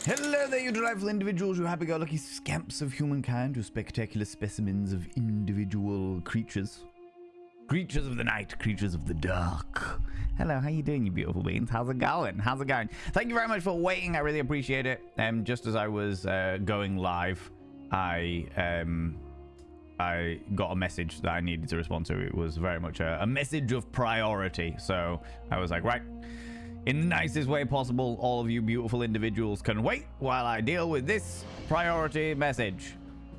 Hello there, you delightful individuals, you happy-go-lucky scamps of humankind, you spectacular specimens of individual creatures. Creatures of the night, creatures of the dark. Hello, how you doing, you beautiful beings? How's it going? How's it going? Thank you very much for waiting. I really appreciate it. Just as I was going live, I got a message that I needed to respond to. It was very much a message of priority. So I was like, right, in the nicest way possible, all of you beautiful individuals can wait while I deal with this priority message.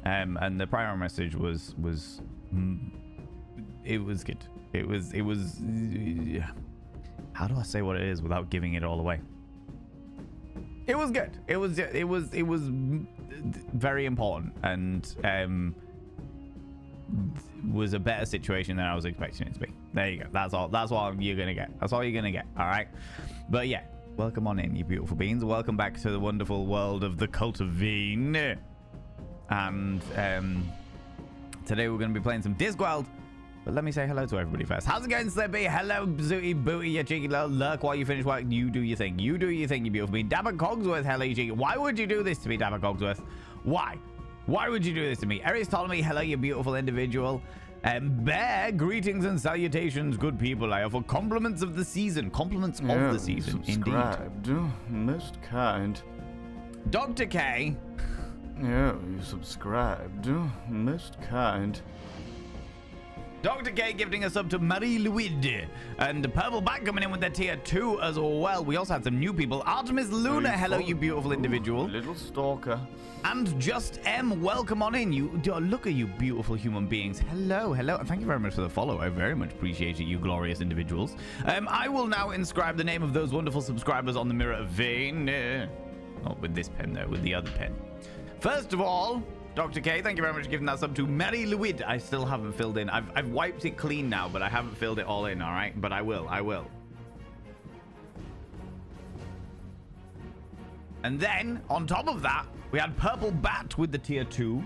And the priority message was it was good. It was how do I say what it is without giving it all away? It was good. It was very important, and was a better situation than I was expecting it to be. There you go. That's all you're gonna get. That's all you're gonna get. All right. But yeah, welcome on in, you beautiful beings. Welcome back to the wonderful world of the Cult of Veen. And today we're gonna be playing some Discworld. But let me say hello to everybody first. How's it going, Slippy? Hello, Zooty Booty, you cheeky little lurk while you finish work. You do your thing. You do your thing, you beautiful being. Dapper Cogsworth, hello, you cheeky. Why would you do this to me, Dapper Cogsworth? Why? Why would you do this to me? Aries Ptolemy, hello, you beautiful individual. Bear, greetings and salutations, good people. I offer compliments of the season. Compliments of the season, subscribed. indeed. Most kind. Dr. K. Yeah, you subscribed. Most kind. Dr. K gifting us up to Marie Louide. And Purple Bat coming in with their tier 2 as well. We also had some new people. Artemis Luna, hello, you beautiful individual. Little stalker. And Just M, welcome on in. You look at you beautiful human beings. Hello, hello. And thank you very much for the follow. I very much appreciate it, you glorious individuals. I will now inscribe the name of those wonderful subscribers on the Mirror of Veen. Not with this pen, though, with the other pen. First of all, Dr. K, thank you very much for giving that sub to Mary Louide. I still haven't filled in. I've wiped it clean now, but I haven't filled it all in, all right? But I will. And then, on top of that, we had Purple Bat with the tier 2,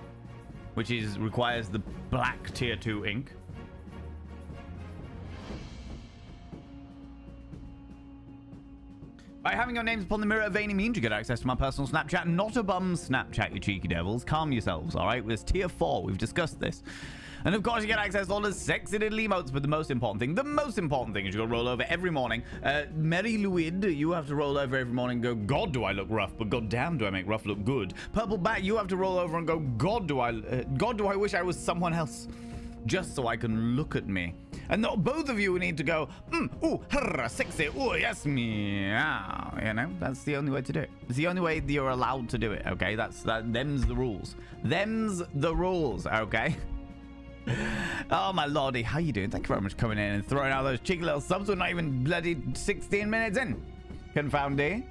which requires the black tier 2 ink. By having your names upon the Mirror of Veen means you get access to my personal Snapchat. Not a bum Snapchat, you cheeky devils. Calm yourselves, all right? There's tier 4. We've discussed this. And of course, you get access to all the sexy little emotes, but the most important thing is you got to roll over every morning. Mary Louide, you have to roll over every morning and go, God, do I look rough, but God damn, do I make rough look good. Purple Bat, you have to roll over and go, God, do I wish I was someone else, just so I can look at me. And both of you need to go, ooh, herra, sexy, ooh, yes, meow. You know, that's the only way to do it. It's the only way that you're allowed to do it, okay? Them's the rules. Them's the rules, okay? Oh, my lordy, how you doing? Thank you very much for coming in and throwing out those cheeky little subs. We're not even bloody 16 minutes in. Confounded.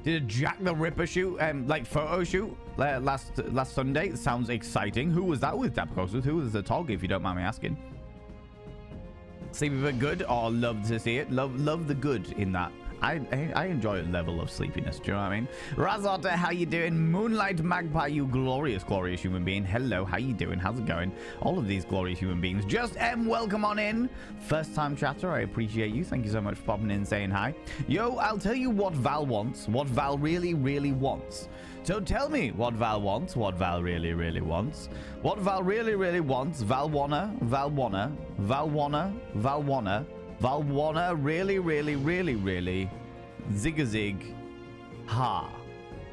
Did a Jack the Ripper shoot, photo shoot last Sunday. Sounds exciting. Who was that with, Dapcoxus? Who was the tog, if you don't mind me asking? Sleepy but good? Oh, love to see it. Love the good in that. I enjoy a level of sleepiness. Do you know what I mean? Razota, how you doing? Moonlight Magpie, you glorious human being. Hello, how you doing? How's it going? All of these glorious human beings. Just M, welcome on in. First time chatter, I appreciate you. Thank you so much for popping in and saying hi. Yo, I'll tell you what Val wants. What Val really, really wants. So tell me what Val wants. What Val really, really wants. What Val really, really wants. Val wanna, really, really, really, really, zig-a-zig, ha.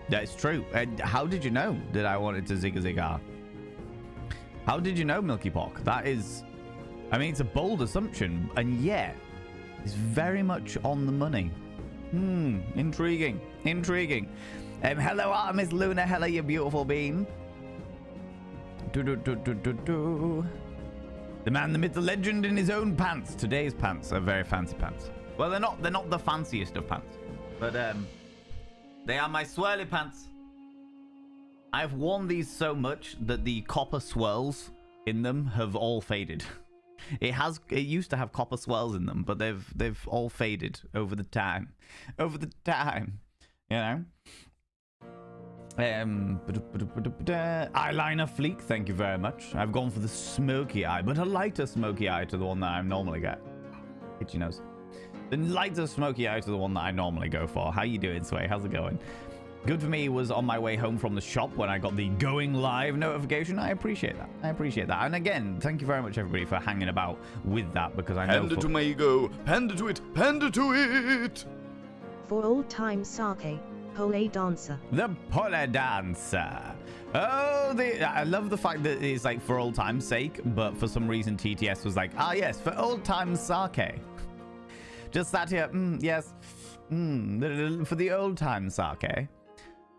That's true. How did you know that I wanted to zig-a-zig, ha? How did you know, Milky Pock? That is, I mean, it's a bold assumption, and yet, it's very much on the money. Intriguing. Hello, Artemis Luna. Hello, you beautiful bean. The man, the myth, the legend in his own pants. Today's pants are very fancy pants. Well, they're not the fanciest of pants, but they are my swirly pants. I've worn these so much that the copper swirls in them have all faded. It used to have copper swirls in them, but they've all faded over the time. You know. Eyeliner fleek, thank you very much. I've gone for the smoky eye, but a lighter smoky eye to the one that I normally get. Itchy nose. The lighter, smoky eyes are the one that I normally go for. How you doing, Sway? How's it going? Good for me was on my way home from the shop when I got the going live notification. I appreciate that. I appreciate that. And again, thank you very much, everybody, for hanging about with that, because I know... Panda to Mago. Panda to it. Panda to it. For old time sake, pole dancer. The pole dancer. Oh, I love the fact that it's like for old time's sake, but for some reason TTS was like, ah, yes, for old time's sake. Just sat here, yes, for the old time sake.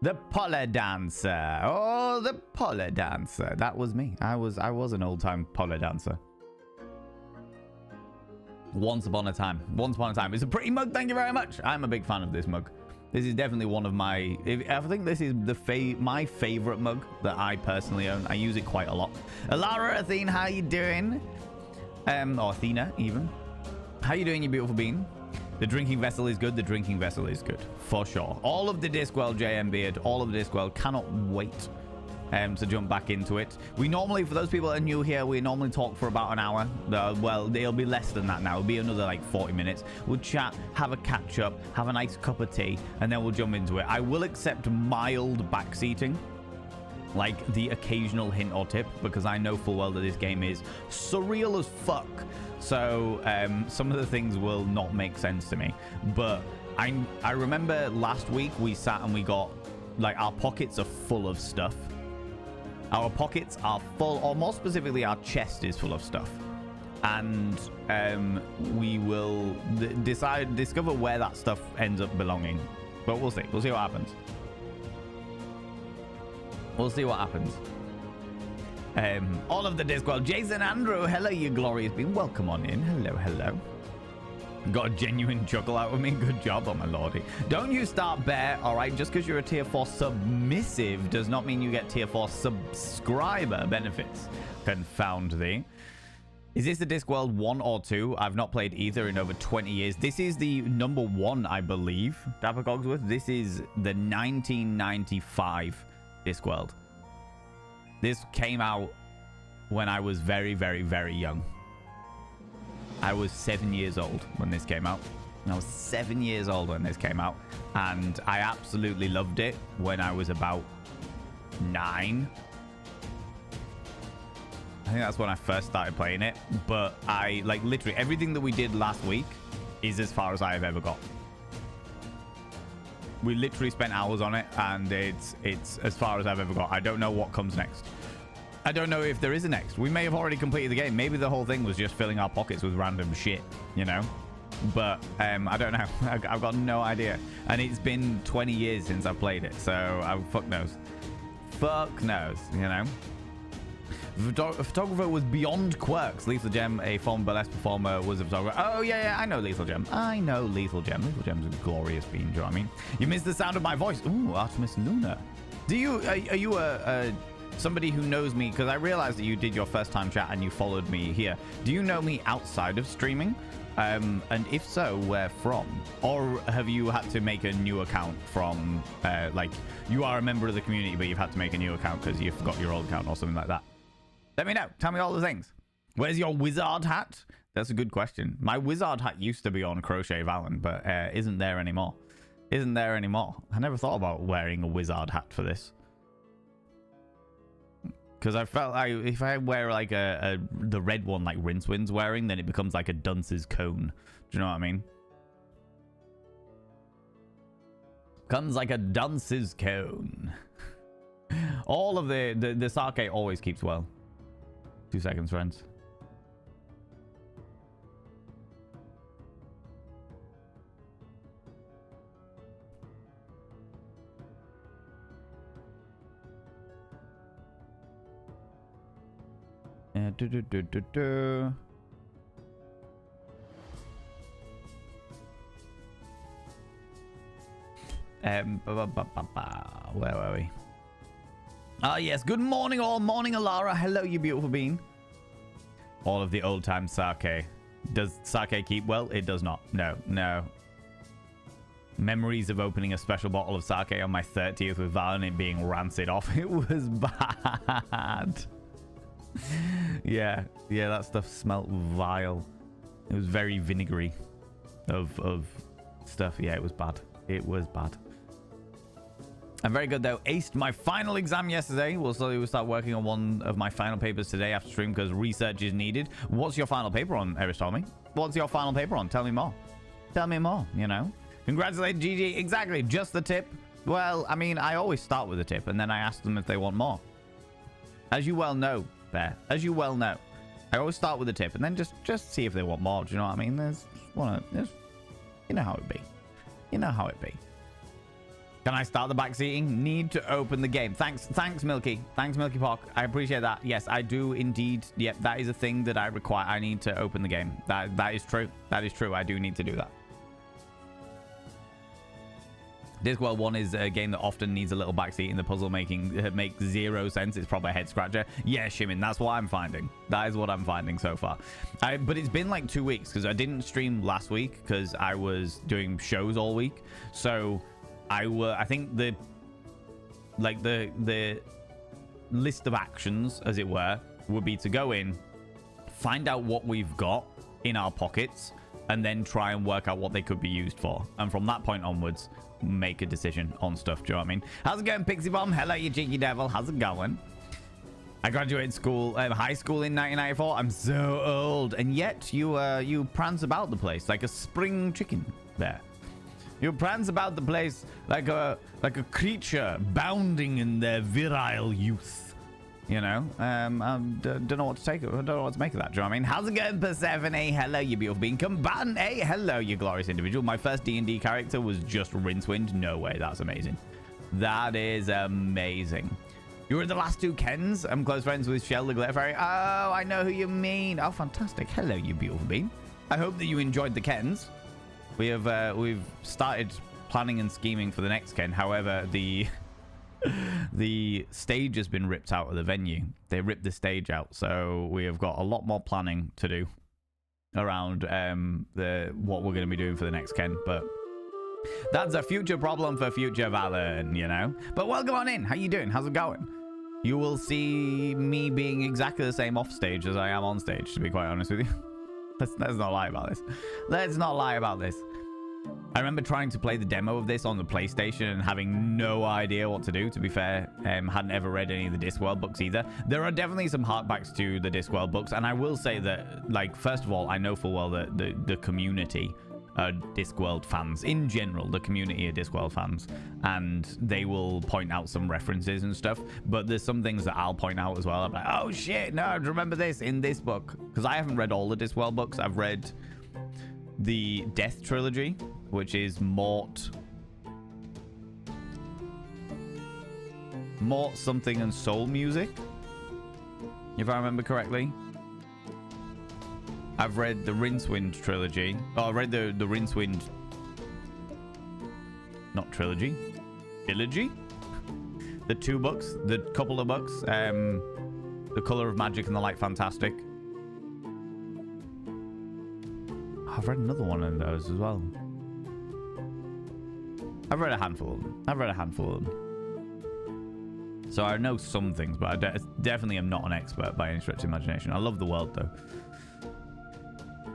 The pole dancer. Oh, the pole dancer. That was me. I was an old time pole dancer. Once upon a time. Once upon a time. It's a pretty mug. Thank you very much. I'm a big fan of this mug. This is definitely one of my... I think this is my favorite mug that I personally own. I use it quite a lot. Alara, Athene, how you doing? Or Athena, even. How you doing, you beautiful bean? The drinking vessel is good. The drinking vessel is good. For sure. All of the Discworld, JM Beard, all of the Discworld. Cannot wait to jump back into it. We normally, for those people that are new here, we normally talk for about an hour. Well, it'll be less than that now. It'll be another like 40 minutes. We'll chat, have a catch up, have a nice cup of tea, and then we'll jump into it. I will accept mild backseating, like the occasional hint or tip, because I know full well that this game is surreal as fuck. So some of the things will not make sense to me. But I remember last week we sat and we got, like, our pockets are full of stuff. Our pockets are full, or more specifically, our chest is full of stuff. And we will discover where that stuff ends up belonging. But we'll see. We'll see what happens. We'll see what happens. All of the Discworld. Jason Andrew, hello, you glorious being. Welcome on in. Hello, hello. Got a genuine chuckle out of me. Good job, oh my lordy. Don't you start bear, all right? Just because you're a tier 4 submissive does not mean you get tier 4 subscriber benefits. Confound thee. Is this the Discworld 1 or 2? I've not played either in over 20 years. This is the number 1, I believe, Dapper Cogsworth. This is the 1995 Discworld. This came out when I was very, very, very young. I was 7 years old when this came out. I was 7 years old when this came out. And I absolutely loved it when I was about 9. I think that's when I first started playing it. But I, like, literally everything that we did last week is as far as I have ever got. We literally spent hours on it, and it's as far as I've ever got. I don't know what comes next. I don't know if there is a next. We may have already completed the game. Maybe the whole thing was just filling our pockets with random shit, you know? But I don't know. I've got no idea. And it's been 20 years since I played it, so fuck knows. Fuck knows, you know? Photographer was beyond quirks. Lethal Gem, a former burlesque performer, was a photographer. Oh, yeah, I know Lethal Gem. I know Lethal Gem. Lethal Gem's a glorious being, do you know what I mean? You missed the sound of my voice. Ooh, Artemis Luna. Are you somebody who knows me? Because I realized that you did your first time chat and you followed me here. Do you know me outside of streaming? And if so, where from? Or have you had to make a new account from, like, you are a member of the community, but you've had to make a new account because you forgot your old account or something like that? Let me know. Tell me all the things. Where's your wizard hat? That's a good question. My wizard hat used to be on Crochet Valen, but isn't there anymore. Isn't there anymore. I never thought about wearing a wizard hat for this. Because I felt like if I wear like the red one like Rincewind's wearing, then it becomes like a dunce's cone. Do you know what I mean? Comes like a dunce's cone. All of the sake always keeps well. 2 seconds, friends. Where were we? Ah, yes. Good morning, all. Morning, Alara. Hello, you beautiful being. All of the old-time sake. Does sake keep well? It does not. No, no. Memories of opening a special bottle of sake on my 30th with Val and it being rancid off. It was bad. Yeah, that stuff smelt vile. It was very vinegary. of stuff. Yeah, it was bad. It was bad. I'm very good though. Aced my final exam yesterday. We'll slowly start working on one of my final papers today after stream because research is needed. What's your final paper on, Aristotle? What's your final paper on? Tell me more. Tell me more, you know. Congratulations, GG. Exactly. Just the tip. Well, I mean, I always start with a tip and then I ask them if they want more. As you well know, Bear. As you well know. I always start with a tip and then just see if they want more. Do you know what I mean? You know how it be. You know how it be. Can I start the backseating? Need to open the game. Thanks, Milky. Thanks, Milky Pock. I appreciate that. Yes, I do indeed. Yep, that is a thing that I require. I need to open the game. That is true. That is true. I do need to do that. Discworld 1 is a game that often needs a little backseat in the puzzle making. It makes zero sense. It's probably a head scratcher. Yeah, Shimin, that's what I'm finding. That is what I'm finding so far. But it's been like 2 weeks because I didn't stream last week because I was doing shows all week. So I think the list of actions, as it were, would be to go in, find out what we've got in our pockets, and then try and work out what they could be used for. And from that point onwards, make a decision on stuff. Do you know what I mean? How's it going, Pixie Bomb? Hello, you cheeky devil. How's it going? I graduated high school in 1994. I'm so old, and yet you prance about the place like a spring chicken there. You prance about the place like a creature bounding in their virile youth. You know, don't know what to take. I don't know what to make of that. Do you know what I mean? How's it going, Persephone? Hello, you beautiful being. Combatant. Hey, hello, you glorious individual. My first D&D character was just Rincewind. No way, that's amazing. That is amazing. You were the last two Kens. I'm close friends with Shell the Glitter Fairy. Oh, I know who you mean. Oh, fantastic. Hello, you beautiful being. I hope that you enjoyed the Kens. We've started planning and scheming for the next Ken. However, the stage has been ripped out of the venue. They ripped the stage out, so we have got a lot more planning to do around what we're going to be doing for the next Ken. But that's a future problem for future Valen, you know. But welcome on in. How you doing? How's it going? You will see me being exactly the same off stage as I am on stage, to be quite honest with you. Let's not lie about this. Let's not lie about this. I remember trying to play the demo of this on the PlayStation and having no idea what to do, to be fair. Hadn't ever read any of the Discworld books either. There are definitely some hardbacks to the Discworld books, and I will say that, like, first of all, I know full well that the community are Discworld fans. In general, the community are Discworld fans, and they will point out some references and stuff, but there's some things that I'll point out as well. I'm like, oh shit, no, I remember this in this book, because I haven't read all the Discworld books. I've read the Death Trilogy, which is Mort something and Soul Music, if I remember correctly. I've read the Rincewind trilogy. Oh, I read the Rincewind, not trilogy, trilogy. The two books, the couple of books, The Color of Magic and The Light Fantastic. I've read another one of those as well. I've read a handful of them. So I know some things, but I definitely am not an expert by any stretch of imagination. I love the world, though.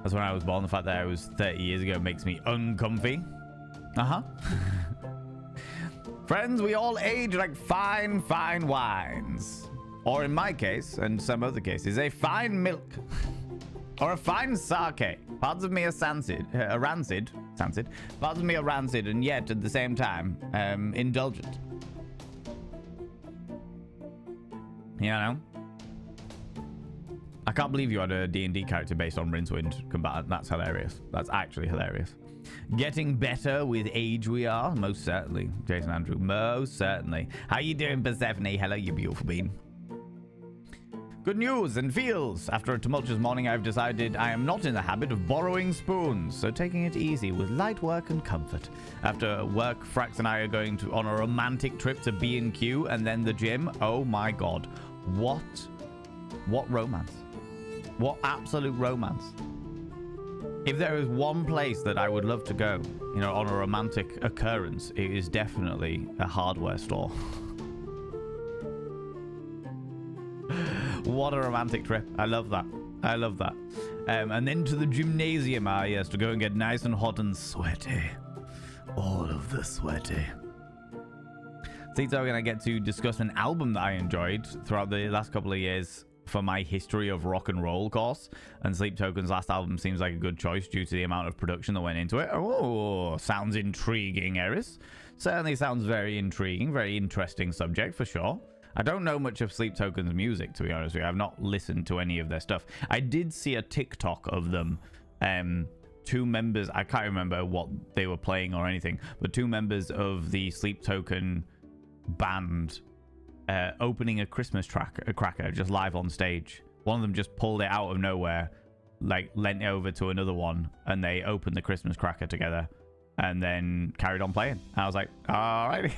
That's when I was born. The fact that I was 30 years ago makes me uncomfy. Friends, we all age like fine wines. Or in my case, and some other cases, a fine milk. Or a fine sake. Parts of me are rancid. Parts of me are rancid, and yet at the same time, indulgent. You know? I can't believe you had a D&D character based on Rincewind Combatant. That's hilarious. That's actually hilarious. Getting better with age we are. Most certainly. Jason Andrew. Most certainly. How you doing, Persephone? Hello, you beautiful bean. Good news and feels. After a tumultuous morning, I've decided I am not in the habit of borrowing spoons, so taking it easy with light work and comfort. After work, Frax and I are going on a romantic trip to B&Q and then the gym. Oh my god. What romance. What absolute romance. If there is one place that I would love to go, you know, on a romantic occurrence, it is definitely a hardware store. What a romantic trip. I love that. I love that. And then to the gymnasium. Ah, yes, to go and get nice and hot and sweaty. All of the sweaty. Sleep Token, I get to discuss an album that I enjoyed throughout the last couple of years for my history of rock and roll course. And Sleep Token's last album seems like a good choice due to the amount of production that went into it. Oh, sounds intriguing, Eris. Certainly sounds very intriguing, very interesting subject for sure. I don't know much of Sleep Token's music, to be honest with you. I've not listened to any of their stuff. I did see a TikTok of them. Two members, I can't remember what they were playing or anything, but two members of the Sleep Token band opening a Christmas cracker just live on stage. One of them just pulled it out of nowhere, like lent it over to another one, and they opened the Christmas cracker together and then carried on playing. I was like, all right.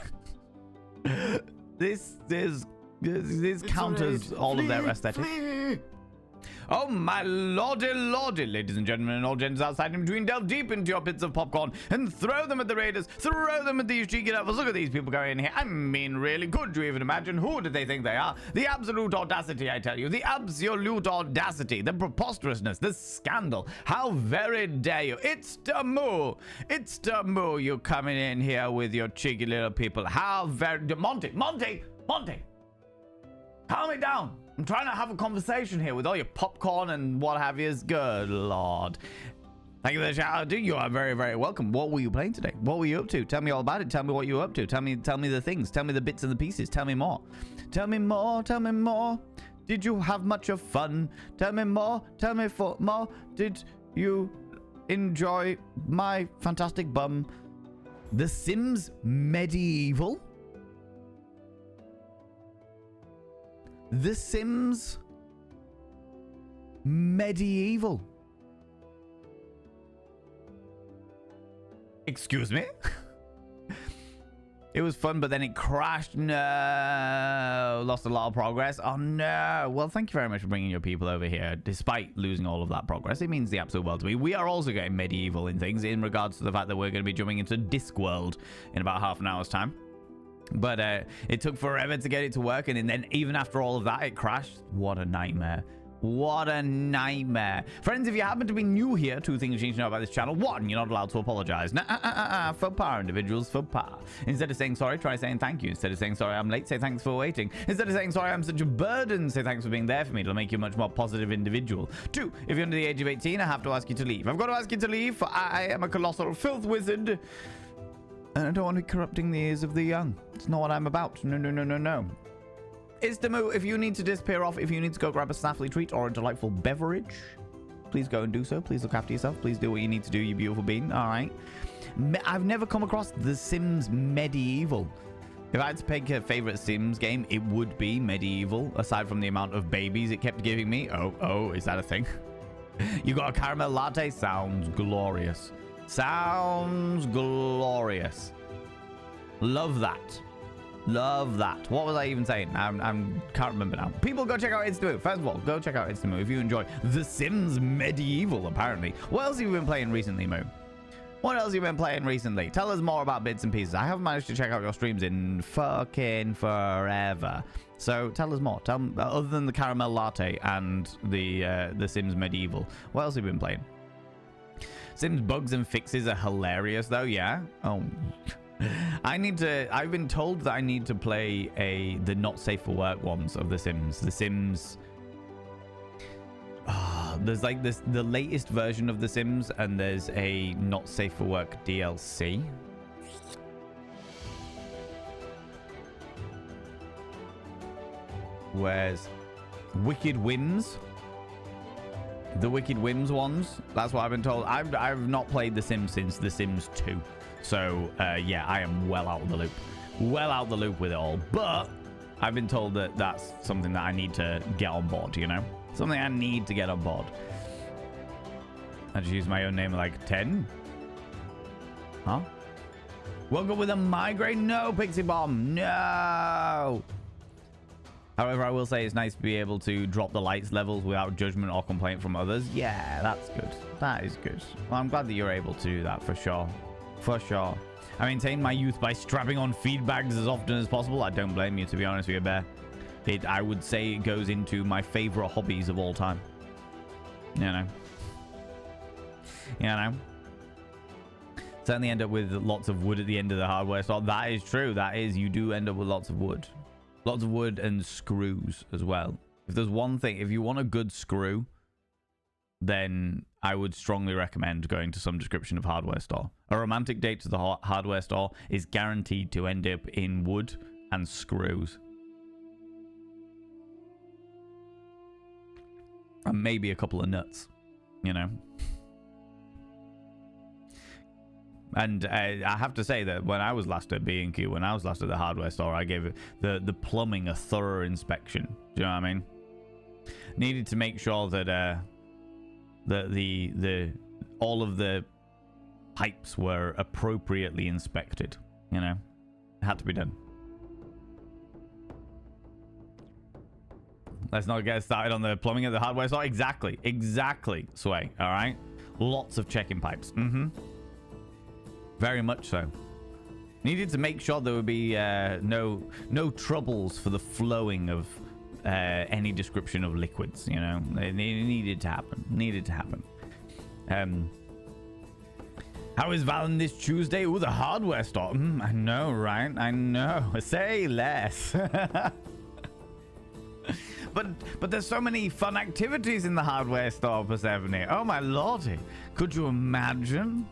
This counters all of their aesthetic. Oh my lordy, ladies and gentlemen, and all gents outside and between, delve deep into your pits of popcorn and throw them at the raiders, throw them at these cheeky devils. Look at these people going in here. I mean, really, could you even imagine? Who do they think they are? The absolute audacity, I tell you. The absolute audacity, the preposterousness, the scandal. How very dare you? It's Damu. It's Damu, you coming in here with your cheeky little people. How very... Monty! Calm it down. I'm trying to have a conversation here with all your popcorn and what have you. Good Lord. Thank you for the shout out, dude. You are very, very welcome. What were you playing today? What were you up to? Tell me all about it. Tell me what you were up to. Tell me the things. Tell me the bits and the pieces. Tell me more. Tell me more. Tell me more. Did you have much of fun? Tell me more. Tell me more. Did you enjoy my fantastic bum? The Sims Medieval? The Sims Medieval. Excuse me? It was fun, but then it crashed. No. Lost a lot of progress. Oh, no. Well, thank you very much for bringing your people over here. Despite losing all of that progress, it means the absolute world to me. We are also getting medieval in things in regards to the fact that we're going to be jumping into Discworld in about half an hour's time. But it took forever to get it to work, and then even after all of that, it crashed. What a nightmare. What a nightmare. Friends, if you happen to be new here, two things you need to know about this channel. One, you're not allowed to apologize. Faux pas, individuals, faux pas. Instead of saying sorry, try saying thank you. Instead of saying sorry, I'm late, say thanks for waiting. Instead of saying sorry, I'm such a burden, say thanks for being there for me. It'll make you a much more positive individual. Two, if you're under the age of 18, I have to ask you to leave. I've got to ask you to leave, for I am a colossal filth wizard. And I don't want to be corrupting the ears of the young. It's not what I'm about. No. Istamu, if you need to disappear off, if you need to go grab a snaffly treat or a delightful beverage, please go and do so. Please look after yourself. Please do what you need to do, you beautiful being. All right. I've never come across The Sims Medieval. If I had to pick a favorite Sims game, it would be Medieval, aside from the amount of babies it kept giving me. Oh, is that a thing? You got a caramel latte? Sounds glorious. Sounds glorious. Love that. Love that. What was I even saying? I can't remember now. People, go check out Instamoo. First of all, go check out Instamoo if you enjoy The Sims Medieval, apparently. What else have you been playing recently, Moo? What else have you been playing recently? Tell us more about bits and pieces. I haven't managed to check out your streams in fucking forever. So tell us more. Other than the caramel latte and the Sims Medieval, what else have you been playing? Sims bugs and fixes are hilarious though, yeah? Oh. I've been told that I need to play the not safe for work ones of The Sims. The Sims... there's like the latest version of The Sims, and there's a not safe for work DLC. Where's Wicked Whims? The Wicked Whims ones. That's what I've been told. I've not played The Sims since The Sims 2. So, yeah, I am well out of the loop. Well out of the loop with it all. But I've been told that that's something that I need to get on board, you know? Something I need to get on board. I just use my own name like 10. Huh? Woke up with a migraine? No, Pixie Bomb. No. However, I will say it's nice to be able to drop the lights levels without judgment or complaint from others. Yeah, that's good. That is good. Well, I'm glad that you're able to do that for sure. For sure. I maintain my youth by strapping on feed bags as often as possible. I don't blame you, to be honest with you, Bear. I would say it goes into my favorite hobbies of all time. You know. You know. Certainly end up with lots of wood at the end of the hardware store. That is true. That is, you do end up with lots of wood. Lots of wood and screws as well. If there's one thing, if you want a good screw, then I would strongly recommend going to some description of hardware store. A romantic date to the hardware store is guaranteed to end up in wood and screws. And maybe a couple of nuts, you know. And I have to say that when I was last at B&Q, when I was last at the hardware store, I gave the plumbing a thorough inspection. Do you know what I mean? Needed to make sure that the all of the pipes were appropriately inspected. You know, it had to be done. Let's not get started on the plumbing at the hardware store. Exactly, Sway. All right, lots of checking pipes. Very much so. Needed to make sure there would be no troubles for the flowing of any description of liquids. You know, it needed to happen. How is Valen this Tuesday? Ooh, the hardware store. I know, right? I know. Say less. But there's so many fun activities in the hardware store, Persephone. Oh my lordy. Could you imagine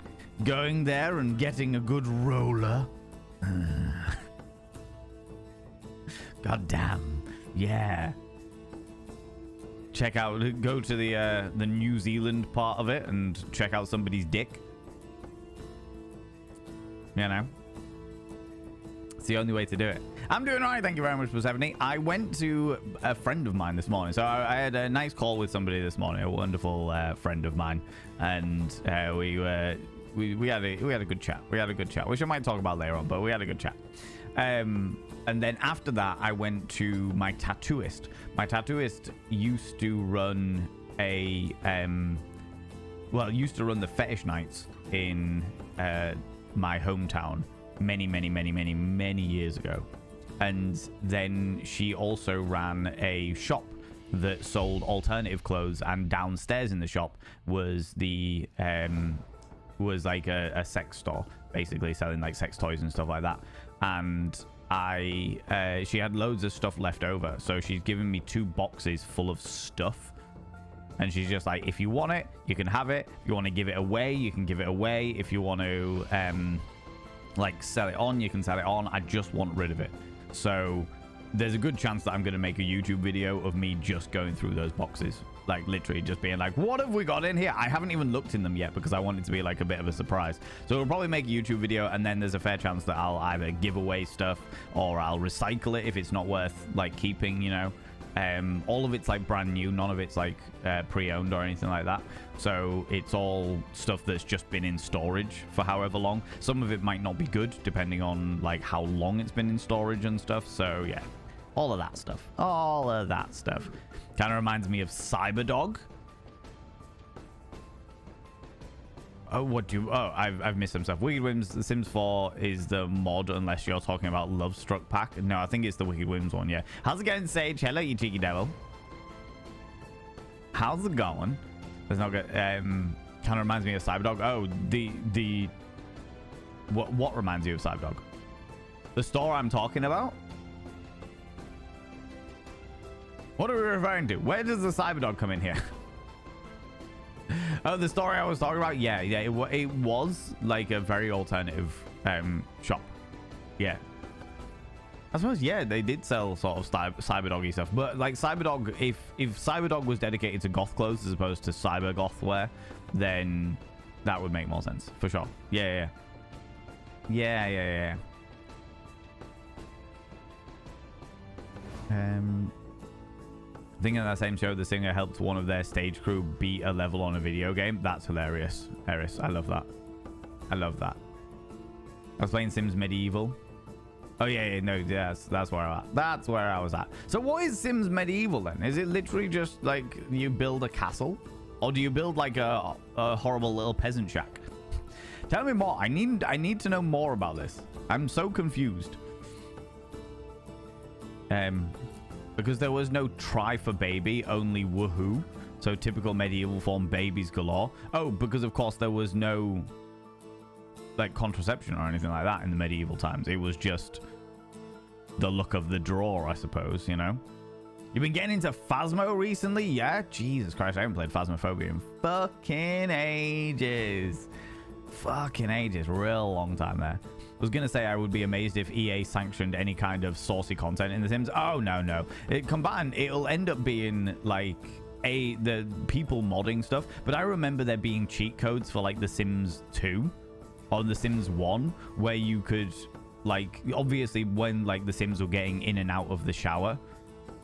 going there and getting a good roller? God damn. Yeah. Go to the New Zealand part of it and check out somebody's dick. You know? It's the only way to do it. I'm doing all right, thank you very much, Persephone. I went to a friend of mine this morning. So I had a nice call with somebody this morning, a wonderful friend of mine. And we had a good chat. Which I might talk about later on, but we had a good chat. And then after that, I went to my tattooist. My tattooist used to run used to run the fetish nights in my hometown many years ago. And then she also ran a shop that sold alternative clothes, and downstairs in the shop was the was like a sex store, basically selling like sex toys and stuff like that. And she had loads of stuff left over, so she's given me 2 boxes full of stuff, and she's just like, if you want it, you can have it. If you want to give it away, you can give it away. If you want to like sell it on, you can sell it on. I just want rid of it. So there's a good chance that I'm going to make a YouTube video of me just going through those boxes, like literally just being like, what have we got in here? I haven't even looked in them yet because I want it to be like a bit of a surprise. So we'll probably make a YouTube video, and then there's a fair chance that I'll either give away stuff or I'll recycle it if it's not worth like keeping, you know. All of it's like brand new, none of it's like pre-owned or anything like that. So it's all stuff that's just been in storage for however long. Some of it might not be good depending on like how long it's been in storage and stuff. So yeah, all of that stuff. Kind of reminds me of Cyberdog. I've missed some stuff. Wicked Whims, The Sims 4 is the mod, unless you're talking about Love Struck Pack. No, I think it's the Wicked Whims one, yeah. How's it going, Sage? Hello, you cheeky devil. How's it going? There's no good. Kind of reminds me of Cyberdog. Oh, what reminds you of Cyberdog? The store I'm talking about? What are we referring to? Where does the Cyberdog come in here? Oh, the story I was talking about? Yeah, it was like a very alternative shop. Yeah. I suppose, yeah, they did sell sort of Cyberdoggy stuff. But like Cyberdog, if Cyberdog was dedicated to goth clothes as opposed to cyber goth wear, then that would make more sense, for sure. Yeah. I think in that same show, the singer helped one of their stage crew beat a level on a video game. That's hilarious. Eris, I love that. I was playing Sims Medieval. Oh, yeah, no, that's where I'm at. That's where I was at. So what is Sims Medieval then? Is it literally just like you build a castle? Or do you build like a horrible little peasant shack? Tell me more. I need to know more about this. I'm so confused. Because there was no try for baby, only woohoo. So typical medieval form babies galore. Oh, because of course there was no like contraception or anything like that in the medieval times. It was just the look of the drawer, I suppose, you know? You've been getting into Phasmo recently? Yeah? Jesus Christ, I haven't played Phasmophobia in fucking ages. Fucking ages. Real long time there. I was going to say I would be amazed if EA sanctioned any kind of saucy content in The Sims. Oh, no. It'll end up being like the people modding stuff. But I remember there being cheat codes for like The Sims 2 or The Sims 1 where you could like, obviously when like The Sims were getting in and out of the shower,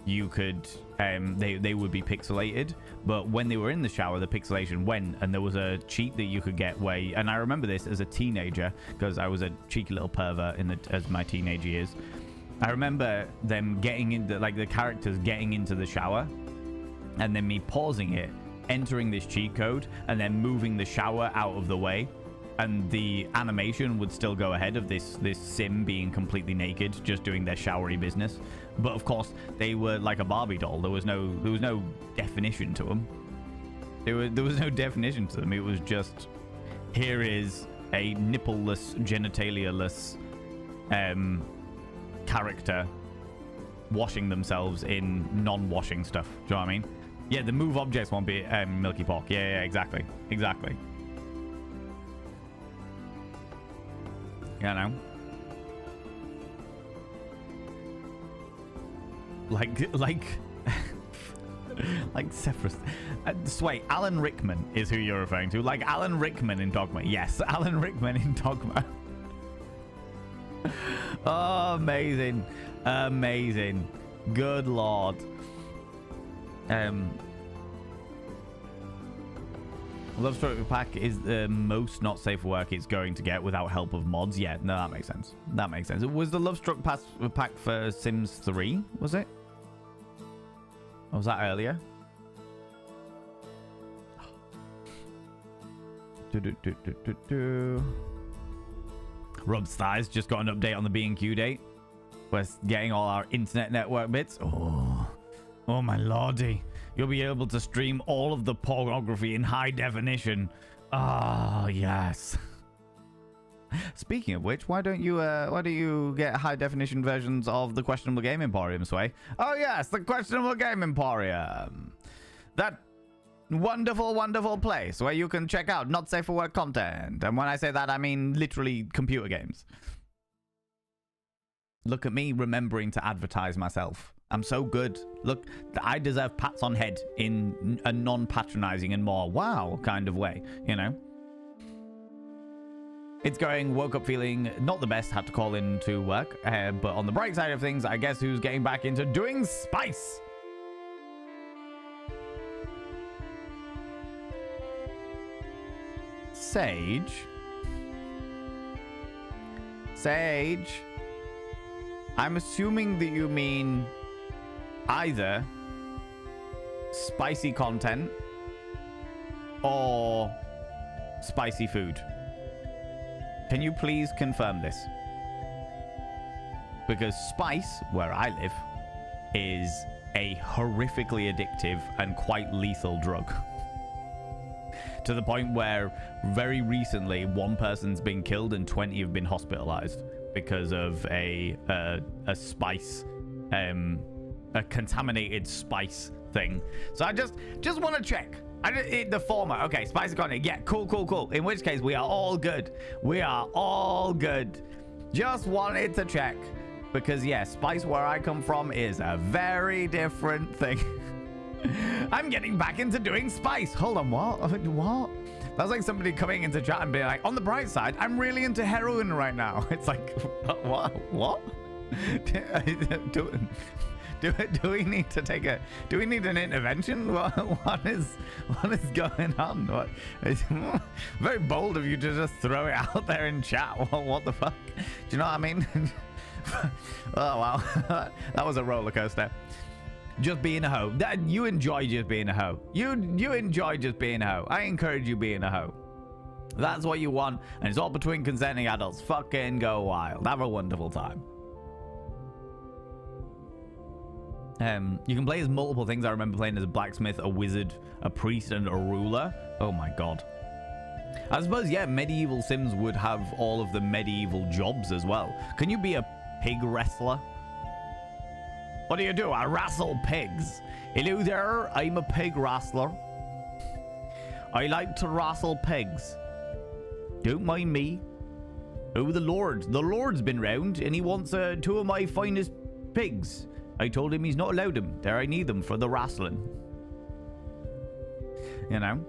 you could they would be pixelated, but when they were in the shower the pixelation went, and there was a cheat that you could get where, and I remember this as a teenager because I was a cheeky little pervert as my teenage years. I remember them getting into, like, the characters getting into the shower and then me pausing it, entering this cheat code, and then moving the shower out of the way, and the animation would still go ahead of this sim being completely naked, just doing their showery business. But of course, they were like a Barbie doll. There was no definition to them. There was no definition to them. It was just, here is a nippleless, genitalialess character washing themselves in non-washing stuff. Do you know what I mean? Yeah, the move objects won't be Milky Pork. Yeah, exactly. Yeah, no. Like Sephiroth. Wait, Alan Rickman is who you're referring to. Like Alan Rickman in Dogma. Yes, Alan Rickman in Dogma. Oh, amazing. Good lord. Lovestruck pack is the most not safe for work it's going to get without help of mods. Yeah, no, that makes sense. Was the Lovestruck pack for Sims 3, was it? Or was that earlier? Rob's Thighs just got an update on the B&Q date. We're getting all our internet network bits. Oh my lordy. You'll be able to stream all of the pornography in high definition. Oh, yes. Speaking of which, why don't you get high definition versions of the Questionable Game Emporium, Sway? Oh yes, the Questionable Game Emporium. That wonderful place where you can check out not safe for work content. And when I say that, I mean literally computer games. Look at me remembering to advertise myself. I'm so good. Look, I deserve pats on head in a non-patronizing and more wow kind of way, you know? It's going, woke up feeling not the best, had to call in to work. But on the bright side of things, I guess who's getting back into doing spice? Sage. I'm assuming that you mean either spicy content or spicy food. Can you please confirm this? Because spice, where I live, is a horrifically addictive and quite lethal drug. To the point where very recently one person's been killed and 20 have been hospitalized because of a spice, a contaminated spice thing. So I just want to check. The former. Okay, spicy content. Yeah, cool. In which case, we are all good. Just wanted to check. Because, yeah, spice where I come from is a very different thing. I'm getting back into doing spice. Hold on, what? What? That's like somebody coming into chat and being like, on the bright side, I'm really into heroin right now. It's like, what? Do we need to take a? Do we need an intervention? What is going on? What? It's very bold of you to just throw it out there in chat. What the fuck? Do you know what I mean? Oh wow, that was a roller coaster. Just being a hoe. You enjoy just being a hoe. You enjoy just being a hoe. I encourage you being a hoe. That's what you want, and it's all between consenting adults. Fucking go wild. Have a wonderful time. You can play as multiple things. I remember playing as a blacksmith, a wizard, a priest, and a ruler. Oh my god. I suppose, yeah, medieval Sims would have all of the medieval jobs as well. Can you be a pig wrestler? What do you do? I wrestle pigs. Hello there, I'm a pig wrestler. I like to wrestle pigs. Don't mind me. Oh, the Lord. The Lord's been round and he wants 2 of my finest pigs. I told him he's not allowed them. There, I need them for the wrestling. You know.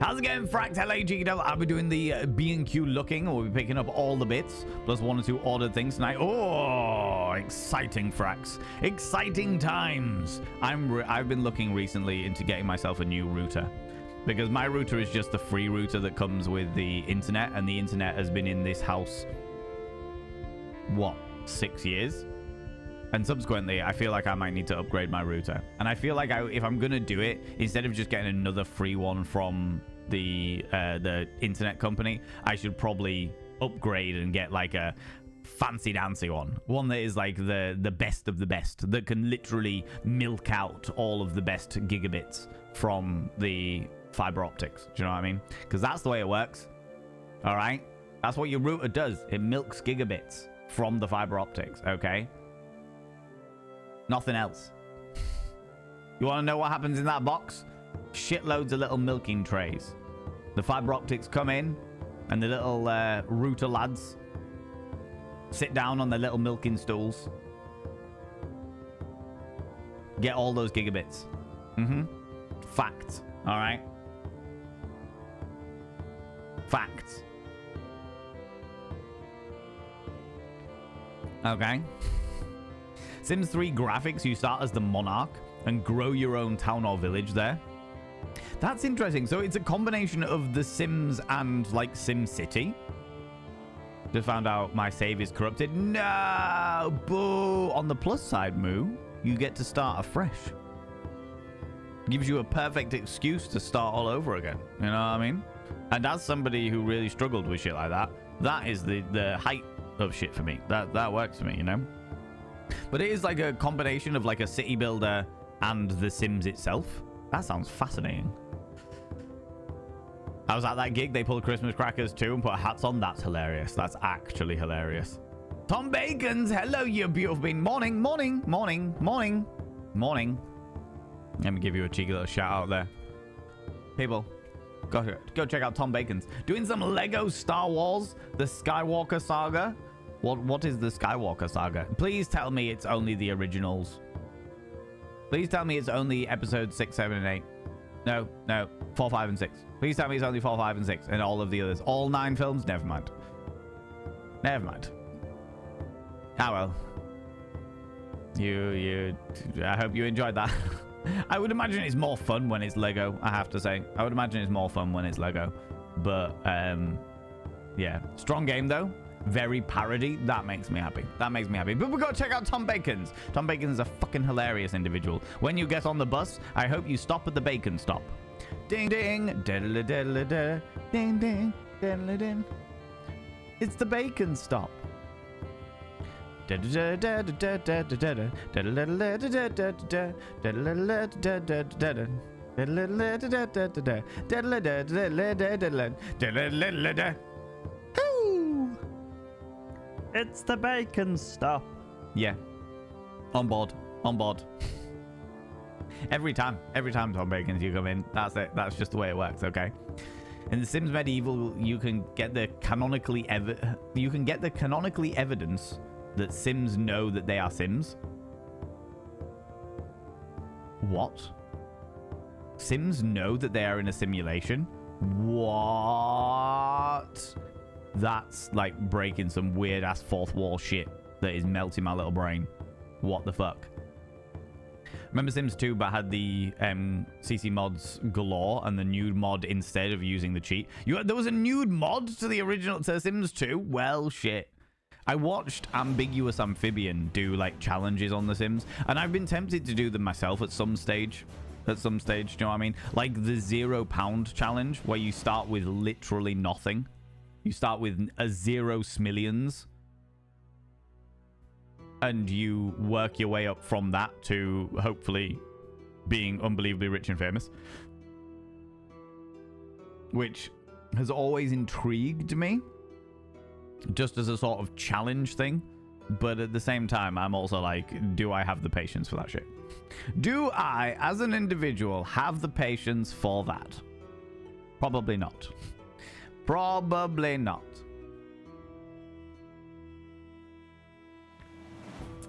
How's it going, Fract? Hello, GW. I'll be doing the B&Q looking. We'll be picking up all the bits, plus 1 or 2 ordered things tonight. Oh, exciting, Frax. Exciting times. I've been looking recently into getting myself a new router, because my router is just the free router that comes with the internet, and the internet has been in this house, what, 6 years? And subsequently, I feel like I might need to upgrade my router. And I feel like if I'm going to do it, instead of just getting another free one from the internet company, I should probably upgrade and get like a fancy dancy one. One that is like the best of the best, that can literally milk out all of the best gigabits from the fiber optics. Do you know what I mean? Because that's the way it works. All right? That's what your router does. It milks gigabits from the fiber optics, okay? Nothing else. You want to know what happens in that box? Shitloads of little milking trays. The fiber optics come in, and the little router lads sit down on their little milking stools. Get all those gigabits. Fact. All right? Fact. Okay. Sims 3 graphics, you start as the monarch and grow your own town or village there. That's interesting. So it's a combination of The Sims and like Sim City. Just found out my save is corrupted. No, boo. On the plus side, Moo, you get to start afresh. Gives you a perfect excuse to start all over again. You know what I mean? And as somebody who really struggled with shit like that, that is the height of shit for me. That works for me, you know? But it is like a combination of like a city builder and The Sims itself. That sounds fascinating. I was at that gig. They pulled Christmas crackers too and put hats on. That's hilarious. That's actually hilarious. Tom Bacons. Hello, you beautiful being. Morning, morning, morning, morning, morning. Let me give you a cheeky little shout out there. People, go check out Tom Bacons. Doing some Lego Star Wars, the Skywalker Saga. What is the Skywalker Saga? Please tell me it's only the originals. Please tell me it's only episodes 6, 7, and 8. No. 4, 5, and 6. Please tell me it's only 4, 5, and 6. And all of the others. All 9 films? Never mind. Never mind. Ah, well. I hope you enjoyed that. I would imagine it's more fun when it's Lego, I have to say. I would imagine it's more fun when it's Lego. But, yeah. Strong game, though. Very parody. That makes me happy. That makes me happy. But we've got to check out Tom Bacons. Tom Bacons is a fucking hilarious individual. When you get on the bus, I hope you stop at the bacon stop. Ding ding. Diddle diddle da. Ding ding. Diddle din. It's the bacon stop. It's the bacon stop. Yeah. On board. Every time Tom Bacons you come in, that's it. That's just the way it works, okay? In The Sims Medieval, you can get the canonically evidence that Sims know that they are Sims. What? Sims know that they are in a simulation? What? That's like breaking some weird ass fourth wall shit that is melting my little brain. What the fuck? Remember Sims 2 but had the CC mods galore and the nude mod instead of using the cheat? There was a nude mod to the original to Sims 2? Well, shit. I watched Ambiguous Amphibian do like challenges on The Sims, and I've been tempted to do them myself at some stage. Do you know what I mean? Like the £0 challenge, where you start with literally nothing. You start with a 0 smillions. and you work your way up from that to hopefully being unbelievably rich and famous, which has always intrigued me just as a sort of challenge thing. But at the same time, I'm also like, do I have the patience for that shit? Do I, as an individual, have the patience for that? Probably not. Probably not.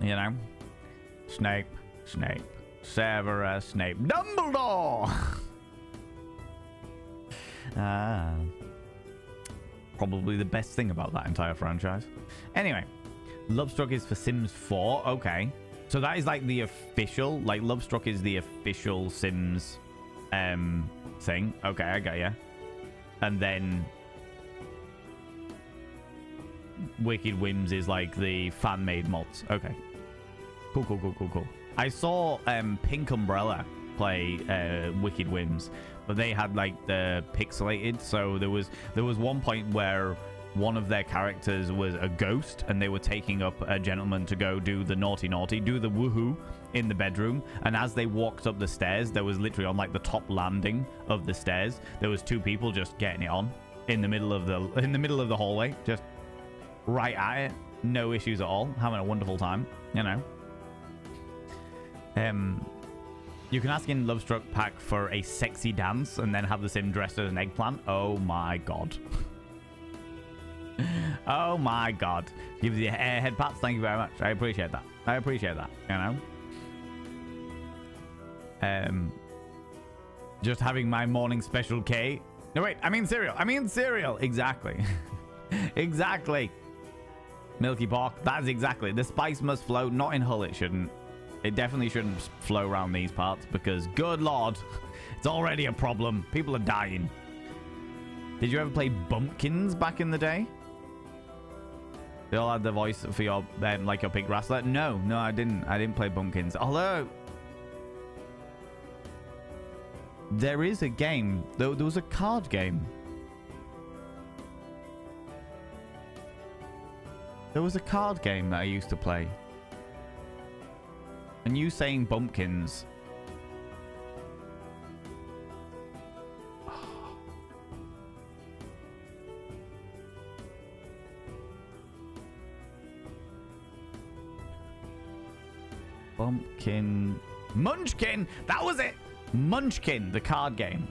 You know? Snape, Severus Snape, Dumbledore! Probably the best thing about that entire franchise. Anyway, Lovestruck is for Sims 4. Okay. So that is like the official, like Lovestruck is the official Sims thing. Okay, I got ya. And then Wicked Whims is like the fan-made mods. Okay. Cool. I saw Pink Umbrella play Wicked Whims, but they had like the pixelated. So there was one point where one of their characters was a ghost, and they were taking up a gentleman to go do the naughty, do the woohoo in the bedroom. And as they walked up the stairs, there was literally on like the top landing of the stairs, there was two people just getting it on in the middle of the hallway, just right at it, no issues at all, having a wonderful time, you know. You can ask in Lovestruck pack for a sexy dance and then have the sim dressed as an eggplant. Oh my god. Oh my god. Give you head pats. Thank you very much. I appreciate that. You know. Just having my morning special K. No wait, I mean cereal. Exactly. Exactly. Milky Pork. That's exactly. The spice must flow. Not in Hull, it shouldn't. It definitely shouldn't flow around these parts because, good lord, it's already a problem. People are dying. Did you ever play Bumpkins back in the day? They all had the voice for your, like your pig wrestler? No, I didn't play Bumpkins. Although, there is a game. There was a card game. There was a card game that I used to play. And you saying Bumpkins. Bumpkin. Munchkin! That was it! Munchkin, the card game.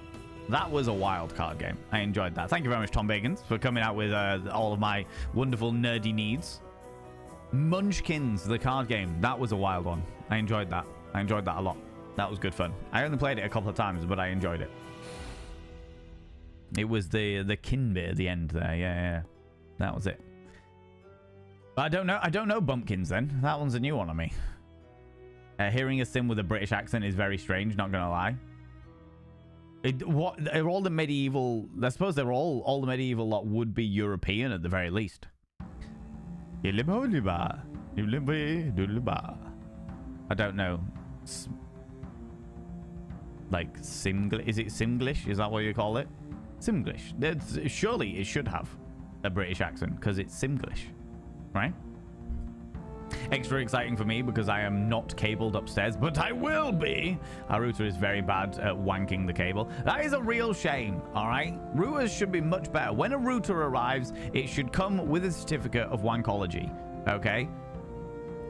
That was a wild card game. I enjoyed that. Thank you very much, Tom Bagans, for coming out with all of my wonderful nerdy needs. Munchkins, the card game. That was a wild one. I enjoyed that. I enjoyed that a lot. That was good fun. I only played it a couple of times, but I enjoyed it. It was the kin bit at the end there. Yeah. That was it. But I don't know Bumpkins then. That one's a new one on me. Hearing a sim with a British accent is very strange, not gonna lie. What are all the medieval? I suppose they're all the medieval lot would be European at the very least. I don't know. Like Simglish? Is it Simglish? Is that what you call it? Simglish. Surely it should have a British accent because it's Simglish, right? Extra exciting for me because I am not cabled upstairs, but I will be. Our router is very bad at wanking the cable. That is a real shame, all right? Routers should be much better. When a router arrives, it should come with a certificate of wankology, okay?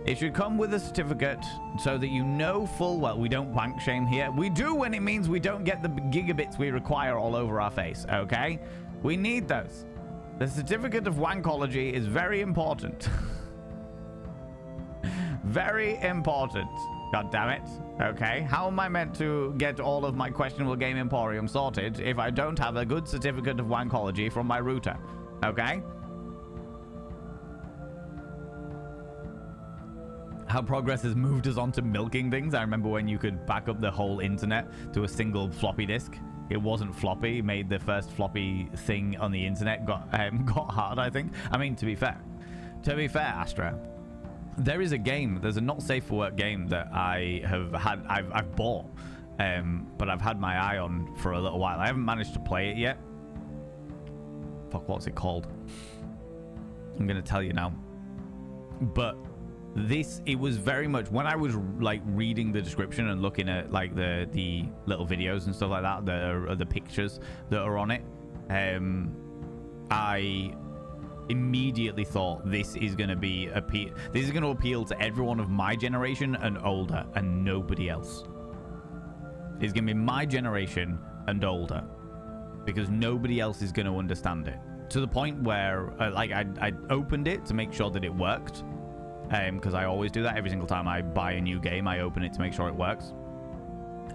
It should come with a certificate so that you know full well we don't wank shame here. We do when it means we don't get the gigabits we require all over our face, okay? We need those. The certificate of wankology is very important. Very important. God damn it. Okay. How am I meant to get all of my questionable game emporium sorted if I don't have a good certificate of wankology from my router? Okay. How progress has moved us on to milking things. I remember when you could back up the whole internet to a single floppy disk. It wasn't floppy. Made the first floppy thing on the internet got hard, I think. I mean, to be fair, Astra, there is a game. There's a not safe for work game that I've bought, but I've had my eye on for a little while. I haven't managed to play it yet. Fuck, what's it called? I'm gonna tell you now. But it was very much when I was like reading the description and looking at like the little videos and stuff like that, the pictures that are on it, I immediately thought this is going to be this is going to appeal to everyone of my generation and older, and nobody else. It's going to be my generation and older, because nobody else is going to understand it. To the point where like I opened it to make sure that it worked, because I always do that every single time I buy a new game. I open it to make sure it works.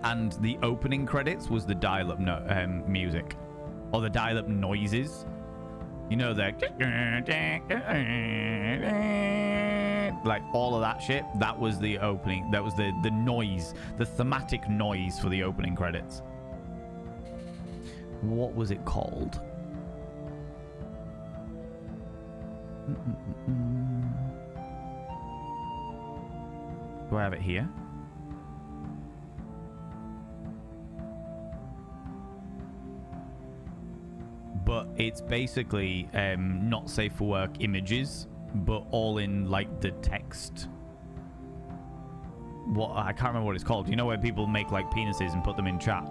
And the opening credits was the dial-up music, or the dial-up noises. You know, the like all of that shit. That was the opening. That was the noise, the thematic noise for the opening credits. What was it called? Do I have it here? But it's basically not safe for work images, but all in like the text. What, I can't remember what it's called. You know where people make like penises and put them in chat,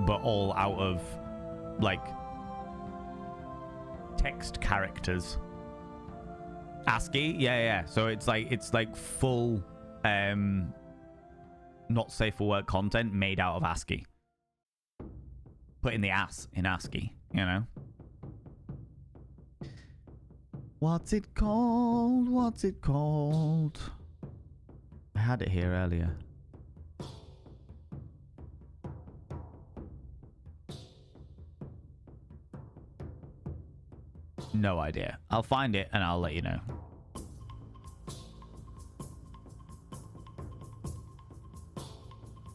but all out of like text characters. ASCII, yeah. So it's like full not safe for work content made out of ASCII. Put in the ass in ASCII, you know. What's it called? What's it called? I had it here earlier. No idea. I'll find it and I'll let you know.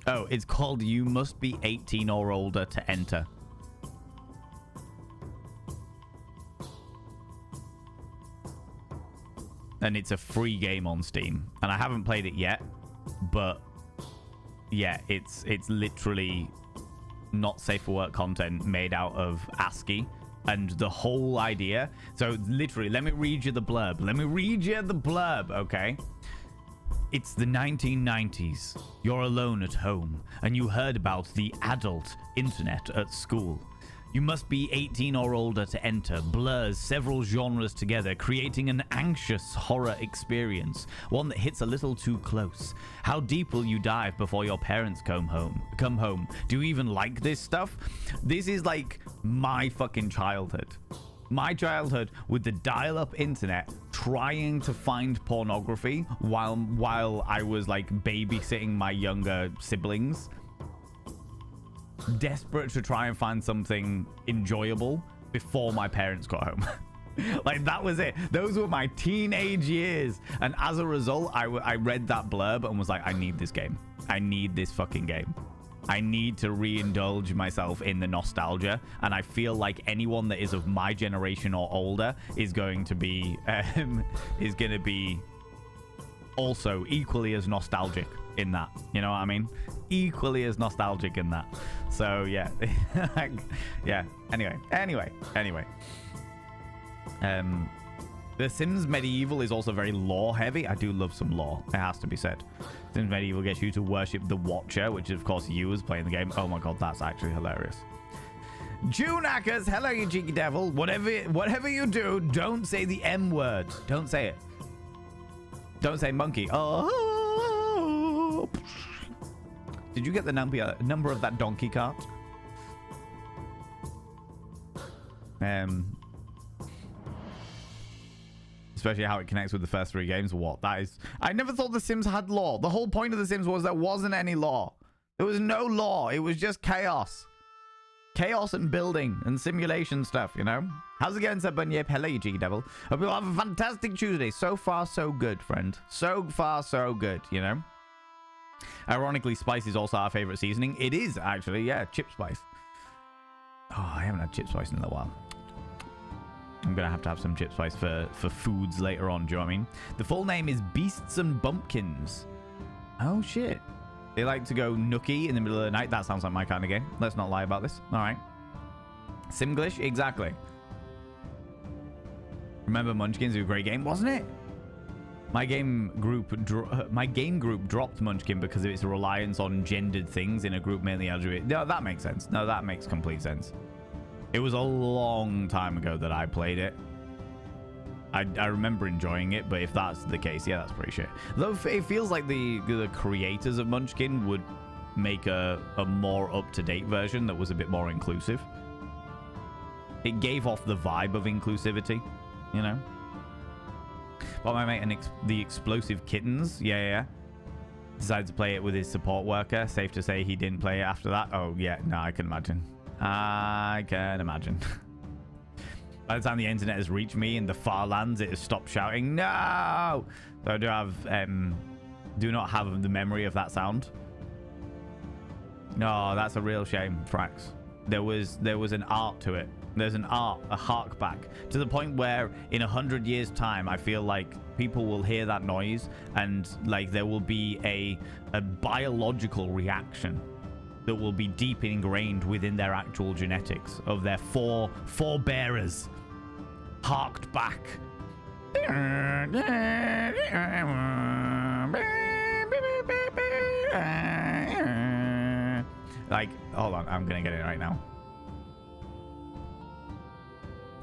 Oh, it's called You Must Be 18 or Older to Enter. And it's a free game on Steam. And I haven't played it yet, but yeah, it's literally not safe for work content made out of ASCII. And the whole idea, so literally, let me read you the blurb. Okay? It's the 1990s. You're alone at home, and you heard about the adult internet at school. You must be 18 or older to enter. Blurs several genres together, creating an anxious horror experience, one that hits a little too close. How deep will you dive before your parents come home? Do you even like this stuff? This is like my fucking childhood. My childhood with the dial-up internet, trying to find pornography while I was like babysitting my younger siblings. Desperate to try and find something enjoyable before my parents got home. Like, that was it. Those were my teenage years. And as a result, I read that blurb and was like, I need this game. I need this fucking game. I need to re-indulge myself in the nostalgia. And I feel like anyone that is of my generation or older is going to be also equally as nostalgic in that. You know what I mean? Equally as nostalgic in that. So yeah. Yeah. Anyway. The Sims Medieval is also very lore heavy. I do love some lore, it has to be said. Sims Medieval gets you to worship the Watcher, which of course you was playing the game. Oh my god, that's actually hilarious. Junackers, hello you cheeky devil. Whatever you do, don't say the M word. Don't say it. Don't say monkey. Oh. Did you get the number of that donkey cart? Especially how it connects with the first three games. What? That is... I never thought The Sims had lore. The whole point of The Sims was there wasn't any lore. There was no lore. It was just chaos. Chaos and building and simulation stuff, you know? How's it going, Sir Bunyip? Hello, you cheeky devil. Hope you'll have a fantastic Tuesday. So far, so good, friend. So far, so good, you know? Ironically, spice is also our favorite seasoning. It is, actually, yeah. Chip spice. Oh, I haven't had chip spice in a while. I'm going to have some chip spice for foods later on. Do you know what I mean? The full name is Beasts and Bumpkins. Oh, shit. They like to go nookie in the middle of the night. That sounds like my kind of game. Let's not lie about this. All right. Simglish? Exactly. Remember Munchkins? It was a great game, wasn't it? My game group dropped Munchkin because of its reliance on gendered things in a group mainly LGBT. No, that makes sense. No, that makes complete sense. It was a long time ago that I played it. I remember enjoying it, but if that's the case, yeah, that's pretty shit. Though it feels like the creators of Munchkin would make a more up-to-date version that was a bit more inclusive. It gave off the vibe of inclusivity, you know? But my mate and the Explosive Kittens, yeah, decided to play it with his support worker. Safe to say he didn't play it after that. Oh, yeah, no, I can imagine. I can imagine. By the time the internet has reached me in the far lands, it has stopped shouting, no! So I do not have the memory of that sound. No, that's a real shame, Frax. There was an art to it. There's an art, a hark back, to the point where in 100 years' time, I feel like people will hear that noise and like there will be a biological reaction that will be deep ingrained within their actual genetics of their forebearers. Harked back. Like, hold on, I'm gonna get it right now.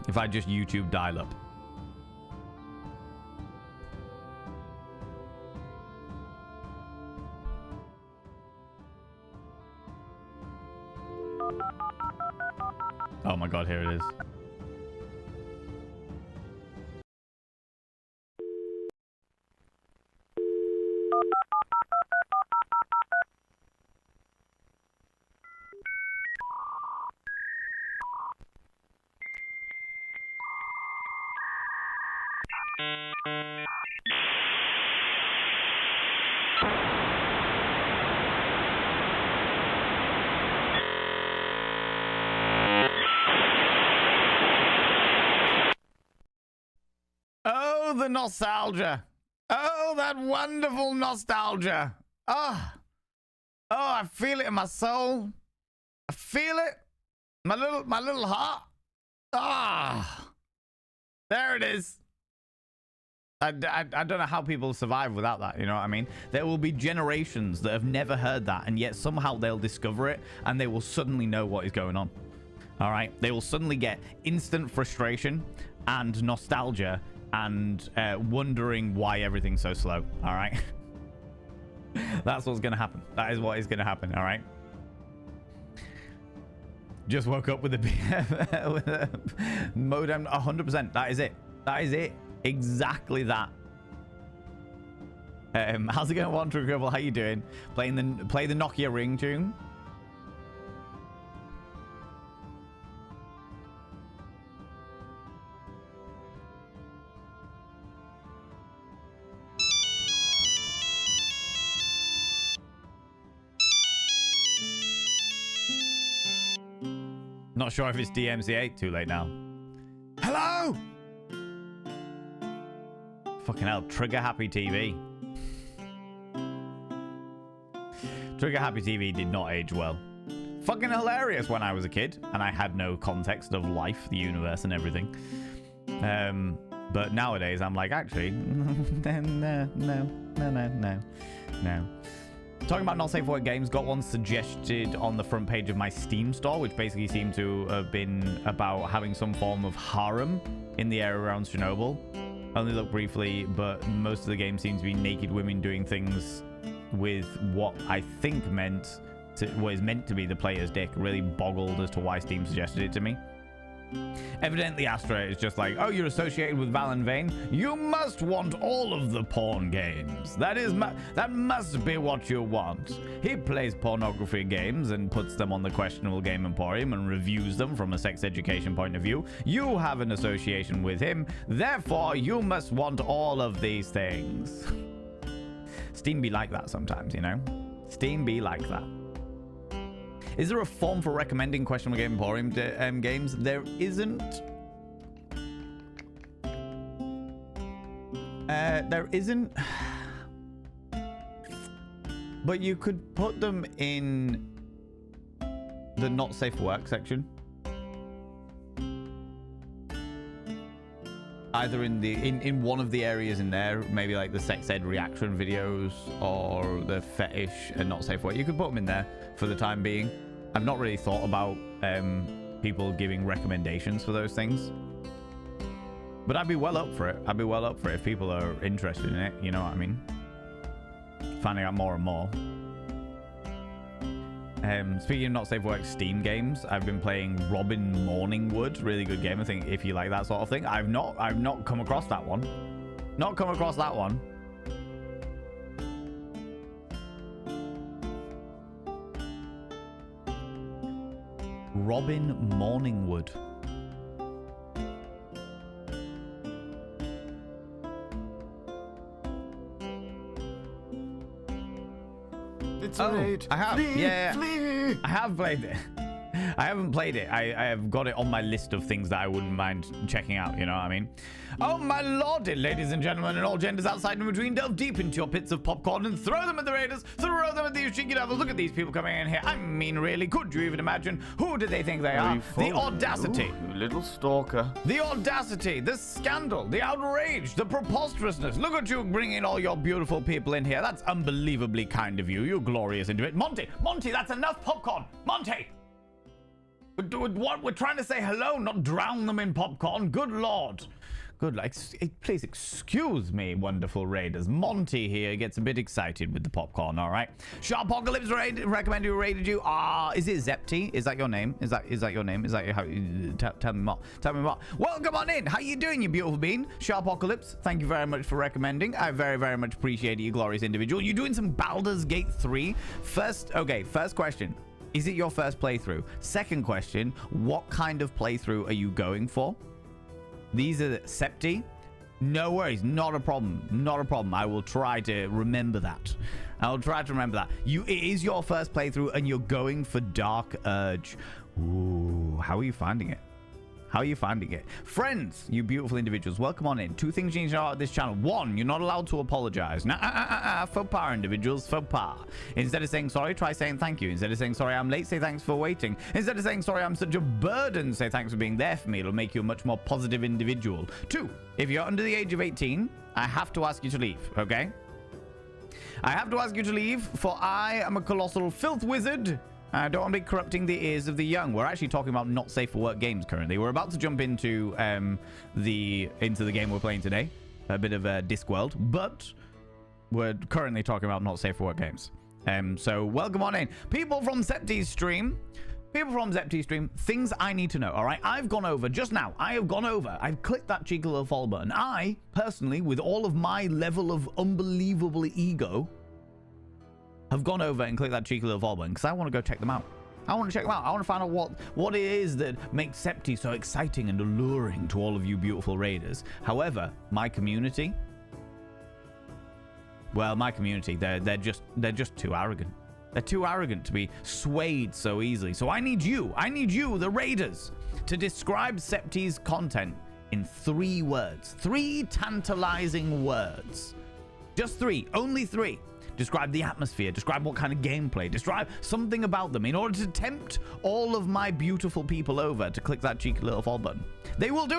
If I just YouTube dial up. Oh my god, here it is. The nostalgia. Oh, that wonderful nostalgia. Oh, I feel it in my soul. I feel it. My little heart. Ah, there it is. I don't know how people survive without that. You know what I mean? There will be generations that have never heard that, and yet somehow they'll discover it, and they will suddenly know what is going on. All right, they will suddenly get instant frustration and nostalgia. And wondering why everything's so slow. All right. That's what's going to happen. That is what is going to happen. All right. Just woke up with a, with a modem. 100%. That is it. That is it. Exactly that. How's it going, Wanderer Gribble? How you doing? Play the Nokia Ring tune. Not sure if it's DMCA. Too late now. Hello! Fucking hell. Trigger Happy TV. Trigger Happy TV did not age well. Fucking hilarious when I was a kid and I had no context of life, the universe, and everything. But nowadays I'm like, actually, no. Talking about not safe for work games, got one suggested on the front page of my Steam store, which basically seemed to have been about having some form of harem in the area around Chernobyl. Only looked briefly, but most of the game seems to be naked women doing things with what I think what is meant to be the player's dick. Really boggled as to why Steam suggested it to me. Evidently Astra is just like, oh, you're associated with Val and Vane, you must want all of the porn games. That must be what you want. He plays pornography games and puts them on the Questionable Game Emporium and reviews them from a sex education point of view. You have an association with him, therefore you must want all of these things. Steam be like that sometimes, you know? Steam be like that. Is there a form for recommending Questionable Game Emporium games? There isn't. There isn't. But you could put them in the not safe for work section. either in one of the areas in there, maybe like the sex ed reaction videos or the fetish and not safe for work. You could put them in there for the time being. I've not really thought about people giving recommendations for those things, but I'd be well up for it. I'd be well up for it if people are interested in it. You know what I mean? Finding out more and more. Speaking of not safe for work Steam games, I've been playing Robin Morningwood. Really good game. I think if you like that sort of thing. I've not come across that one. Not come across that one. Robin Morningwood. It's a raid. I have. Flee, Yeah. flee. I have played it. I haven't played it. I have got it on my list of things that I wouldn't mind checking out, you know what I mean? Oh my lord, ladies and gentlemen and all genders outside and between, delve deep into your pits of popcorn and throw them at the raiders, throw them at these cheeky devils. Look at these people coming in here. I mean, really, could you even imagine? Who do they think they are? The audacity. You little stalker. The audacity, the scandal, the outrage, the preposterousness. Look at you bringing all your beautiful people in here. That's unbelievably kind of you, you glorious individual. Monty, that's enough popcorn. Monty! What? We're trying to say hello, not drown them in popcorn. Good lord. Good. Please excuse me, wonderful raiders. Monty here gets a bit excited with the popcorn, all right? Sharpocalypse recommended who raided you. Is it Zepti? Is that your name? Is that your name? Is that how? Tell me more. Tell me more. Welcome on in. How you doing, you beautiful bean? Sharpocalypse, thank you very much for recommending. I very, very much appreciate it, you glorious individual. You doing some Baldur's Gate 3? First question. Is it your first playthrough? Second question, what kind of playthrough are you going for? These are Septi. No worries, not a problem. Not a problem. I will try to remember that. It is your first playthrough and you're going for Dark Urge. Ooh, how are you finding it? How are you finding it? Friends, you beautiful individuals, welcome on in. Two things you need to know about this channel. One, you're not allowed to apologize. Faux pas, individuals, faux pas. Instead of saying sorry, try saying thank you. Instead of saying sorry, I'm late, say thanks for waiting. Instead of saying sorry, I'm such a burden, say thanks for being there for me. It'll make you a much more positive individual. Two, if you're under the age of 18, I have to ask you to leave, okay? I have to ask you to leave, for I am a colossal filth wizard. I don't want to be corrupting the ears of the young. We're actually talking about not safe for work games currently. We're about to jump into the game we're playing today, a bit of Discworld, but we're currently talking about not safe for work games. So welcome on in, people from Septi's stream. Things I need to know. All right, I've gone over just now. I've clicked that cheeky little follow button. I personally, with all of my level of unbelievable ego, have gone over and clicked that cheeky little follow button because I want to go check them out. I want to find out what it is that makes Septi so exciting and alluring to all of you beautiful raiders. However, my community, they're just too arrogant. They're too arrogant to be swayed so easily. So I need you, the raiders, to describe Septi's content in 3 words. 3 tantalizing words. Just 3, only 3. Describe the atmosphere, describe what kind of gameplay, describe something about them in order to tempt all of my beautiful people over to click that cheeky little follow button. They will do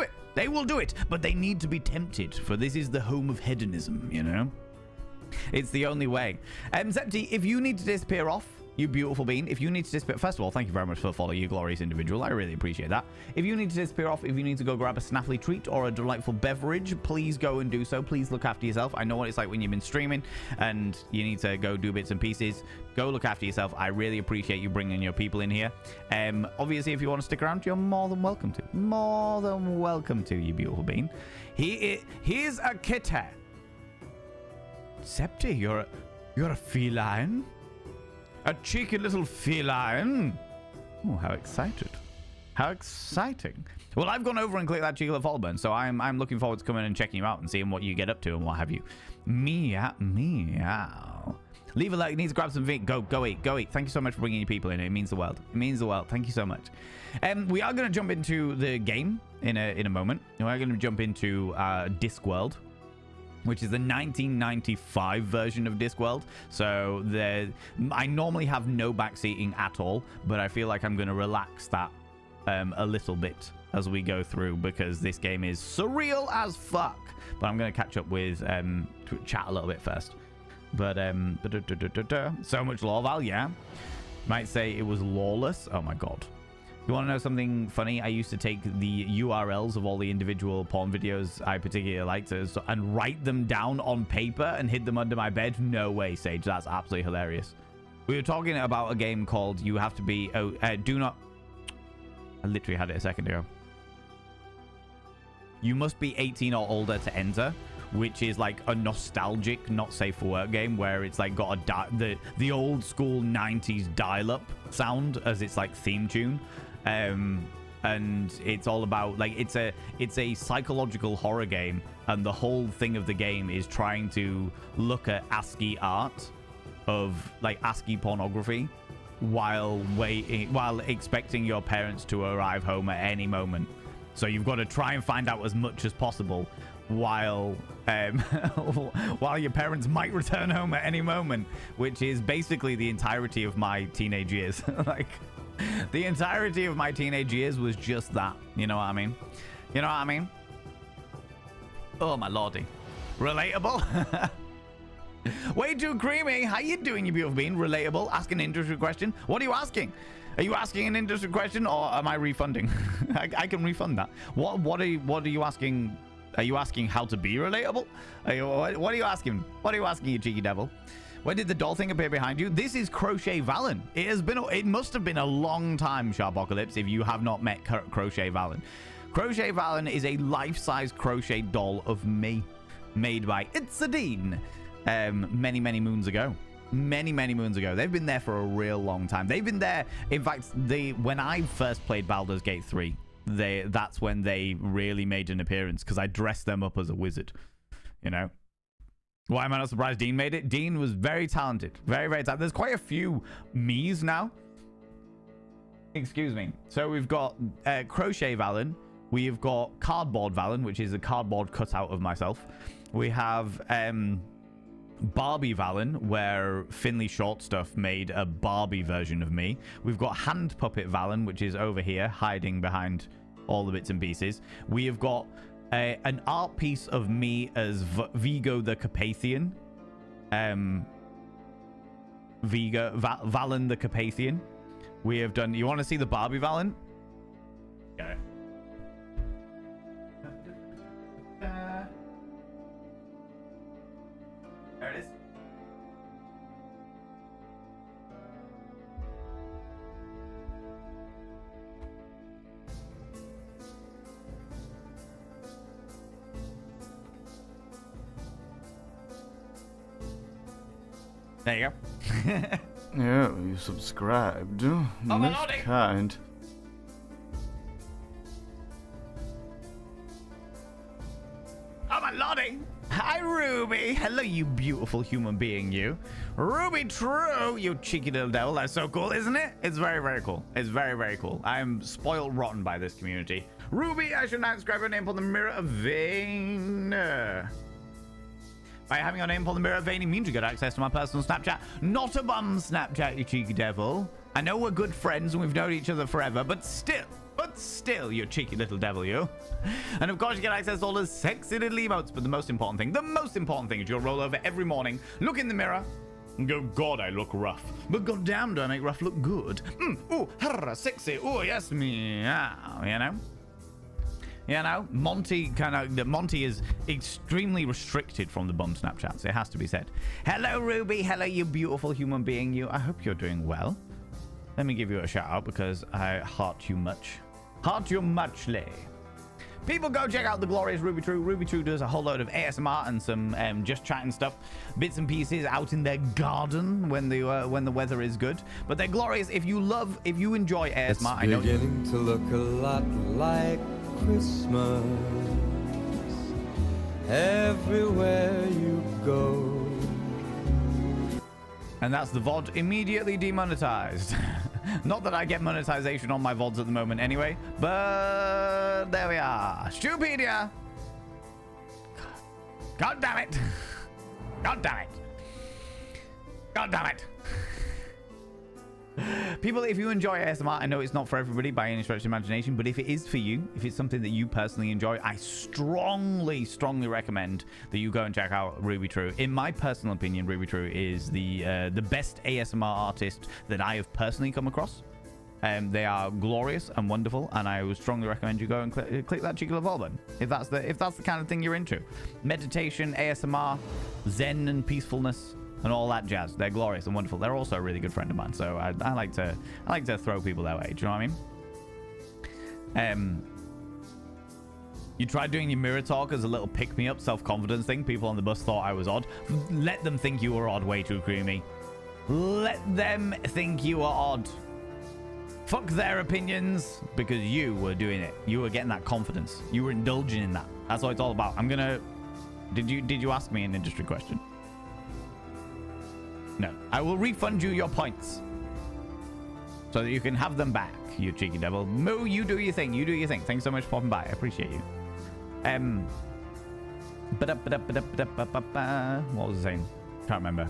it, but they need to be tempted, for this is the home of hedonism, you know? It's the only way. Septi, if you need to disappear off, you beautiful bean, if you need to disappear, first of all, thank you very much for following, you glorious individual. I really appreciate that. If you need to disappear off, if you need to go grab a snaffly treat or a delightful beverage, please go and do so. Please look after yourself. I know what it's like when you've been streaming and you need to go do bits and pieces. Go look after yourself. I really appreciate you bringing your people in here. Obviously, if you want to stick around, you're more than welcome to. More than welcome to, you beautiful bean. Here's a kitty. Septi, you're a feline. A cheeky little feline. Oh, how excited. How exciting. Well, I've gone over and clicked that cheeky little follow button, so I'm looking forward to coming and checking you out and seeing what you get up to and what have you. Meow. Leave a like. You need to grab some Vink. Go eat. Thank you so much for bringing your people in. It means the world. Thank you so much. We are going to jump into the game in a moment. We are going to jump into Discworld, which is the 1995 version of Discworld. So I normally have no backseating at all, but I feel like I'm going to relax that a little bit as we go through because this game is surreal as fuck. But I'm going to catch up with chat a little bit first. But so much lore, Val, yeah. Might say it was lawless. Oh my god. You want to know something funny? I used to take the URLs of all the individual porn videos I particularly liked and write them down on paper and hid them under my bed. No way, Sage. That's absolutely hilarious. We were talking about a game called You Have to Be... do not... I literally had it a second ago. You must be 18 or older to enter, which is like a nostalgic, not safe for work game where it's like got the old school 90s dial-up sound as its like theme tune. And it's all about like it's a psychological horror game, and the whole thing of the game is trying to look at ASCII art of like ASCII pornography while expecting your parents to arrive home at any moment. So you've got to try and find out as much as possible while while your parents might return home at any moment, which is basically the entirety of my teenage years. Like the entirety of my teenage years was just that. You know what I mean? You know what I mean? Oh my lordy. Relatable? Way too creamy. How you doing, you beautiful being? Relatable. Ask an industry question. What are you asking? Are you asking an industry question or am I refunding? I can refund that. What are you asking? Are you asking how to be relatable? What are you asking? What are you asking, you cheeky devil? When did the doll thing appear behind you? This is Crochet Valen. It must have been a long time, Sharpocalypse, if you have not met Crochet Valen. Crochet Valen is a life-size crochet doll of me, made by Itzadine, many moons ago. Many moons ago. They've been there for a real long time. They've been there. In fact, when I first played Baldur's Gate 3, that's when they really made an appearance because I dressed them up as a wizard. You know. Why am I not surprised Dean made it? Dean was very talented. Very talented. There's quite a few me's now. Excuse me. So we've got Crochet Valen. We've got Cardboard Valen, which is a cardboard cutout of myself. We have Barbie Valen, where Finley Shortstuff made a Barbie version of me. We've got Hand Puppet Valen, which is over here, hiding behind all the bits and pieces. We have got an art piece of me as Vigo the Carpathian. Valen the Carpathian. We have done... You want to see the Barbie Valen? Okay. There it is. There you go. Yeah, you subscribed. Oh, my Most lordy. kind. Oh, my lordy. Hi, Ruby. Hello, you beautiful human being, you. Ruby True, you cheeky little devil. That's so cool, isn't it? It's very cool. It's very cool. I'm spoiled rotten by this community. Ruby, I should now inscribe your name on the mirror of Vane. By having your name on the mirror of Vane means you get access to my personal Snapchat. Not a bum Snapchat, you cheeky devil. I know we're good friends and we've known each other forever, but still, you cheeky little devil, you. And of course, you get access to all the sexy little emotes, but the most important thing is you'll roll over every morning, look in the mirror, and go, God, I look rough. But goddamn, do I make rough look good. Ooh, harra, sexy. Ooh, yes, meow, you know? You know, Monty is extremely restricted from the bum Snapchats. It has to be said. Hello, Ruby. Hello, you beautiful human being. You. I hope you're doing well. Let me give you a shout out because I heart you much. Heart you muchly. People go check out the glorious Ruby True. Ruby True does a whole load of ASMR and some just chatting stuff, bits and pieces out in their garden when the weather is good. But they're glorious. If you enjoy ASMR, It's I know beginning to look a lot like Christmas everywhere you go. And that's the VOD immediately demonetized. Not that I get monetization on my VODs at the moment anyway, but there we are. Stupedia! God damn it! God damn it! God damn it! People, if you enjoy ASMR, I know it's not for everybody by any stretch of imagination, but if it is for you, if it's something that you personally enjoy, I strongly recommend that you go and check out Ruby True. In my personal opinion, Ruby True is the best ASMR artist that I have personally come across. They are glorious and wonderful, and I would strongly recommend you go and click that cheeky little button if that's the kind of thing you're into. Meditation, ASMR, Zen, and peacefulness, and all that jazz. They're glorious and wonderful. They're also a really good friend of mine, so I like to throw people their way. Do you know what I mean? You tried doing your mirror talk as a little pick-me-up self-confidence thing. People on the bus thought I was odd. Let them think you were odd, way too creamy. Let them think you are odd. Fuck their opinions, because you were doing it. You were getting that confidence. You were indulging in that. That's what it's all about. I'm gonna... Did you ask me an industry question? No. I will refund you your points, so that you can have them back, you cheeky devil. Moo, you do your thing. You do your thing. Thanks so much for popping by. I appreciate you. What was I saying? Can't remember.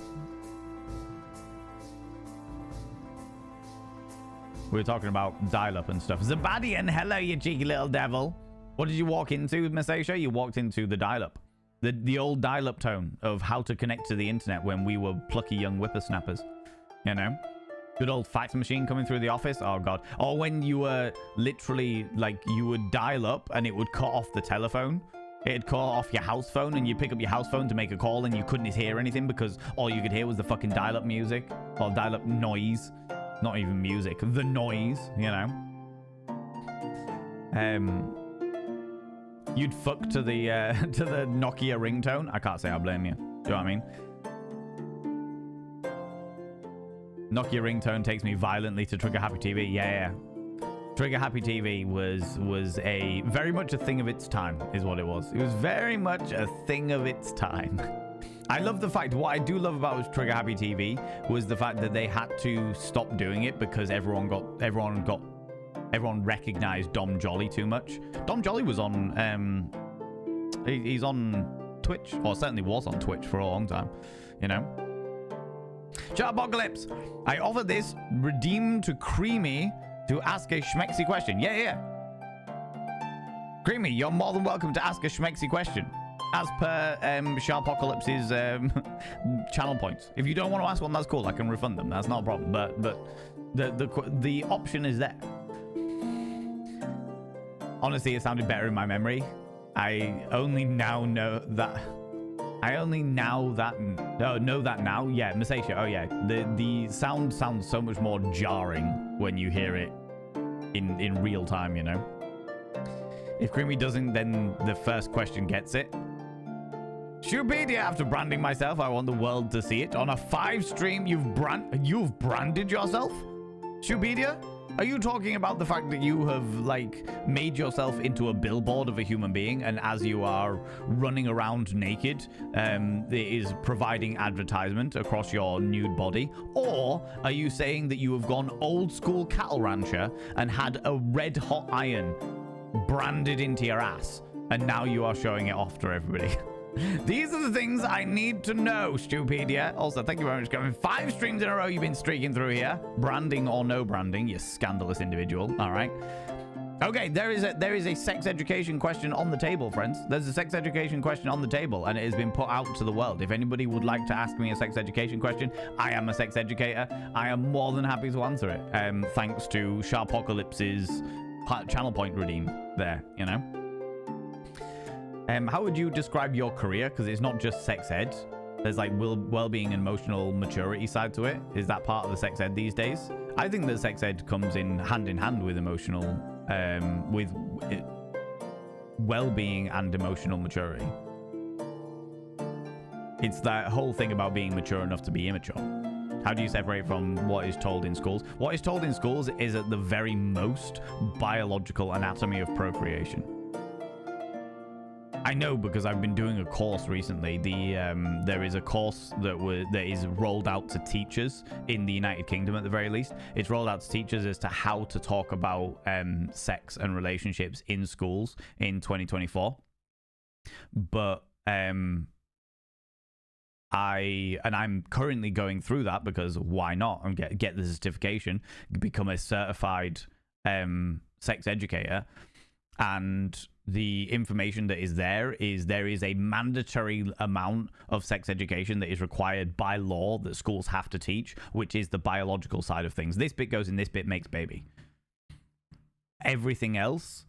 We were talking about dial-up and stuff. Zabadian, hello, you cheeky little devil. What did you walk into, Miss Aisha? You walked into the dial-up. The old dial-up tone of how to connect to the internet when we were plucky young whippersnappers. You know? Good old fax machine coming through the office. Oh, God. Or when you were literally, like, you would dial up and it would cut off the telephone. It'd cut off your house phone and you pick up your house phone to make a call and you couldn't hear anything because all you could hear was the fucking dial-up music or dial-up noise. Not even music. The noise, you know? You'd fuck to the Nokia ringtone. I can't say I blame you. Do you know what I mean? Nokia ringtone takes me violently to Trigger Happy TV. Yeah. Trigger Happy TV was a very much a thing of its time, is what it was. It was very much a thing of its time. I love the fact, what I do love about Trigger Happy TV was the fact that they had to stop doing it because everyone recognized Dom Jolly too much. Dom Jolly was on, he's on Twitch, or certainly was on Twitch for a long time, you know? Apocalypse, I offer this redeem to Creamy to ask a schmexy question. Yeah. Creamy, you're more than welcome to ask a schmexy question. As per Sharpocalypse's channel points. If you don't want to ask one, that's cool. I can refund them. That's not a problem. But the option is there. Honestly, it sounded better in my memory. I only now know that. Know that now. Yeah, Masasia. Oh yeah. The sound sounds so much more jarring when you hear it in real time. You know. If Creamy doesn't, then the first question gets it. Shupedia, after branding myself, I want the world to see it. On a 5 stream, you've branded yourself? Shupedia? Are you talking about the fact that you have, like, made yourself into a billboard of a human being, and as you are running around naked, it is providing advertisement across your nude body? Or are you saying that you have gone old school cattle rancher and had a red hot iron branded into your ass, and now you are showing it off to everybody? These are the things I need to know, Stupedia. Also, thank you very much for coming. 5 streams in a row you've been streaking through here. Branding or no branding, you scandalous individual. All right. Okay, there is a sex education question on the table, friends. There's a sex education question on the table, and it has been put out to the world. If anybody would like to ask me a sex education question, I am a sex educator. I am more than happy to answer it. Thanks to Sharpocalypse's channel point redeem there, you know. How would you describe your career? Because it's not just sex ed. There's like well-being and emotional maturity side to it. Is that part of the sex ed these days? I think that sex ed comes in hand with emotional, with well-being and emotional maturity. It's that whole thing about being mature enough to be immature. How do you separate from what is told in schools? What is told in schools is at the very most biological anatomy of procreation. I know because I've been doing a course recently. There is a course that is rolled out to teachers in the United Kingdom at the very least. It's rolled out to teachers as to how to talk about sex and relationships in schools in 2024. But I I'm currently going through that because why not, and get the certification, become a certified sex educator. And the information that is there is a mandatory amount of sex education that is required by law that schools have to teach, which is the biological side of things. This bit goes in, this bit makes baby. Everything else,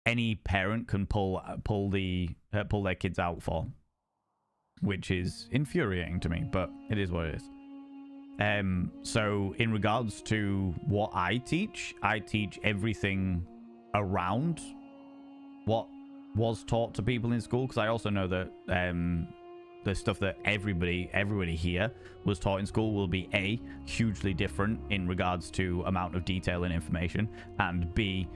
any parent can pull their kids out for, which is infuriating to me, but it is what it is. So in regards to what I teach everything around what was taught to people in school, because I also know that the stuff that everybody here was taught in school will be A, hugely different in regards to amount of detail and information, and B,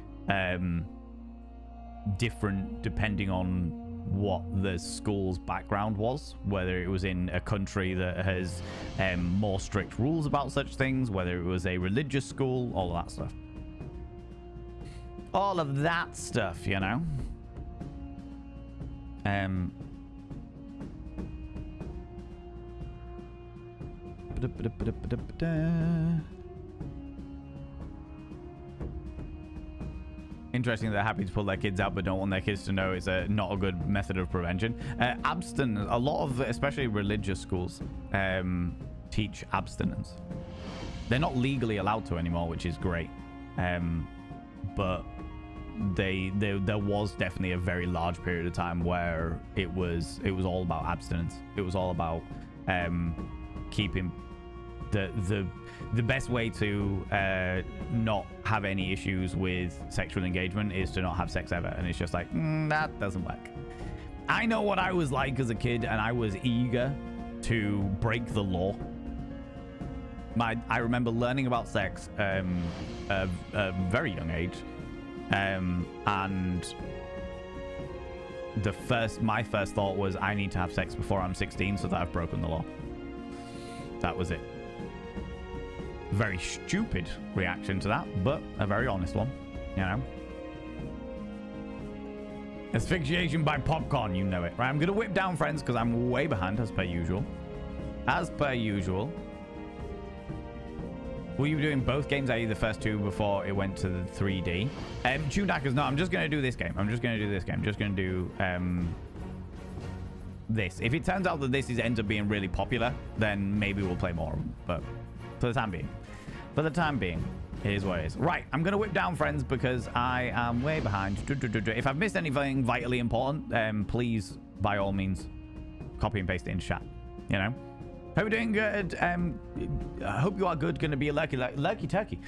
different depending on what the school's background was, whether it was in a country that has more strict rules about such things, whether it was a religious school, all of that stuff. All of that stuff, you know. Interesting that they're happy to pull their kids out but don't want their kids to know it's not a good method of prevention. Abstinence, a lot of, especially religious schools, teach abstinence. They're not legally allowed to anymore, which is great. But there was definitely a very large period of time where it was all about abstinence. It was all about keeping the best way to not have any issues with sexual engagement is to not have sex ever. And it's just like, that doesn't work. I know what I was like as a kid, and I was eager to break the law. I remember learning about sex at a very young age, and my first thought was, I need to have sex before I'm 16 so that I've broken the law. That was it. Very stupid reaction to that, but a very honest one, you know. Asphyxiation by popcorn, you know it. Right, I'm gonna whip down, friends, because I'm way behind as per usual. As per usual. Were you doing both games, i.e. the first two before it went to the 3D? Tuneknackers, no, I'm just going to do this game. I'm just going to do this. If it turns out that this ends up being really popular, then maybe we'll play more of them. But for the time being, it is what it is. Right, I'm going to whip down, friends, because I am way behind. If I've missed anything vitally important, please, by all means, copy and paste it in chat, you know? Hope you're doing good. I hope you are good. Going to be a lurky turkey.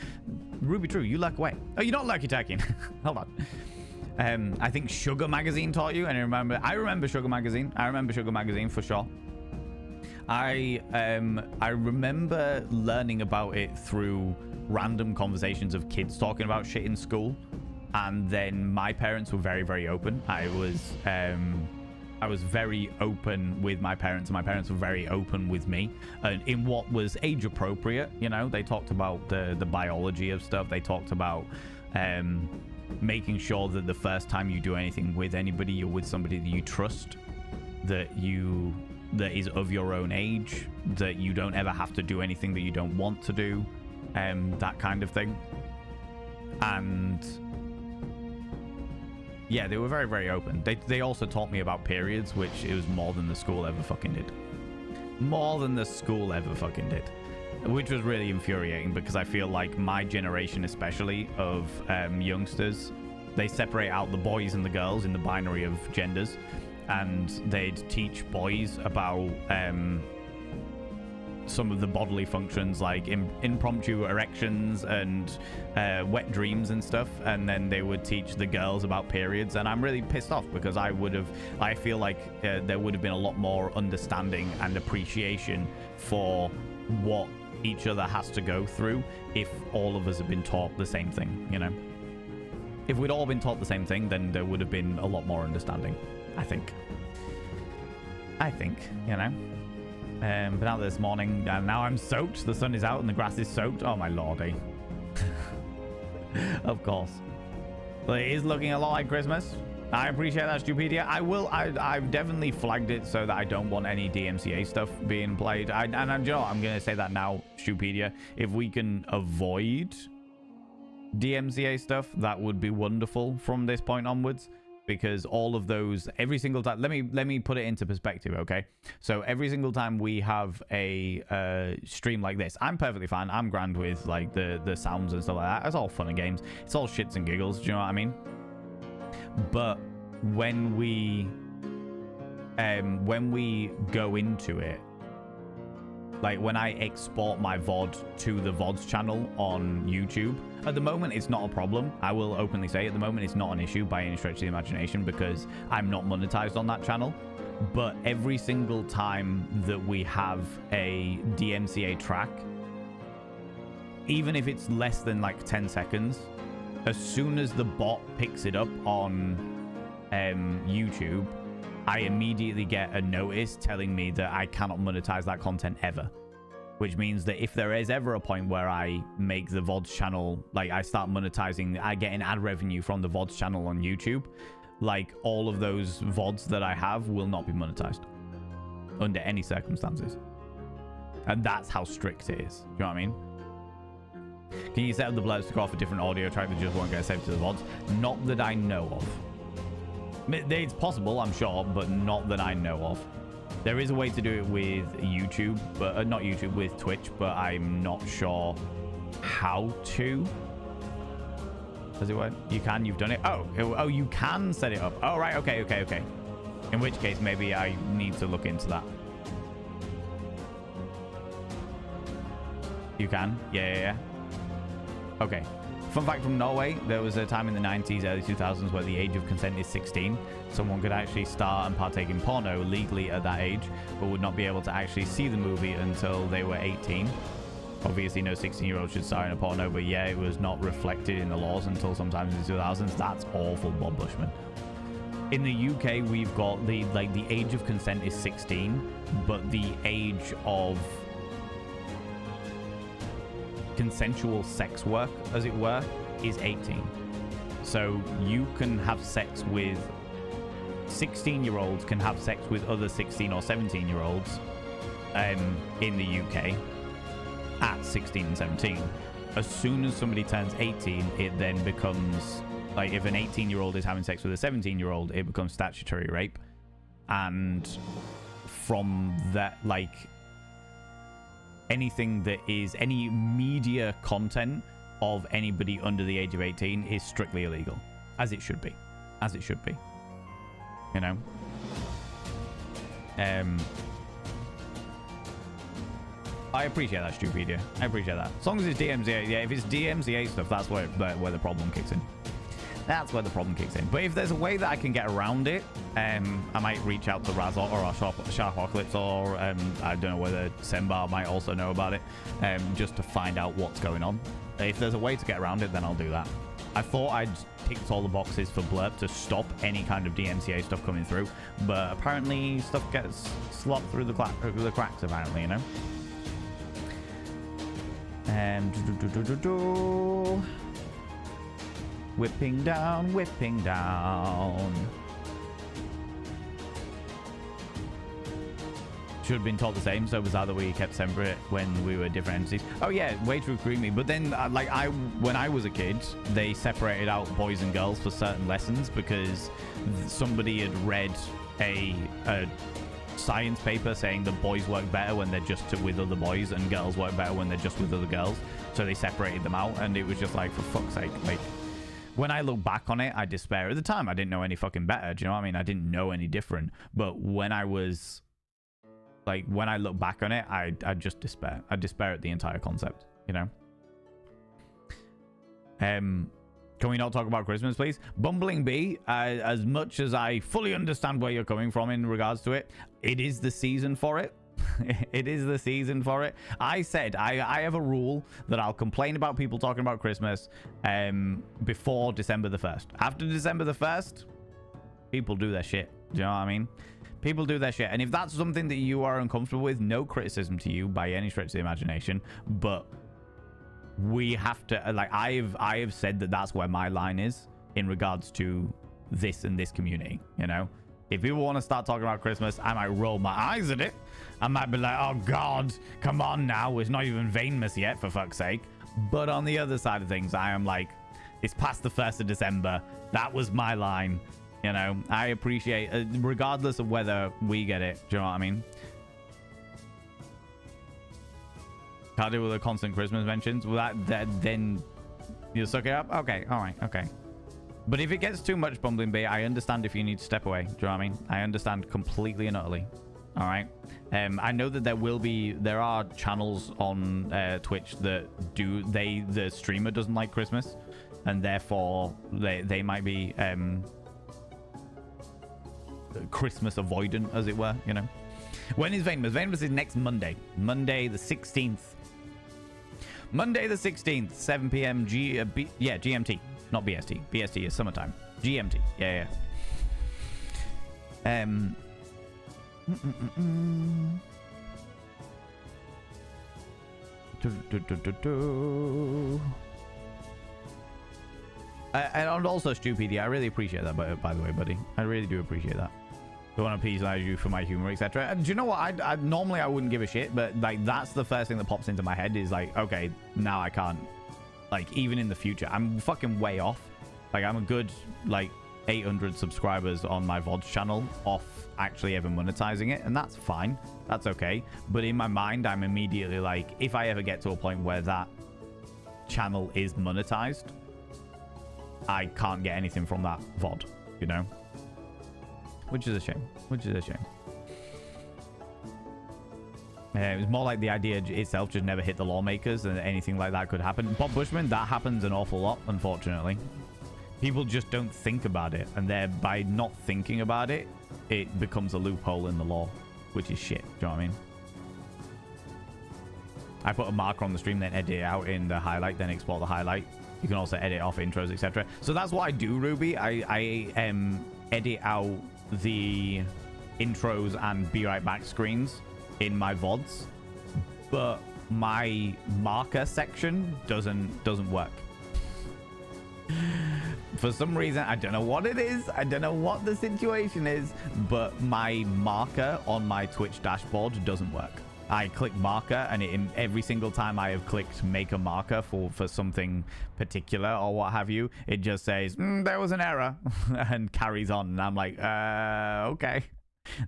Ruby True, you lurk away. Oh, you're not lurky turkey. Hold on. I think Sugar Magazine taught you, and I remember Sugar Magazine. I remember Sugar Magazine for sure. I remember learning about it through random conversations of kids talking about shit in school, and then my parents were very, very open. I was very open with my parents, and my parents were very open with me, and in what was age appropriate. You know, they talked about the biology of stuff. They talked about making sure that the first time you do anything with anybody, you're with somebody that you trust, that is of your own age, that you don't ever have to do anything that you don't want to do, that kind of thing. And yeah, they were very, very open. They also taught me about periods, which it was more than the school ever fucking did. More than the school ever fucking did. Which was really infuriating, because I feel like my generation, especially, of youngsters, they separate out the boys and the girls in the binary of genders, and they'd teach boys about some of the bodily functions, like impromptu erections and wet dreams and stuff, and then they would teach the girls about periods. And I'm really pissed off, because I feel like there would have been a lot more understanding and appreciation for what each other has to go through if all of us have been taught the same thing, you know. If we'd all been taught the same thing, then there would have been a lot more understanding, I think, you know. But now this morning, now I'm soaked. The sun is out and the grass is soaked. Oh my lordy. Of course. But it is looking a lot like Christmas. I appreciate that, Stupedia. I've definitely flagged it so that I don't want any DMCA stuff being played. You know, I'm going to say that now, Stupedia. If we can avoid DMCA stuff, that would be wonderful from this point onwards. Because all of those, every single time, let me put it into perspective, okay? So every single time we have a stream like this, I'm perfectly fine. I'm grand with like the sounds and stuff like that. It's all fun and games. It's all shits and giggles. Do you know what I mean? But when we go into it, like when I export my VOD to the VODs channel on YouTube, at the moment it's not a problem. I will openly say at the moment it's not an issue by any stretch of the imagination because I'm not monetized on that channel. But every single time that we have a DMCA track, even if it's less than like 10 seconds, as soon as the bot picks it up on YouTube, I immediately get a notice telling me that I cannot monetize that content ever. Which means that if there is ever a point where I make the VODs channel, like I start monetizing, I get an ad revenue from the VODs channel on YouTube, like all of those VODs that I have will not be monetized under any circumstances. And that's how strict it is. Do you know what I mean? Can you set up the blurbs to go off a different audio track that just won't get saved to the VODs? Not that I know of. It's possible, I'm sure, but not that I know of. There is a way to do it with YouTube, but not YouTube, with Twitch, but I'm not sure how to. Does it work? You can, you've done it. Oh, you can set it up. Oh, right, okay. In which case, maybe I need to look into that. You can? Yeah. Okay. Fun fact from Norway, there was a time in the 90s, early 2000s where the age of consent is 16. Someone could actually start and partake in porno legally at that age, but would not be able to actually see the movie until they were 18. Obviously, no 16-year-old should star in a porno, but yeah, it was not reflected in the laws until sometimes in the 2000s. That's awful, Bob Bushman. In the UK, we've got the age of consent is 16, but the age of consensual sex work, as it were, is 18. So you can have sex with 16-year-olds can have sex with other 16 or 17-year-olds in the UK at 16 and 17. As soon as somebody turns 18, it then becomes like if an 18-year-old is having sex with a 17-year-old, it becomes statutory rape. And from that, like anything that is any media content of anybody under the age of 18 is strictly illegal, as it should be, you know. I appreciate that, Stupedia. I appreciate that. As long as it's DMCA, yeah, if it's DMCA stuff, that's where the problem kicks in. That's where the problem kicks in. But if there's a way that I can get around it, I might reach out to Razor or Sharpocalypse, or I don't know whether Sembar might also know about it, just to find out what's going on. If there's a way to get around it, then I'll do that. I thought I'd ticked all the boxes for Blurb to stop any kind of DMCA stuff coming through, but apparently stuff gets slopped through the cracks, apparently, you know? Whipping down. Should have been told the same, so bizarre that we kept separate when we were different entities. Oh yeah, way too creamy. But then, when I was a kid, they separated out boys and girls for certain lessons because somebody had read a science paper saying that boys work better when they're just with other boys and girls work better when they're just with other girls. So they separated them out, and it was just like, for fuck's sake, like. When I look back on it, I despair. At the time, I didn't know any fucking better. Do you know what I mean? I didn't know any different. But when I look back on it, I just despair. I despair at the entire concept, you know? Can we not talk about Christmas, please? Bumbling Bee, as much as I fully understand where you're coming from in regards to it, it is the season for it. It is the season for it. I said I have a rule that I'll complain about people talking about Christmas before December the 1st. After December the 1st, people do their shit. Do you know what I mean? People do their shit. And if that's something that you are uncomfortable with, no criticism to you by any stretch of the imagination. But we have to, like, I have said that that's where my line is in regards to this and this community, you know? If people want to start talking about Christmas, I might roll my eyes at it. I might be like, oh God, come on now. It's not even Vanemas yet, for fuck's sake. But on the other side of things, I am like, it's past the 1st of December. That was my line. You know, I appreciate, regardless of whether we get it. Do you know what I mean? Can't deal with the constant Christmas mentions. Well, that then you'll suck it up? Okay, all right, okay. But if it gets too much, Bumbling Bee, I understand if you need to step away. Do you know what I mean? I understand completely and utterly. All right. I know that there are channels on Twitch that the streamer doesn't like Christmas, and therefore they might be Christmas avoidant, as it were, you know. When is Vanemas? Vanemas is next Monday. Monday the 16th. Monday the 16th, 7 p.m. GMT. Not BST. BST is summertime. GMT. Yeah. And also Stupidity, I really appreciate that, by the way, buddy. I really do appreciate that. Don't want to penalize you for my humor, etc. And do you know what? I normally I wouldn't give a shit, but like that's the first thing that pops into my head is like, okay, now I can't. Like even in the future, I'm fucking way off. Like I'm a good like 800 subscribers on my VODs channel off actually ever monetizing it, and that's fine. That's okay. But in my mind, I'm immediately like, if I ever get to a point where that channel is monetized, I can't get anything from that VOD, you know? Which is a shame. It was more like the idea itself just never hit the lawmakers and anything like that could happen. Bob Bushman, that happens an awful lot, unfortunately. People just don't think about it, and by not thinking about it, it becomes a loophole in the law, which is shit. Do you know what I mean? I put a marker on the stream, then edit it out in the highlight, then export the highlight. You can also edit off intros, etc. So that's what I do, Ruby. I edit out the intros and be right back screens in my VODs, but my marker section doesn't work. For some reason, I don't know what it is. I don't know what the situation is, but my marker on my Twitch dashboard doesn't work. I click marker, and every single time I have clicked make a marker for something particular or what have you, it just says, there was an error, and carries on. And I'm like, okay.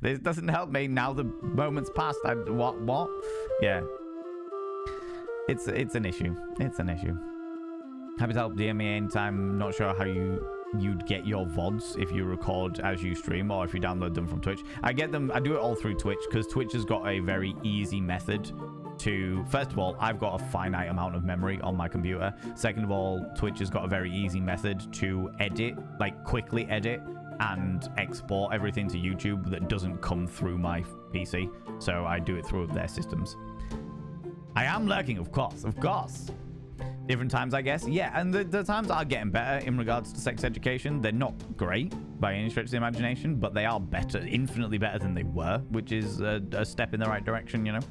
This doesn't help me. Now the moment's passed. What? Yeah. It's an issue. It's an issue. Happy to help DM me anytime. Not sure how you'd get your VODs if you record as you stream or if you download them from Twitch. I get them. I do it all through Twitch because Twitch has got a very easy method to... First of all, I've got a finite amount of memory on my computer. Second of all, Twitch has got a very easy method to edit, like quickly edit and export everything to YouTube that doesn't come through my PC. So I do it through their systems. I am lurking, of course. Different times, I guess. Yeah, and the times are getting better in regards to sex education. They're not great by any stretch of the imagination, but they are better, infinitely better than they were, which is a step in the right direction, you know?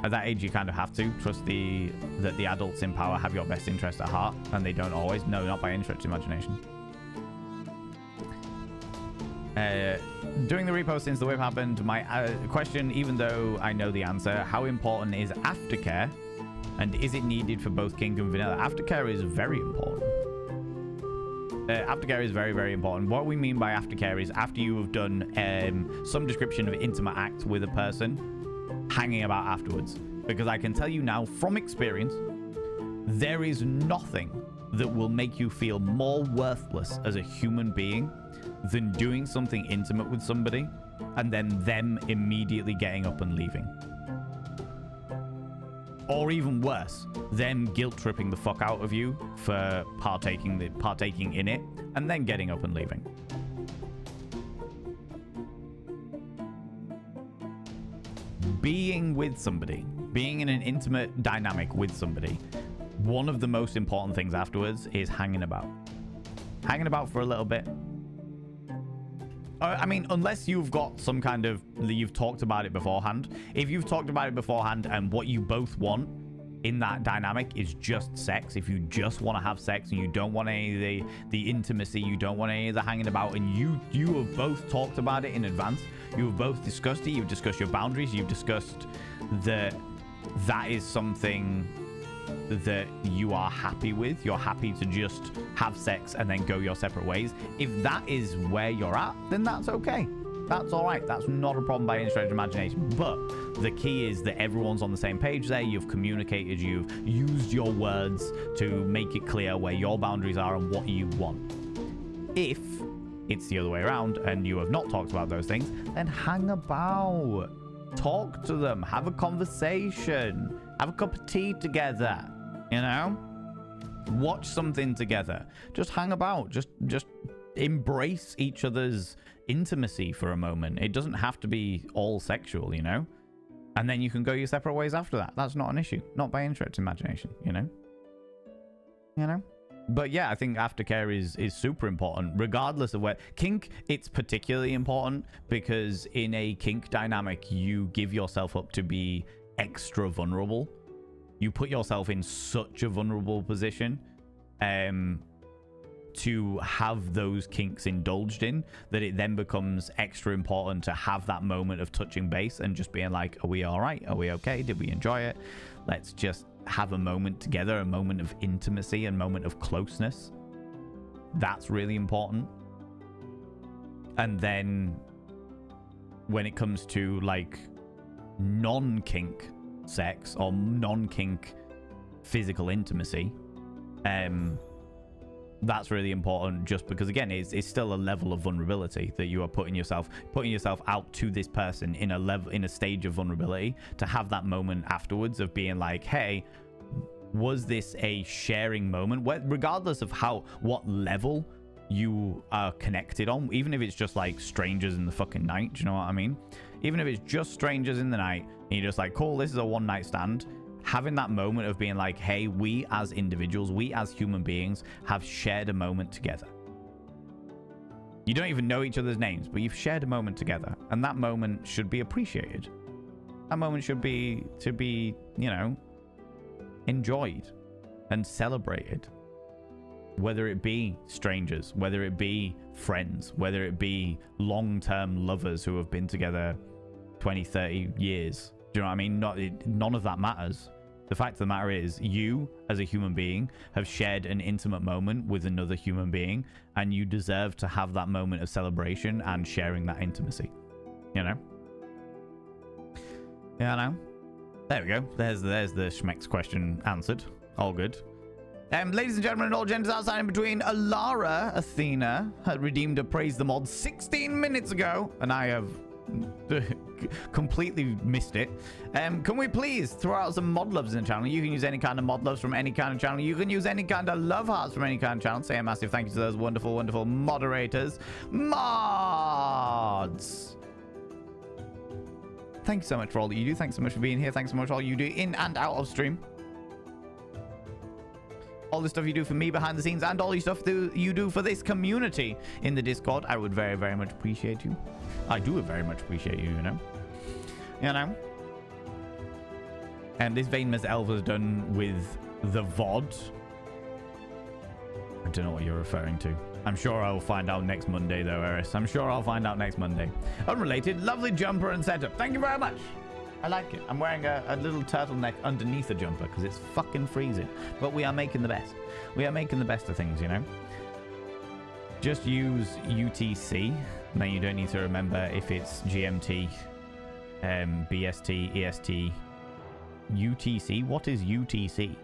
At that age, you kind of have to trust that the adults in power have your best interest at heart, and they don't always. No, not by any stretch of the imagination. During the repost since the whip happened, my question, even though I know the answer, how important is aftercare? And is it needed for both King and Vanilla? Aftercare is very important. Aftercare is very, very important. What we mean by aftercare is after you have done some description of intimate act with a person, hanging about afterwards. Because I can tell you now from experience, there is nothing that will make you feel more worthless as a human being than doing something intimate with somebody and then them immediately getting up and leaving. Or even worse, them guilt-tripping the fuck out of you for partaking in it and then getting up and leaving. Being with somebody, being in an intimate dynamic with somebody, one of the most important things afterwards is hanging about. Hanging about for a little bit. I mean, unless you've got some kind of... You've talked about it beforehand. If you've talked about it beforehand and what you both want in that dynamic is just sex, if you just want to have sex and you don't want any of the intimacy, you don't want any of the hanging about, and you have both talked about it in advance, you have both discussed it, you've discussed your boundaries, you've discussed that is something that you are happy with, you're happy to just have sex and then go your separate ways. If that is where you're at, then that's okay. That's all right. That's not a problem by any stretch of imagination. But the key is that everyone's on the same page there. You've communicated. You've used your words to make it clear where your boundaries are and what you want. If it's the other way around and you have not talked about those things, then hang about. Talk to them. Have a conversation. Have a cup of tea together. You know? Watch something together. Just hang about. Just embrace each other's intimacy for a moment. It doesn't have to be all sexual, you know? And then you can go your separate ways after that. That's not an issue. Not by any stretch of imagination, you know? You know? But yeah, I think aftercare is super important, regardless of where... Kink, it's particularly important because in a kink dynamic, you give yourself up to be extra vulnerable. You put yourself in such a vulnerable position to have those kinks indulged in, that it then becomes extra important to have that moment of touching base and just being like, are we all right? Are we okay? Did we enjoy it? Let's just have a moment together, a moment of intimacy, a moment of closeness. That's really important. And then when it comes to like non-kink sex or non-kink physical intimacy, that's really important, just because again it's still a level of vulnerability that you are putting yourself out to this person in a stage of vulnerability, to have that moment afterwards of being like, hey, was this a sharing moment, regardless of what level you are connected on, even if it's just like strangers in the fucking night, do you know what I mean? Even if it's just strangers in the night and you're just like, cool, this is a one night stand. Having that moment of being like, hey, we as individuals, we as human beings have shared a moment together. You don't even know each other's names, but you've shared a moment together, and that moment should be appreciated. That moment should be you know, enjoyed and celebrated. Whether it be strangers, whether it be friends, whether it be long-term lovers who have been together 20, 30 years. Do you know what I mean? None of that matters. The fact of the matter is, you as a human being have shared an intimate moment with another human being, and you deserve to have that moment of celebration and sharing that intimacy. You know? Yeah, I know. There we go. There's the Schmeck's question answered. All good. Ladies and gentlemen, all genders outside in between, Alara Athena had redeemed a Praise the Mod 16 minutes ago, and I have completely missed it. Can we please throw out some mod loves in the channel? You can use any kind of mod loves from any kind of channel. You can use any kind of love hearts from any kind of channel. Say a massive thank you to those wonderful, wonderful moderators. Mods! Thank you so much for all that you do. Thanks so much for being here. Thanks so much for all you do in and out of stream. All the stuff you do for me behind the scenes, and all the stuff you do for this community in the Discord. I would very, very much appreciate you. I do very much appreciate you, you know? You know? And this Vein Miss Elf has done with the VOD. I don't know what you're referring to. I'm sure I'll find out next Monday, though, Eris. I'm sure I'll find out next Monday. Unrelated, lovely jumper and setup. Thank you very much. I like it. I'm wearing a little turtleneck underneath the jumper because it's fucking freezing. But we are making the best. We are making the best of things, you know? Just use UTC. Then you don't need to remember if it's GMT, BST, EST, UTC. What is UTC?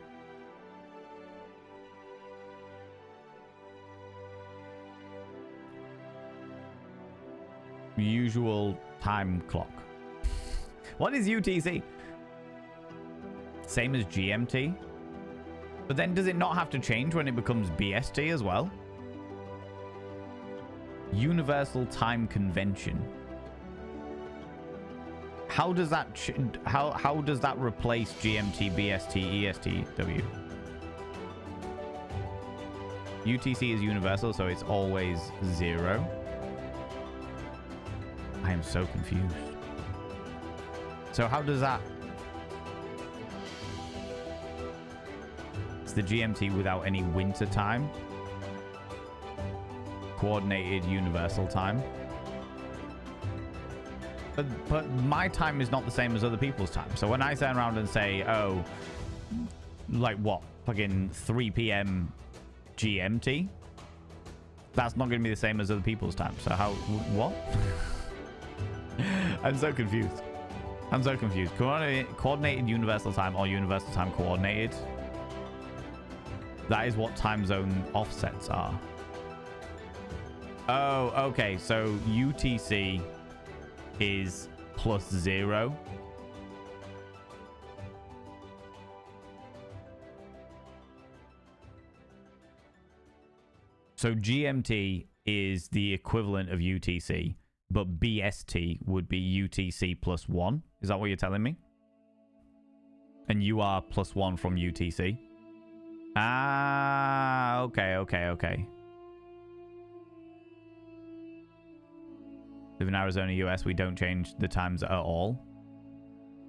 Usual time clock. What is UTC? Same as GMT? But then does it not have to change when it becomes BST as well? Universal Time Convention. How does that how does that replace GMT, BST, ESTW? UTC is universal, so it's always 0. I am so confused. So how does that... the GMT without any winter time. Coordinated universal time. But my time is not the same as other people's time. So when I turn around and say, oh, like what? Fucking 3 p.m. GMT? That's not going to be the same as other people's time. So how? What? I'm so confused. I'm so confused. Coordinated universal time or universal time coordinated? That is what time zone offsets are. Oh, okay. So UTC is +0. So GMT is the equivalent of UTC, but BST would be UTC +1. Is that what you're telling me? And you are +1 from UTC? Ah, okay. Live in Arizona, US, we don't change the times at all.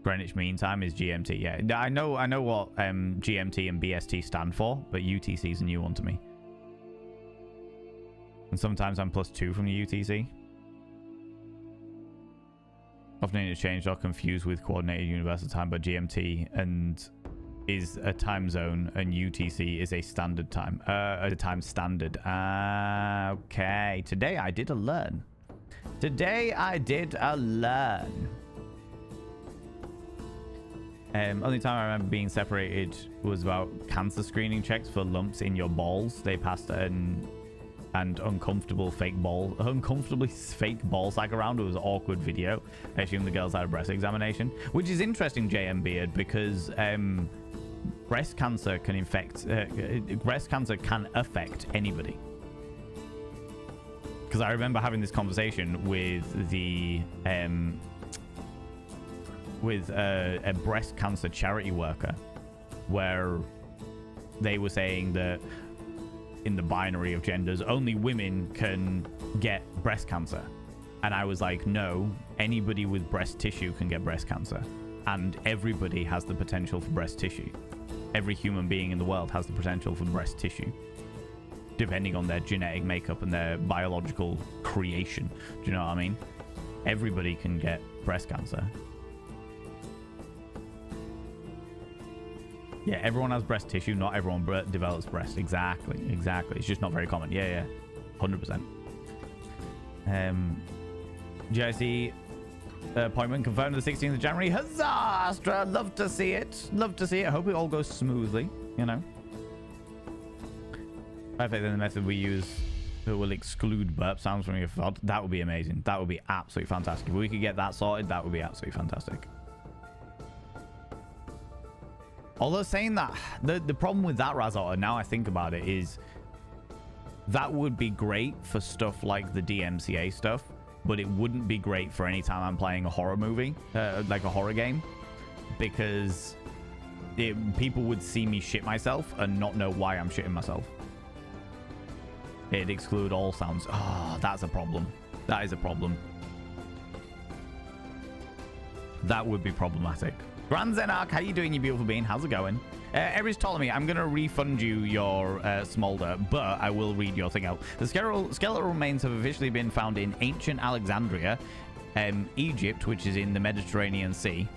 Greenwich Mean Time is GMT. Yeah, I know what GMT and BST stand for, but UTC is a new one to me. And sometimes I'm +2 from the UTC. Often interchanged or confused with coordinated universal time, but GMT is a time zone and UTC is a standard time. A time standard. Okay. Today I did a learn. Only time I remember being separated was about cancer screening checks for lumps in your balls. They passed and uncomfortably fake ball sack around. It was an awkward video. I assume the girls had a breast examination, which is interesting, JM Beard, because breast cancer can affect anybody. Because I remember having this conversation with a breast cancer charity worker, where they were saying that in the binary of genders, only women can get breast cancer. And I was like, no, anybody with breast tissue can get breast cancer. And everybody has the potential for breast tissue. Every human being in the world has the potential for breast tissue, depending on their genetic makeup and their biological creation. Do you know what I mean? Everybody can get breast cancer. Yeah, everyone has breast tissue. Not everyone develops breast. Exactly. It's just not very common. Yeah. 100%. GIC appointment confirmed the 16th of January. Huzzah, Astra. Love to see it. Hope it all goes smoothly, you know. Perfect. Then the method we use will exclude burp sounds from your FOD. That would be amazing. That would be absolutely fantastic. If we could get that sorted, that would be absolutely fantastic. Although saying that, the problem with that, Razor, now I think about it, is that would be great for stuff like the DMCA stuff, but it wouldn't be great for any time I'm playing a horror movie, like a horror game, because people would see me shit myself and not know why I'm shitting myself. It'd exclude all sounds. Oh, that's a problem. That is a problem. That would be problematic. Grand Zenark, how you doing, you beautiful being? How's it going? Eris Ptolemy, I'm going to refund you your smolder, but I will read your thing out. The skeletal remains have officially been found in ancient Alexandria, Egypt, which is in the Mediterranean Sea,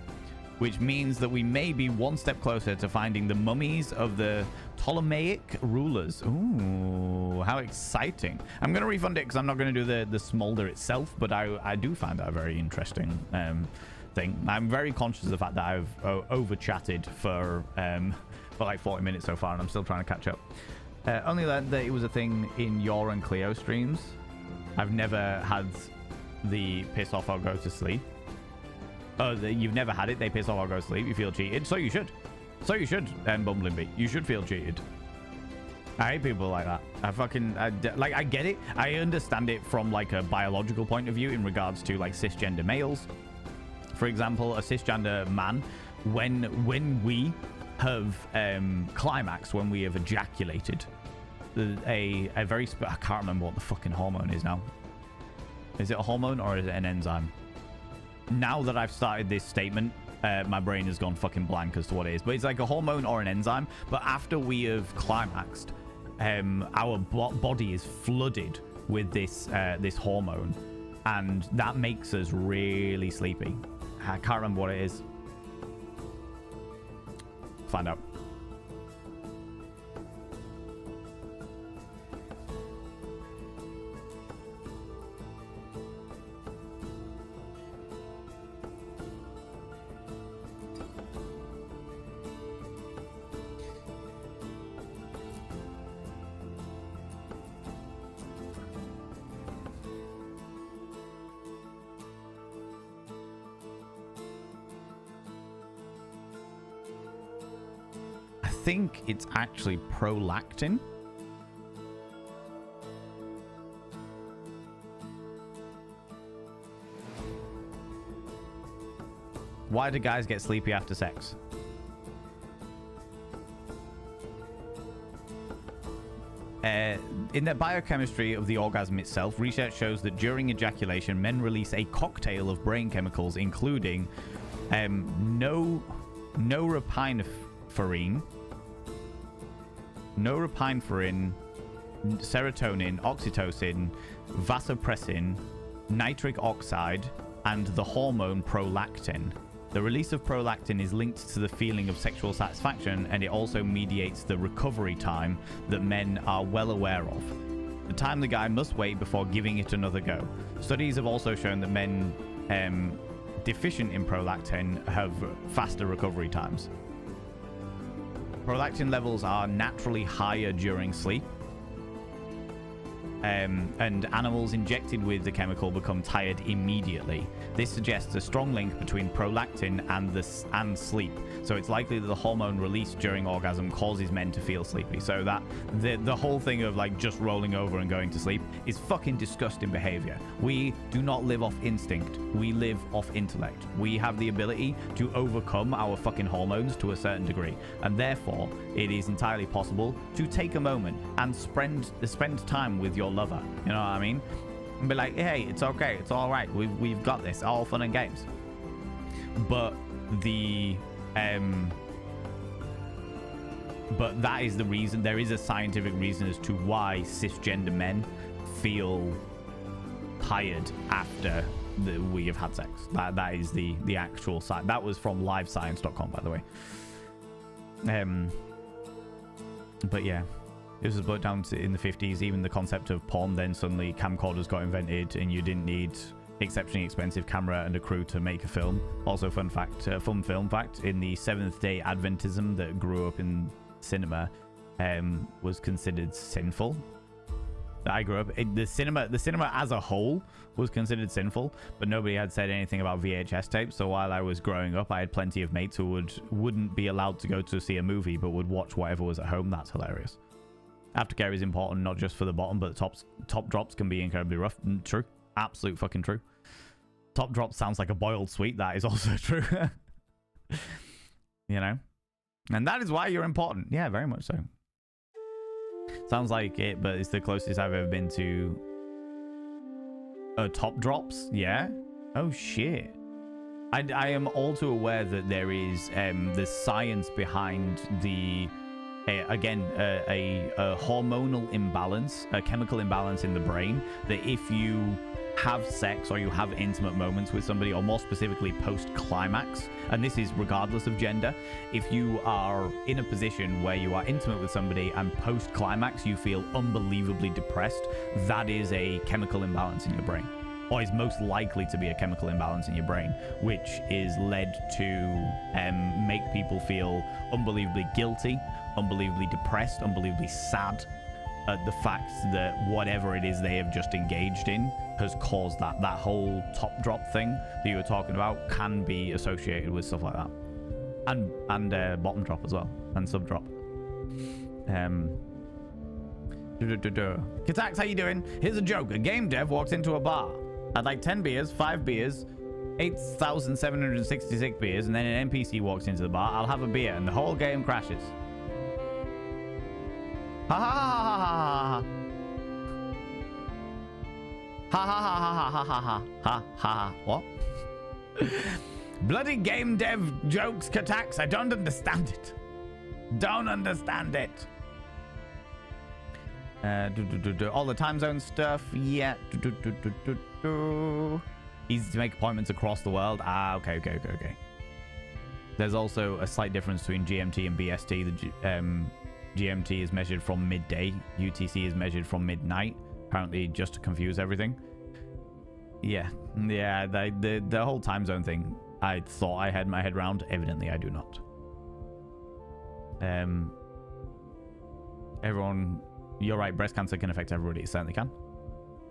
which means that we may be one step closer to finding the mummies of the Ptolemaic rulers. Ooh, how exciting. I'm going to refund it because I'm not going to do the smolder itself, but I do find that a very interesting thing. I'm very conscious of the fact that I've over chatted for like 40 minutes so far, and I'm still trying to catch up. Only learned that it was a thing in your and Cleo streams. I've never had the piss off or go to sleep. Oh, you've never had it? They piss off or go to sleep. You feel cheated? So you should. Bumbling Bee. You should feel cheated. I hate people like that. I get it. I understand it from like a biological point of view in regards to like cisgender males. For example, a cisgender man, when we have climaxed, when we have ejaculated, a very I can't remember what the fucking hormone is now. Is it a hormone or is it an enzyme? Now that I've started this statement, my brain has gone fucking blank as to what it is. But it's like a hormone or an enzyme. But after we have climaxed, our body is flooded with this this hormone, and that makes us really sleepy. I can't remember what it is. Find out. I think it's actually prolactin. Why do guys get sleepy after sex? In the biochemistry of the orgasm itself, research shows that during ejaculation, men release a cocktail of brain chemicals, including norepinephrine, serotonin, oxytocin, vasopressin, nitric oxide, and the hormone prolactin. The release of prolactin is linked to the feeling of sexual satisfaction, and it also mediates the recovery time that men are well aware of. The time the guy must wait before giving it another go. Studies have also shown that men deficient in prolactin have faster recovery times. Prolactin levels are naturally higher during sleep, and animals injected with the chemical become tired immediately. This suggests a strong link between prolactin and sleep. So it's likely that the hormone released during orgasm causes men to feel sleepy. So that the whole thing of like just rolling over and going to sleep is fucking disgusting behavior. We do not live off instinct. We live off intellect. We have the ability to overcome our fucking hormones to a certain degree, and therefore it is entirely possible to take a moment and spend time with your lover. You know what I mean? And be like, hey, it's okay, it's all right, we've got this, all fun and games. But that is the reason. There is a scientific reason as to why cisgender men feel tired after we have had sex. That is the actual science. That was from livescience.com, by the way. But yeah, this was brought down in the 50s. Even the concept of porn, then suddenly camcorders got invented, and you didn't need exceptionally expensive camera and a crew to make a film. Also, fun film fact, in the Seventh-day Adventism that grew up in cinema, was considered sinful. I grew up the cinema as a whole was considered sinful, but nobody had said anything about VHS tapes. So while I was growing up, I had plenty of mates who wouldn't be allowed to go to see a movie, but would watch whatever was at home. That's hilarious. Aftercare is important not just for the bottom, but top drops can be incredibly rough. True. Absolute fucking true. Top drop sounds like a boiled sweet. That is also true. You know? And that is why you're important. Yeah, very much so. Sounds like it, but it's the closest I've ever been to top drops. Yeah. Oh, shit. I am all too aware that there is the science behind the... a hormonal imbalance, a chemical imbalance in the brain, that if you have sex or you have intimate moments with somebody, or more specifically post-climax, and this is regardless of gender, if you are in a position where you are intimate with somebody and post-climax you feel unbelievably depressed, that is a chemical imbalance in your brain, or is most likely to be a chemical imbalance in your brain, which is led to make people feel unbelievably guilty, unbelievably depressed, unbelievably sad at the fact that whatever it is they have just engaged in has caused that whole top drop thing that you were talking about can be associated with stuff like that, and bottom drop as well, and sub drop. Katax, how you doing? Here's a joke. A game dev walks into a bar, had like 10 beers, 5 beers, 8,766 beers, and then an NPC walks into the bar. I'll have a beer, and the whole game crashes. Ha ha ha ha ha ha ha ha ha ha ha ha ha ha. What? Bloody game dev jokes, Katax. I don't understand it. Don't understand it. All the time zone stuff. Yeah. Easy to make appointments across the world. Ah, okay. There's also a slight difference between GMT and BST. The GMT is measured from midday. UTC is measured from midnight. Apparently, just to confuse everything. Yeah. The whole time zone thing. I thought I had my head round. Evidently, I do not. Everyone, you're right. Breast cancer can affect everybody. It certainly can.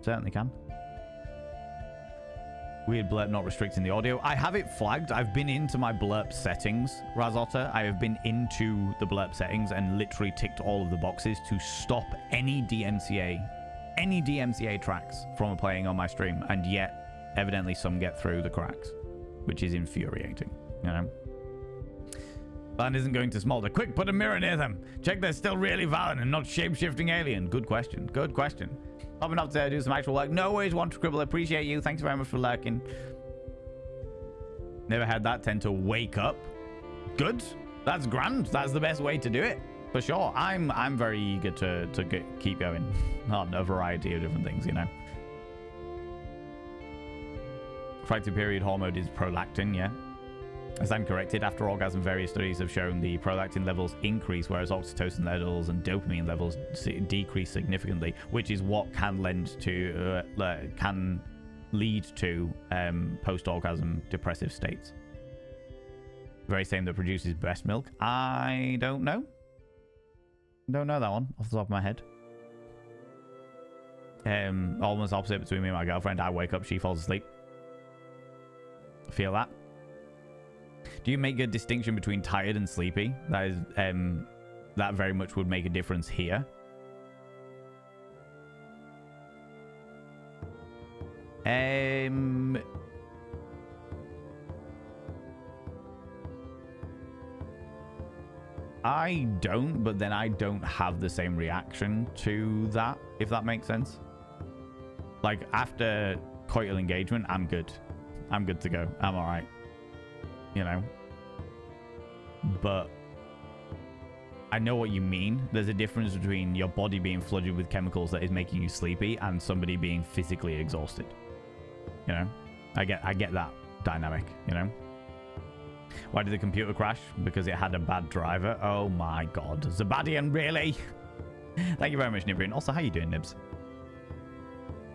Certainly can. Weird blurb not restricting the audio. I have it flagged. I've been into my blurb settings, Razotta. I have been into the blurb settings and literally ticked all of the boxes to stop any DMCA tracks from playing on my stream. And yet, evidently, some get through the cracks, which is infuriating, you know? Land isn't going to smolder. Quick, put a mirror near them. Check they're still really valid and not shape-shifting alien. Good question. Good question. Popping up to do some actual work. No worries, Want to Cribble. Appreciate you. Thanks very much for lurking. Never had that tend to wake up. Good. That's grand. That's the best way to do it. For sure. I'm very eager to keep going on a variety of different things, you know. Fracture period hormone is prolactin, yeah. As I'm corrected, after orgasm, various studies have shown the prolactin levels increase, whereas oxytocin levels and dopamine levels decrease significantly, which is what can lead to post-orgasm depressive states. Very same that produces breast milk. I don't know. Don't know that one off the top of my head. Almost opposite between me and my girlfriend. I wake up, she falls asleep. Feel that. Do you make a distinction between tired and sleepy? That is, that very much would make a difference here. I don't, but then I don't have the same reaction to that, if that makes sense. Like, after coital engagement, I'm good. I'm good to go. I'm all right. You know? But I know what you mean. There's a difference between your body being flooded with chemicals that is making you sleepy and somebody being physically exhausted. You know? I get that dynamic, you know? Why did the computer crash? Because it had a bad driver. Oh my god. Zabadian, really? Thank you very much, Nibrian. Also, how you doing, Nibs?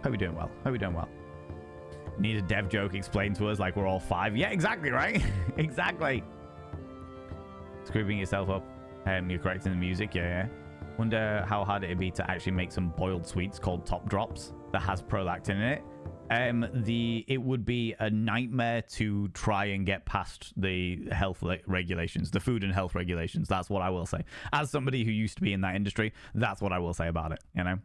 Hope you're doing well. Hope you're doing well. Need a dev joke explained to us like we're all 5. Yeah, exactly, right? Exactly. Screwing yourself up. You're correcting the music. Yeah. Wonder how hard it'd be to actually make some boiled sweets called top drops that has prolactin in it. It would be a nightmare to try and get past the health regulations, the food and health regulations. That's what I will say. As somebody who used to be in that industry, that's what I will say about it, you know?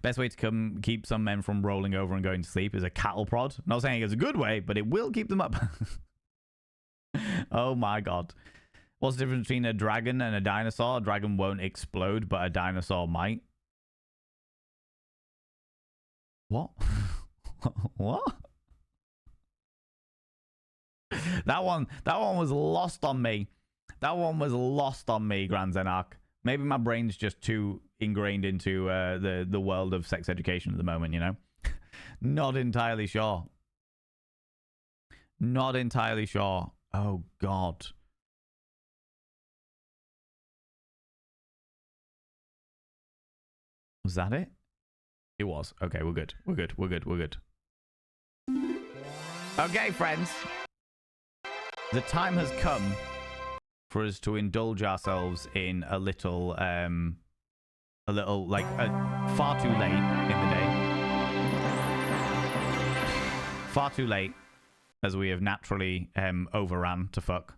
Best way to keep some men from rolling over and going to sleep is a cattle prod. I'm not saying it's a good way, but it will keep them up. Oh my god. What's the difference between a dragon and a dinosaur? A dragon won't explode, but a dinosaur might. What? What? That one was lost on me. That one was lost on me, Grand Zenarch. Maybe my brain's just too ingrained into the world of sex education at the moment, you know? Not entirely sure. Not entirely sure. Oh, God. Was that it? It was. Okay, we're good. We're good. We're good. We're good. Okay, friends. The time has come for us to indulge ourselves in a little, like, far too late in the day. Far too late, as we have naturally overran to fuck.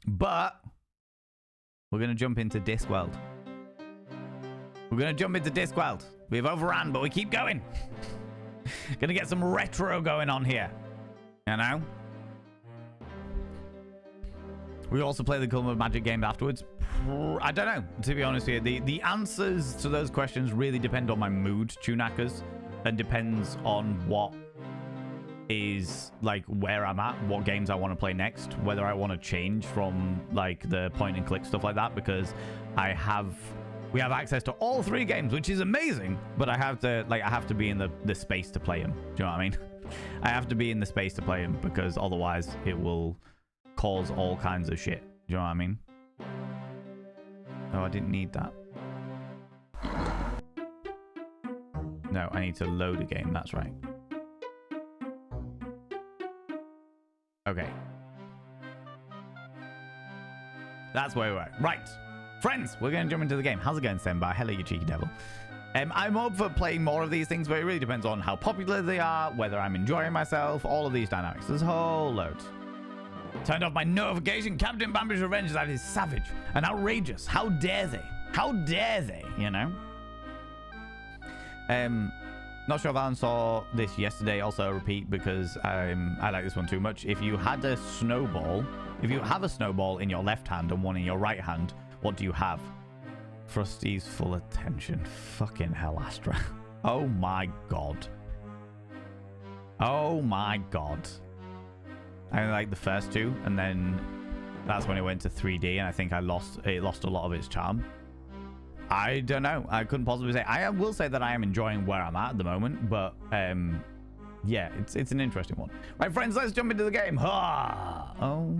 But we're going to jump into Discworld. We're going to jump into Discworld. We've overran, but we keep going. Gonna get some retro going on here. You know? We also play the Culture of Magic game afterwards. I don't know, to be honest with you. The answers to those questions really depend on my mood, Tunakas, and depends on what is like where I'm at, what games I want to play next, whether I want to change from like the point and click stuff like that, because we have access to all 3 games, which is amazing, but I have to be in the space to play them. Do you know what I mean? I have to be in the space to play them, because otherwise it will cause all kinds of shit. Do you know what I mean? Oh, I didn't need that. No, I need to load a game. That's right. Okay. That's where we're at. Right. Friends, we're going to jump into the game. How's it going, Senbai? Hello, you cheeky devil. I'm up for playing more of these things, but it really depends on how popular they are, whether I'm enjoying myself, all of these dynamics. There's a whole load. Turned off my notification. Captain Bambi's Revenge. That is savage and outrageous. How dare they? How dare they, you know? Not sure if Alan saw this yesterday. Also a repeat, because I like this one too much. If you had a snowball, if you have a snowball in your left hand and one in your right hand, what do you have? Frosty's full attention. Fucking hell, Astra. Oh my god. Oh my god. I like the first 2, and then that's when it went to 3D, and I think it lost a lot of its charm. I don't know. I couldn't possibly say. I will say that I am enjoying where I'm at the moment, but yeah, it's an interesting one. Right, friends, let's jump into the game. Ha! Oh.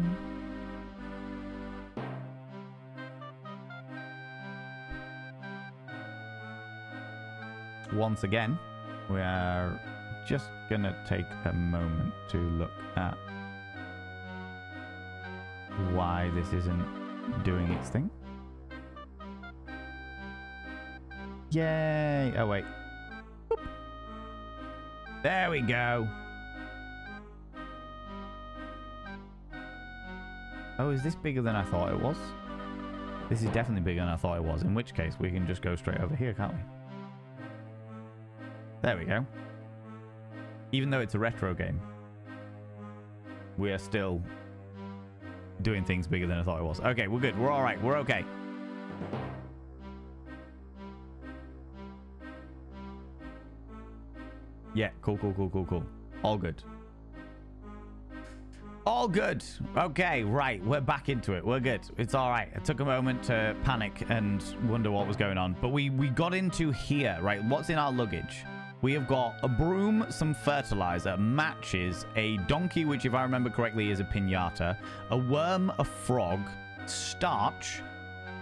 Once again, we are just gonna take a moment to look at why this isn't doing its thing. Yay! Oh, wait. Boop. There we go. Oh, is this bigger than I thought it was? This is definitely bigger than I thought it was, in which case we can just go straight over here, can't we? There we go. Even though it's a retro game, we are still doing things bigger than I thought it was. Okay, we're good. We're all right. We're okay. Yeah, cool. All good. All good. Okay, right. We're back into it. We're good. It's all right. It took a moment to panic and wonder what was going on. But we got into here, right? What's in our luggage? We have got a broom, some fertilizer, matches, a donkey, which if I remember correctly is a piñata, a worm, a frog, starch,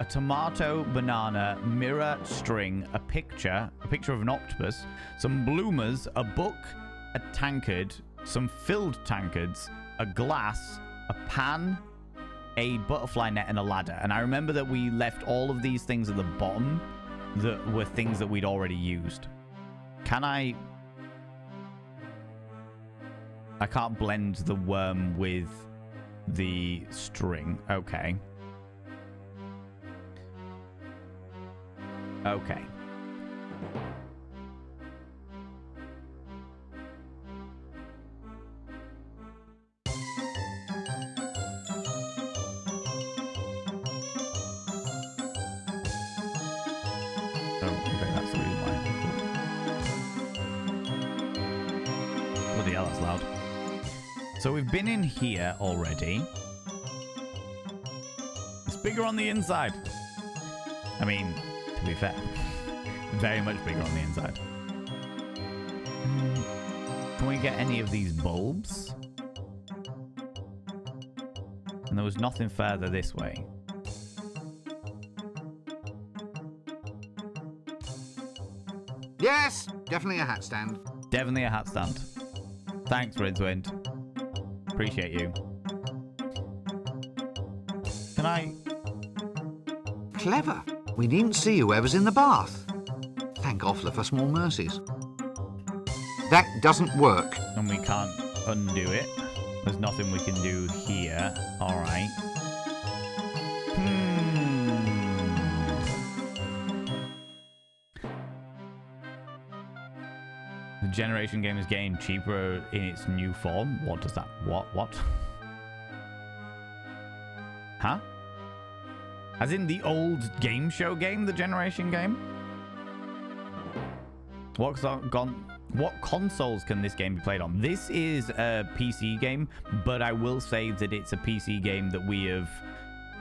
a tomato, banana, mirror, string, a picture of an octopus, some bloomers, a book, a tankard, some filled tankards, a glass, a pan, a butterfly net, and a ladder. And I remember that we left all of these things at the bottom that were things that we'd already used. Can I can't blend the worm with the string. Okay. Okay. So we've been in here already. It's bigger on the inside. I mean, to be fair, very much bigger on the inside. Can we get any of these bulbs? And there was nothing further this way. Yes, definitely a hat stand. Definitely a hat stand. Thanks, Ridswind. Appreciate you. Can I? Clever. We needn't see whoever's in the bath. Thank Offler for small mercies. That doesn't work. And we can't undo it. There's nothing we can do here. All right. The Generation game is getting cheaper in its new form. What does that? What? Huh? As in the old game show game, the Generation game? What's gone what consoles can this game be played on? This is a PC game, but I will say that it's a PC game that we have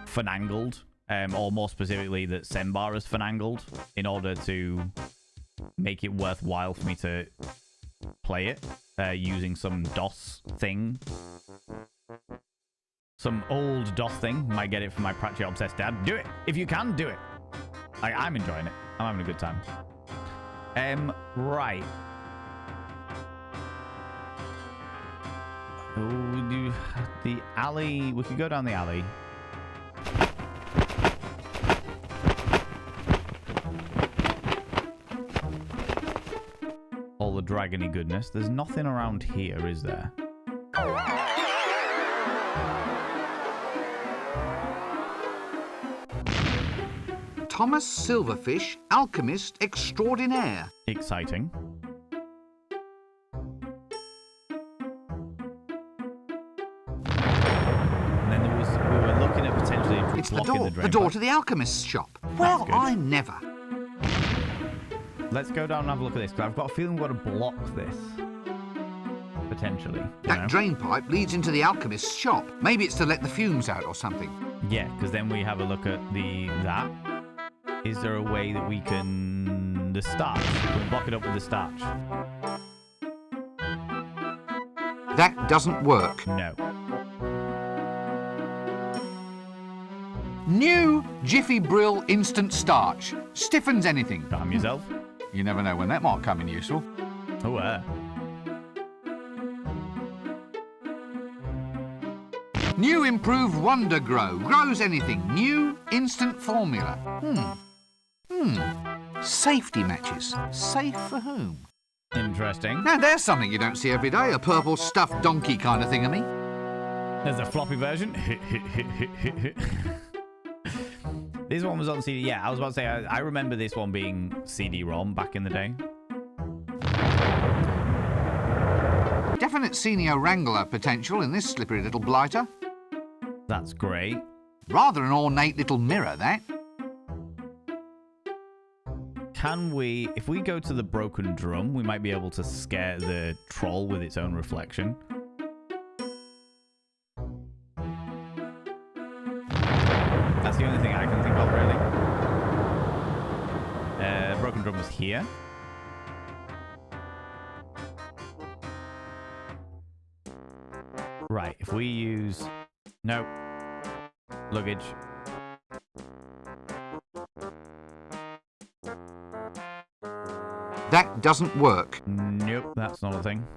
finangled, or more specifically that Sembar has finangled in order to make it worthwhile for me to play it using some DOS thing. Some old DOS thing. Might get it from my Pratchett obsessed dad. Do it. If you can, do it. I'm enjoying it. I'm having a good time. Right. Ooh, the alley. We could go down the alley. All the dragony goodness. There's nothing around here, is there? Thomas Silverfish, alchemist extraordinaire. Exciting. And then there was, we were looking at potentially It's blocking the door to the alchemist's shop. Well, good. I never. Let's go down and have a look at this, because I've got a feeling we've got to block this. Potentially. That drain pipe leads into the alchemist's shop. Maybe it's to let the fumes out or something. Yeah, because then we have a look at that. Is there a way that we can... The starch. We can block it up with the starch. That doesn't work. No. New Jiffy Brill Instant Starch. Stiffens anything. Calm yourself. You never know when that might come in useful. Oh, New improved Wonder Grow. Grows anything. New instant formula. Safety matches. Safe for whom? Interesting. Now there's something you don't see every day. A purple stuffed donkey kind of thing of me. There's a floppy version. This one was on CD. Yeah, I was about to say, I remember this one being CD-ROM back in the day. Definite senior wrangler potential in this slippery little blighter. That's great. Rather an ornate little mirror, that. Can we, if we go to the broken drum, we might be able to scare the troll with its own reflection. That's the only thing I can think of, really. Broken drum was here. Right, if we use... No. Luggage. That doesn't work. Nope, that's not a thing.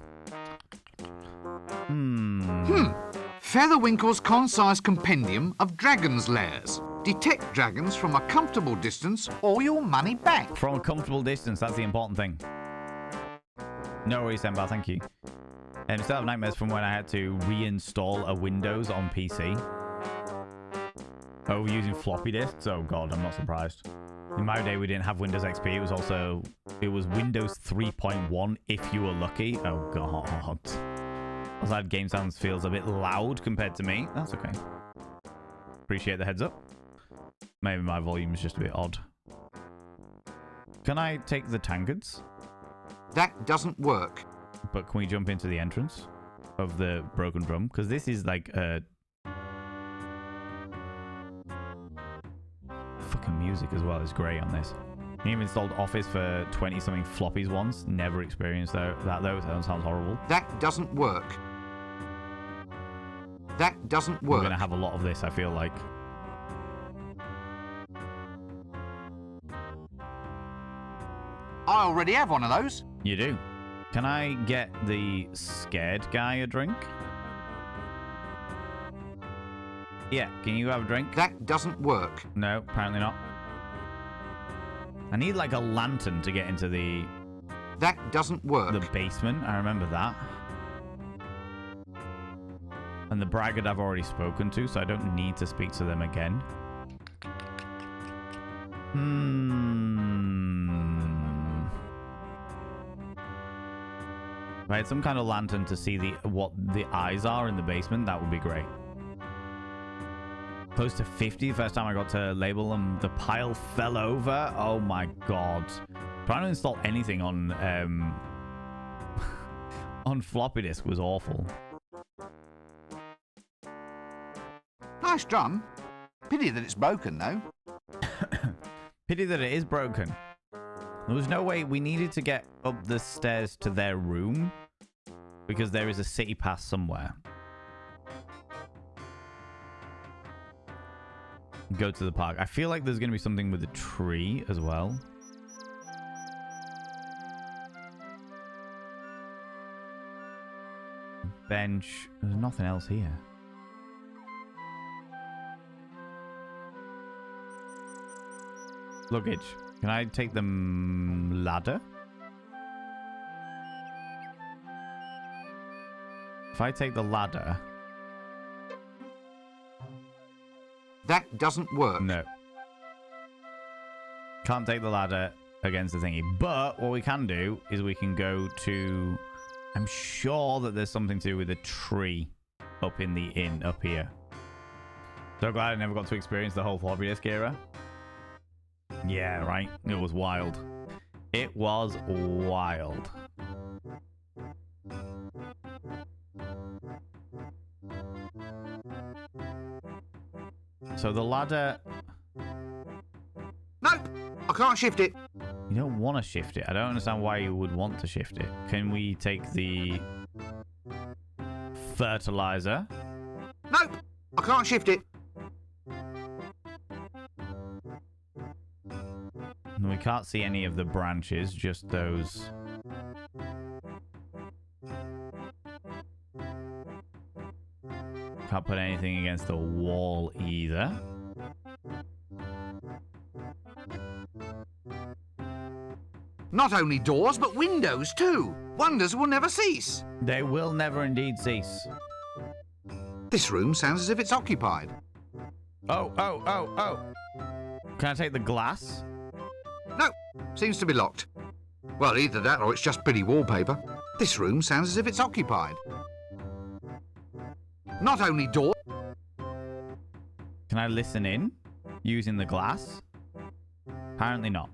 Featherwinkle's concise compendium of dragon's lairs. Detect dragons from a comfortable distance or your money back. From a comfortable distance, that's the important thing. No worries, Sembar, thank you. Still have nightmares from when I had to reinstall a Windows on PC. Oh, we're using floppy disks? Oh god, I'm not surprised. In my day, we didn't have Windows XP. It was Windows 3.1 if you were lucky. Oh god. Outside game sounds feels a bit loud compared to me. That's okay. Appreciate the heads up. Maybe my volume is just a bit odd. Can I take the tankards? That doesn't work. But can we jump into the entrance of the broken drum? Because this is like a... Fucking music as well is great on this. I even installed Office for 20-something floppies once. Never experienced that though. That sounds horrible. That doesn't work. That doesn't work. We're going to have a lot of this, I feel like. I already have one of those. You do. Can I get the scared guy a drink? Yeah, can you have a drink? That doesn't work. No, apparently not. I need like a lantern to get into the That doesn't work. basement. I remember that. And the braggart I've already spoken to, so I don't need to speak to them again. If I had some kind of lantern to see what the eyes are in the basement, that would be great. Close to 50 the first time I got to label them. The pile fell over. Oh my god. Trying to install anything on on floppy disk was awful. Nice drum. Pity that it's broken, though. Pity that it is broken. There was no way we needed to get up the stairs to their room because there is a city pass somewhere. Go to the park. I feel like there's going to be something with a tree as well. Bench. There's nothing else here. Luggage. Can I take the ladder? If I take the ladder... That doesn't work. No. Can't take the ladder against the thingy. But what we can do is we can go to... I'm sure that there's something to do with a tree up in the inn up here. So glad I never got to experience the whole floppy disk era. Yeah, right. It was wild. It was wild. So the ladder... Nope! I can't shift it. You don't want to shift it. I don't understand why you would want to shift it. Can we take the fertilizer? Nope! I can't shift it. And we can't see any of the branches, just those. Can't put anything against the wall either. Not only doors, but windows too. Wonders will never cease. They will never indeed cease. This room sounds as if it's occupied. Oh. Can I take the glass? No, seems to be locked. Well, either that or it's just pretty wallpaper. This room sounds as if it's occupied. Not only door... Can I listen in using the glass? Apparently not.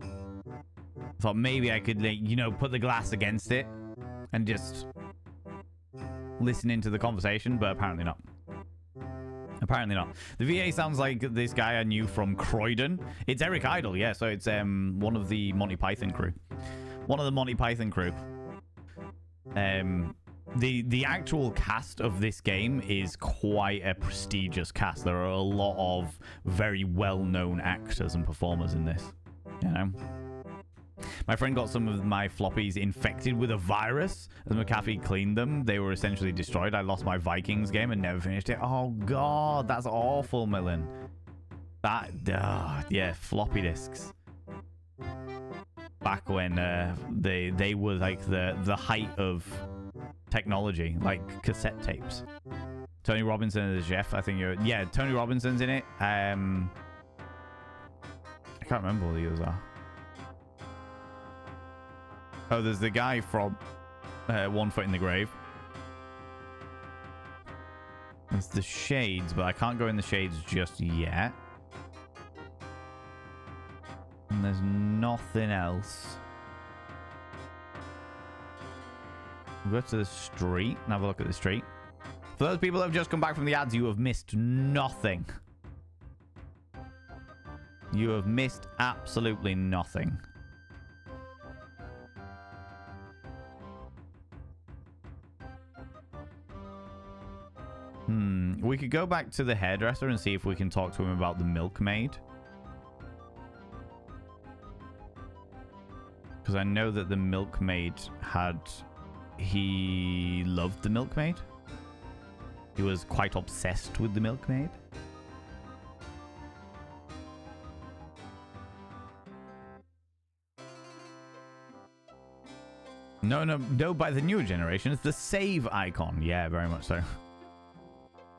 I thought maybe I could, like, you know, put the glass against it and just listen into the conversation, but apparently not. Apparently not. The VA sounds like this guy I knew from Croydon. It's Eric Idle, yeah, so it's one of the Monty Python crew. One of the Monty Python crew. The actual cast of this game is quite a prestigious cast. There are a lot of very well-known actors and performers in this, you know. My friend got some of my floppies infected with a virus. As McAfee cleaned them, they were essentially destroyed. I lost my Vikings game and never finished it. Oh, God, that's awful, Millen. That, yeah, floppy disks. Back when they were like the height of technology, like cassette tapes. Tony Robinson is Jeff. I think yeah, Tony Robinson's in it. I can't remember what the others are. Oh, there's the guy from One Foot in the Grave. There's the shades, but I can't go in the shades just yet. And there's nothing else. We'll go to the street and have a look at the street. For those people who have just come back from the ads, you have missed nothing. You have missed absolutely nothing. We could go back to the hairdresser and see if we can talk to him about the milkmaid. Because I know that the milkmaid had... He loved the milkmaid. He was quite obsessed with the milkmaid. No, by the newer generation, it's the save icon. Yeah, very much so.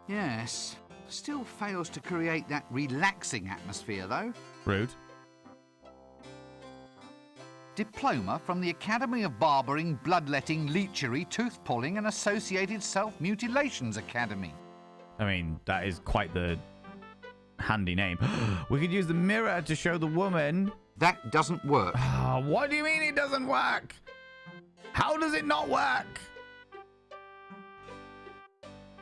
Yes. Still fails to create that relaxing atmosphere, though. Rude. Diploma from the Academy of Barbering, Bloodletting, Leechery, Tooth-Pulling and Associated Self-Mutilations Academy. I mean, that is quite the handy name. We could use the mirror to show the woman. That doesn't work. What do you mean it doesn't work? How does it not work?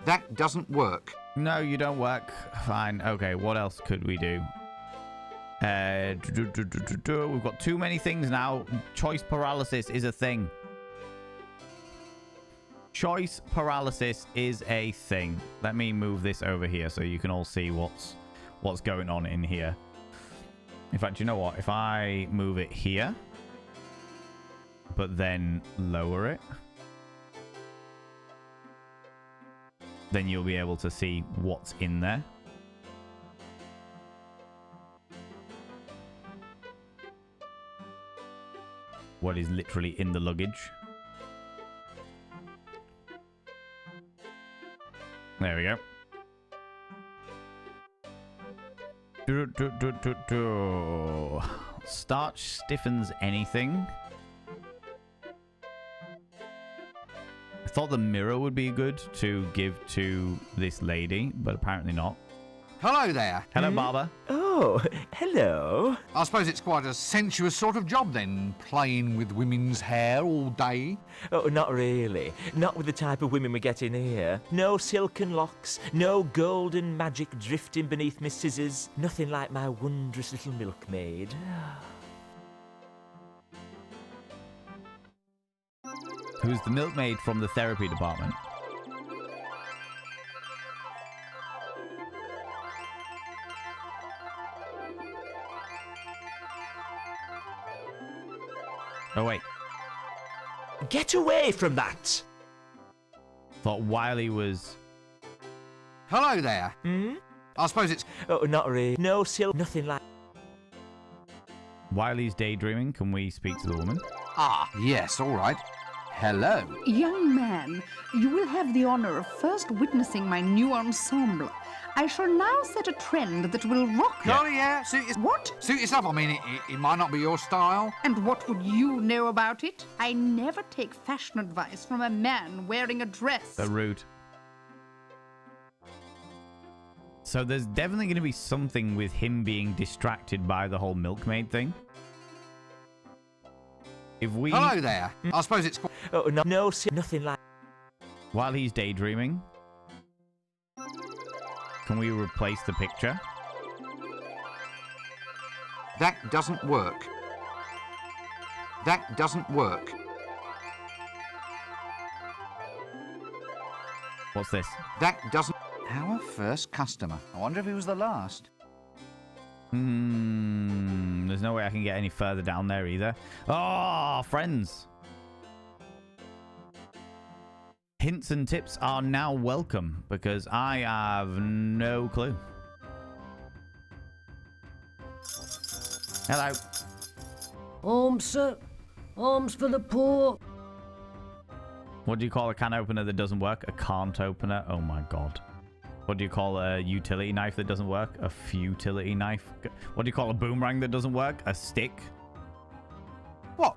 That doesn't work. No, you don't work. Fine. Okay, what else could we do? We've got too many things now. Choice paralysis is a thing. Choice paralysis is a thing. Let me move this over here so you can all see what's going on in here. In fact, you know what? If I move it here, but then lower it, then you'll be able to see what's in there. What is literally in the luggage. There we go. Starch stiffens anything. I thought the mirror would be good to give to this lady, but apparently not. Hello there. Hello, Barber. Oh, hello. I suppose it's quite a sensuous sort of job then, playing with women's hair all day. Oh, not really. Not with the type of women we get in here. No silken locks, no golden magic drifting beneath my scissors. Nothing like my wondrous little milkmaid. Who's the milkmaid from the therapy department? Oh, wait. Get away from that! Thought Wiley was... Hello there. I suppose it's... Oh, not really. No nothing like... Wiley's daydreaming. Can we speak to the woman? Ah, yes, all right. Hello. Young man, you will have the honor of first witnessing my new ensemble. I shall now set a trend that will rock you. Oh, yeah, What? suit yourself. I mean, it might not be your style. And what would you know about it? I never take fashion advice from a man wearing a dress. They're rude. So there's definitely going to be something with him being distracted by the whole milkmaid thing. If we... Hello there. I suppose it's... Oh, nothing like... While he's daydreaming, can we replace the picture? That doesn't work. That doesn't work. What's this? That doesn't... Our first customer. I wonder if he was the last. There's no way I can get any further down there either. Oh, friends. Hints and tips are now welcome because I have no clue. Hello. Arms, sir. Arms for the poor. What do you call a can opener that doesn't work? A can't opener? Oh my god. What do you call a utility knife that doesn't work? A futility knife? What do you call a boomerang that doesn't work? A stick? What?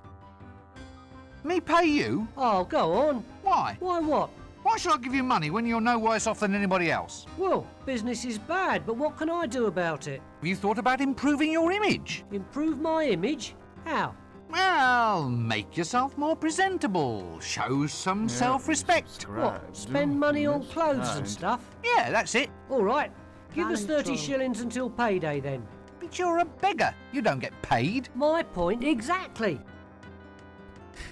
Me pay you? Oh, go on. Why? Why what? Why should I give you money when you're no worse off than anybody else? Well, business is bad, but what can I do about it? Have you thought about improving your image? Improve my image? How? Well, make yourself more presentable. Show some self-respect. What? Spend money on clothes and stuff? Yeah, that's it. All right. Give us 30 shillings until payday then. But you're a beggar. You don't get paid. My point exactly.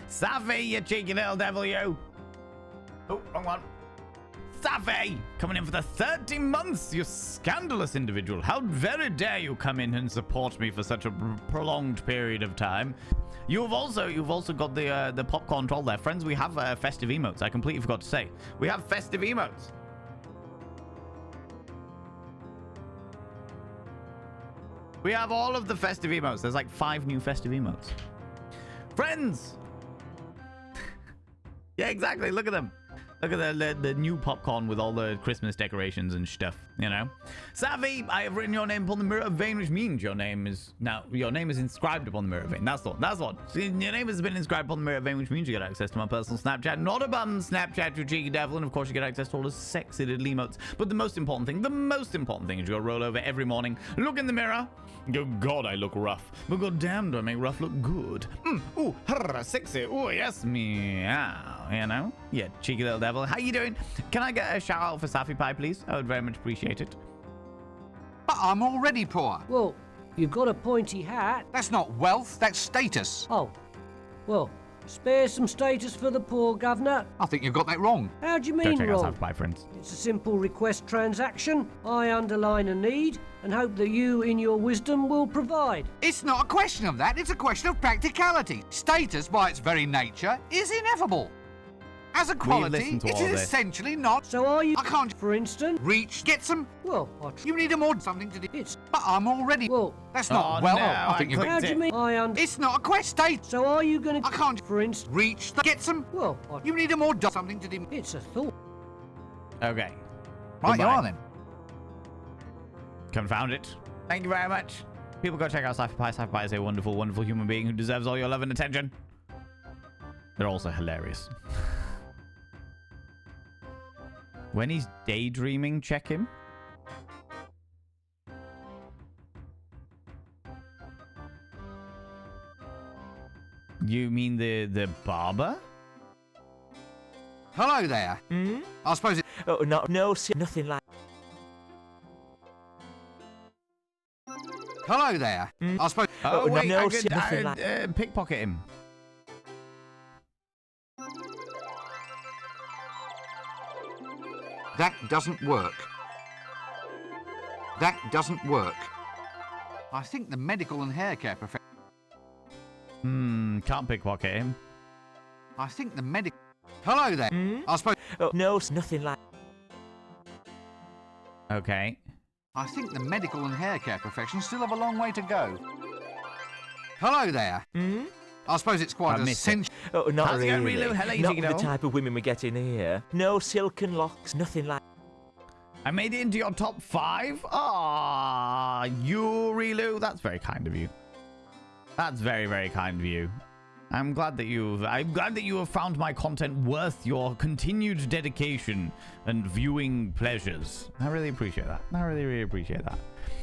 Safi, you cheeky little devil, you. Oh, wrong one. Safi, coming in for the 30 months, you scandalous individual. How very dare you come in and support me for such a prolonged period of time. You've also got the popcorn troll there. Friends, we have festive emotes. I completely forgot to say. We have festive emotes. We have all of the festive emotes. There's like 5 new festive emotes. Friends! Yeah, exactly. Look at them. Look at the new popcorn with all the Christmas decorations and stuff, you know. Savvy, I have written your name upon the mirror of vein, which means your name is inscribed upon the mirror of vein. That's the one. So your name has been inscribed upon the mirror of vein, which means you get access to my personal Snapchat. Not a bum Snapchat, you cheeky devil. And of course, you get access to all the sexy little emotes. But the most important thing is you go roll over every morning, look in the mirror, go, God, I look rough. But god damn, do I make rough look good. Ooh, sexy. Ooh, yes, meow. You know? Yeah, cheeky little devil. How you doing? Can I get a shout out for Safi Pie, please? I would very much appreciate it. But I'm already poor. Well, you've got a pointy hat. That's not wealth, that's status. Oh, well, spare some status for the poor, Governor. I think you've got that wrong. How do you Go mean check out wrong? Safi Pie, friends. It's a simple request transaction. I underline a need and hope that you, in your wisdom, will provide. It's not a question of that, it's a question of practicality. Status, by its very nature, is ineffable. As a quality, listened to it all is this. essentially not. So are you, I can't for instance? reach, get some. Well, You need a more something to do. It's, But I'm already. well, That's not Oh, well. no, I think I you've. clicked how do you it. mean? It's not a quest state. So are you going I to, can't for instance? reach, get some. Well, You need a more something to do. it's a thought. Okay. Right, you Goodbye. are then. Confound it. Thank you very much. People go check out Safi Pie. Safi Pie is a wonderful, wonderful human being who deserves all your love and attention. They're also hilarious. When he's daydreaming, check him. You mean the barber? Hello there. I suppose it. Oh, no, nothing like... Hello there. I suppose. Oh, no, wait, no, I could nothing like- pickpocket him. That doesn't work. That doesn't work. I think the medical and hair care profession. Can't pickpocket him. I think the medic. Hello there. I suppose. Oh, nothing like... Okay. I think the medical and hair care profession still have a long way to go. Hello there. I suppose it's quite I missed it. essential. Oh, not How's it going, really. Relu? Hello, you Not cheeky with the devil. type of women we get in here. No silken locks, nothing like... I made it into your top 5. Ah, you, Relu. That's very kind of you. That's very, very kind of you. I'm glad that you have found my content worth your continued dedication and viewing pleasures. I really appreciate that. I really, really appreciate that.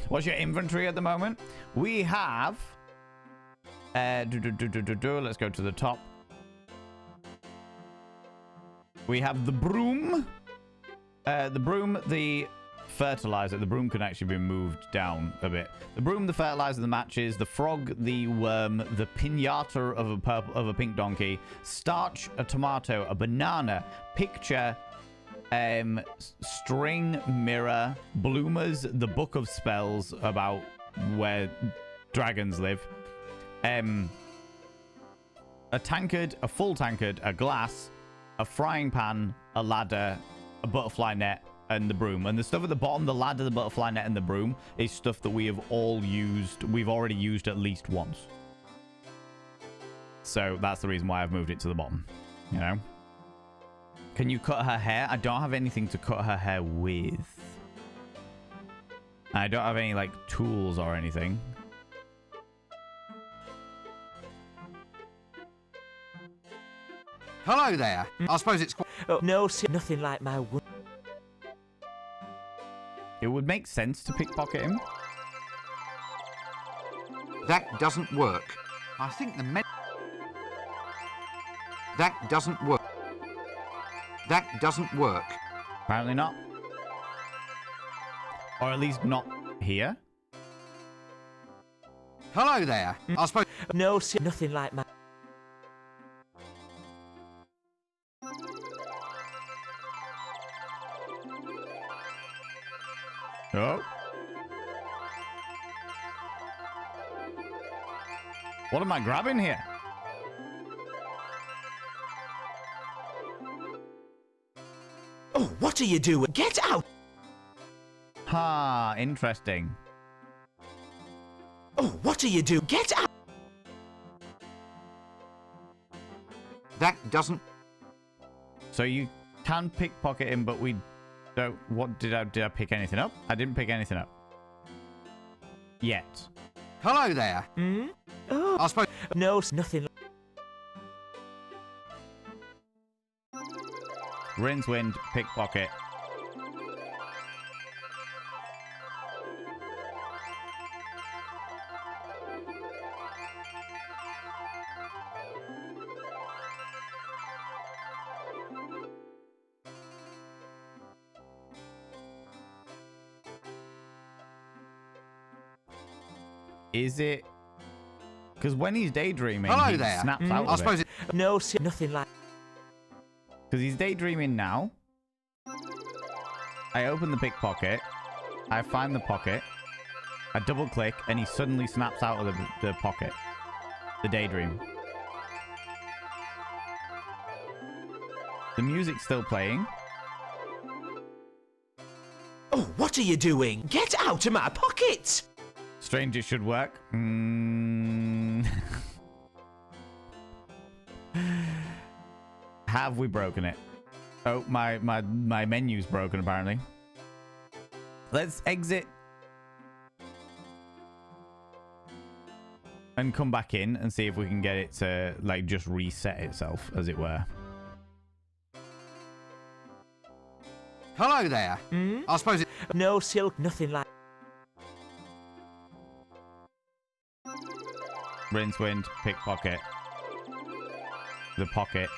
What's your inventory at the moment? We have. Let's go to the top. We have the broom. The fertilizer. The broom can actually be moved down a bit. The broom, the fertilizer, the matches, the frog, the worm, the pinata of a pink donkey, starch, a tomato, a banana, picture, string, mirror, bloomers, the book of spells about where dragons live, a tankard, a full tankard, a glass, a frying pan, a ladder, a butterfly net, and the broom. And the stuff at the bottom, the ladder, the butterfly net, and the broom, is stuff that we have all used. We've already used at least once. So that's the reason why I've moved it to the bottom. You know? Can you cut her hair? I don't have anything to cut her hair with. I don't have any, like, tools or anything. Hello there. I suppose it's quite. Oh, nothing like my... It would make sense to pickpocket him. That doesn't work. I think the med. That doesn't work. That doesn't work. Apparently not. Or at least not here. Hello there. I suppose. nothing like my... Oh. What am I grabbing here? Oh, what are you doing? Get out! Ha, interesting. Oh, what are you doing? Get out! That doesn't. So you can pickpocket him, but we don't. What did I pick anything up? I didn't pick anything up yet. Hello there. Hmm? Oh, I suppose. no, nothing. Rinse, wind, pickpocket. Is it? Because when he's daydreaming, Hello he there. snaps out I of suppose it. No, nothing like. Because he's daydreaming now. I open the pickpocket. I find the pocket. I double click, and he suddenly snaps out of the pocket. The daydream. The music's still playing. Oh, what are you doing? Get out of my pocket! Strange, it should work. Have we broken it? Oh, my menu's broken apparently. Let's exit and come back in and see if we can get it to like just reset itself, as it were. Hello there. Hmm? I suppose. No silk, nothing like. Rinse, wind, pickpocket. The pocket.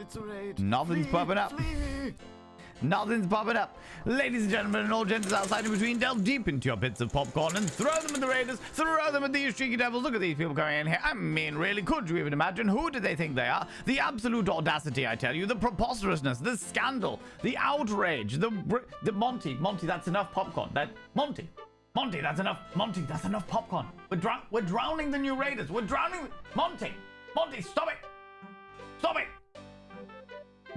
It's a raid. Nothing's Flee, popping up. flee. Nothing's popping up. Ladies and gentlemen, and all gents outside in between, delve deep into your bits of popcorn and throw them at the Raiders, throw them at these cheeky devils. Look at these people coming in here. I mean, really, could you even imagine? Who do they think they are? The absolute audacity, I tell you, the preposterousness, the scandal, the outrage, the Monty, that's enough popcorn. Monty, that's enough. Monty, that's enough popcorn. We're drowning the new Raiders. We're drowning. Monty, stop it. Stop it.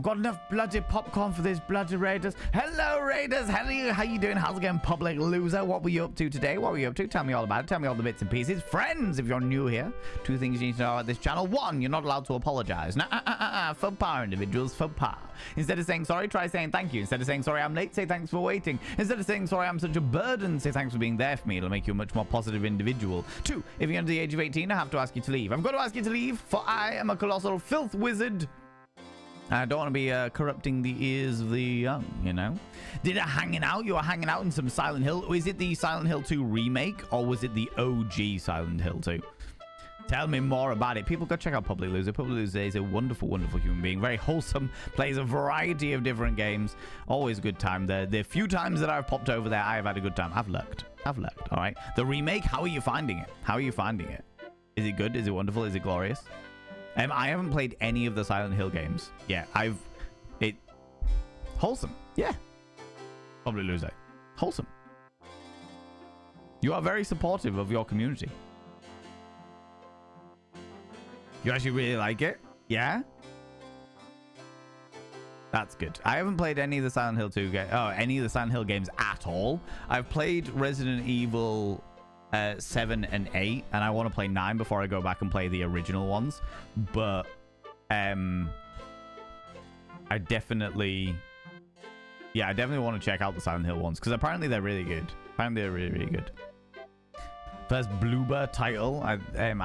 Got enough bloody popcorn for these bloody Raiders. Hello, Raiders. How you doing? How's it going, public loser? What were you up to today? What were you up to? Tell me all about it. Tell me all the bits and pieces. Friends, if you're new here, 2 things you need to know about this channel. 1, you're not allowed to apologize. Faux pas, individuals. Faux pas. Instead of saying sorry, try saying thank you. Instead of saying sorry, I'm late, say thanks for waiting. Instead of saying sorry, I'm such a burden, say thanks for being there for me. It'll make you a much more positive individual. 2, if you're under the age of 18, I have to ask you to leave. I'm going to ask you to leave, for I am a colossal filth wizard. I don't want to be corrupting the ears of the young, you know? Did I hanging out? You were hanging out in some Silent Hill. Was it the Silent Hill 2 remake, or was it the OG Silent Hill 2? Tell me more about it. People, go check out Public Loser. Public Loser is a wonderful, wonderful human being. Very wholesome. Plays a variety of different games. Always a good time there. The few times that I've popped over there, I have had a good time. I've lurked, all right? The remake, how are you finding it? How are you finding it? Is it good? Is it wonderful? Is it glorious? I haven't played any of the Silent Hill games. Yeah, wholesome. Yeah. Probably Loser. Wholesome. You are very supportive of your community. You actually really like it? Yeah? That's good. I haven't played any of the Silent Hill 2 any of the Silent Hill games at all. I've played Resident Evil 7 and 8, and I want to play 9 before I go back and play the original ones. But I definitely want to check out the Silent Hill ones, because apparently they're really good. Apparently they're really, really good. First Bloober title, I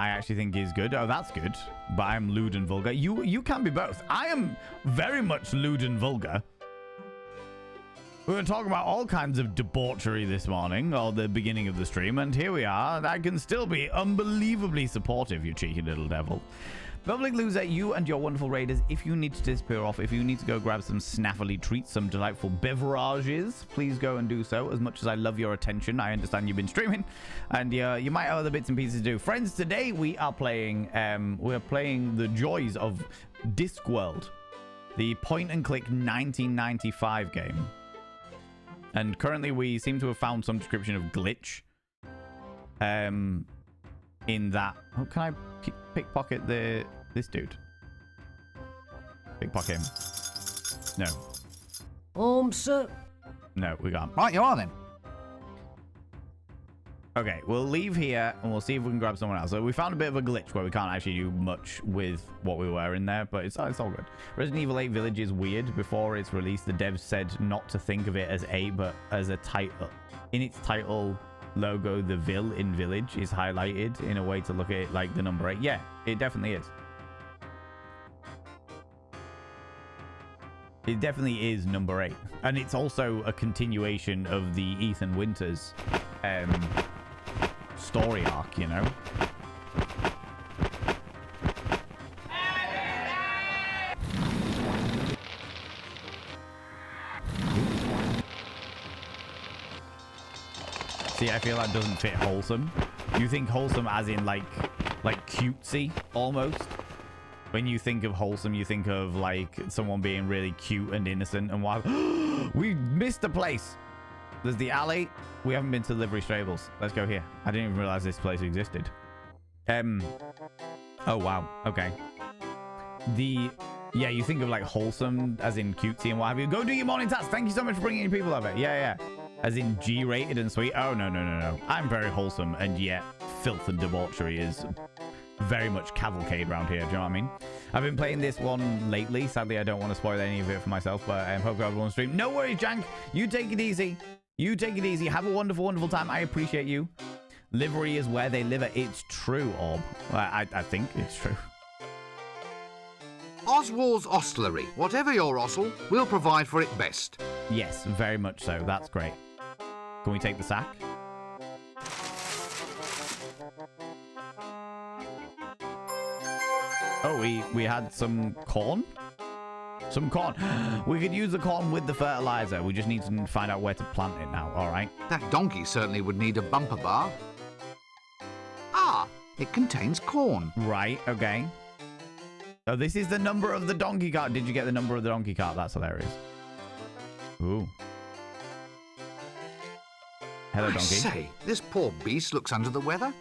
actually think is good. Oh, that's good. But I'm lewd and vulgar. You can be both. I am very much lewd and vulgar. We were talking about all kinds of debauchery this morning, or the beginning of the stream, and here we are. I can still be unbelievably supportive, you cheeky little devil. Public Loser, you and your wonderful Raiders, if you need to disappear off, if you need to go grab some snaffly treats, some delightful beverages, please go and do so. As much as I love your attention, I understand you've been streaming, and you might have other bits and pieces to do. Friends, today we are playing, the joys of Discworld, the point-and-click 1995 game. And currently we seem to have found some description of glitch in that. Oh, can I pickpocket this dude? Pickpocket him. No. Sir. No, we can't. Right, you are then. Okay, we'll leave here and we'll see if we can grab someone else. So we found a bit of a glitch where we can't actually do much with what we were in there, but it's all good. Resident Evil 8 Village is weird. Before its release, the devs said not to think of it as 8, but as a title. In its title logo, the Vil in Village is highlighted in a way to look at it like the number 8. Yeah, it definitely is. It definitely is number 8. And it's also a continuation of the Ethan Winters story arc, you know? See, I feel that doesn't fit wholesome. You think wholesome as in like cutesy almost? When you think of wholesome, you think of like someone being really cute and innocent and wild. We missed a place. There's the alley. We haven't been to Livery Stables. Let's go here. I didn't even realize this place existed. Oh, wow. Okay. Yeah, you think of like wholesome as in cutesy and what have you. Go do your morning task. Thank you so much for bringing your people over. Yeah. As in G-rated and sweet. Oh, no. I'm very wholesome, and yet filth and debauchery is very much cavalcade around here. Do you know what I mean? I've been playing this one lately. Sadly, I don't want to spoil any of it for myself, but I hope everyone stream. No worries, Jank. You take it easy. You take it easy. Have a wonderful, wonderful time. I appreciate you. Livery is where they live. It's true, Orb. I think it's true. Oswald's Ostlery. Whatever your Oswald, we'll provide for it best. Yes, very much so. That's great. Can we take the sack? Oh, we had some corn? Some corn. We could use the corn with the fertilizer. We just need to find out where to plant it now. All right. That donkey certainly would need a bumper bar. Ah, it contains corn. Right, okay. Oh, this is the number of the donkey cart. Did you get the number of the donkey cart? That's hilarious. Ooh. Hello, donkey. I say, this poor beast looks under the weather.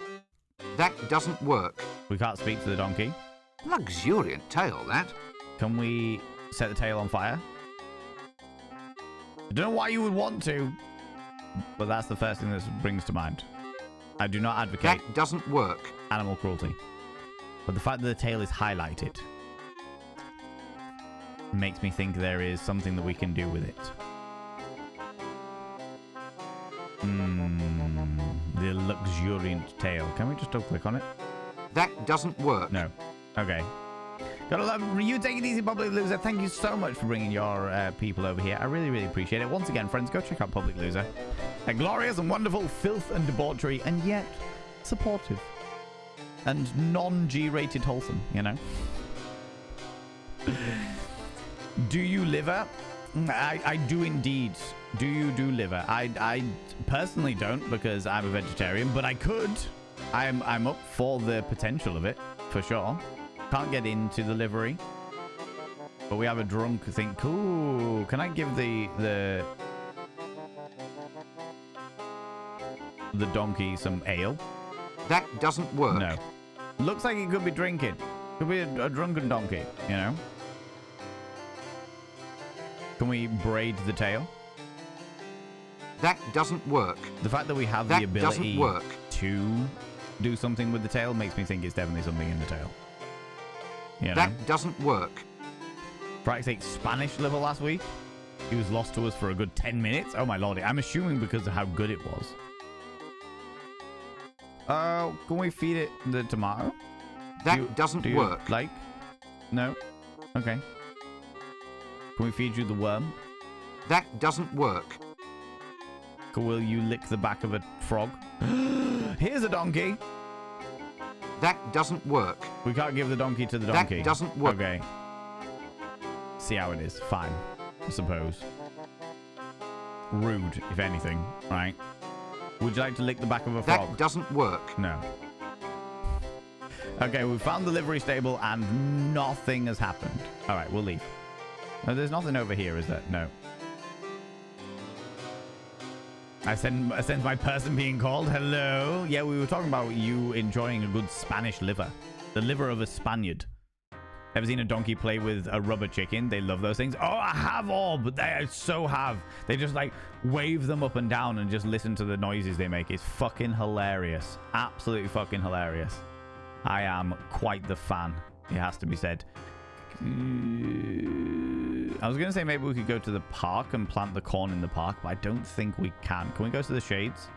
That doesn't work. We can't speak to the donkey. Luxuriant tail, that. Can we set the tail on fire? I don't know why you would want to, but that's the first thing that brings to mind. I do not advocate That doesn't work. animal cruelty. But the fact that the tail is highlighted makes me think there is something that we can do with it. The luxuriant tail. Can we just double click on it? That doesn't work. No. Okay. Gotta love you. Take it easy, Public Loser. Thank you so much for bringing your people over here. I really, really appreciate it. Once again, friends, go check out Public Loser. A glorious and wonderful filth and debauchery, and yet supportive and non-G-rated wholesome, you know? Do you liver? I do indeed. Do you do liver? I personally don't, because I'm a vegetarian, but I could. I'm up for the potential of it, for sure. Can't get into the livery, but we have a drunk thing. Cool. Can I give the donkey some ale? That doesn't work. No. Looks like it could be drinking. Could be a drunken donkey, you know? Can we braid the tail? That doesn't work. The fact that we have That the ability doesn't work. to do something with the tail makes me think it's definitely something in the tail. You know? That doesn't work. Frax ate Spanish liver last week. He was lost to us for a good 10 minutes. Oh my lordy. I'm assuming because of how good it was. Can we feed it the tomato? That doesn't work. Like? No? Okay. Can we feed you the worm? That doesn't work. Will you lick the back of a frog? Here's a donkey. That doesn't work. We can't give the donkey to the donkey. That doesn't work. Okay. See how it is. Fine. I suppose. Rude, if anything. Right? Would you like to lick the back of a frog? That doesn't work. No. Okay, we found the livery stable and nothing has happened. All right, we'll leave. No, there's nothing over here, is there? No. I sense my person being called. Hello. Yeah, we were talking about you enjoying a good Spanish liver. The liver of a Spaniard. Ever seen a donkey play with a rubber chicken? They love those things. Oh, I have all, but they so have. They just like wave them up and down and just listen to the noises they make. It's fucking hilarious. Absolutely fucking hilarious. I am quite the fan, it has to be said. I was going to say maybe we could go to the park and plant the corn in the park, but I don't think we can. Can we go to the shades?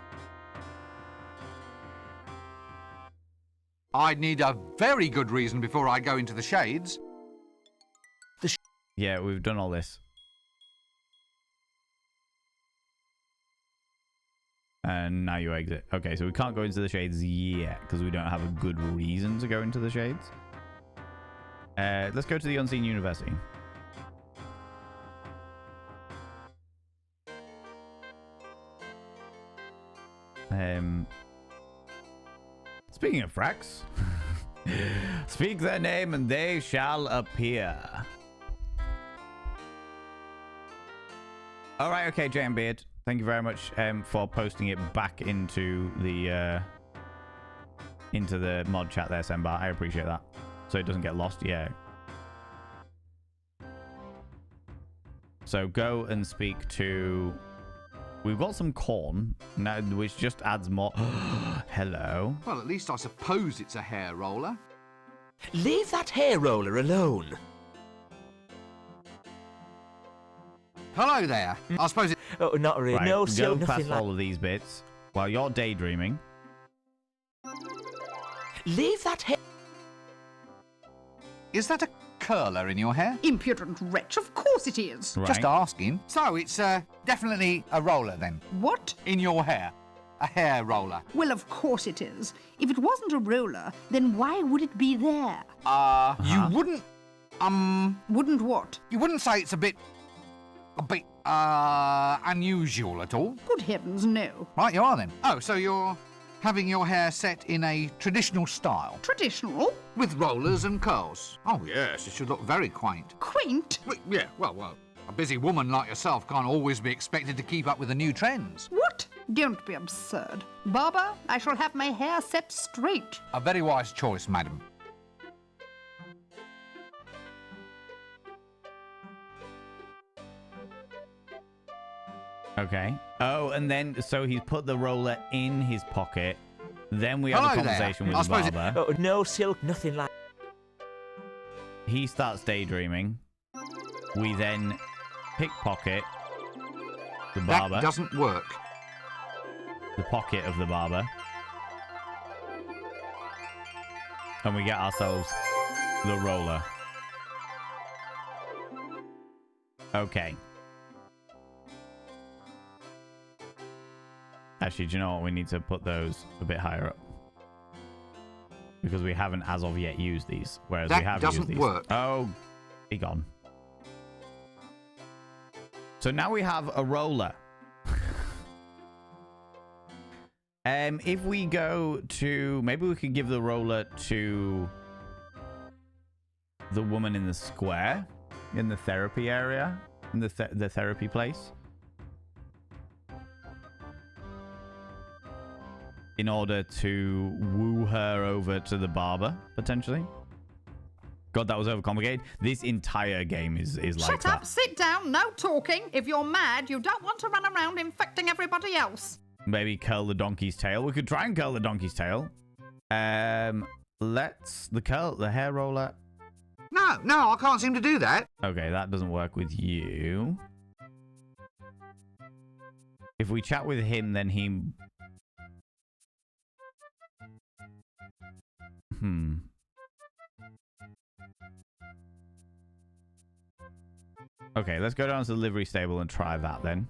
I'd need a very good reason before I go into the shades. Yeah, we've done all this. And now you exit. Okay, so we can't go into the shades yet because we don't have a good reason to go into the shades. Let's go to the Unseen University. Speaking of fracks, speak their name and they shall appear. All right, okay, Jane Beard. Thank you very much for posting it back into the mod chat there, Sembar. I appreciate that. So it doesn't get lost. Yeah. So go and speak to... We've got some corn, now, which just adds more... Hello. Well, at least I suppose it's a hair roller. Leave that hair roller alone. Hello there. I suppose it... Oh, not really. Right, No, go still past nothing like... all of these bits while you're daydreaming. Leave that hair... Is that a curler in your hair? Impudent wretch, of course it is. Right. Just asking. So it's definitely a roller then. What? In your hair. A hair roller. Well, of course it is. If it wasn't a roller, then why would it be there? You wouldn't... Wouldn't what? You wouldn't say it's a bit unusual at all? Good heavens, no. Right, you are then. Oh, so you're having your hair set in a traditional style? Traditional? With rollers and curls? Oh, yes, it should look very quaint. Quaint? Yeah, well, a busy woman like yourself can't always be expected to keep up with the new trends. What? Don't be absurd. Barber, I shall have my hair set straight. A very wise choice, madam. Okay. Oh, and then, so he's put the roller in his pocket. Then we have a Hello conversation there. with the barber. Oh, no silk, nothing like... He starts daydreaming. We then pickpocket the barber. That doesn't work. The pocket of the barber. And we get ourselves the roller. Okay. Actually, do you know what? We need to put those a bit higher up. Because we haven't, as of yet, used these. Whereas we have used these. That doesn't work. Oh, be gone. So now we have a roller. If we go to... Maybe we could give the roller to the woman in the square. In the therapy area. In the therapy place. In order to woo her over to the barber, potentially. God, that was overcomplicated. This entire game is like Shut that. up, sit down, no talking. If you're mad, you don't want to run around infecting everybody else. Maybe curl the donkey's tail. We could try and curl the donkey's tail. Let's... The hair roller. No, I can't seem to do that. Okay, that doesn't work with you. If we chat with him, then he... Okay, let's go down to the livery stable and try that then.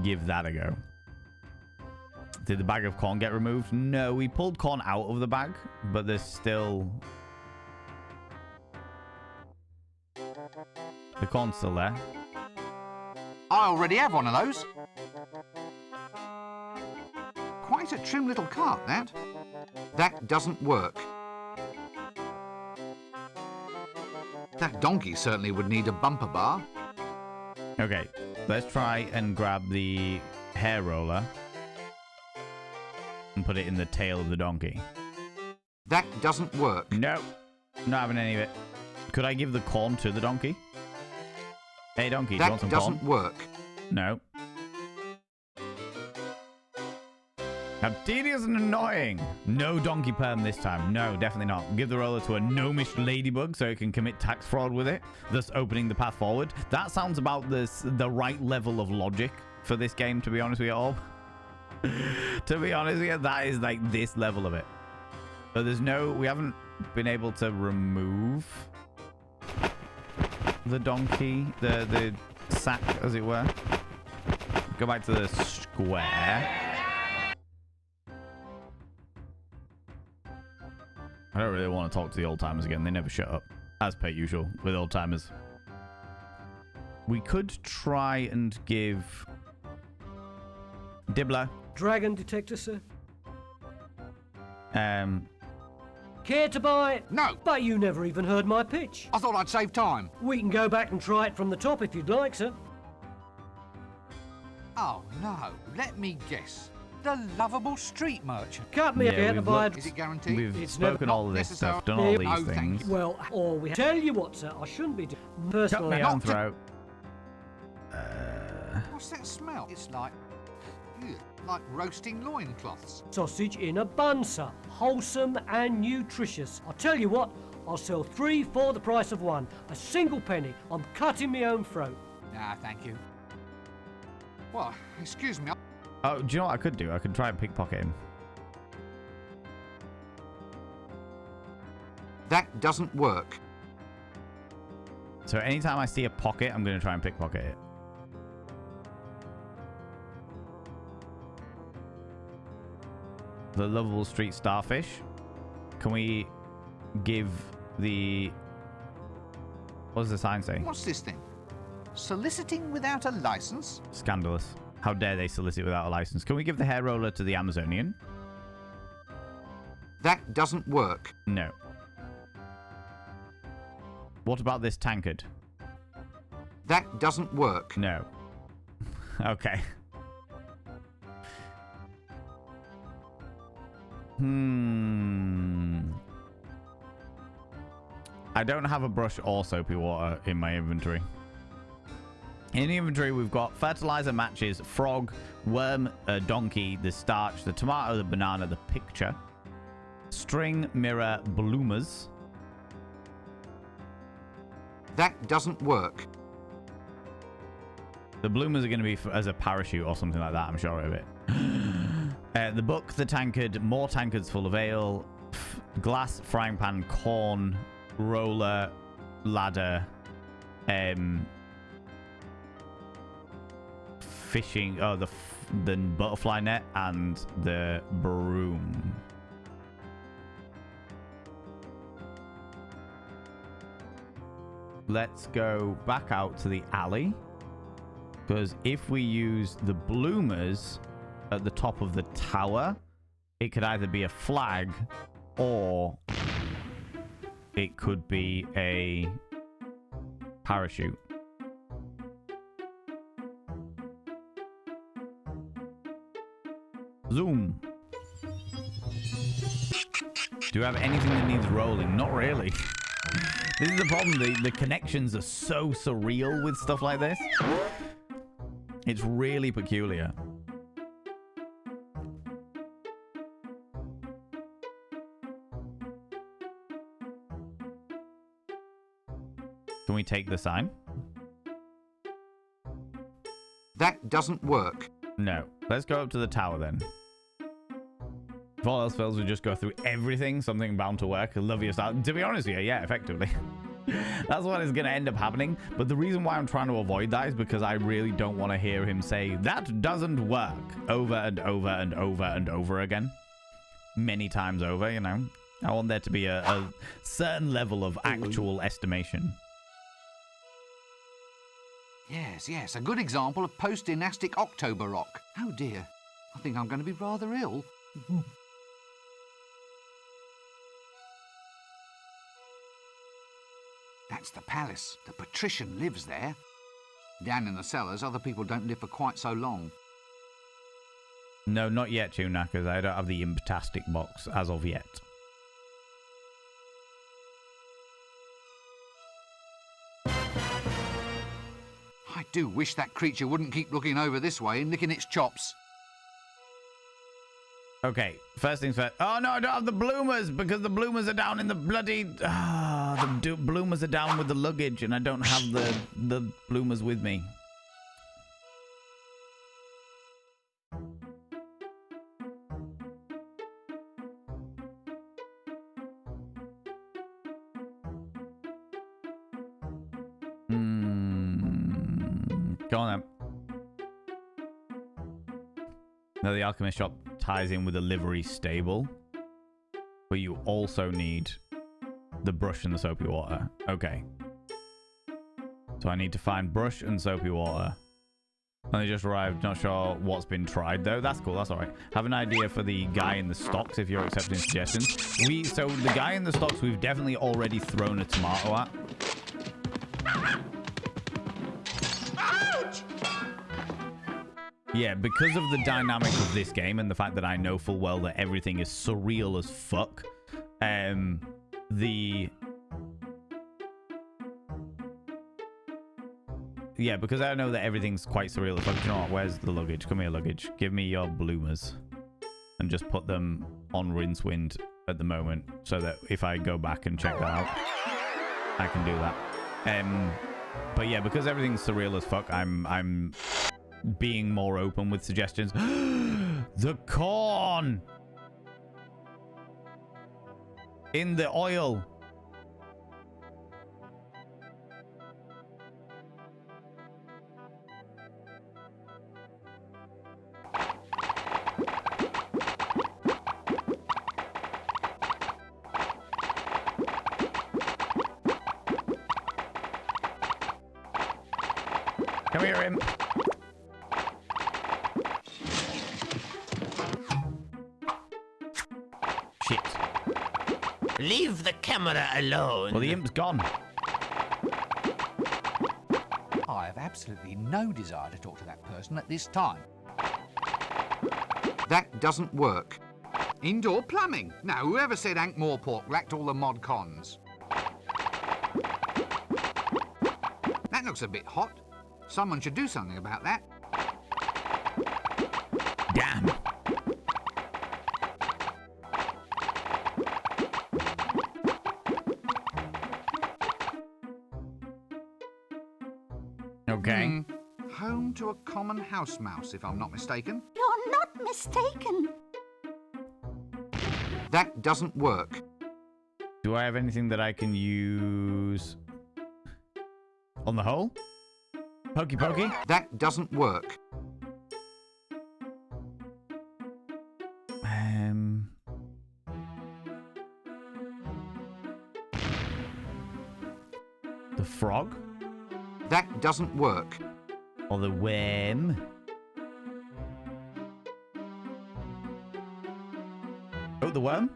Give that a go. Did the bag of corn get removed? No, we pulled corn out of the bag, but there's still... The corn's still there. I already have one of those. Quite a trim little cart, that. That doesn't work. That donkey certainly would need a bumper bar. Okay, let's try and grab the hair roller and put it in the tail of the donkey. That doesn't work. No. Not having any of it. Could I give the corn to the donkey? Hey, donkey, do you want That some corn? doesn't work. No. How tedious and annoying. No donkey perm this time. No, definitely not. Give the roller to a gnomish ladybug so it can commit tax fraud with it, thus opening the path forward. That sounds about the right level of logic for this game, to be honest with you all. To be honest with you, that is like this level of it. But there's no... We haven't been able to remove the donkey, the sack, as it were. Go back to the square. I don't really want to talk to the old timers again. They never shut up, as per usual with old timers. We could try and give Dibbler. Dragon detector, sir. Care to buy it? No. But you never even heard my pitch. I thought I'd save time. We can go back and try it from the top if you'd like, sir. Oh, no. Let me guess. The lovable street merchant. Cut me out to buy it. Is it guaranteed? We've It's spoken never- all of this necessary. stuff, done all No, these thank things. you. Well, or we tell you what, sir, I shouldn't be doing Cut personal. me Not on to- throat. What's that smell? It's like... ew, like roasting loincloths. Sausage in a bun, sir. Wholesome and nutritious. I'll tell you what, I'll sell 3 for the price of 1. A single penny. I'm cutting my own throat. Nah, thank you. Well, excuse me. Oh, do you know what I could do? I could try and pickpocket him. That doesn't work. So anytime I see a pocket, I'm going to try and pickpocket it. The lovable street starfish. Can we give the... What does the sign say? What's this thing? Soliciting without a license? Scandalous. How dare they solicit without a license? Can we give the hair roller to the Amazonian? That doesn't work. No. What about this tankard? That doesn't work. No. Okay. I don't have a brush or soapy water in my inventory. In the inventory, we've got fertilizer, matches, frog, worm, donkey, the starch, the tomato, the banana, the picture, string, mirror, bloomers. That doesn't work. The bloomers are going to be as a parachute or something like that, I'm sure of it. The book, the tankard, more tankards full of ale, glass, frying pan, corn, roller, ladder, fishing, the butterfly net, and the broom. Let's go back out to the alley, because if we use the bloomers at the top of the tower, it could either be a flag or it could be a parachute. Zoom. Do you have anything that needs rolling? Not really. This is the problem. The connections are so surreal with stuff like this. It's really peculiar. Can we take the sign? That doesn't work. No. Let's go up to the tower then. If all else fails, we just go through everything. Something bound to work. I love your style. To be honest with you, yeah, effectively. That's what is going to end up happening. But the reason why I'm trying to avoid that is because I really don't want to hear him say, that doesn't work, over and over and over and over again. Many times over, you know. I want there to be a certain level of actual estimation. Yes, yes, a good example of post-dynastic October rock. Oh dear, I think I'm going to be rather ill. That's the palace. The patrician lives there. Down in the cellars, other people don't live for quite so long. No, not yet, Tuna, because I don't have the imtastic box as of yet. I do wish that creature wouldn't keep looking over this way and licking its chops. Okay, first things first. Oh no, I don't have the bloomers because the bloomers are down in the bloody. The bloomers are down with the luggage, and I don't have the bloomers with me. Go on then. Now the alchemist shop ties in with a livery stable, but you also need the brush and the soapy water. Okay. So I need to find brush and soapy water. And they just arrived. Not sure what's been tried though. That's cool. That's all right. Have an idea for the guy in the stocks if you're accepting suggestions. So the guy in the stocks we've definitely already thrown a tomato at. Yeah, because of the dynamic of this game and the fact that I know full well that everything is surreal as fuck, yeah, because I know that everything's quite surreal as fuck. You know what? Where's the luggage? Come here, luggage. Give me your bloomers. And just put them on Rincewind at the moment so that if I go back and check that out, I can do that. But yeah, because everything's surreal as fuck, I'm being more open with suggestions. The corn in the oil. Come here, imp. Shit. Leave the camera alone. Well, the imp's gone. I have absolutely no desire to talk to that person at this time. That doesn't work. Indoor plumbing. Now, whoever said Ankh-Morpork lacked all the mod cons? That looks a bit hot. Someone should do something about that. Damn. Okay. Home to a common house mouse, if I'm not mistaken. You're not mistaken. That doesn't work. Do I have anything that I can use on the hole? Pokey pokey? That doesn't work. The frog? That doesn't work. Or the worm? Oh, the worm?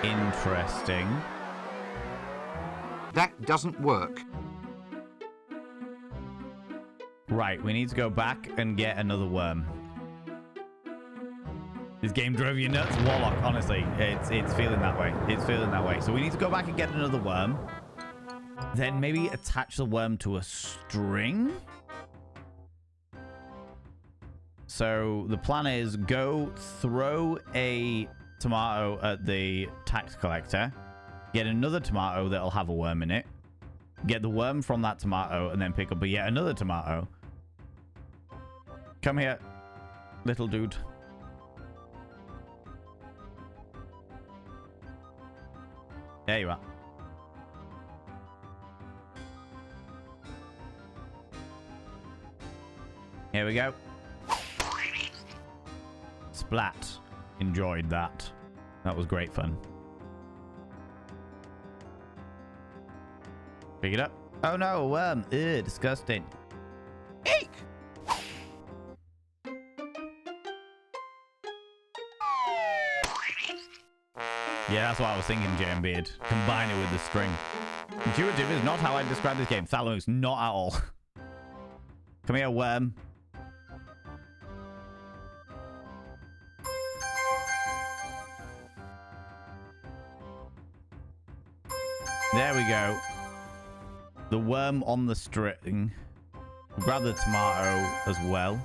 Interesting. That doesn't work. Right, we need to go back and get another worm. This game drove you nuts, Warlock. Honestly, it's feeling that way. It's feeling that way. So we need to go back and get another worm. Then maybe attach the worm to a string. So the plan is go throw a tomato at the tax collector. Get another tomato that'll have a worm in it. Get the worm from that tomato and then pick up yet another tomato. Come here, little dude. There you are. Here we go. Splat. Enjoyed that. That was great fun. Pick it up. Oh no, a worm. Ew, disgusting. Eek! Yeah, that's what I was thinking, Jam Beard. Combine it with the string. Intuitive is not how I describe this game. Thalamus, not at all. Come here, worm. There we go. The worm on the string. We'll grab the tomato as well.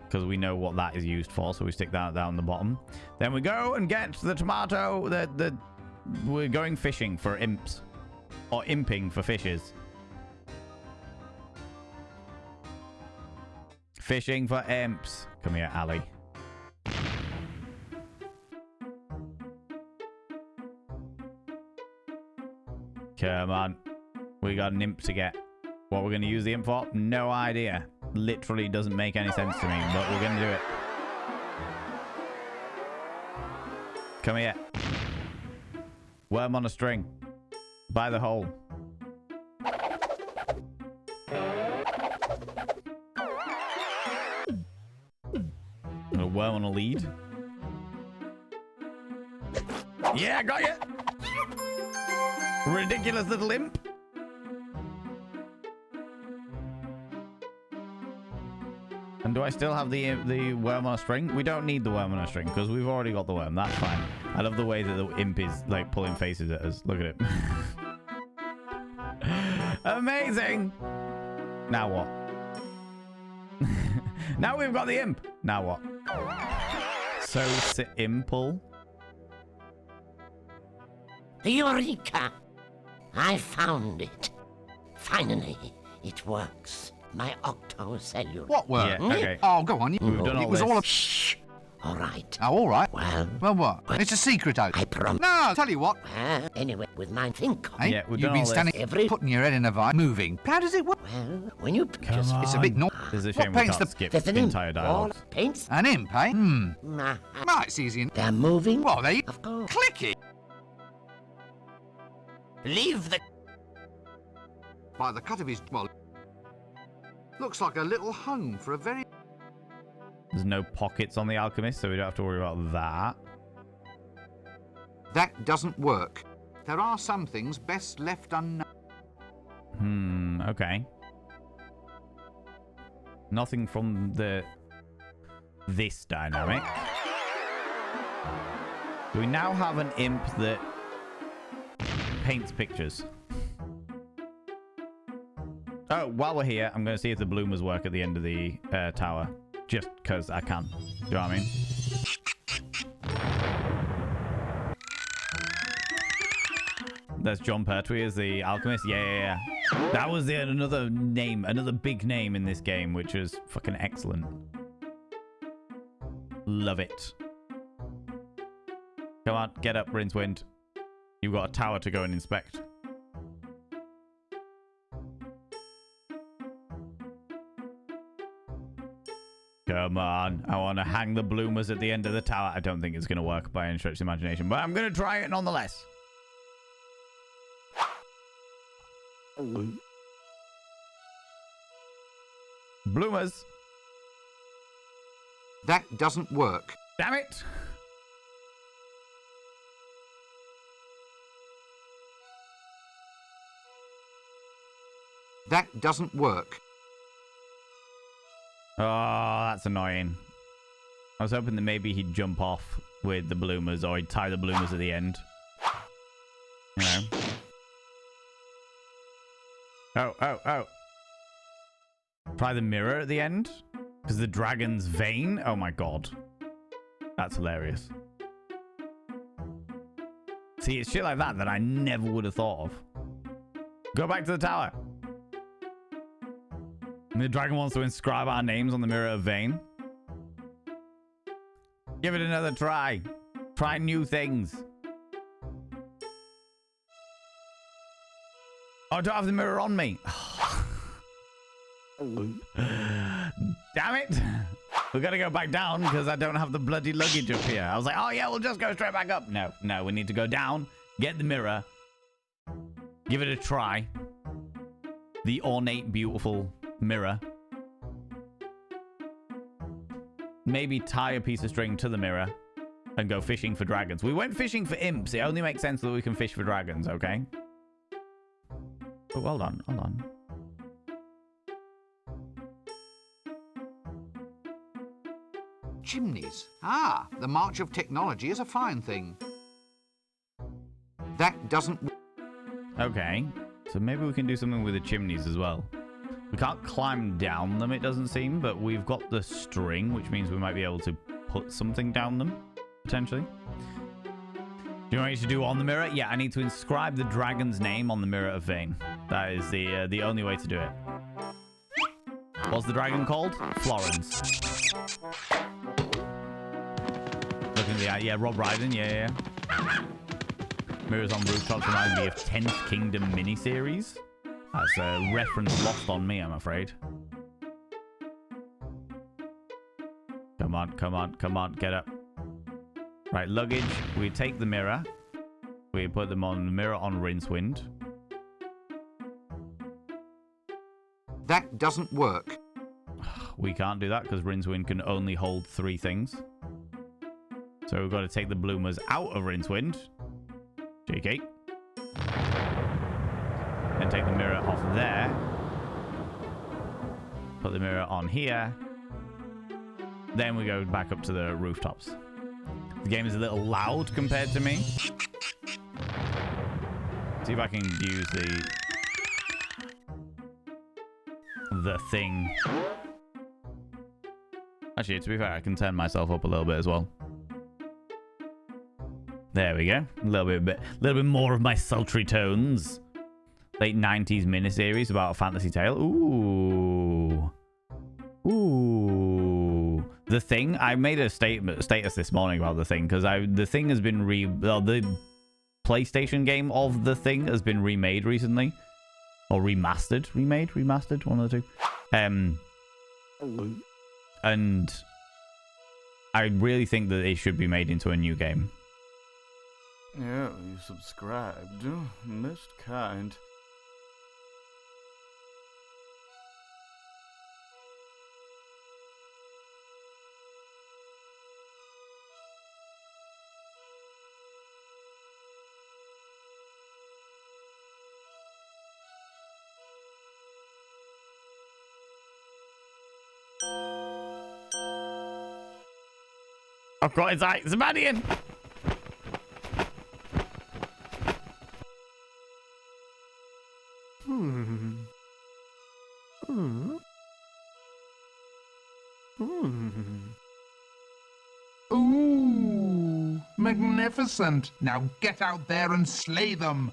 Because we know what that is used for, so we stick that down the bottom. Then we go and get the tomato. We're going fishing for imps. Or imping for fishes. Fishing for imps. Come here, Ali. Come on. We got an imp to get. What we're going to use the imp for? No idea. Literally doesn't make any sense to me, but we're going to do it. Come here. Worm on a string. By the hole. A worm on a lead. Yeah, got you. Ridiculous little imp. And do I still have the worm on a string? We don't need the worm on a string because we've already got the worm. That's fine. I love the way that the imp is like pulling faces at us. Look at it. Amazing. Now what? Now we've got the imp. Now what? So simple. Eureka! I found it. Finally, it works. My octocellular. What work? Yeah, okay. Oh, go on. We've done all it was this. all a... Shh. All right. Oh, all right. Well, what? It's a secret, though. I promise. No, tell you what. Well, anyway, with my think. Hey, Yeah, we've you've done been all this. standing, putting your head in a vine, moving. How does it work? Well, when you Come on. It's a bit not. This is a What shame we paints can't the- skip there's an the imp. entire All dialogue. paints. An imp, eh? Nah, Right, it's easy. they're moving. Well, there you... Of course. Click it. Leave the. By the cut of his... Well... Looks like a little home for a very... There's no pockets on the alchemist, so we don't have to worry about that. That doesn't work. There are some things best left unknown. Okay. Nothing from this dynamic. Do we now have an imp that paints pictures? Oh, while we're here, I'm going to see if the bloomers work at the end of the tower. Just because I can. Do you know what I mean? There's John Pertwee as the alchemist. Yeah. That was another name, another big name in this game, which was fucking excellent. Love it. Come on, get up, Rincewind. You've got a tower to go and inspect. Come on. I want to hang the bloomers at the end of the tower. I don't think it's going to work by any stretch of the imagination, but I'm going to try it nonetheless. Bloomers. That doesn't work. Damn it. That doesn't work. Oh, that's annoying. I was hoping that maybe he'd jump off with the bloomers, or he'd tie the bloomers at the end. You know? Oh. Try the mirror at the end? Because the dragon's vein? Oh my god. That's hilarious. See, it's shit like that that I never would have thought of. Go back to the tower. The dragon wants to inscribe our names on the mirror of vein. Give it another try. Try new things. Oh, I don't have the mirror on me. Damn it. We've got to go back down because I don't have the bloody luggage up here. I was like, oh yeah, we'll just go straight back up. No, we need to go down, get the mirror, give it a try. The ornate, beautiful mirror. Maybe tie a piece of string to the mirror and go fishing for dragons. We went fishing for imps. It only makes sense that we can fish for dragons, okay? Oh, hold on. Chimneys. Ah, the march of technology is a fine thing. That doesn't... Okay, so maybe we can do something with the chimneys as well. We can't climb down them, it doesn't seem, but we've got the string, which means we might be able to put something down them, potentially. Do you want me to do on the mirror? Yeah, I need to inscribe the dragon's name on the mirror of Vane. That is the only way to do it. What's the dragon called? Florence. Looking at the eye. Yeah, Rob Ryden. Yeah. Mirrors on rooftops reminds me of 10th Kingdom miniseries. That's a reference lost on me, I'm afraid. Come on, get up. Right, luggage. We take the mirror. We put them on the mirror on Rincewind. That doesn't work. We can't do that because Rincewind can only hold 3 things. So we've got to take the bloomers out of Rincewind. JK. And take the mirror off there. Put the mirror on here. Then we go back up to the rooftops. The game is a little loud compared to me. See if I can use the thing. Actually, to be fair, I can turn myself up a little bit as well. There we go. A little bit more of my sultry tones. Late 90s miniseries about a fantasy tale. Ooh. The Thing. I made a status this morning about The Thing because the Thing has been the PlayStation game of The Thing has been remade recently, or remastered, one of the two. And I really think that it should be made into a new game. Yeah, you subscribed. Most kind. I've got his eye. Zabadian! Ooh, magnificent. Now get out there and slay them.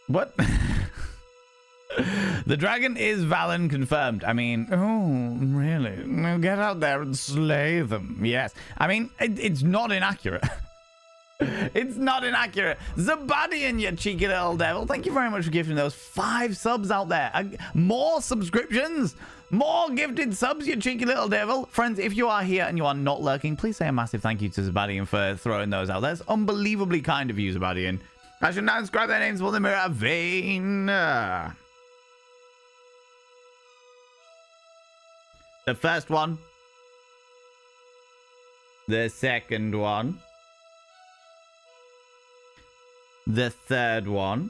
What? The dragon is Valen confirmed. I mean, oh, really? Now get out there and slay them. Yes. I mean, it's not inaccurate. It's not inaccurate. Zabadian, you cheeky little devil. Thank you very much for gifting those 5 subs out there. More subscriptions. More gifted subs, you cheeky little devil. Friends, if you are here and you are not lurking, please say a massive thank you to Zabadian for throwing those out. That's unbelievably kind of you, Zabadian. I should now inscribe their names for the mirror of Vane. The first one. The second one. The third one.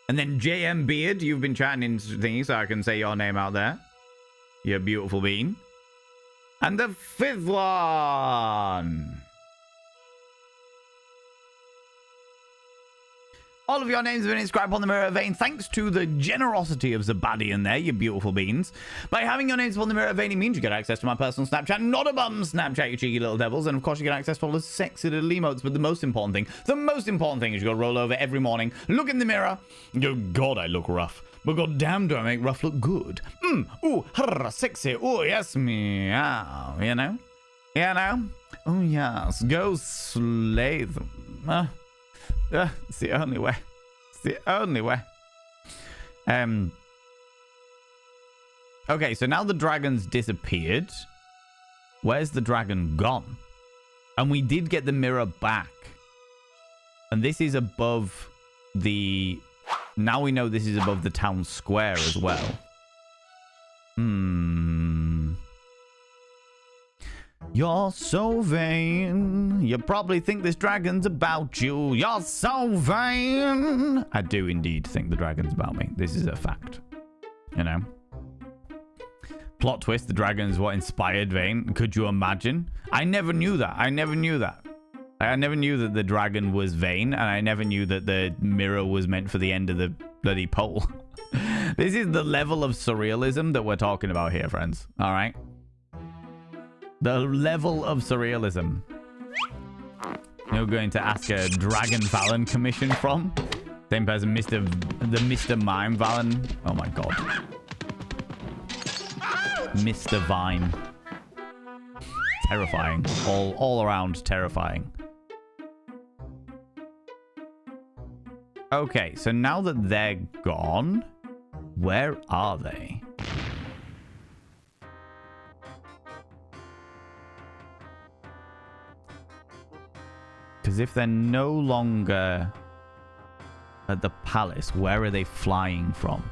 And then JM Beard, you've been chatting in thingy, so I can say your name out there. You beautiful bean. And the 5th one. All of your names have been inscribed on the mirror of Vane thanks to the generosity of Zabadian there, you beautiful beans. By having your names on the mirror of Vane, it means you get access to my personal Snapchat, not a bum Snapchat, you cheeky little devils. And of course you get access to all the sexy little emotes. But the most important thing is you gotta roll over every morning, look in the mirror, and go, God, I look rough. But goddamn, do I make rough look good? Ooh, sexy. Oh, yes, meow. You know? Oh, yes. Go slay them. It's the only way. It's the only way. Okay, so now the dragon's disappeared. Where's the dragon gone? And we did get the mirror back. And this is above Now we know this is above the town square as well. You're so vain. You probably think this dragon's about you. You're so vain. I do indeed think the dragon's about me. This is a fact. You know. Plot twist, the dragon is what inspired Vane. Could you imagine? I never knew that. I never knew that the dragon was Vane, and I never knew that the mirror was meant for the end of the bloody pole. This is the level of surrealism that we're talking about here, friends. All right? The level of surrealism. You're going to ask a Dragon Valen commission from? Same person, Mr. Mime Valen. Oh my god. Mr. Vine. Terrifying. All around terrifying. Okay, so now that they're gone, where are they? Because if they're no longer at the palace, where are they flying from?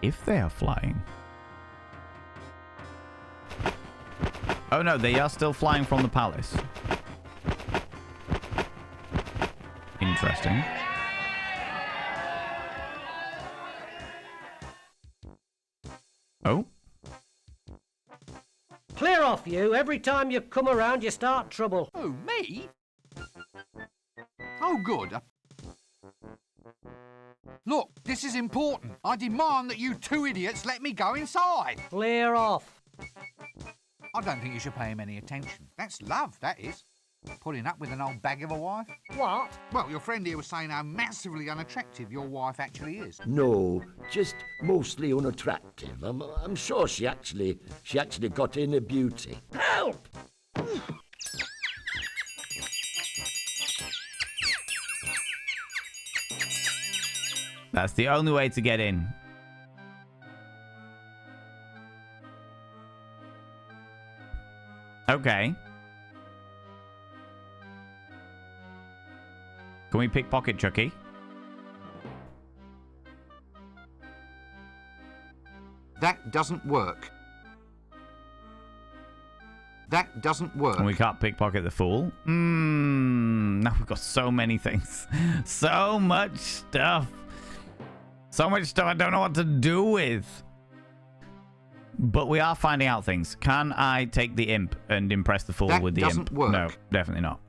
If they are flying. Oh no, they are still flying from the palace. Interesting. Oh. Clear off, you. Every time you come around, you start trouble. Oh, me? Oh, good. Look, this is important. I demand that you two idiots let me go inside. Clear off. I don't think you should pay him any attention. That's love, that is. Putting up with an old bag of a wife. What? Well, your friend here was saying how massively unattractive your wife actually is. No, just mostly unattractive. I'm sure she actually got inner beauty. Help! That's the only way to get in. Okay. Can we pickpocket Chucky? That doesn't work. That doesn't work. And we can't pickpocket the fool. Now we've got so many things. So much stuff. So much stuff I don't know what to do with. But we are finding out things. Can I take the imp and impress the fool with the imp? That doesn't work. No, definitely not.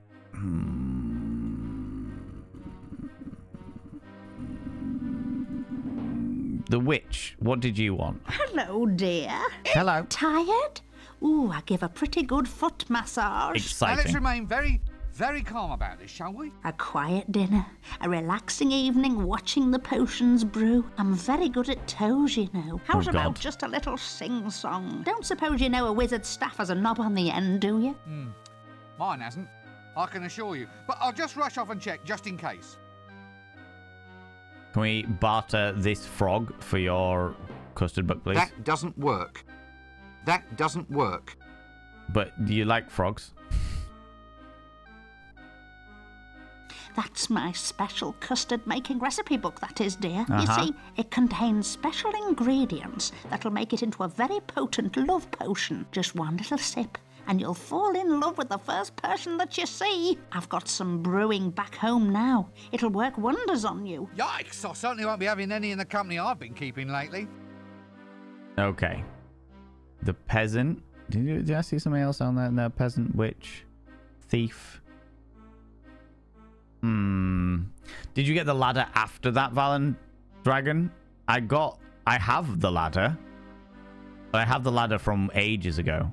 The witch, what did you want? Hello, dear. Hello. Tired? Ooh, I give a pretty good foot massage. Now let's Exciting. remain very, very calm about this, shall we? A quiet dinner, a relaxing evening watching the potions brew. I'm very good at toes, you know. How's Oh, about God. just a little sing-song? Don't suppose you know a wizard's staff has a knob on the end, do you? Mine hasn't, I can assure you. But I'll just rush off and check, just in case. Can we barter this frog for your custard book, please? That doesn't work. That doesn't work. But do you like frogs? That's my special custard-making recipe book, that is, dear. Uh-huh. You see, it contains special ingredients that'll make it into a very potent love potion. Just one little sip, and you'll fall in love with the first person that you see. I've got some brewing back home now. It'll work wonders on you. Yikes, I certainly won't be having any in the company I've been keeping lately. Okay. The peasant. Did I see something else on that? No, peasant, witch, thief. Did you get the ladder after that, Valen Dragon? I have the ladder. But I have the ladder from ages ago.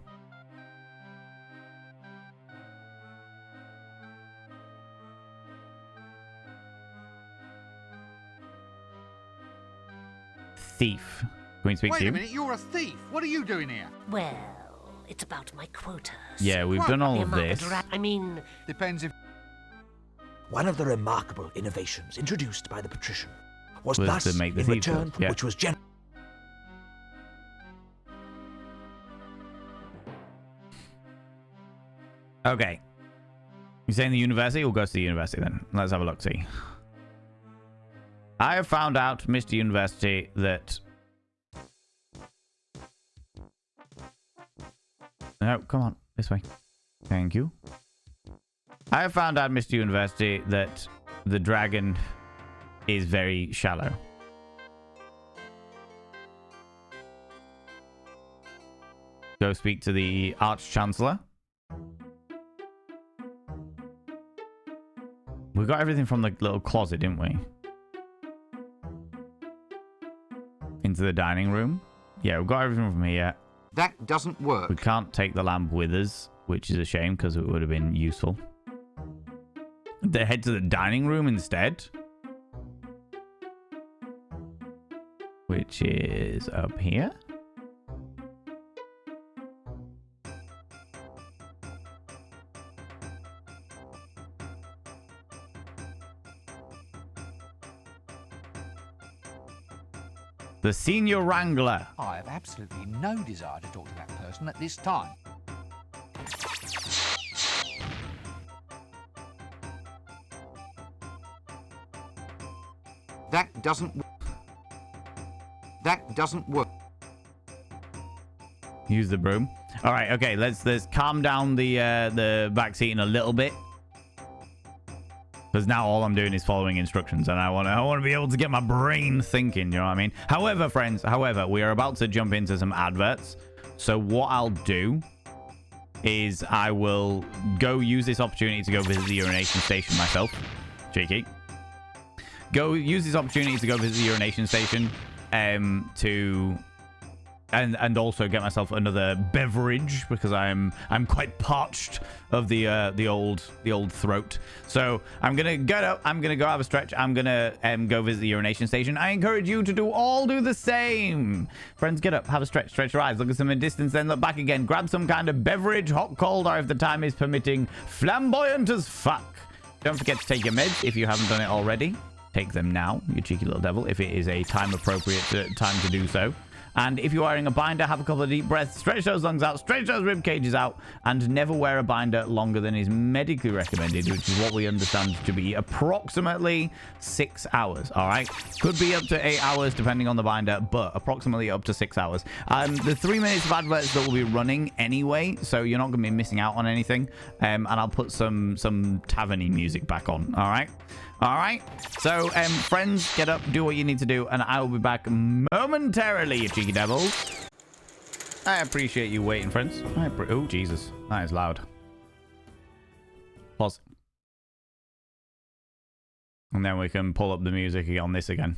Thief. Can we speak Wait to a you? minute, you're a thief. What are you doing here? Well, it's about my quotas. Yeah, we've done all of this. I mean, Depends if... One of the remarkable innovations introduced by the patrician was Was thus, to make the in thief return, look, yeah. which was Okay. You saying the university? We'll go to the university then. Let's have a look, see. I have found out, Mr. University, that... No, come on. This way. Thank you. I have found out, Mr. University, that the dragon is very shallow. Go speak to the Arch-Chancellor. We got everything from the little closet, didn't we? Into the dining room. Yeah, we've got everything from here. That doesn't work. We can't take the lamp with us, which is a shame because it would have been useful. They head to the dining room instead. Which is up here. The Senior Wrangler. I have absolutely no desire to talk to that person at this time. That doesn't work. Use the broom. All right, okay. Let's calm down the back seat in a little bit, because now all I'm doing is following instructions, and I want to be able to get my brain thinking. You know what I mean? However, friends, we are about to jump into some adverts. So what I'll do is I will go use this opportunity to go visit the urination station myself. Cheeky. Go use this opportunity to go visit the urination station, and also get myself another beverage, because I'm quite parched of the old throat. So I'm gonna get up. I'm gonna go have a stretch. I'm gonna go visit the urination station. I encourage you to do the same. Friends, get up, have a stretch, stretch your eyes, look at some in distance, then look back again. Grab some kind of beverage, hot, cold, or if the time is permitting, flamboyant as fuck. Don't forget to take your meds if you haven't done it already. Take them now, you cheeky little devil, if it is a time-appropriate time to do so. And if you're wearing a binder, have a couple of deep breaths, stretch those lungs out, stretch those rib cages out, and never wear a binder longer than is medically recommended, which is what we understand to be approximately 6 hours, all right? Could be up to 8 hours, depending on the binder, but approximately up to 6 hours. The 3 minutes of adverts that will be running anyway, so you're not going to be missing out on anything, and I'll put some taverny music back on, all right? All right, so friends, get up, do what you need to do, and I will be back momentarily, you cheeky devils. I appreciate you waiting, friends. Oh, Jesus, that is loud. Pause. And then we can pull up the music on this again.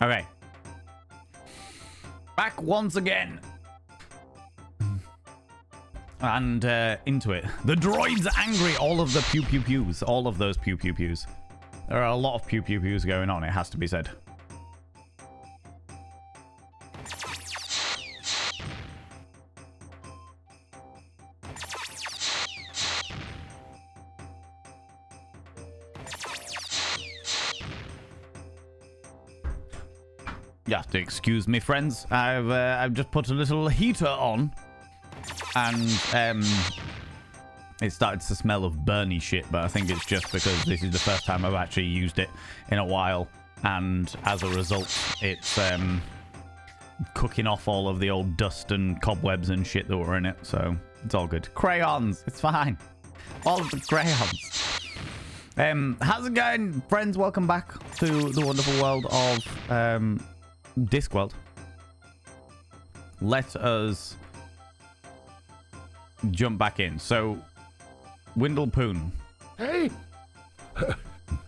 Okay. Back once again. And into it. The droid's angry. All of the pew pew pews. All of those pew pew pews. There are a lot of pew pew pews going on, it has to be said. You have to excuse me, friends. I've just put a little heater on, and it started to smell of burny shit. But I think it's just because this is the first time I've actually used it in a while, and as a result, it's cooking off all of the old dust and cobwebs and shit that were in it. So it's all good. Crayons, it's fine. All of the crayons. How's it going, friends? Welcome back to the wonderful world of Discworld. Let us jump back in. So, Windlepoon. Hey,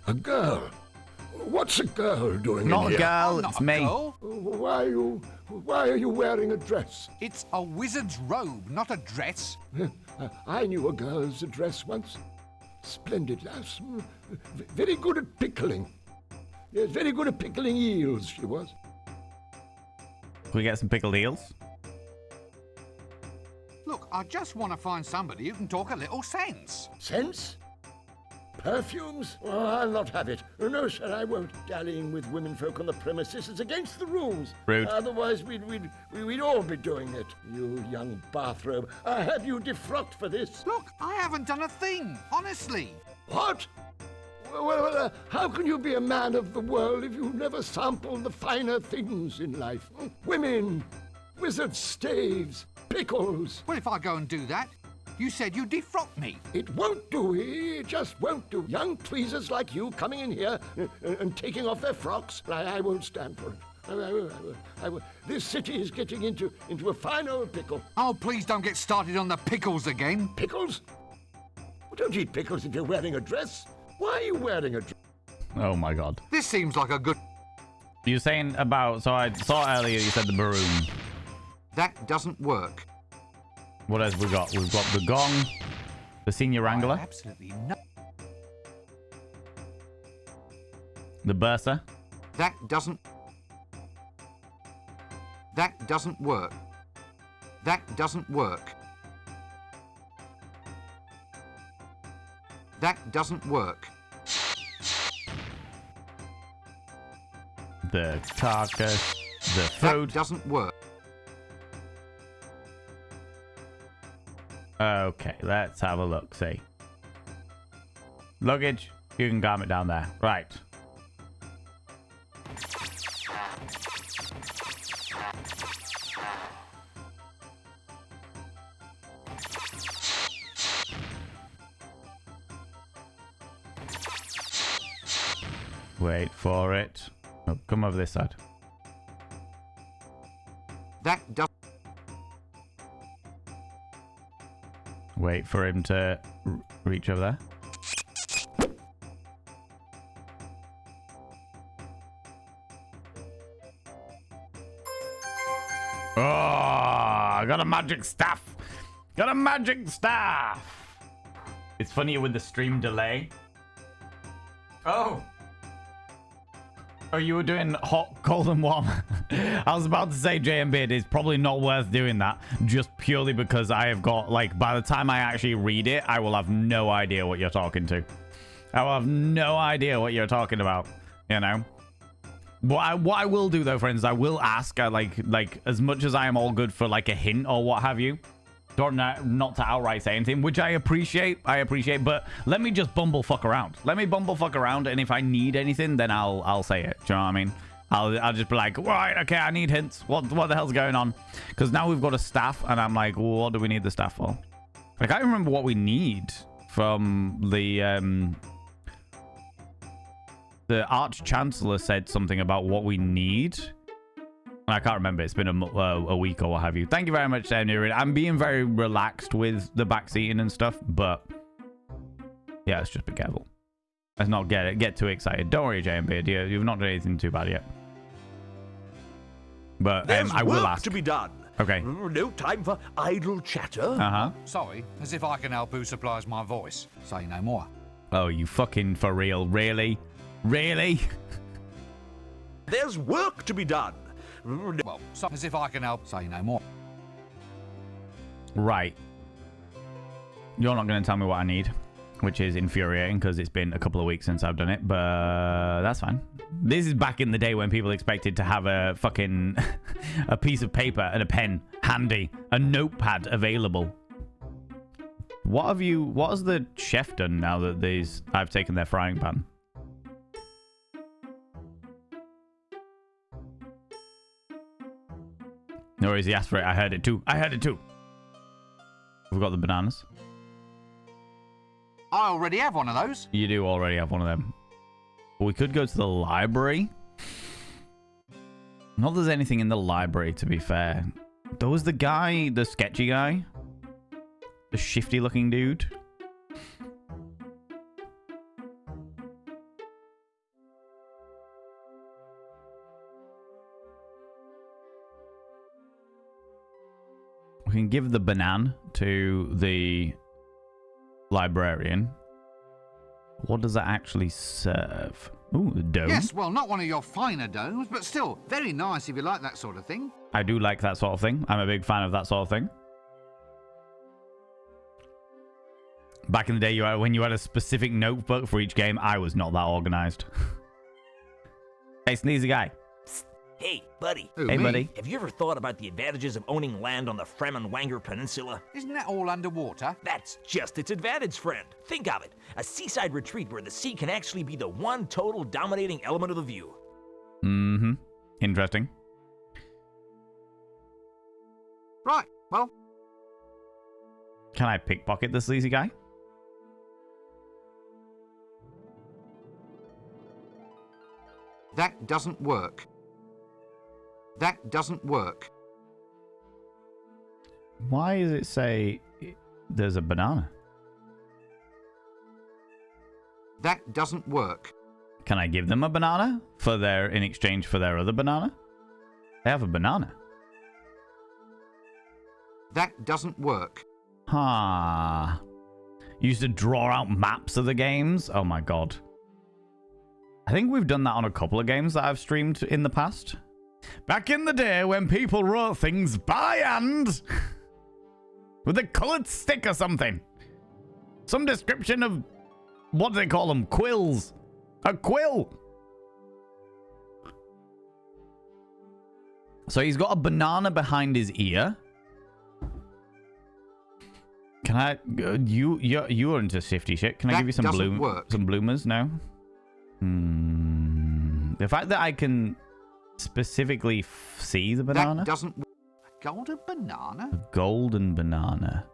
a girl. What's a girl doing Not in a here? girl, I'm it's not a me. girl. Why are you wearing a dress? It's a wizard's robe, not a dress. I knew a girl's dress once. Splendid lass. Very good at pickling. Yes, very good at pickling eels, she was. Can we get some pickled eels? Look, I just want to find somebody who can talk a little sense. Sense? Perfumes? Oh, I'll not have it. No, sir, I won't. Dallying with womenfolk on the premises is against the rules. Rude. Otherwise, we'd all be doing it. You young bathrobe. I have you defrocked for this. Look, I haven't done a thing, honestly. What? Well, how can you be a man of the world if you've never sampled the finer things in life? Women, wizard staves, pickles. Well, if I go and do that, you said you'd defrock me. It won't do. It just won't do. Young tweezers like you coming in here and taking off their frocks, I won't stand for it. I will. This city is getting into a fine old pickle. Oh, please don't get started on the pickles again. Pickles? Well, don't eat pickles if you're wearing a dress. Why are you wearing a dress? Oh my god. This seems like a good... You're saying about... So I saw earlier you said the baroon. That doesn't work. What else we got? We've got the gong, the senior wrangler, Absolutely no. the bursar. That doesn't work. That doesn't work. That doesn't work. The carcass, the food. That doesn't work. Okay, let's have a look. See. Luggage. You can calm it down there. Right. Wait for it. Oh, come over this side. That does. Wait for him to reach over there. Oh, I got a magic staff. Got a magic staff. It's funny with the stream delay. Oh. Oh, you were doing hot, cold, and warm. I was about to say, JMB, it is probably not worth doing that, just purely because I have got, like, by the time I actually read it, I will have no idea what you're talking to. I will have no idea what you're talking about, you know? What I will do, though, friends, I will ask, like, as much as I am all good for, like, a hint or what have you, not to outright say anything, which I appreciate, but let me just bumblefuck around. Let me bumblefuck around, and if I need anything, then I'll say it. Do you know what I mean? I'll just be like, right, okay, I need hints. What the hell's going on? Because now we've got a staff, and I'm like, well, what do we need the staff for? I can't remember what we need from the Arch Chancellor said something about what we need. I can't remember. It's been a week or what have you. Thank you very much, Nirin. I'm being very relaxed with the backseating and stuff, but yeah, let's just be careful. Let's not get too excited. Don't worry, JMB. You've not done anything too bad yet. But I will ask. To be done. Okay. No time for idle chatter. Sorry, as if I can help who supplies my voice. Say no more. Oh, you fucking for real? Really? Really? There's work to be done. Well, as if I can help. Say no more. Right. You're not going to tell me what I need, which is infuriating because it's been a couple of weeks since I've done it, but that's fine. This is back in the day when people expected to have a fucking a piece of paper and a pen handy, a notepad available. What has the chef done now that I've taken their frying pan? No worries, he asked for it. I heard it too. We've got the bananas. I already have one of those. You do already have one of them. But we could go to the library. Not that there's anything in the library, to be fair. There was the guy, the sketchy guy. The shifty looking dude. We can give the banana to the librarian. What does that actually serve? Ooh, a dome. Yes, well, not one of your finer domes, but still very nice if you like that sort of thing. I do like that sort of thing. I'm a big fan of that sort of thing. Back in the day, when you had a specific notebook for each game, I was not that organized. Hey, sneezy guy. Hey, buddy. Who, Hey, me? buddy. Have you ever thought about the advantages of owning land on the Fremenwanger Peninsula? Isn't that all underwater? That's just its advantage, friend. Think of it. A seaside retreat where the sea can actually be the one total dominating element of the view. Mm-hmm. Interesting. Right, well, Can I pickpocket the sleazy guy? that doesn't work. That doesn't work. Why does it say there's a banana? That doesn't work. Can I give them a banana in exchange for their other banana? They have a banana. That doesn't work. Ha. Used to draw out maps of the games. Oh my god. I think we've done that on a couple of games that I've streamed in the past. Back in the day when people wrote things by hand with a coloured stick or something. Some description of, what do they call them? Quills. A quill. So he's got a banana behind his ear. Can I? You're into shifty shit. Can I give you some bloomers? No. The fact that I can specifically see the banana. That doesn't work. A golden banana? A golden banana.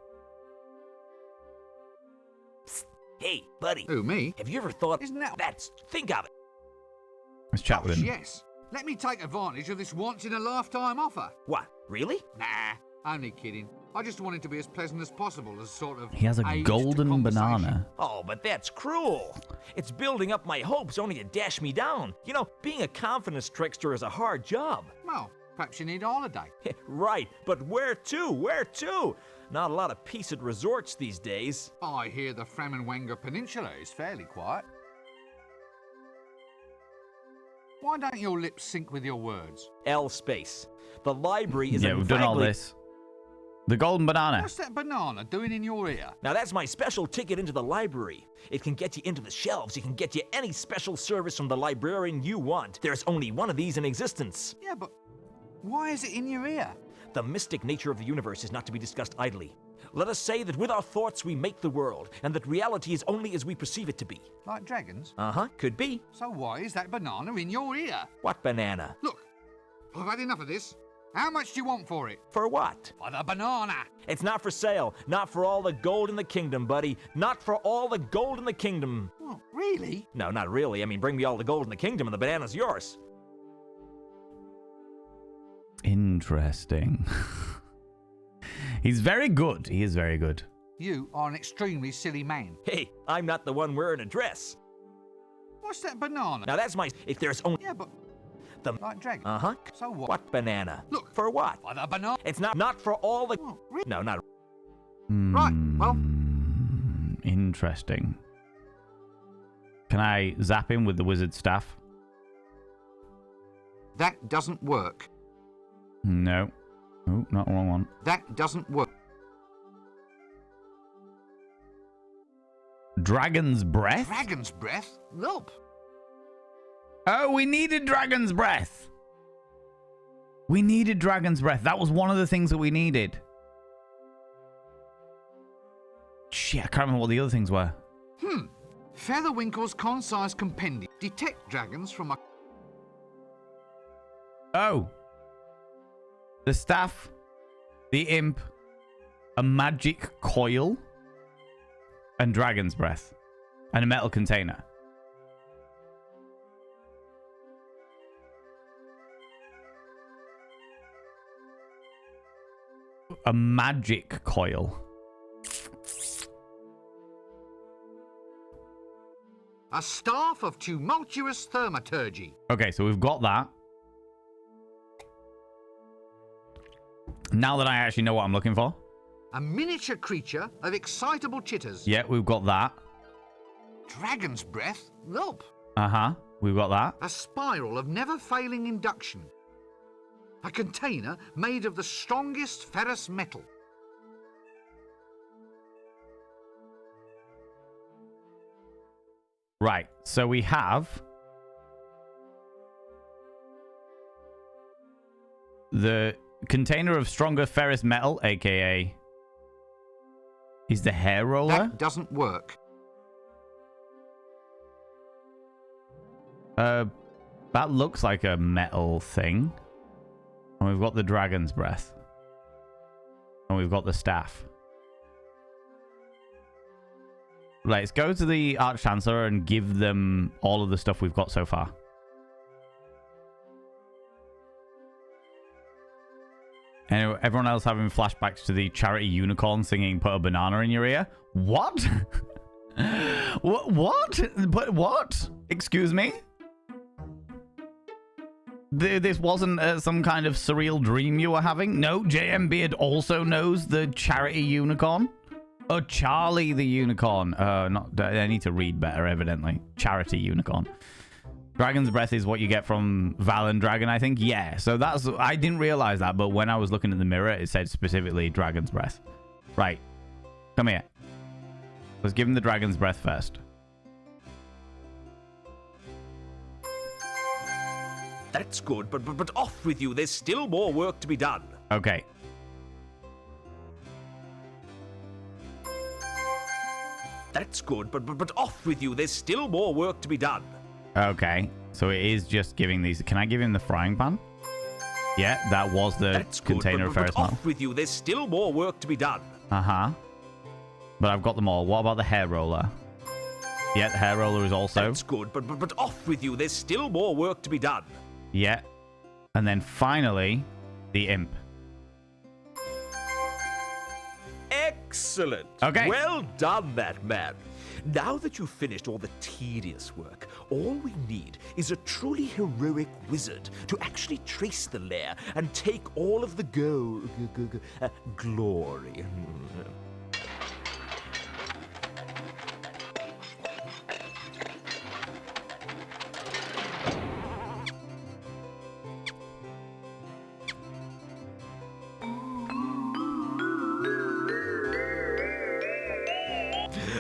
Psst. Hey, buddy. Who, me? Have you ever thought? Isn't that? Think of it. Let's chat with him. Yes. Let me take advantage of this once-in-a-lifetime offer. What? Really? Nah, only kidding. I just want it to be as pleasant as possible as sort of. He has a golden banana. Oh, but that's cruel. It's building up my hopes only to dash me down. You know, being a confidence trickster is a hard job. Well, perhaps you need a holiday. Right, but where to? Where to? Not a lot of peace at resorts these days. I hear the Fremenwanger Peninsula is fairly quiet. Why don't your lips sync with your words? L space. The library is We've done all this. The golden banana. What's that banana doing in your ear? Now that's my special ticket into the library. It can get you into the shelves. It can get you any special service from the librarian you want. There's only one of these in existence. Yeah, but why is it in your ear? The mystic nature of the universe is not to be discussed idly. Let us say that with our thoughts we make the world, and that reality is only as we perceive it to be. Like dragons? Uh-huh, could be. So why is that banana in your ear? What banana? Look, I've had enough of this. How much do you want for it? For what? For the banana. It's not for sale. Not for all the gold in the kingdom, buddy. Not for all the gold in the kingdom. Well, really? No, not really. I mean, bring me all the gold in the kingdom and the banana's yours. Interesting. He's very good. He is very good. You are an extremely silly man. Hey, I'm not the one wearing a dress. What's that banana? Now that's my... If there's only... Yeah, but... Like dragon? Uh-huh. So what? What banana? Look. For what? For the banana. It's not for all the... Oh, really? No, not... Right, well... Interesting. Can I zap him with the wizard staff? That doesn't work. No. Oh, not the wrong one. That doesn't work. Dragon's breath? Dragon's breath? Nope. Oh, we needed dragon's breath. We needed dragon's breath. That was one of the things that we needed. Shit, I can't remember what the other things were. Featherwinkle's concise compendium. Detect dragons from a... Oh. The staff, the imp, a magic coil, and dragon's breath, and a metal container. A magic coil. A staff of tumultuous thaumaturgy. Okay, so we've got that. Now that I actually know what I'm looking for. A miniature creature of excitable chitters. Yeah, we've got that. Dragon's breath? Nope. Uh-huh, we've got that. A spiral of never-failing induction. A container made of the strongest ferrous metal. Right. So we have the container of stronger ferrous metal, aka is the hair roller. That doesn't work. That looks like a metal thing. And we've got the dragon's breath. And we've got the staff. Let's go to the Arch-Chancellor and give them all of the stuff we've got so far. Anyway, everyone else having flashbacks to the charity unicorn singing "Put a Banana in Your Ear." What? What? But what? Excuse me? This wasn't some kind of surreal dream you were having? No, JM Beard also knows the charity unicorn? Oh, Charlie the unicorn. I need to read better, evidently. Charity unicorn. Dragon's breath is what you get from Valen Dragon, I think. Yeah, so that's... I didn't realize that, but when I was looking at the mirror, it said specifically Dragon's breath. Right. Come here. Let's give him the Dragon's breath first. That's good, but off with you. There's still more work to be done. Okay. That's good, but off with you. There's still more work to be done. Okay. So it is just giving these... Can I give him the frying pan? Yeah, that was the That's container good, of ferrous metal. off with you. There's still more work to be done. Uh-huh. But I've got them all. What about the hair roller? Yeah, the hair roller is also... That's good, but off with you. There's still more work to be done. Yeah. And then finally, the imp. Excellent. Okay. Well done, that man. Now that you've finished all the tedious work, all we need is a truly heroic wizard to actually trace the lair and take all of the glory.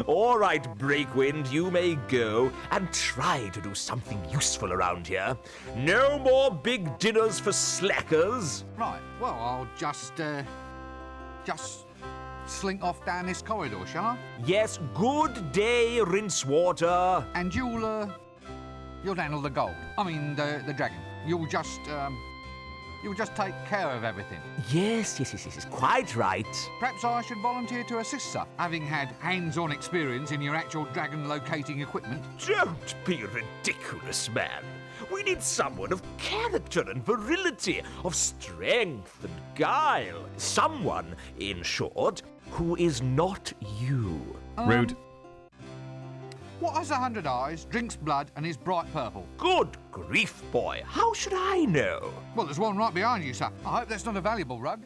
All right, Breakwind, you may go and try to do something useful around here. No more big dinners for slackers. Right, well, I'll just slink off down this corridor, shall I? Yes, good day, Rincewater. And you'll handle the gold. I mean, the dragon. You'll just take care of everything. Yes, quite right. Perhaps I should volunteer to assist, sir, having had hands-on experience in your actual dragon locating equipment. Don't be ridiculous, man. We need someone of character and virility, of strength and guile. Someone, in short, who is not you. Rude. What has 100 eyes, drinks blood, and is bright purple? Good grief, boy. How should I know? Well, there's one right behind you, sir. I hope that's not a valuable rug.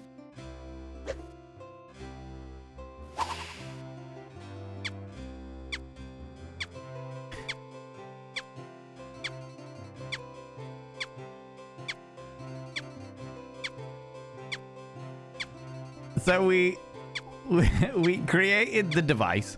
So we created the device.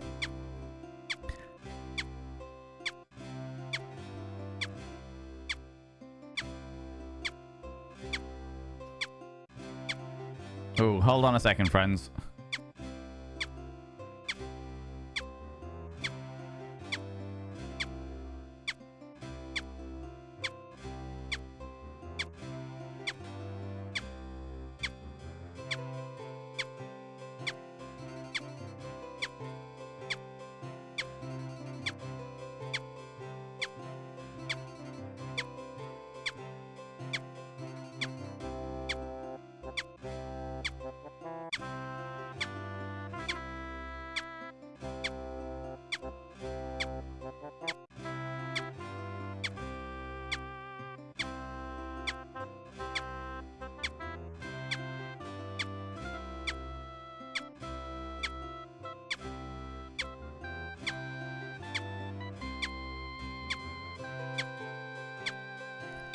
Oh, hold on a second, friends.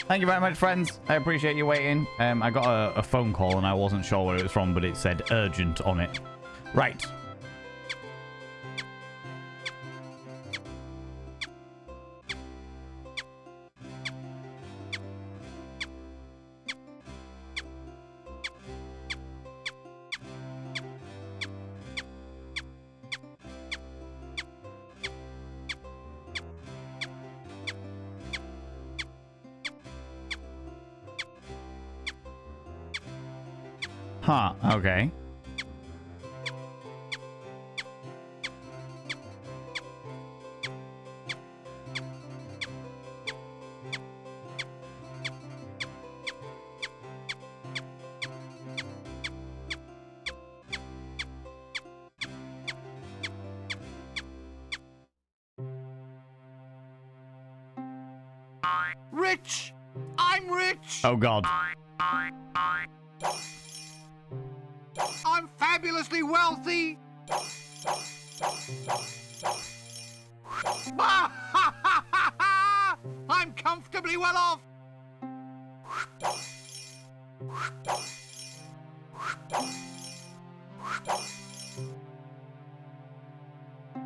Thank you very much, friends. I appreciate you waiting. I got a phone call and I wasn't sure where it was from, but it said urgent on it. Right. Huh, okay. Rich! I'm rich! Oh, God. I'm fabulously wealthy! I'm comfortably well off!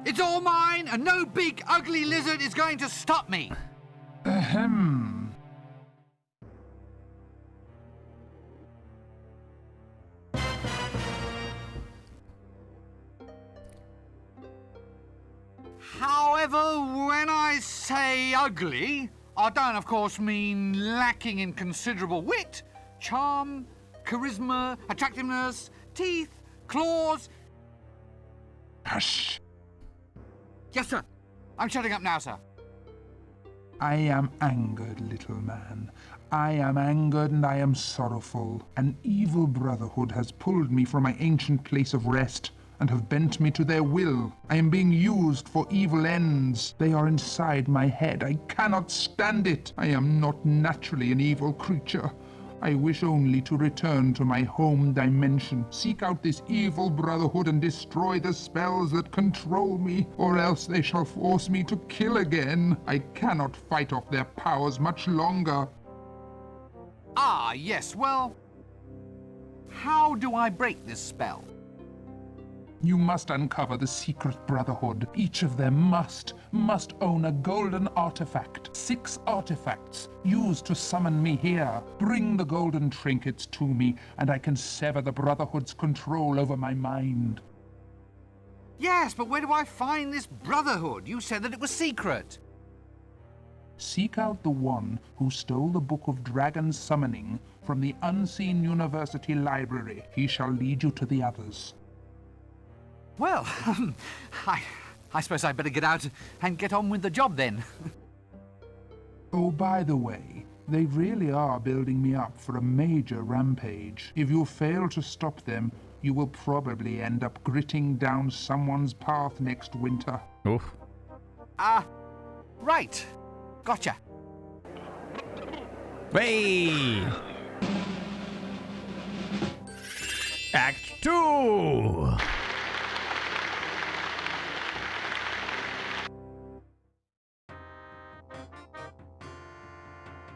It's all mine, and no big, ugly lizard is going to stop me! Ahem. However, when I say ugly, I don't, of course, mean lacking in considerable wit, charm, charisma, attractiveness, teeth, claws. Hush. Yes, sir. I'm shutting up now, sir. I am angered, little man. I am angered and I am sorrowful. An evil brotherhood has pulled me from my ancient place of rest and have bent me to their will. I am being used for evil ends. They are inside my head. I cannot stand it. I am not naturally an evil creature. I wish only to return to my home dimension, seek out this evil brotherhood and destroy the spells that control me, or else they shall force me to kill again. I cannot fight off their powers much longer. Ah, yes, well, how do I break this spell? You must uncover the secret brotherhood. Each of them must own a golden artifact. 6 artifacts used to summon me here. Bring the golden trinkets to me, and I can sever the brotherhood's control over my mind. Yes, but where do I find this brotherhood? You said that it was secret. Seek out the one who stole the Book of Dragon Summoning from the Unseen University Library. He shall lead you to the others. Well, I suppose I'd better get out and get on with the job then. Oh, by the way, they really are building me up for a major rampage. If you fail to stop them, you will probably end up gritting down someone's path next winter. Oof. Right. Gotcha. Hey! Act 2!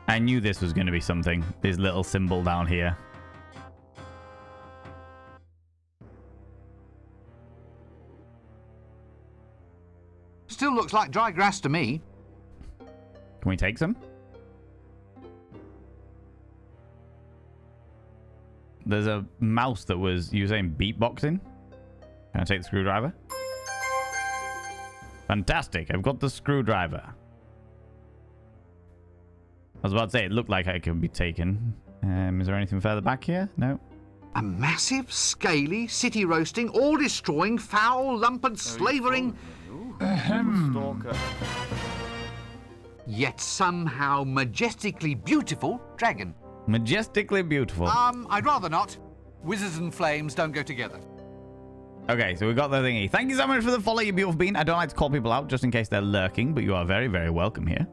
I knew this was going to be something. This little symbol down here. Still looks like dry grass to me. Can we take some? There's a mouse that was, you were saying, beatboxing? Can I take the screwdriver? Fantastic. I've got the screwdriver. I was about to say, it looked like it could be taken. Is there anything further back here? No. A massive, scaly, city-roasting, all-destroying, foul, lump and slavering... Stalker. Yet somehow majestically beautiful dragon. Majestically beautiful. I'd rather not. Wizards and flames don't go together. Okay, so we got the thingy. Thank you so much for the follow, you beautiful bean. I don't like to call people out just in case they're lurking, but you are very, very welcome here.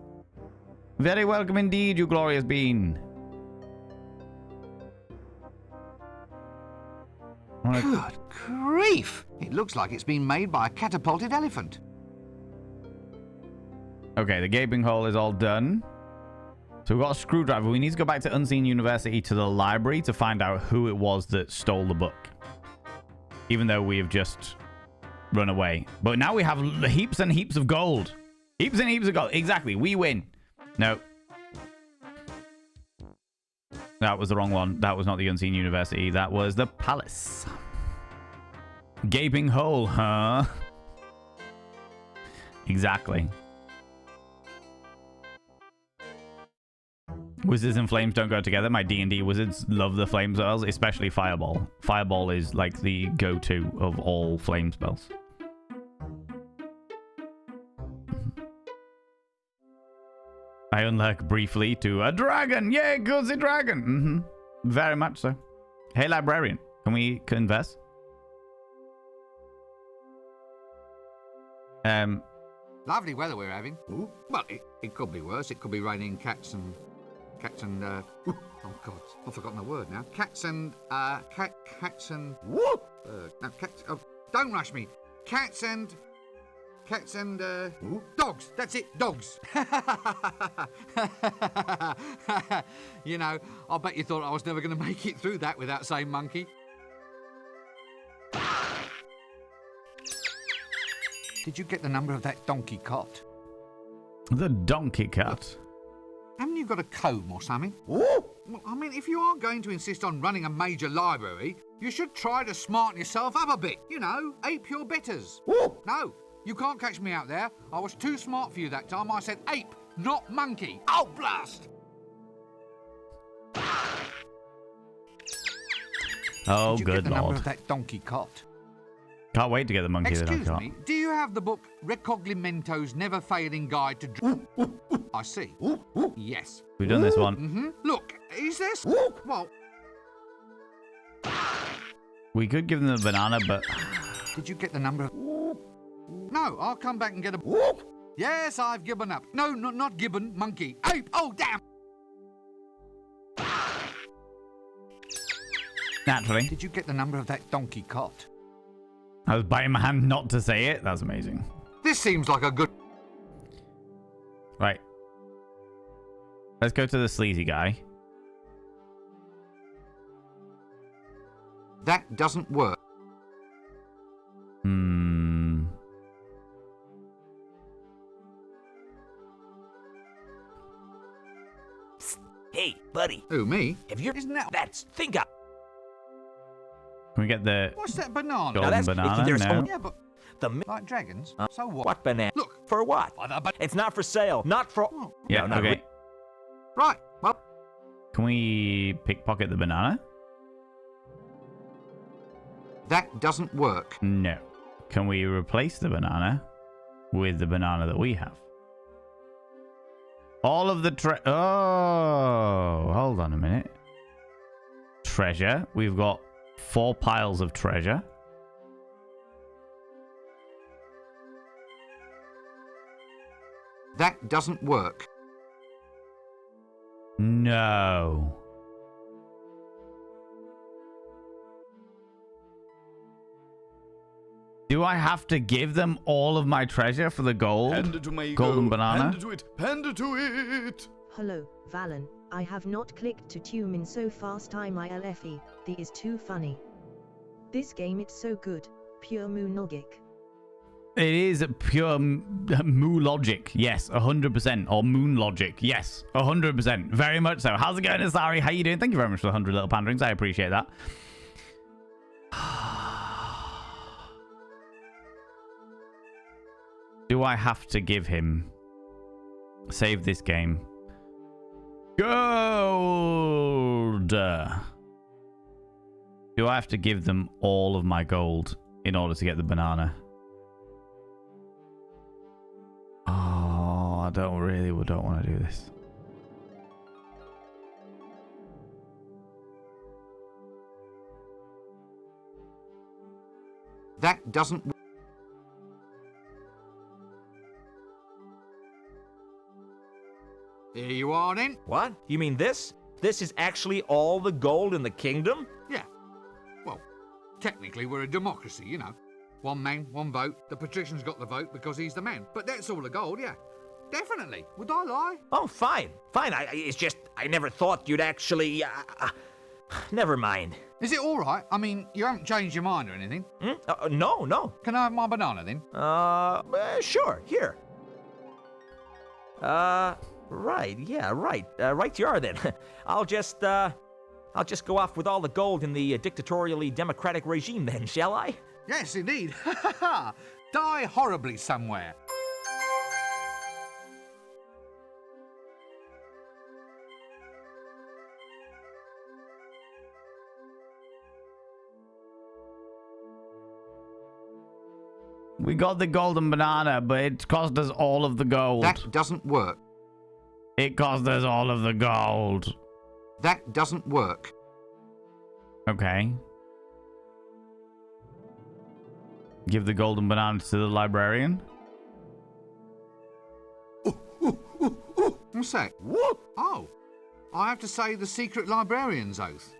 Very welcome indeed, you glorious bean. Good grief! It looks like it's been made by a catapulted elephant. Okay, the gaping hole is all done. So we've got a screwdriver. We need to go back to Unseen University to the library to find out who it was that stole the book. Even though we have just run away. But now we have heaps and heaps of gold. Heaps and heaps of gold. Exactly. We win. No. That was the wrong one. That was not the Unseen University. That was the palace. Gaping hole, huh? Wizards and flames don't go together. My D&D wizards love the flame spells, especially Fireball. Fireball is like the go-to of all flame spells. I unlock briefly to a dragon. Yay, cozy dragon. Very much so. Hey, librarian, can we converse? Lovely weather we're having. Ooh. Well, it could be worse. It could be raining cats and oh God, I've forgotten the word now. Cats and no, cats. Oh, don't rush me. Cats and dogs. That's it, dogs. You know, I bet you thought I was never going to make it through that without saying monkey. Did you get the number of that donkey cot? The donkey cat. Haven't you got a comb or something? Well, I mean, if you are going to insist on running a major library, you should try to smarten yourself up a bit. You know, ape your betters. No, you can't catch me out there. I was too smart for you that time. I said ape, not monkey. Oh, blast! Oh, Did you good get the number lord. of that donkey cot? Can't wait to get the monkey that I Excuse got. me, do you have the book Recognimento's Never Failing Guide to... I see. Yes. We've done this one. Look, is this... Well... We could give them the banana, but... Did you get the number of... No, I'll come back and get a... Yes, I've given up. No, not gibbon, monkey. Ape! Oh, damn! Naturally. Did you get the number of that donkey cot? I was biting my hand not to say it. That's amazing. This seems like a good... Right. Let's go to the sleazy guy. That doesn't work. Psst. Hey, buddy. Who, me? Have you... Isn't that... That's... Think up. Can we get the... What's that banana? Golden banana? there's No. Yeah, but... Like dragons? So what? What banana? Look. For what? It's not for sale. Not for... Yeah, no, okay. Right, well... Can we pickpocket the banana? That doesn't work. No. Can we replace the banana with the banana that we have? All of the Oh, hold on a minute. Treasure. We've got 4 piles of treasure. That doesn't work. No. Do I have to give them all of my treasure for the gold? Hand it to my golden ego. banana? Hand it to it. Hand it to it. Hello, Valen. I have not clicked to tune in so fast IMILFE. The is too funny. This game it's so good. Pure moon logic. It is pure moo logic. Yes, 100%. Or moon logic. Yes, 100%. Very much so. How's it going, Asari? How you doing? Thank you very much for the 100 little panderings. I appreciate that. Do I have to give him... Save this game. Gold! Do I have to give them all of my gold in order to get the banana? Oh, I don't want to do this. That doesn't... Here you are, then. What? You mean this? This is actually all the gold in the kingdom? Yeah. Well, technically we're a democracy, you know. One man, one vote. The patrician's got the vote because he's the man. But that's all the gold, yeah. Definitely. Would I lie? Oh, fine. Fine. It's just, I never thought you'd actually... never mind. Is it all right? I mean, you haven't changed your mind or anything? No. Can I have my banana, then? Sure. Here. Right. Yeah, right. Right you are, then. I'll just go off with all the gold in the dictatorially democratic regime, then, shall I? Yes, indeed. Die horribly somewhere. We got the golden banana, but it cost us all of the gold. That doesn't work. It cost us all of the gold. That doesn't work. Okay. Give the golden banana to the librarian. What's that? Oh, I have to say the secret librarian's oath.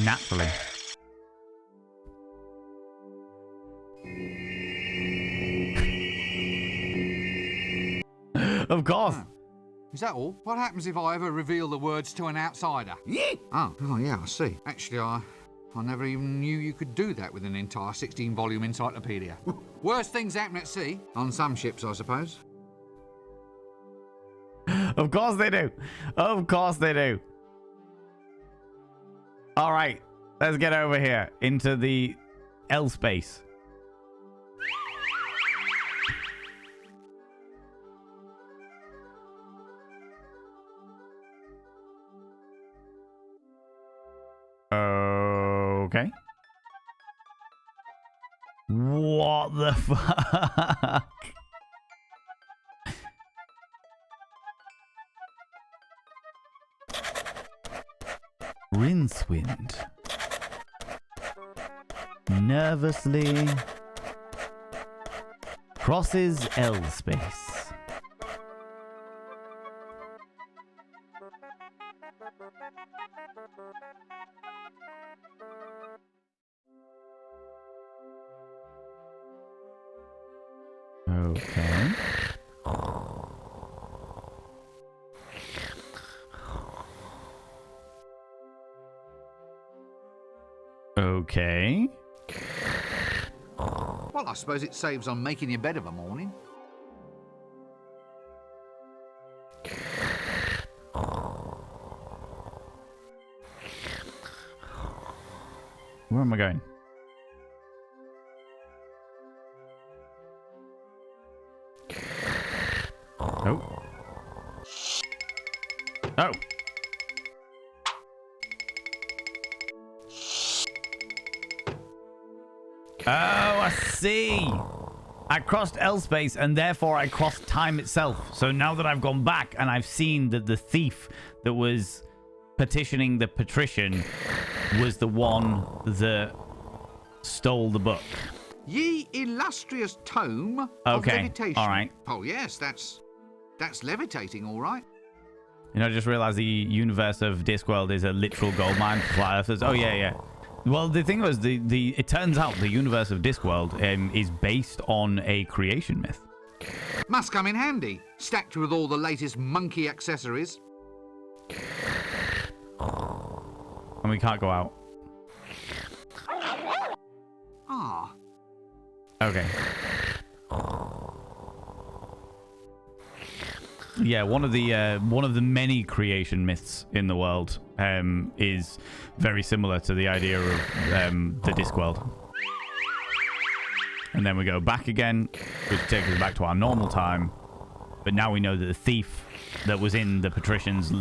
Naturally. Of course. Is that all? What happens if I ever reveal the words to an outsider? Oh, yeah, I see. Actually, I never even knew you could do that with an entire 16-volume encyclopedia. Worst things happen at sea. On some ships, I suppose. Of course they do. Of course they do. All right, let's get over here into the L space. Okay. What the fuck? Rincewind. Nervously crosses L space. Okay. Okay. Well, I suppose it saves on making your bed of a morning. Where am I going? Oh. Oh. Oh, I see. I crossed L space and therefore I crossed time itself. So now that I've gone back and I've seen that the thief that was petitioning the patrician was the one that stole the book. Ye illustrious tome of levitation. All right. Oh, yes, that's levitating, all right. You know, I just realized the universe of Discworld is a literal goldmine for flat earthers. Oh, yeah, yeah. Well, the thing was, it turns out the universe of Discworld is based on a creation myth. Must come in handy, stacked with all the latest monkey accessories. And we can't go out. Ah. Okay. Yeah, one of the many creation myths in the world is very similar to the idea of the Discworld. And then we go back again, which takes us back to our normal time. But now we know that the thief that was in the patrician's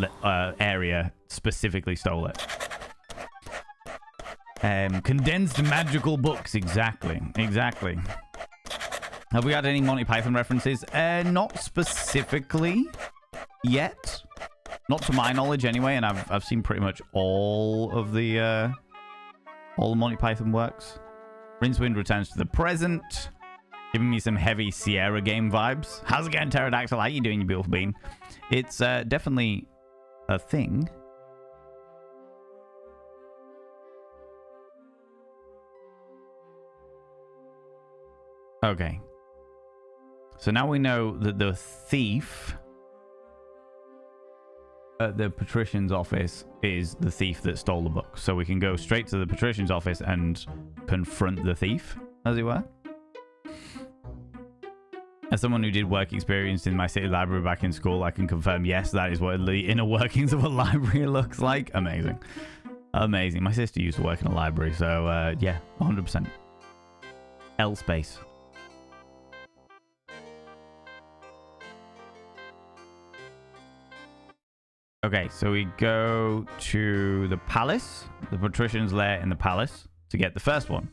area specifically stole it. Condensed magical books, exactly. Have we had any Monty Python references? Not specifically yet. Not to my knowledge, anyway. And I've seen pretty much all the Monty Python works. Rincewind returns to the present, giving me some heavy Sierra game vibes. How's it going, Pterodactyl? How you doing, you beautiful bean? It's definitely a thing. Okay. So now we know that the thief at the patrician's office is the thief that stole the book. So we can go straight to the patrician's office and confront the thief, as it were. As someone who did work experience in my city library back in school, I can confirm, yes, that is what the inner workings of a library looks like. Amazing. Amazing. My sister used to work in a library, so yeah, 100%. L space. Okay, so we go to the palace, the patrician's lair in the palace, to get the first one.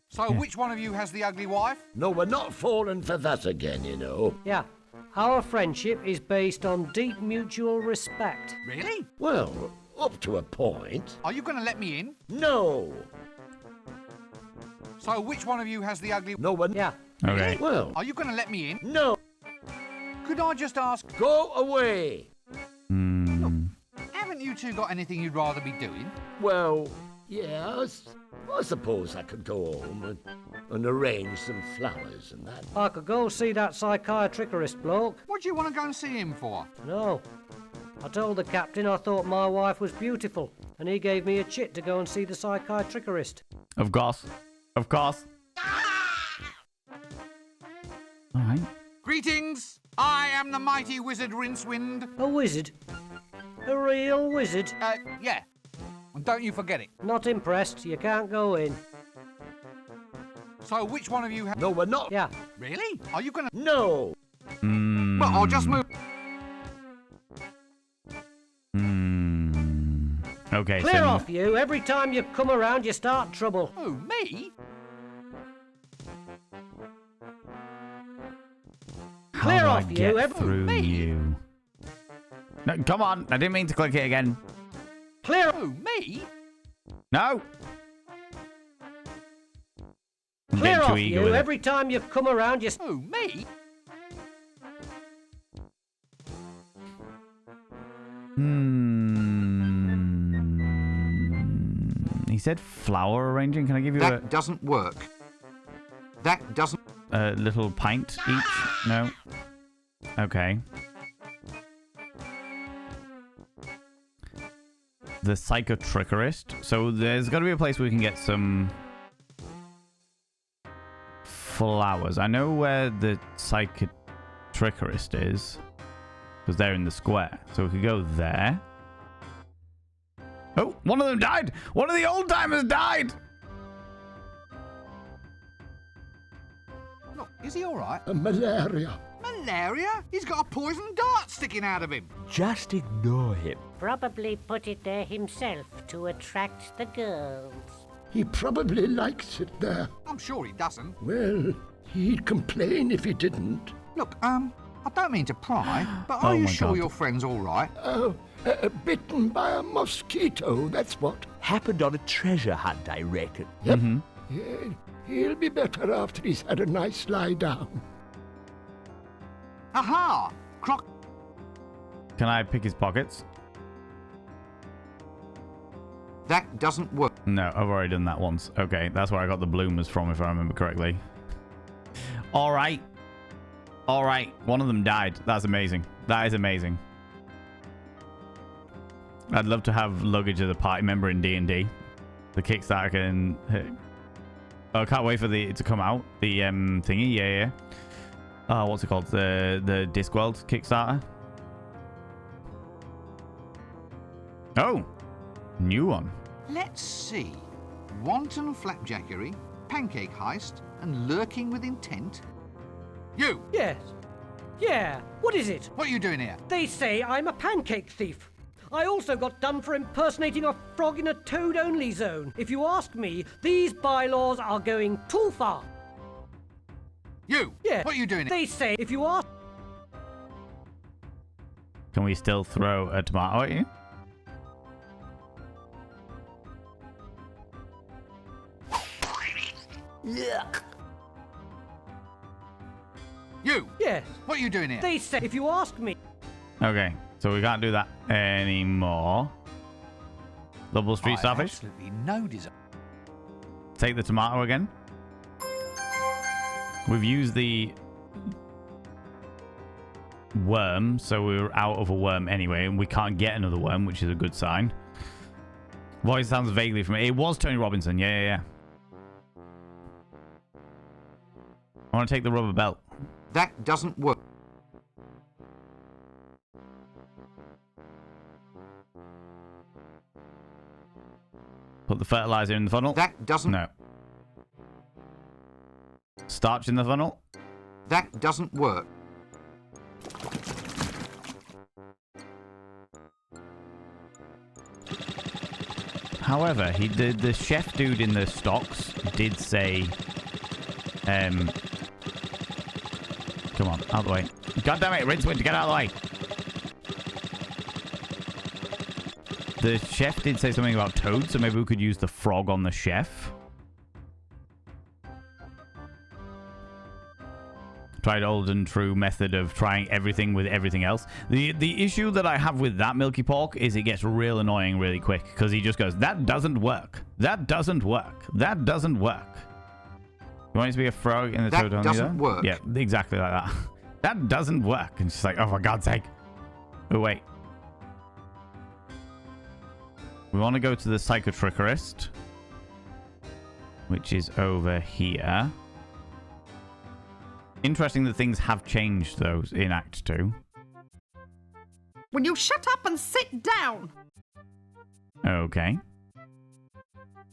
So which one of you has the ugly wife? No, we're not falling for that again, you know. Yeah. Our friendship is based on deep mutual respect. Really? Well, up to a point. Are you going to let me in? No. So which one of you has the ugly... No, we're... Yeah. Okay. Well... Are you going to let me in? No. Could I just ask... Go away. Haven't you two got anything you'd rather be doing? Well, yeah, I suppose I could go home and arrange some flowers and that. I could go see that psychiatricist bloke. What do you want to go and see him for? No. I told the captain I thought my wife was beautiful, and he gave me a chit to go and see the psychiatricist. Of course. Of course. All right. Greetings! I am the mighty wizard Rincewind. A wizard? A real wizard? Yeah. And don't you forget it. Not impressed. You can't go in. So which one of you has... No, we're not. Yeah. Really? Are you going to... No. Well, I'll just move... Okay, Clear so... off, you. Every time you come around, you start trouble. Oh, me? Clear How off, do I you. get through you? No, come on. I didn't mean to click it again. Clear. Oh, me? No. I'm Clear getting too off, eager you. with it. Every time you come around, you... Oh, me? He said flower arranging. Can I give you That doesn't work. That doesn't... a little pint each? No. Okay. The psychotrickerist. So there's got to be a place where we can get some flowers. I know where the psychotrickerist is, because they're in the square. So we could go there. Oh, one of them died! One of the old timers died! Look, is he all right? Malaria. Malaria? He's got a poison dart sticking out of him. Just ignore him. Probably put it there himself to attract the girls. He probably likes it there. I'm sure he doesn't. Well, he'd complain if he didn't. Look, I don't mean to pry, but are Oh you my sure God. your friend's all right? Oh, bitten by a mosquito, that's what. Happened on a treasure hunt, I reckon. Yep. Yeah, he'll be better after he's had a nice lie down. Aha! Croc... Can I pick his pockets? That doesn't work. No, I've already done that once. Okay, that's where I got the bloomers from, if I remember correctly. All right. All right. One of them died. That's amazing. That is amazing. I'd love to have luggage as a party member in D&D. The Kickstarter can... Oh, I can't wait for it to come out. The thingy. Yeah. Oh, what's it called? The Discworld Kickstarter. Oh, new one. Let's see. Wanton flapjackery, pancake heist, and lurking with intent. You! Yes. Yeah. What is it? What are you doing here? They say I'm a pancake thief. I also got done for impersonating a frog in a toad-only zone. If you ask me, these bylaws are going too far. You! Yeah. What are you doing here? They say if you ask... Can we still throw a tomato at you? Yuck. You! Yes. What are you doing here? They say if you ask me... Okay, so we can't do that anymore. Double street I have starfish. absolutely no desire. Take the tomato again. We've used the worm, so we're out of a worm anyway, and we can't get another worm, which is a good sign. Voice sounds vaguely familiar. It was Tony Robinson. Yeah. I want to take the rubber belt. That doesn't work. Put the fertilizer in the funnel. That doesn't... No. Starch in the funnel? That doesn't work. However, the chef dude in the stocks did say, come on, out of the way. God damn it, Rincewind, get out of the way. The chef did say something about toad, so maybe we could use the frog on the chef. Tried old and true method of trying everything with everything else. The issue that I have with that Milky Pork is it gets real annoying really quick because he just goes, that doesn't work. That doesn't work. That doesn't work. You want it to be a frog in the toad only? That doesn't work. Yeah, exactly like that. That doesn't work. And she's like, oh, for God's sake. Oh, wait. We want to go to the Psychotrickerist, which is over here. Interesting that things have changed, though, in Act 2. Will you shut up and sit down? Okay.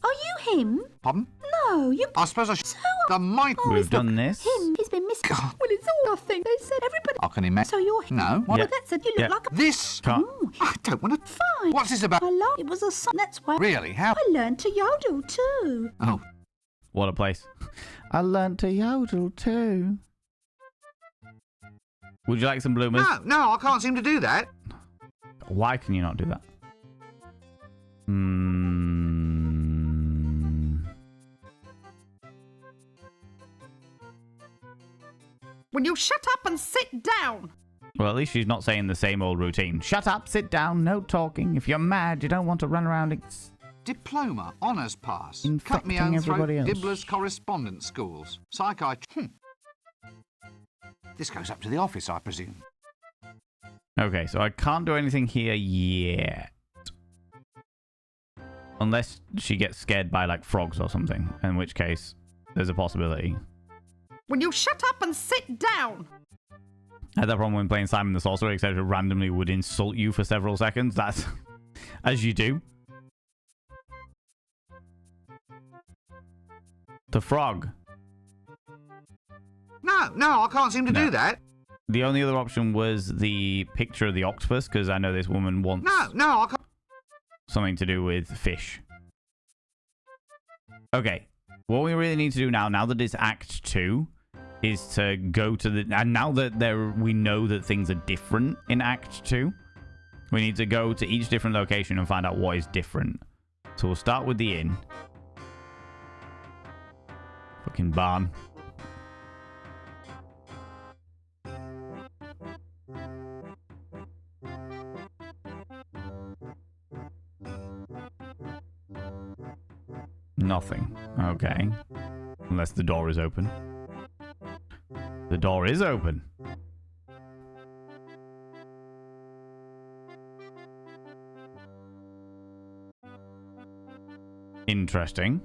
Are you him? Pardon? No, you... I suppose I should... So I might... We've done this. Him, he's been missing. God. Well, it's all nothing. They said everybody... I can imagine. So you're him? No. What? Yeah. Well, that's it. You look like a... This... Can't... I don't want to... Fine. What's this about? I love... It was a song. That's why... Really? How... I learned to yodel, too. Oh. What a place. I learned to yodel, too. Would you like some bloomers? No, I can't seem to do that. Why can you not do that? Will you shut up and sit down? Well, at least she's not saying the same old routine. Shut up, sit down, no talking. If you're mad, you don't want to run around... Diploma, honours pass, cut Infecting me own throat, everybody else. Dibbler's correspondence schools, psychiatry... This goes up to the office, I presume. Okay, so I can't do anything here yet. Unless she gets scared by, like, frogs or something. In which case, there's a possibility. Will you shut up and sit down? I had that problem when playing Simon the Sorcerer, except it randomly would insult you for several seconds. That's... as you do. The frog. No, I can't seem to do that. The only other option was the picture of the octopus, because I know this woman wants... No, I can't... something to do with fish. Okay. What we really need to do now that it's Act 2, is to go to the... and now that we know that things are different in Act 2, we need to go to each different location and find out what is different. So we'll start with the inn. Fucking barn. Nothing. Okay. Unless the door is open. The door is open. Interesting.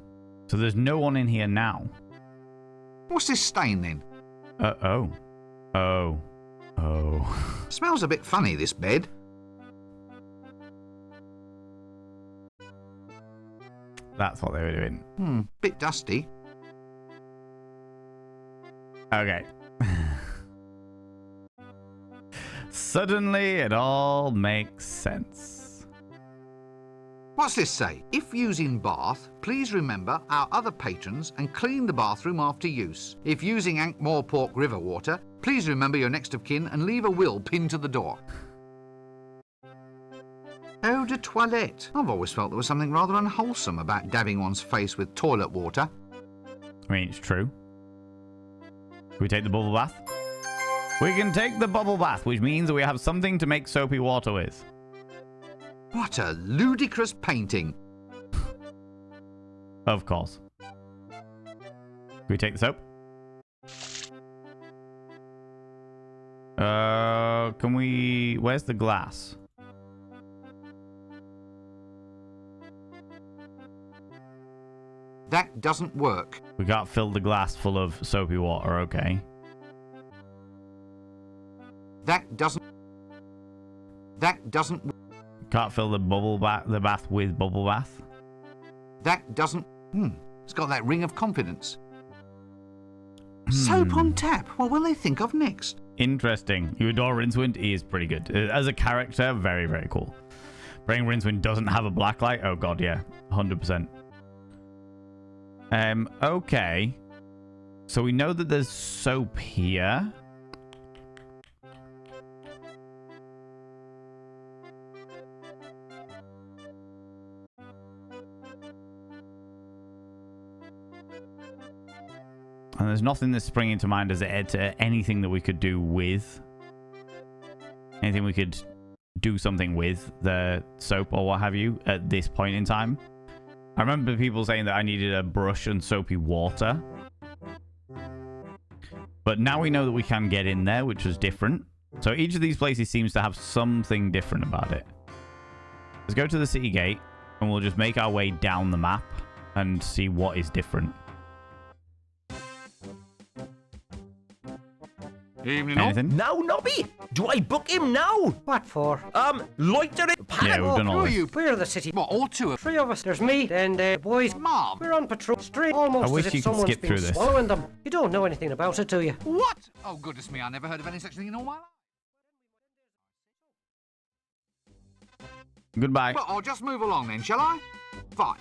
So there's no one in here now. What's this stain then? Oh. Smells a bit funny, this bed. That's what they were doing. Bit dusty. Okay. Suddenly it all makes sense. What's this say? If using bath, please remember our other patrons and clean the bathroom after use. If using Ankh-Morpork river water, please remember your next of kin and leave a will pinned to the door. Eau de toilette. I've always felt there was something rather unwholesome about dabbing one's face with toilet water. I mean, it's true. Can we take the bubble bath? We can take the bubble bath, which means that we have something to make soapy water with. What a ludicrous painting. Of course. Can we take the soap? Can we... where's the glass? That doesn't work. We can't fill the glass full of soapy water, okay. That doesn't... Can't fill the the bath with bubble bath. That doesn't... It's got that ring of confidence. Soap on tap. What will they think of next? Interesting. You adore Rincewind? He is pretty good. As a character, very, very cool. Praying Rincewind doesn't have a blacklight? Oh god, yeah. 100%. Okay. So we know that there's soap here. And there's nothing that's springing to mind as anything that we could do with. Anything we could do something with the soap or what have you at this point in time. I remember people saying that I needed a brush and soapy water. But now we know that we can get in there, which was different. So each of these places seems to have something different about it. Let's go to the city gate and we'll just make our way down the map and see what is different. Evening. Anything? Now, Nobby, do I book him now? What for? Loitering. Yeah, we've done all this. We're the city. What, all two of 3 of us. There's me, then the boys. Mom? We're on patrol. Straight almost I wish as if you could someone's skip been through this. swallowing them. You don't know anything about it, do you? What? Oh, goodness me, I never heard of any such thing in all my life. Goodbye. Well, I'll just move along then, shall I? Fine.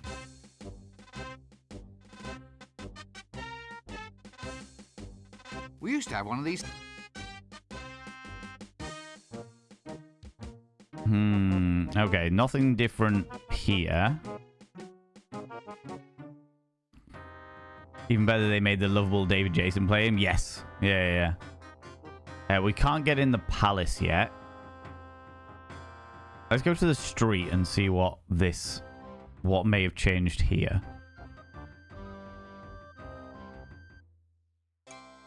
We used to have one of these. Okay, nothing different here. Even better, they made the lovable David Jason play him. Yes. Yeah. We can't get in the palace yet. Let's go to the street and see what may have changed here.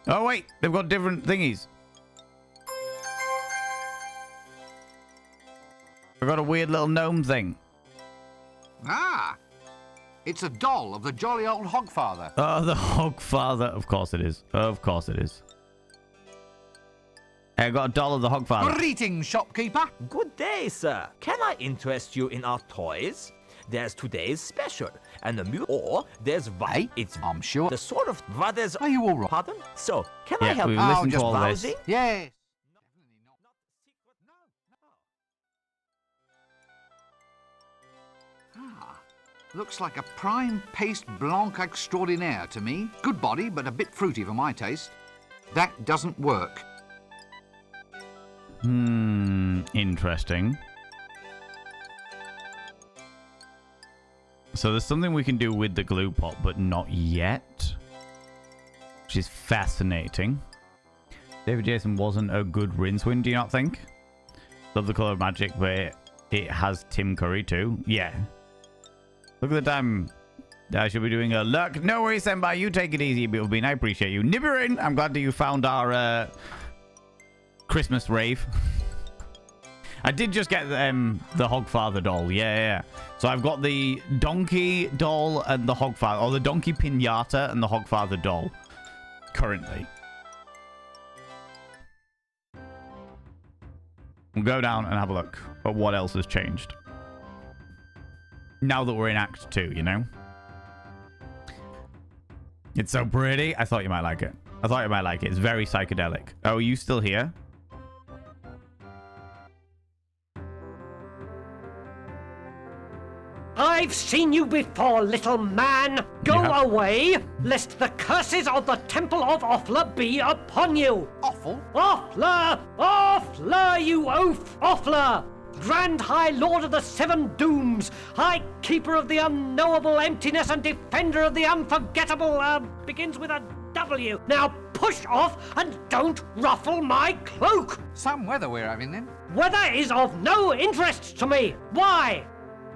Oh, wait. They've got different thingies. I've got a weird little gnome thing. Ah! It's a doll of the jolly old Hogfather. Oh, the Hogfather. Of course it is. Of course it is. I got a doll of the Hogfather. Greetings, shopkeeper. Good day, sir. Can I interest you in our toys? There's today's special, and the or there's Hey, it's I'm sure. the sort of what there's. Are you all right? Pardon? So, can I Yeah, help we've you? listened to Just all this. browsing? Yes. Looks like a prime paste blanc extraordinaire to me. Good body, but a bit fruity for my taste. That doesn't work. Interesting. So there's something we can do with the glue pot, but not yet. Which is fascinating. David Jason wasn't a good Rincewind, do you not think? Love the colour of magic, but it has Tim Curry too. Yeah. Look at the time. I should be doing a look. No worries, Senpai. You take it easy, Bean. I appreciate you. Nibirin, I'm glad that you found our Christmas rave. I did just get the Hogfather doll. Yeah. So I've got the donkey doll and the Hogfather, or the donkey pinata and the Hogfather doll currently. We'll go down and have a look at what else has changed. Now that we're in Act 2, you know? It's so pretty. I thought you might like it. It's very psychedelic. Oh, are you still here? I've seen you before, little man. Go away, lest the curses of the Temple of Offler be upon you. Awful? Offler, you oaf! Offler! Grand High Lord of the Seven Dooms, High Keeper of the Unknowable Emptiness and Defender of the Unforgettable, begins with a W. Now push off and don't ruffle my cloak! Some weather we're having then. Weather is of no interest to me. Why?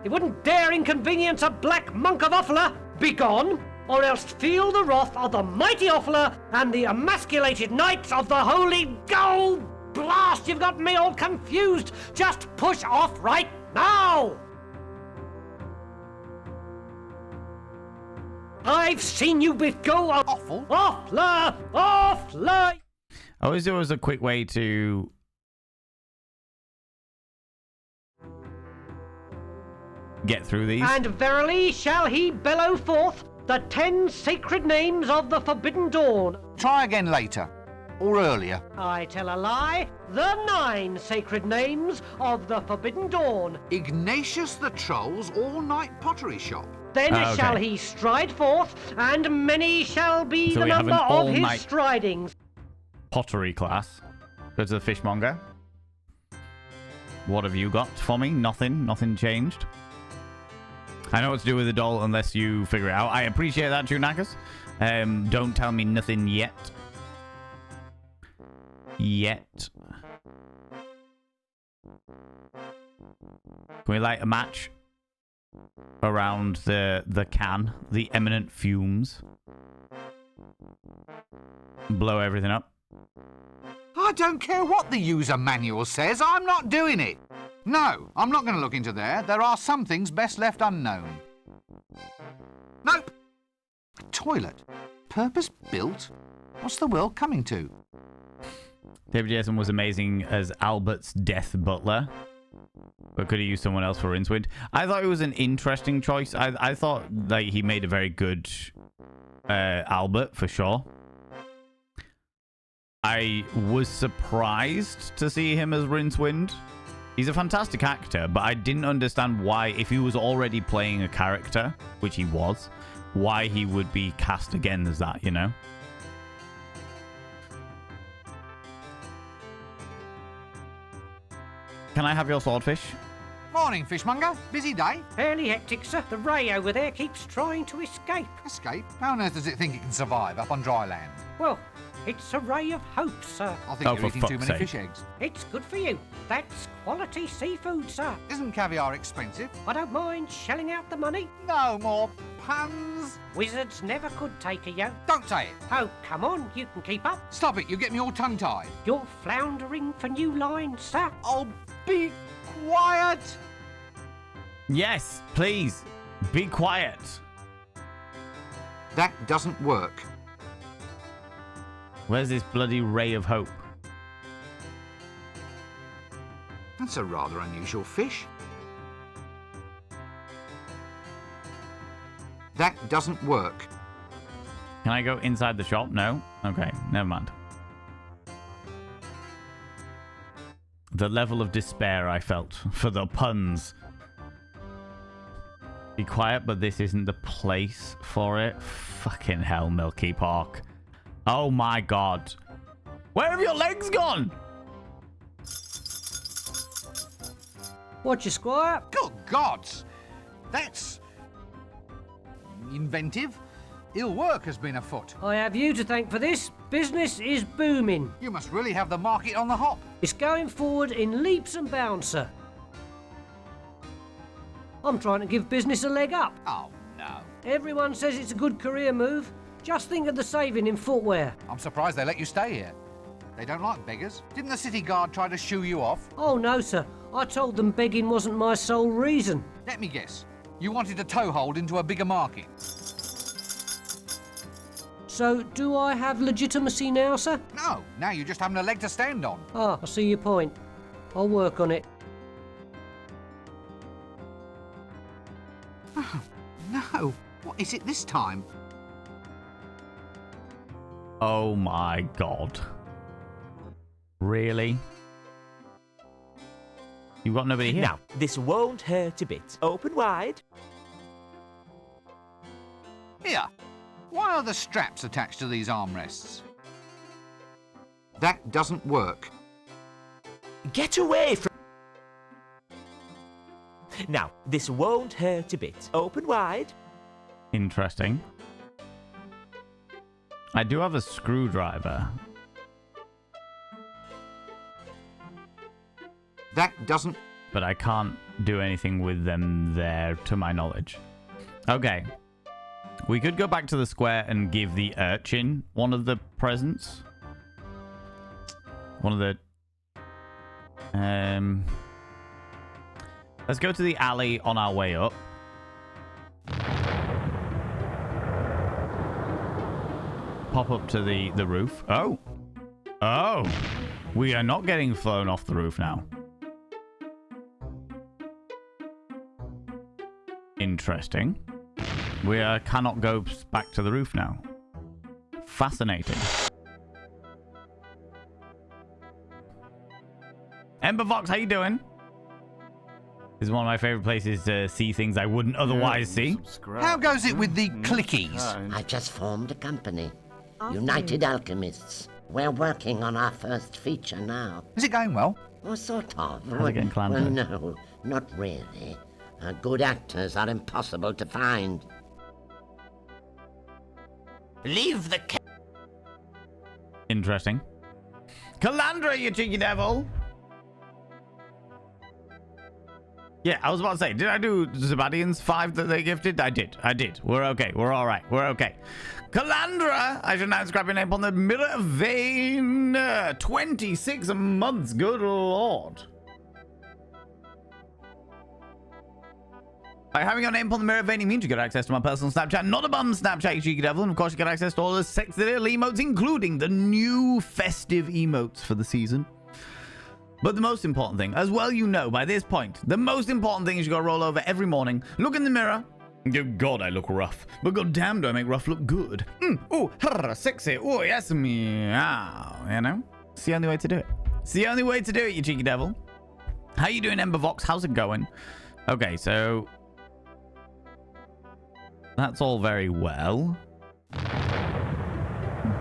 You wouldn't dare inconvenience a black monk of Offler. Begone, or else feel the wrath of the mighty Offler and the emasculated knights of the Holy Gold. Blast, you've got me all confused. Just push off right now. I've seen you go awful. Offler. I always there was a quick way to get through these. And verily shall he bellow forth, The 10 sacred names of the Forbidden Dawn. Try again later. Or earlier. I tell a lie. The 9 sacred names of the Forbidden Dawn. Ignatius the Troll's all-night pottery shop. Then Okay. shall he stride forth, and many shall be So the we have number an of his all-night- stridings. Pottery class. Go to the fishmonger. What have you got for me? Nothing. Nothing changed. I know what to do with the doll unless you figure it out. I appreciate that, Tunakas. Don't tell me nothing yet. Yet. Can we light a match around the can? The eminent fumes. Blow everything up. I don't care what the user manual says. I'm not doing it. No, I'm not going to look into there. There are some things best left unknown. Nope. A toilet. Purpose built? What's the world coming to? David Jason was amazing as Albert's death butler. But could he use someone else for Rincewind? I thought it was an interesting choice. I thought like he made a very good Albert, for sure. I was surprised to see him as Rincewind. He's a fantastic actor, but I didn't understand why, if he was already playing a character, which he was, why he would be cast again as that, you know? Can I have your swordfish? Morning, fishmonger. Busy day? Fairly hectic, sir. The ray over there keeps trying to escape. Escape? How on earth does it think it can survive up on dry land? Well, it's a ray of hope, sir. I think Oh, you're for eating too fuck's many sake. fish eggs. It's good for you. That's quality seafood, sir. Isn't caviar expensive? I don't mind shelling out the money. No more puns. Wizards never could take a yo. Don't say it. Oh, come on, you can keep up. Stop it. You get me all tongue-tied. You're floundering for new lines, sir. Oh, be quiet. Yes, please. Be quiet. That doesn't work. Where's this bloody ray of hope? That's a rather unusual fish. That doesn't work. Can I go inside the shop? No? Okay, never mind. The level of despair I felt for the puns. Be quiet, but this isn't the place for it. Fucking hell, Milky Park. Oh my god. Where have your legs gone? Watch your squire. Good gods. That's inventive. Ill work has been afoot. I have you to thank for this. Business is booming. You must really have the market on the hop. It's going forward in leaps and bounds, sir. I'm trying to give business a leg up. Oh, no. Everyone says it's a good career move. Just think of the saving in footwear. I'm surprised they let you stay here. They don't like beggars. Didn't the city guard try to shoo you off? Oh, no, sir. I told them begging wasn't my sole reason. Let me guess. You wanted a toehold into a bigger market. So, do I have legitimacy now, sir? No, now you just haven't a leg to stand on. Ah, I see your point. I'll work on it. Oh, no. What is it this time? Oh my god. Really? You've got nobody here? Now, this won't hurt a bit. Open wide. Here. Why are the straps attached to these armrests? That doesn't work. Get away from... Now, this won't hurt a bit. Open wide. Interesting. I do have a screwdriver. That doesn't... But I can't do anything with them there, to my knowledge. Okay. We could go back to the square and give the urchin one of the presents. One of the... Let's go to the alley on our way up. Pop up to the roof. Oh. Oh. We are not getting flown off the roof now. Interesting. We cannot go back to the roof now. Fascinating. Ember Fox, how you doing? This is one of my favorite places to see things I wouldn't otherwise see. How goes it with the clickies? I just formed a company. United Alchemists. We're working on our first feature now. Is it going well? Well, sort of. How's it getting Well, no, not really. Good actors are impossible to find. Leave the Interesting. Calandra, you cheeky devil! Yeah, I was about to say, did I do Zabadian's 5 that they gifted? I did. We're okay. We're alright. We're okay. Calandra! I should now scrap your name on the Mirror Vein. 26 months, good lord. By having your name upon the Mirror Vein, it means you get access to my personal Snapchat, not a bum Snapchat, you cheeky devil. And of course, you get access to all the sexy little emotes, including the new festive emotes for the season. But the most important thing, as well you know by this point, the most important thing is you gotta roll over every morning, look in the mirror. Good God, I look rough. But goddamn, do I make rough look good. Oh, sexy. Oh, yes, meow. You know? It's the only way to do it. It's the only way to do it, you cheeky devil. How you doing, Ember Vox? How's it going? Okay, so... that's all very well.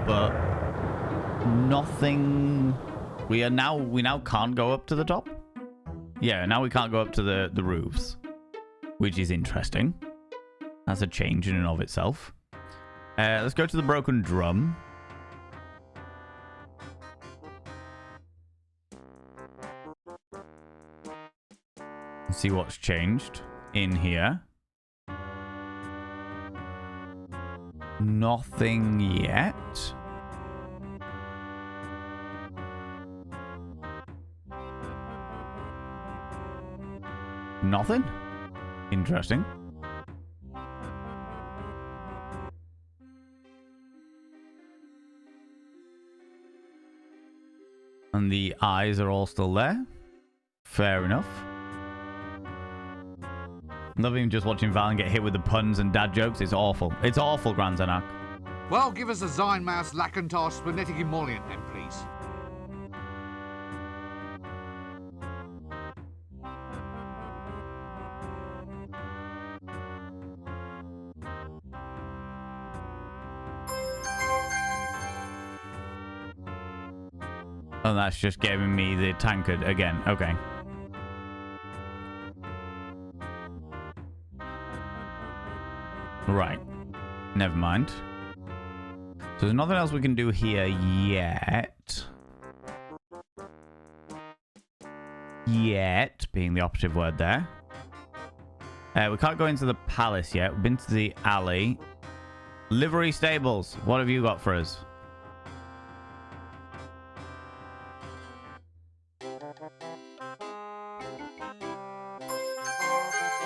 But... nothing... We now can't go up to the top. Yeah, now we can't go up to the roofs, which is interesting. That's a change in and of itself. Let's go to the broken drum. Let's see what's changed in here. Nothing yet. Nothing? Interesting. And the eyes are all still there. Fair enough. Loving just watching Valen get hit with the puns and dad jokes. It's awful. It's awful, Grand Zanak. Well, give us a Zynemouse Lacantar Splenetic Emollient then, please. And that's just giving me the tankard again. Okay. Right. Never mind. So there's nothing else we can do here yet. Yet being the operative word there. We can't go into the palace yet. We've been to the alley. Livery stables. What have you got for us?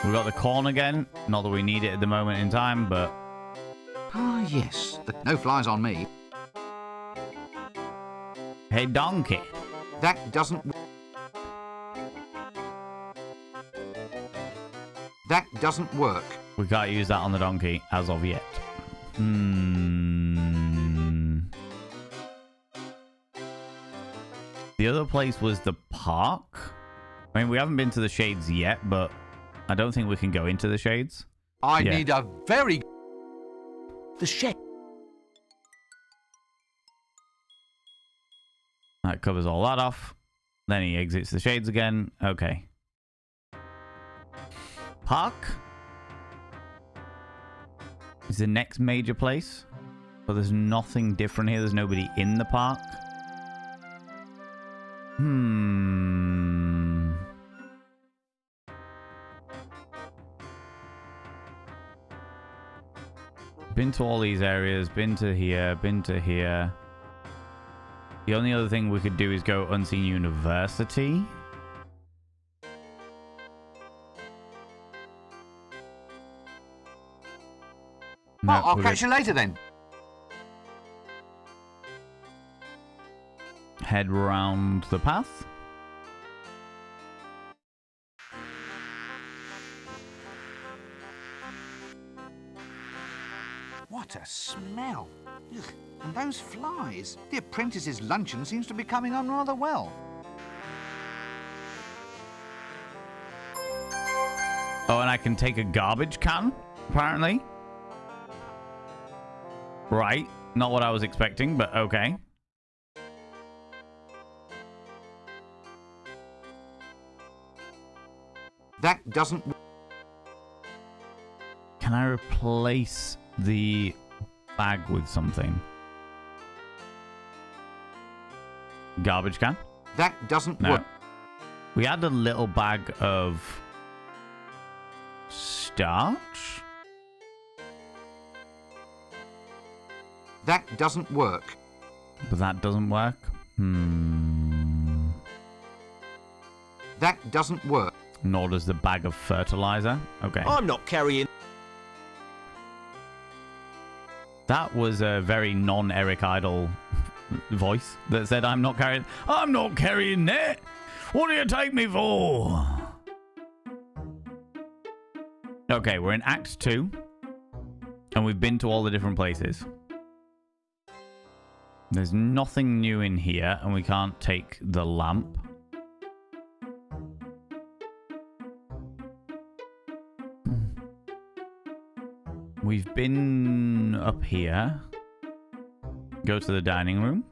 We got the corn again. Not that we need it at the moment in time, but... ah, yes. No flies on me. Hey, donkey. That doesn't... that doesn't work. We can't use that on the donkey as of yet. The other place was the park. I mean, we haven't been to the shades yet, but I don't think we can go into the shades. I need a very... the shed. That covers all that off. Then he exits the shades again. Okay. Park is the next major place. But there's nothing different here. There's nobody in the park. Been to all these areas. Been to here. Been to here. The only other thing we could do is go Unseen University. Well, I'll catch you later then. Head round the path. smell. Ugh. And those flies. The apprentice's luncheon seems to be coming on rather well. Oh, and I can take a garbage can, apparently. Right. Not what I was expecting, but okay. That doesn't... Can I replace the bag with something? Garbage can? That doesn't No. work. We had a little bag of starch? That doesn't work. But that doesn't work? That doesn't work. Nor does the bag of fertilizer. Okay. I'm not carrying... That was a very non-Eric Idle voice that said, I'm not carrying that. What do you take me for? Okay, we're in Act 2. And we've been to all the different places. There's nothing new in here, and we can't take the lamp. We've been up here. Go to the dining room.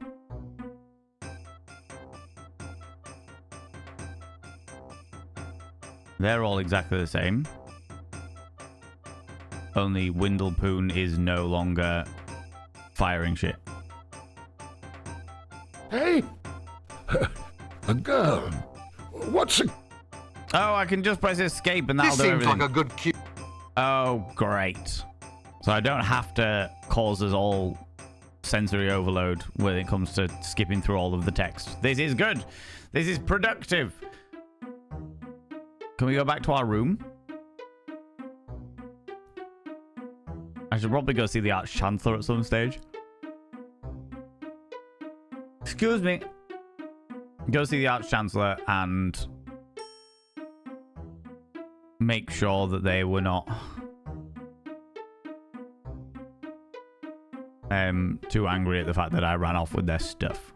They're all exactly the same. Only Windlepoon is no longer firing shit. Hey! A girl. What's a... Oh, I can just press escape and that'll This do seems everything. like a good cue. Oh, great. So I don't have to cause us all sensory overload when it comes to skipping through all of the text. This is good. This is productive. Can we go back to our room? I should probably go see the Arch-Chancellor at some stage. Excuse me. Go see the Arch-Chancellor and make sure that they were not too angry at the fact that I ran off with their stuff.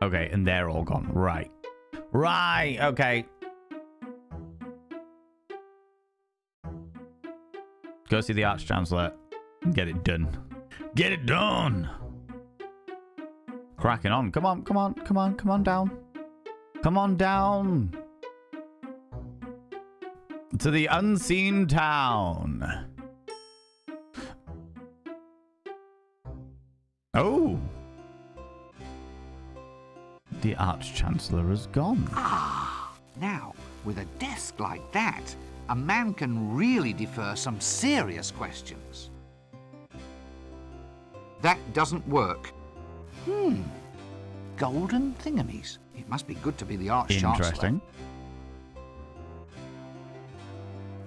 Okay, and they're all gone. Right. Right, okay. Go see the Arch-Chancellor and get it done. Get it done! Cracking on. Come on, come on, come on, come on down. Come on down. To the unseen town. Oh. The Arch-Chancellor has gone. Now, with a desk like that, a man can really defer some serious questions. That doesn't work. Golden thingamies. It must be good to be the Arch-Chancellor. Interesting.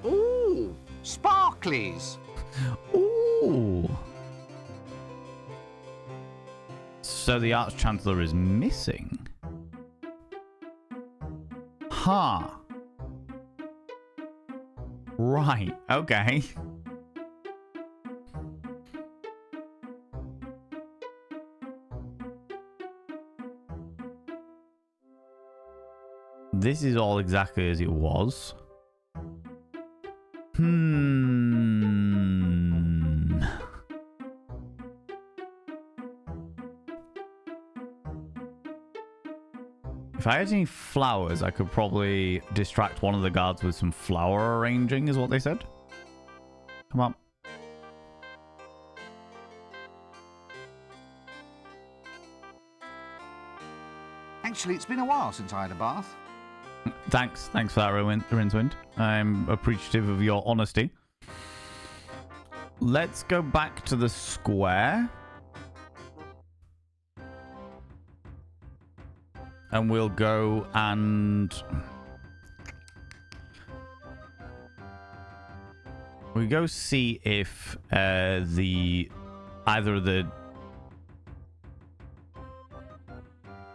Ooh, sparklies. Ooh. So the Arch-Chancellor is missing. Huh. Right, okay. This is all exactly as it was. If I had any flowers, I could probably distract one of the guards with some flower arranging, is what they said. Come on. Actually, it's been a while since I had a bath. Thanks for that, Rincewind. I'm appreciative of your honesty. Let's go back to the square. And we'll go and... we go see if either the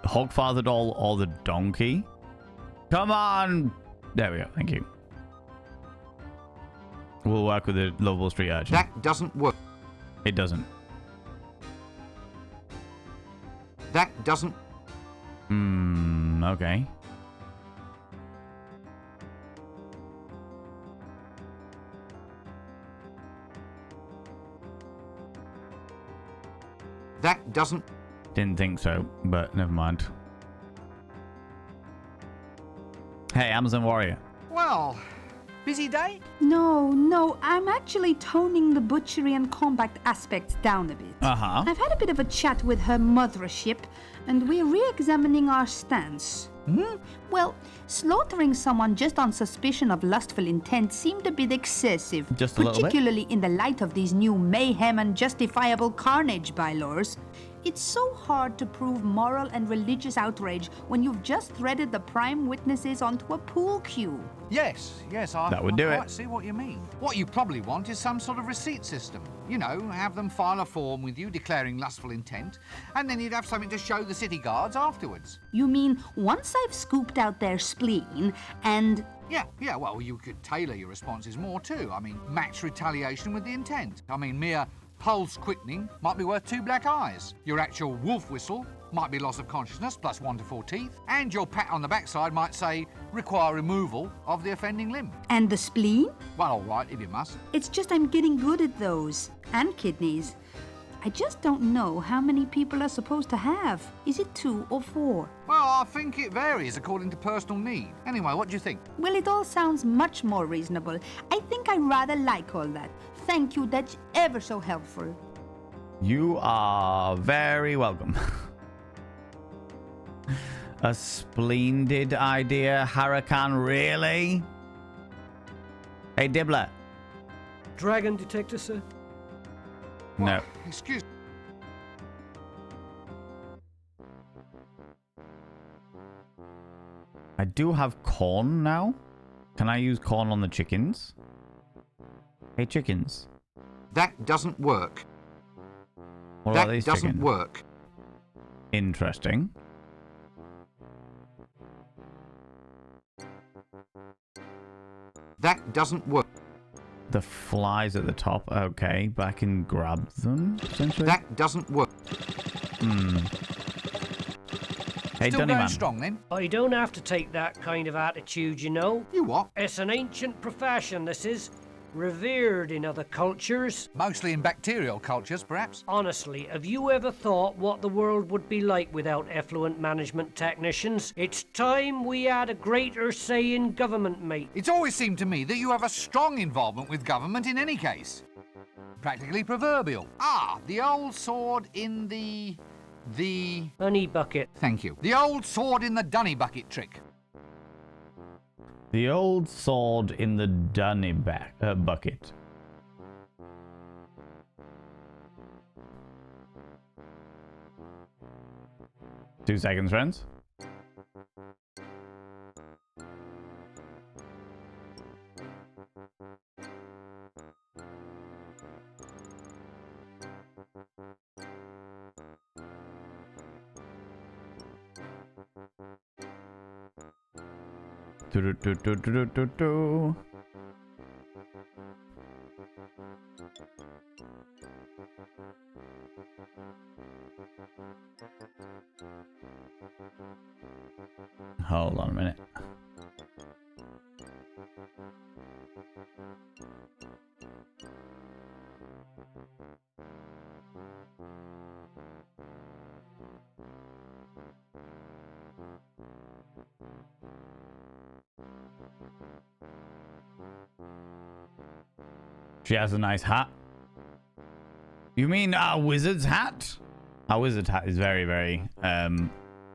Hogfather doll or the donkey. Come on! There we go, thank you. We'll work with the Lovable Street Urchin. That doesn't work. It doesn't. That doesn't. Okay. That doesn't. Didn't think so, but never mind. Hey, Amazon Warrior. Well, busy day? No, I'm actually toning the butchery and combat aspects down a bit. Uh-huh. I've had a bit of a chat with her mothership, and we're re-examining our stance. Well, slaughtering someone just on suspicion of lustful intent seemed a bit excessive. Just a little bit? Particularly in the light of these new mayhem and justifiable carnage bylaws. It's so hard to prove moral and religious outrage when you've just threaded the prime witnesses onto a pool cue. Yes, I That would do it. quite see what you mean. What you probably want is some sort of receipt system. You know, have them file a form with you declaring lustful intent, and then you'd have something to show the city guards afterwards. You mean once I've scooped out their spleen and... Yeah, well, you could tailor your responses more too. I mean, match retaliation with the intent. I mean, mere pulse quickening might be worth 2 black eyes. Your actual wolf whistle might be loss of consciousness plus 1 to 4 teeth. And your pat on the backside might say, require removal of the offending limb. And the spleen? Well, all right, if you must. It's just I'm getting good at those. And kidneys. I just don't know how many people are supposed to have. Is it 2 or 4? Well, I think it varies according to personal need. Anyway, what do you think? Well, it all sounds much more reasonable. I think I rather like all that. Thank you, that's ever so helpful. You are very welcome. A splendid idea, Huracan, really? Hey, Dibbler. Dragon detector, sir? No. Excuse. I do have corn now. Can I use corn on the chickens? Hey, chickens. That doesn't work. What that about these doesn't chickens? work. Interesting. That doesn't work. The flies at the top. Okay, but I can grab them, essentially. That doesn't work. Hey, Still Dunny going Man. strong then? Oh, you don't have to take that kind of attitude, you know. You what? It's an ancient profession, this is. Revered in other cultures. Mostly in bacterial cultures, perhaps. Honestly, have you ever thought what the world would be like without effluent management technicians? It's time we had a greater say in government, mate. It's always seemed to me that you have a strong involvement with government in any case. Practically proverbial. The old sword in the honey bucket. Thank you. The old sword in the dunny bucket trick. The old sword in the dunny bucket. Two seconds, friends. Do. Hold on a minute. She has a nice hat. You mean our wizard's hat? Our wizard's hat is very, very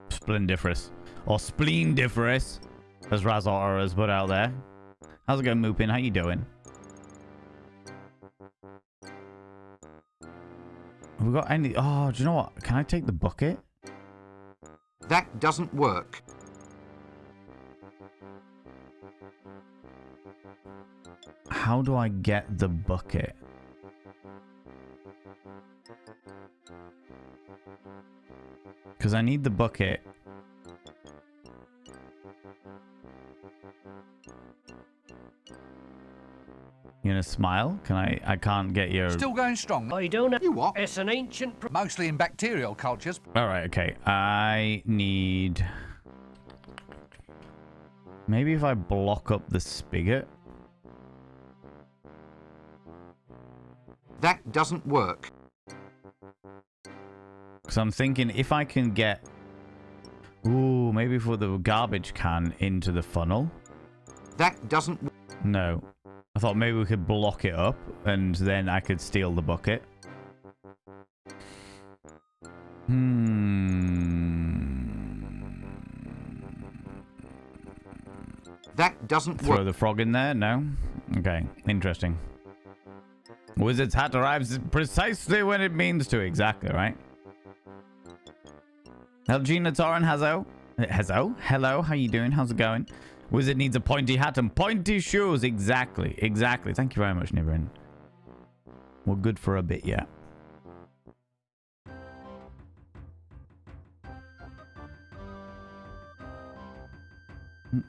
splendiferous. Or splendiferous, as Razor has put out there. How's it going, Moopin? How you doing? Have we got any... Oh, do you know what? Can I take the bucket? That doesn't work. How do I get the bucket? Because I need the bucket. You gonna smile? Can I can't get your... Still going strong. I don't know. You what? It's an ancient... Mostly in bacterial cultures. Alright, okay. I need... Maybe if I block up the spigot? That doesn't work. Because I'm thinking if I can get... Ooh, maybe for the garbage can into the funnel? That doesn't... No. I thought maybe we could block it up and then I could steal the bucket. That doesn't Throw work. the frog in there? No? Okay, interesting. Wizard's hat arrives precisely when it means to. Exactly, right? Helgina Torin, hello, how you doing? How's it going? Wizard needs a pointy hat and pointy shoes. Exactly, exactly. Thank you very much, Nibirin. We're good for a bit yet. You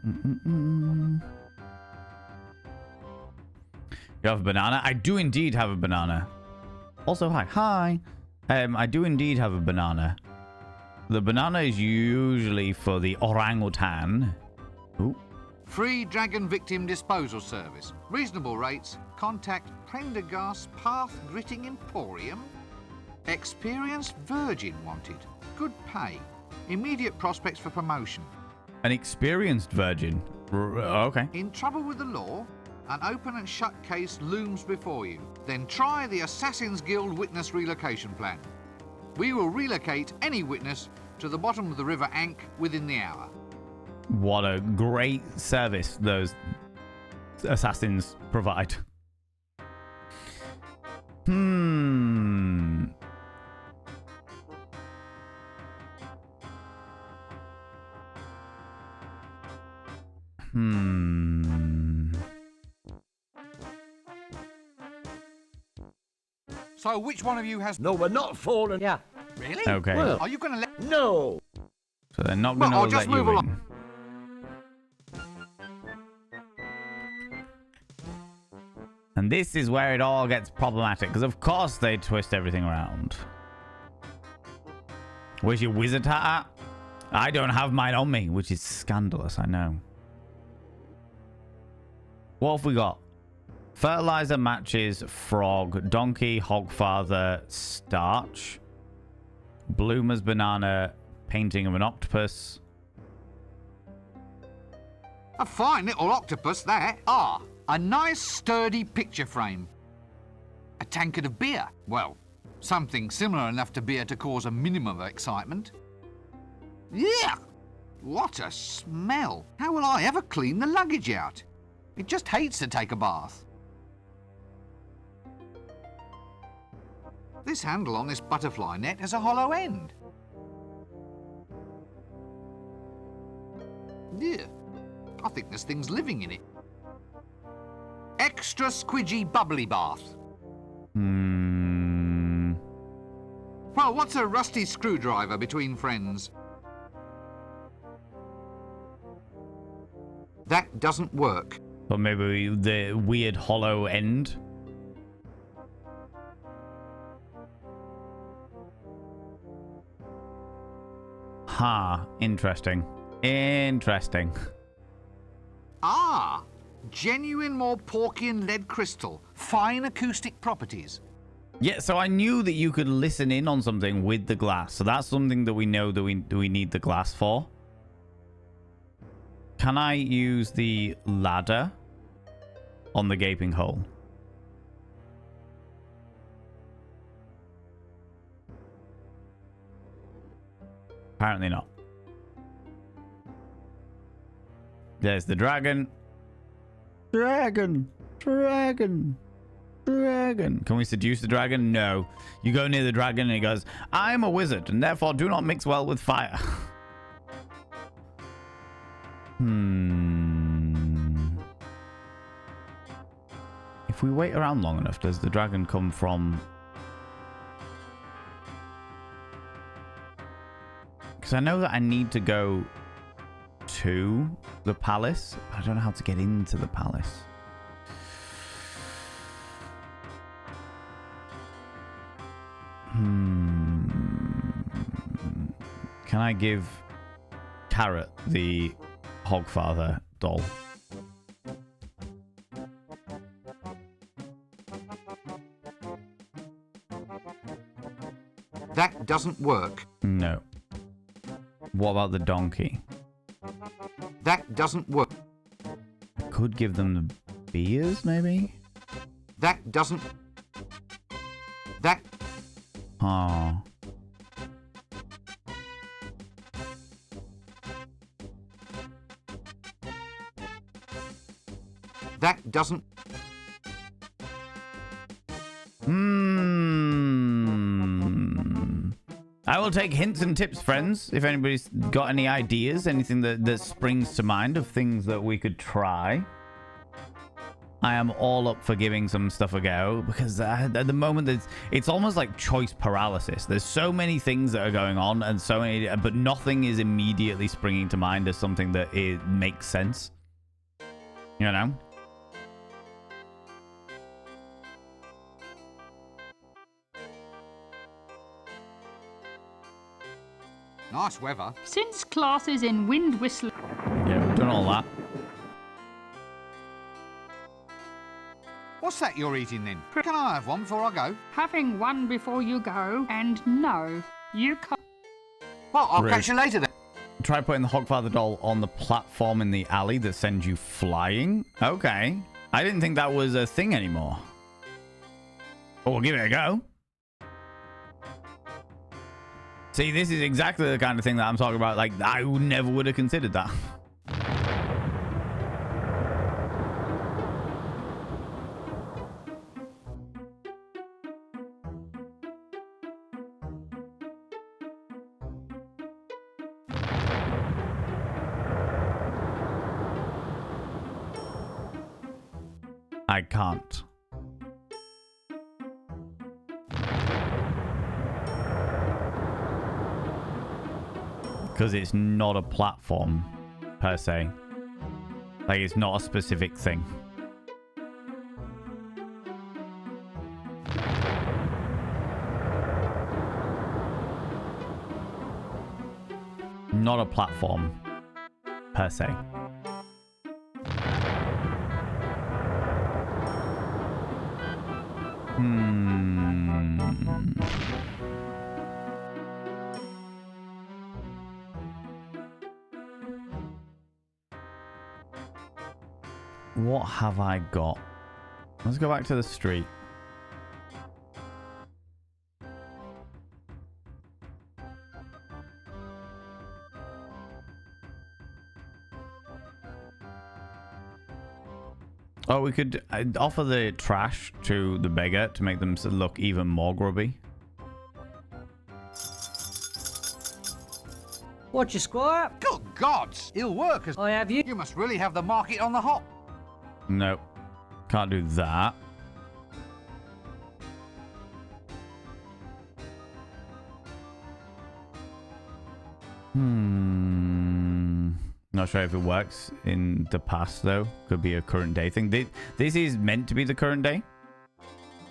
have a banana? I do indeed have a banana. Also, hi. Hi. I do indeed have a banana. The banana is usually for the orangutan. Ooh. Free dragon victim disposal service. Reasonable rates. Contact Prendergast Path Gritting Emporium. Experienced virgin wanted. Good pay. Immediate prospects for promotion. An experienced virgin. Okay. In trouble with the law? An open and shut case looms before you. Then try the Assassin's Guild Witness Relocation Plan. We will relocate any witness to the bottom of the River Ankh within the hour. What a great service those assassins provide. So which one of you has... No, we're not falling. Yeah. Really? Okay. Well, are you going to let... No. So they're not going to I'll let just you move in. along. And this is where it all gets problematic, because of course they twist everything around. Where's your wizard hat at? I don't have mine on me, which is scandalous, I know. What have we got? Fertilizer, matches, frog, donkey, hogfather, starch, bloomer's banana, painting of an octopus. A fine little octopus, that. Ah, a nice sturdy picture frame. A tankard of beer. Well, something similar enough to beer to cause a minimum of excitement. Yeah! What a smell. How will I ever clean the luggage out? It just hates to take a bath. This handle on this butterfly net has a hollow end. Yeah, I think this thing's living in it. Extra squidgy bubbly bath. Well, what's a rusty screwdriver between friends? That doesn't work. Or maybe the weird hollow end. Interesting. Interesting. Ah, genuine Morporkian lead crystal. Fine acoustic properties. Yeah, so I knew that you could listen in on something with the glass. So that's something that we know that we need the glass for. Can I use the ladder on the gaping hole? Apparently not. There's the dragon. Dragon. Dragon. Dragon. Can we seduce the dragon? No. You go near the dragon and he goes, I am a wizard and therefore do not mix well with fire. If we wait around long enough, does the dragon come from... Because I know that I need to go to the palace. I don't know how to get into the palace. Can I give Carrot the Hogfather doll? That doesn't work. No. What about the donkey? That doesn't work. Could give them the beers, maybe? That doesn't... That... Oh. That doesn't... I will take hints and tips, friends. If anybody's got any ideas, anything that springs to mind of things that we could try. I am all up for giving some stuff a go, because at the moment it's almost like choice paralysis. There's so many things that are going on, and so many, but nothing is immediately springing to mind as something that it makes sense. You know? Nice weather. Since classes in wind whistling... Yeah, we've done all that. What's that you're eating then? Can I have one before I go? Having one before you go, and no, you can't... Well, I'll catch you later then. Try putting the Hogfather doll on the platform in the alley that sends you flying? Okay. I didn't think that was a thing anymore. But we'll give it a go. See, this is exactly the kind of thing that I'm talking about. Like, I never would have considered that. I can't. Because it's not a platform, per se. Like, it's not a specific thing. Not a platform, per se. What have I got? Let's go back to the street. Oh, we could offer the trash to the beggar to make them look even more grubby. What's your squire? Good gods! Ill work. I have you. You must really have the market on the hop. Nope. Can't do that. Not sure if it works in the past, though. Could be a current day thing. This is meant to be the current day.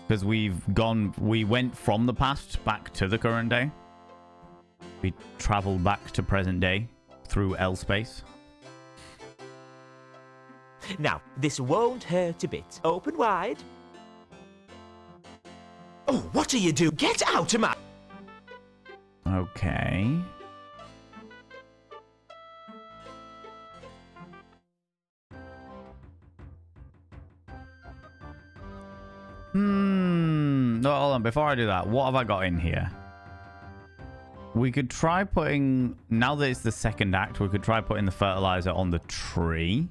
Because we went from the past back to the current day. We traveled back to present day through L space. Now, this won't hurt a bit. Open wide. Oh, what are you doing? Get out of my... Okay. No, hold on. Before I do that, what have I got in here? We could try putting... Now that it's the second act, we could try putting the fertilizer on the tree.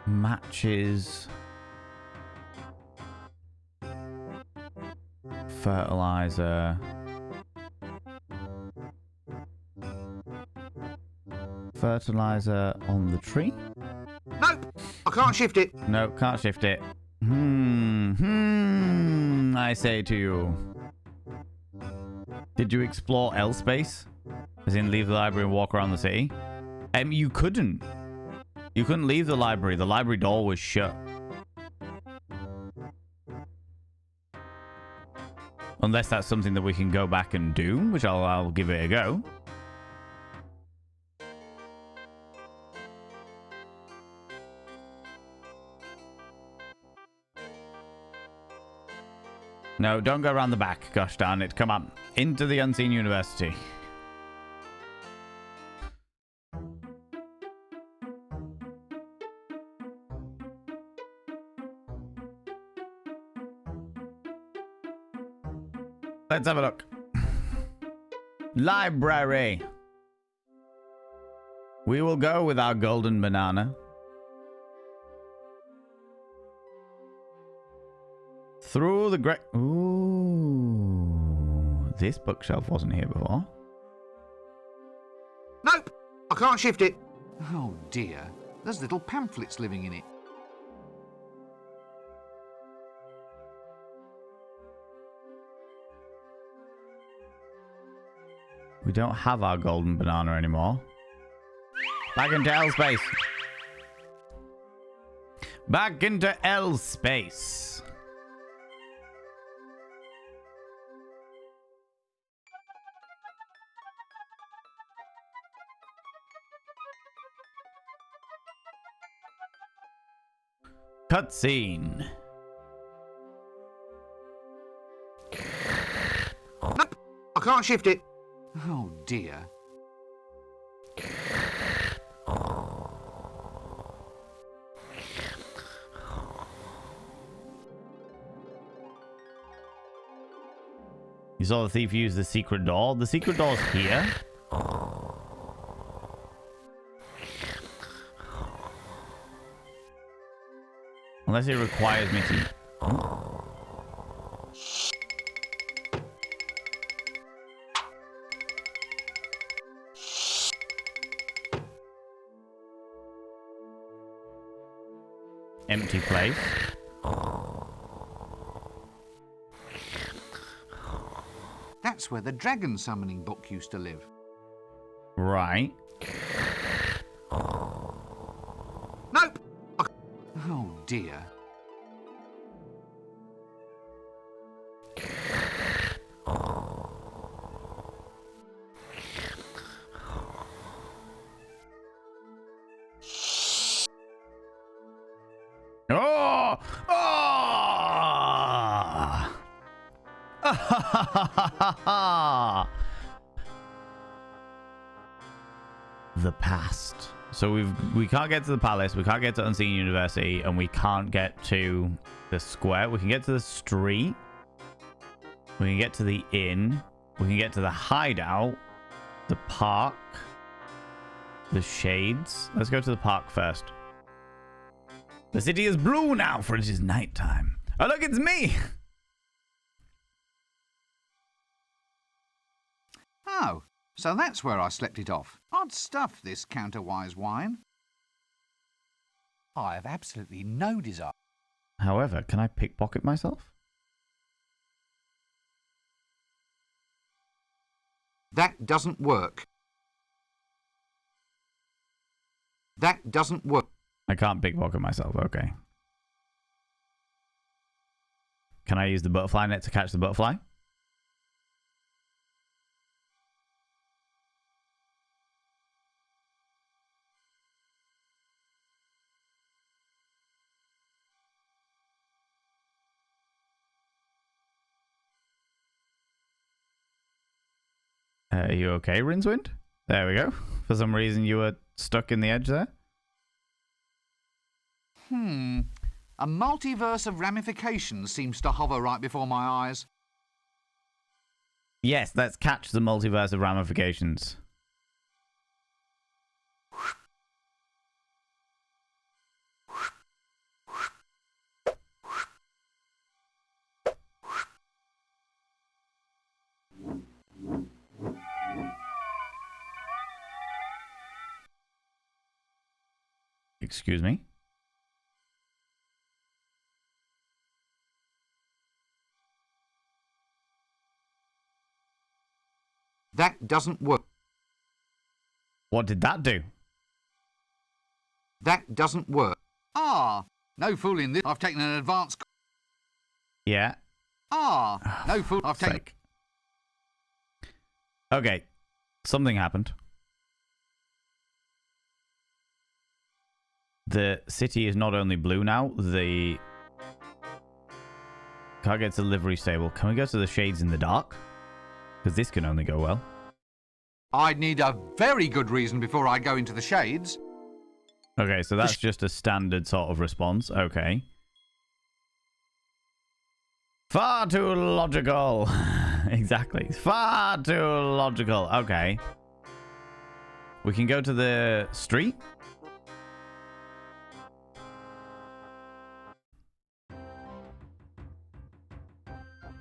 Matches. Fertilizer. Fertilizer on the tree? Nope, I can't shift it. No, can't shift it. I I say to you? Did you explore L space? As in leave the library and walk around the city? You couldn't. You couldn't leave the library. The library door was shut. Unless that's something that we can go back and do, which I'll give it a go. No, don't go around the back. Gosh darn it. Come on. Into the Unseen University. Let's have a look. Library. We will go with our golden banana. Through the great... Ooh. This bookshelf wasn't here before. Nope! I can't shift it. Oh dear. There's little pamphlets living in it. We don't have our golden banana anymore. Back into L space. Back into L space. Cutscene. Nope! I can't shift it. Oh dear. You saw the thief use the secret door. The secret door's here. Unless it requires me to... Empty place. That's where the dragon summoning book used to live. Right. Nope! Oh dear. Oh! Oh! The past. So we can't get to the palace, we can't get to Unseen University, and we can't get to the square. We can get to the street. We can get to the inn. We can get to the hideout, the park, the shades. Let's go to the park first. The city is blue now, for it is nighttime. Oh, look, it's me! Oh, so that's where I slept it off. Odd stuff, this counterwise wine. I have absolutely no desire. However, can I pickpocket myself? That doesn't work. That doesn't work. I can't pickpocket myself, okay. Can I use the butterfly net to catch the butterfly? Are you okay, Rincewind? There we go. For some reason you were stuck in the edge there. A multiverse of ramifications seems to hover right before my eyes. Yes, let's catch the multiverse of ramifications. Excuse me? That doesn't work. What did that do? That doesn't work. Ah, no fooling this. I've taken an advanced... Yeah. Ah, no fool. I've taken... Sake. Okay. Something happened. The city is not only blue now, the... Can't get to the livery stable. Can we go to the shades in the dark? Because this can only go well. I'd need a very good reason before I go into the shades. Okay, so that's just a standard sort of response. Okay. Far too logical. Exactly. Far too logical. Okay. We can go to the street.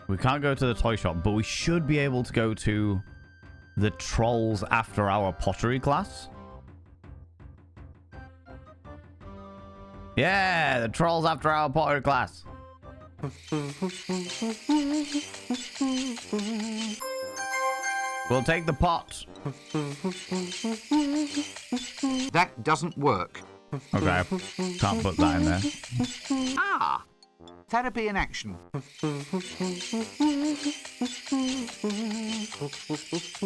We can't go to the toy shop, but we should be able to go to the Trolls After Hour pottery class. Yeah, the Trolls After Hour pottery class. We'll take the pot. That doesn't work. Okay, can't put that in there. Ah! Therapy in action.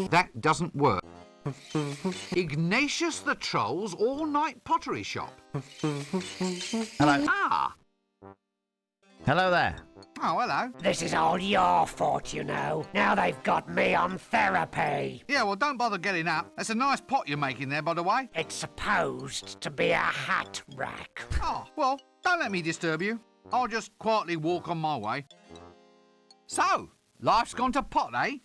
That doesn't work. Ignatius the Troll's all-night pottery shop. Hello. Ah! Hello there. Oh, hello. This is all your fault, you know. Now they've got me on therapy. Yeah, well, don't bother getting up. That's a nice pot you're making there, by the way. It's supposed to be a hat rack. Oh, well, don't let me disturb you. I'll just quietly walk on my way. So, life's gone to pot, eh?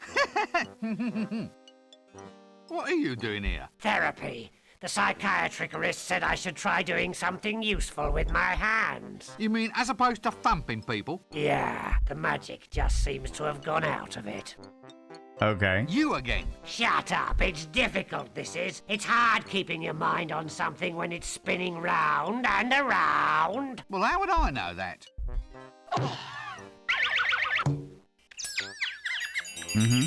What are you doing here? Therapy. The psychiatrist said I should try doing something useful with my hands. You mean as opposed to thumping people? Yeah, the magic just seems to have gone out of it. Okay. You again. Shut up, it's difficult, this is. It's hard keeping your mind on something when it's spinning round and around. Well, how would I know that? Mm-hmm.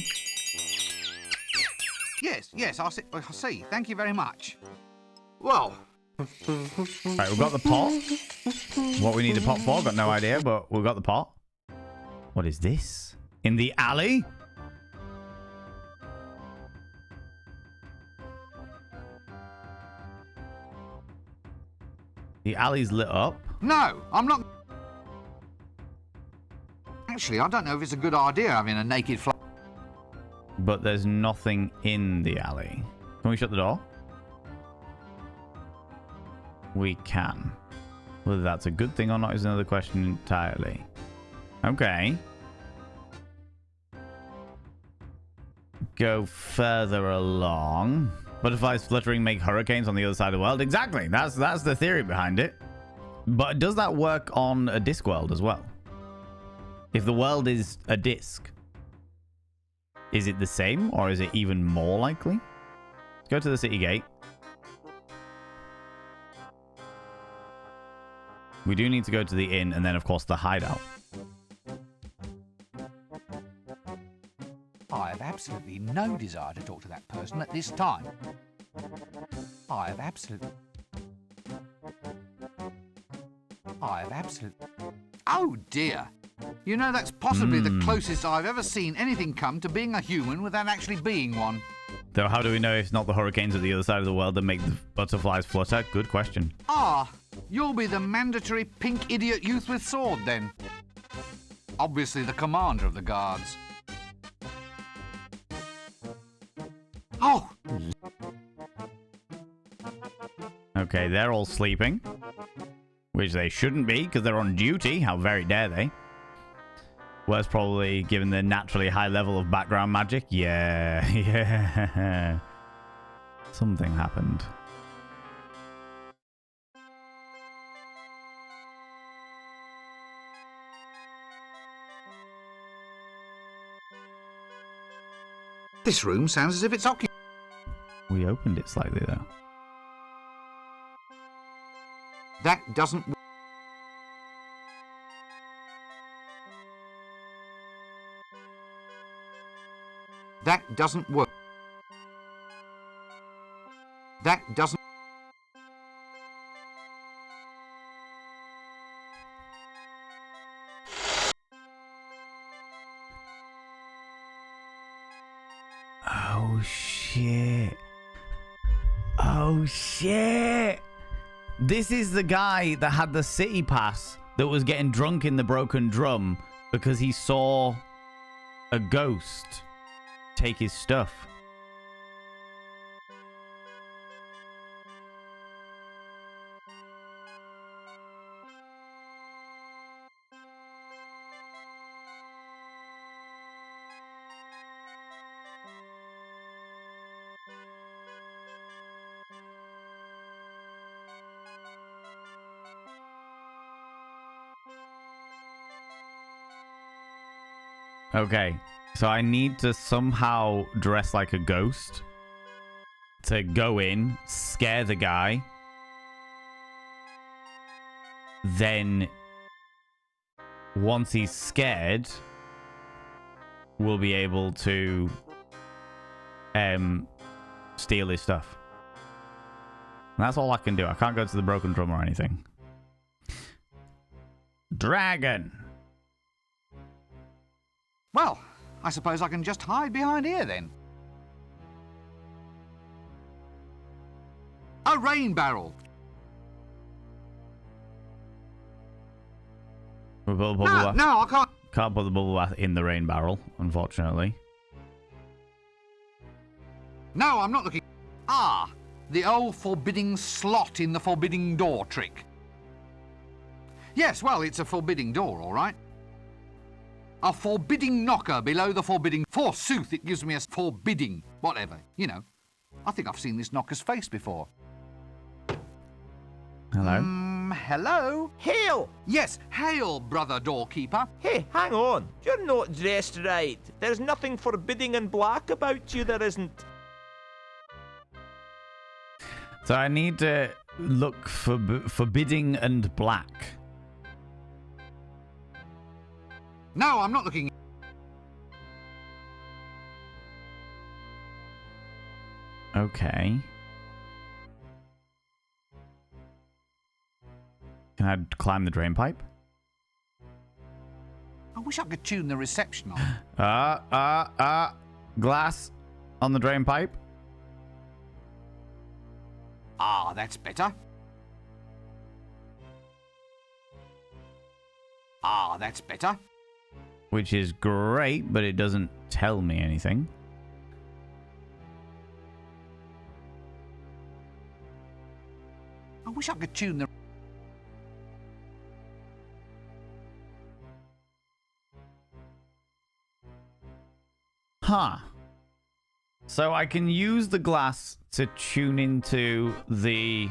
Yes, I see. Thank you very much. Well... Right, we've got the pot. What we need the pot for, got no idea, but we've got the pot. What is this? In the alley? The alley's lit up. No, I'm not... Actually, I don't know if it's a good idea having a naked fly... But there's nothing in the alley. Can we shut the door? We can. Whether that's a good thing or not is another question entirely. Okay. Go further along. Butterflies fluttering make hurricanes on the other side of the world. Exactly. That's the theory behind it. But does that work on a Discworld as well? If the world is a disc, is it the same or is it even more likely? Let's go to the city gate. We do need to go to the inn and then, of course, the hideout. I have absolutely no desire to talk to that person at this time. I have absolutely... Oh, dear. You know, that's possibly the closest I've ever seen anything come to being a human without actually being one. Though how do we know it's not the hurricanes at the other side of the world that make the butterflies flutter? Good question. Ah, you'll be the mandatory pink idiot youth with sword, then. Obviously the commander of the guards. Oh! Okay, they're all sleeping. Which they shouldn't be, because they're on duty. How very dare they? Where's probably given the naturally high level of background magic? Yeah, yeah. Something happened. This room sounds as if it's occupied. We opened it slightly, though. That doesn't... That doesn't work. That doesn't... Oh, shit. Oh, shit. This is the guy that had the city pass that was getting drunk in the broken drum because he saw a ghost take his stuff. Okay, so I need to somehow dress like a ghost to go in, scare the guy, then once he's scared, we'll be able to steal his stuff. And that's all I can do. I can't go to the broken drum or anything. Dragon. Well, I suppose I can just hide behind here then. A rain barrel. No, I can't. Can't put the bubble bath in the rain barrel, unfortunately. No, I'm not looking. Ah, the old forbidding slot in the forbidding door trick. Yes, well, it's a forbidding door, all right. A forbidding knocker below the forbidding... Forsooth, it gives me a forbidding... Whatever, you know. I think I've seen this knocker's face before. Hello? Hello? Hail! Yes, hail, brother doorkeeper. Hey, hang on. You're not dressed right. There's nothing forbidding and black about you, there isn't. So I need to look for forbidding and black. No, I'm not looking... Okay. Can I climb the drain pipe? I wish I could tune the reception on. Glass on the drain pipe. Ah, that's better. Ah, that's better. Which is great, but it doesn't tell me anything. I wish I could tune the... Huh. So I can use the glass to tune into the...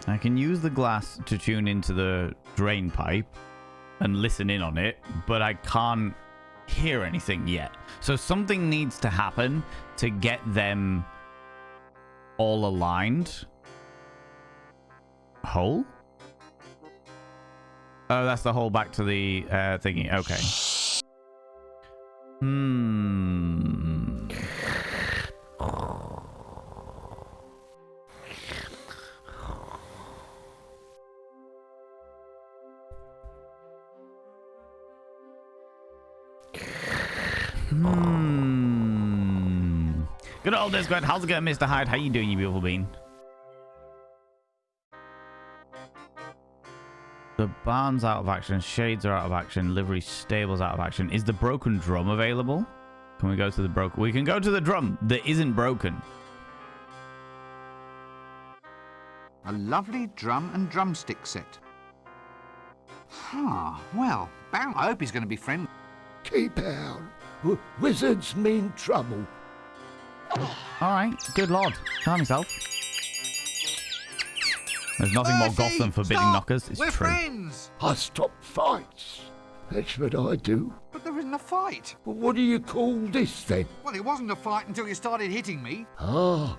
I can use the glass to tune into the drain pipe and listen in on it, but I can't hear anything yet. So something needs to happen to get them all aligned. Hole? Oh, that's the hole back to the thingy. Okay. Good old Discworld. How's it going, Mr. Hyde? How you doing, you beautiful bean? The barn's out of action. Shades are out of action. Livery stable's out of action. Is the broken drum available? Can we go to the broken... We can go to the drum that isn't broken. A lovely drum and drumstick set. Huh, well, I hope he's going to be friendly. Keep out. Wizards mean trouble. Alright, good lord. Calm yourself. There's nothing more goth than forbidding knockers. It's We're true. friends! I stop fights. That's what I do. But there isn't a fight. Well, what do you call this then? Well, it wasn't a fight until you started hitting me. Ah,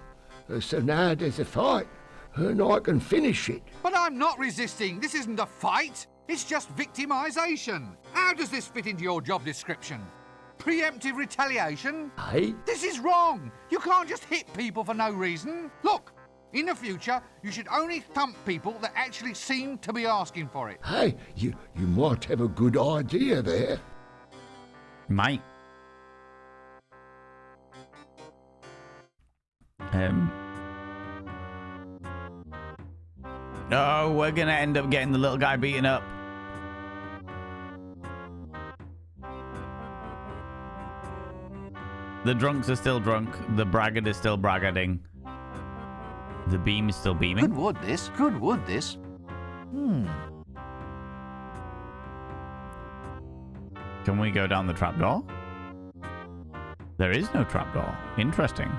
so now there's a fight, and I can finish it. But I'm not resisting. This isn't a fight. It's just victimisation. How does this fit into your job description? Preemptive retaliation? Aye? This is wrong. You can't just hit people for no reason. Look, in the future, you should only thump people that actually seem to be asking for it. Hey, you might have a good idea there. Might. Oh, we're gonna end up getting the little guy beaten up. The drunks are still drunk. The braggart is still braggarting. The beam is still beaming. Good wood, this. Good wood, this. Can we go down the trapdoor? There is no trapdoor. Interesting.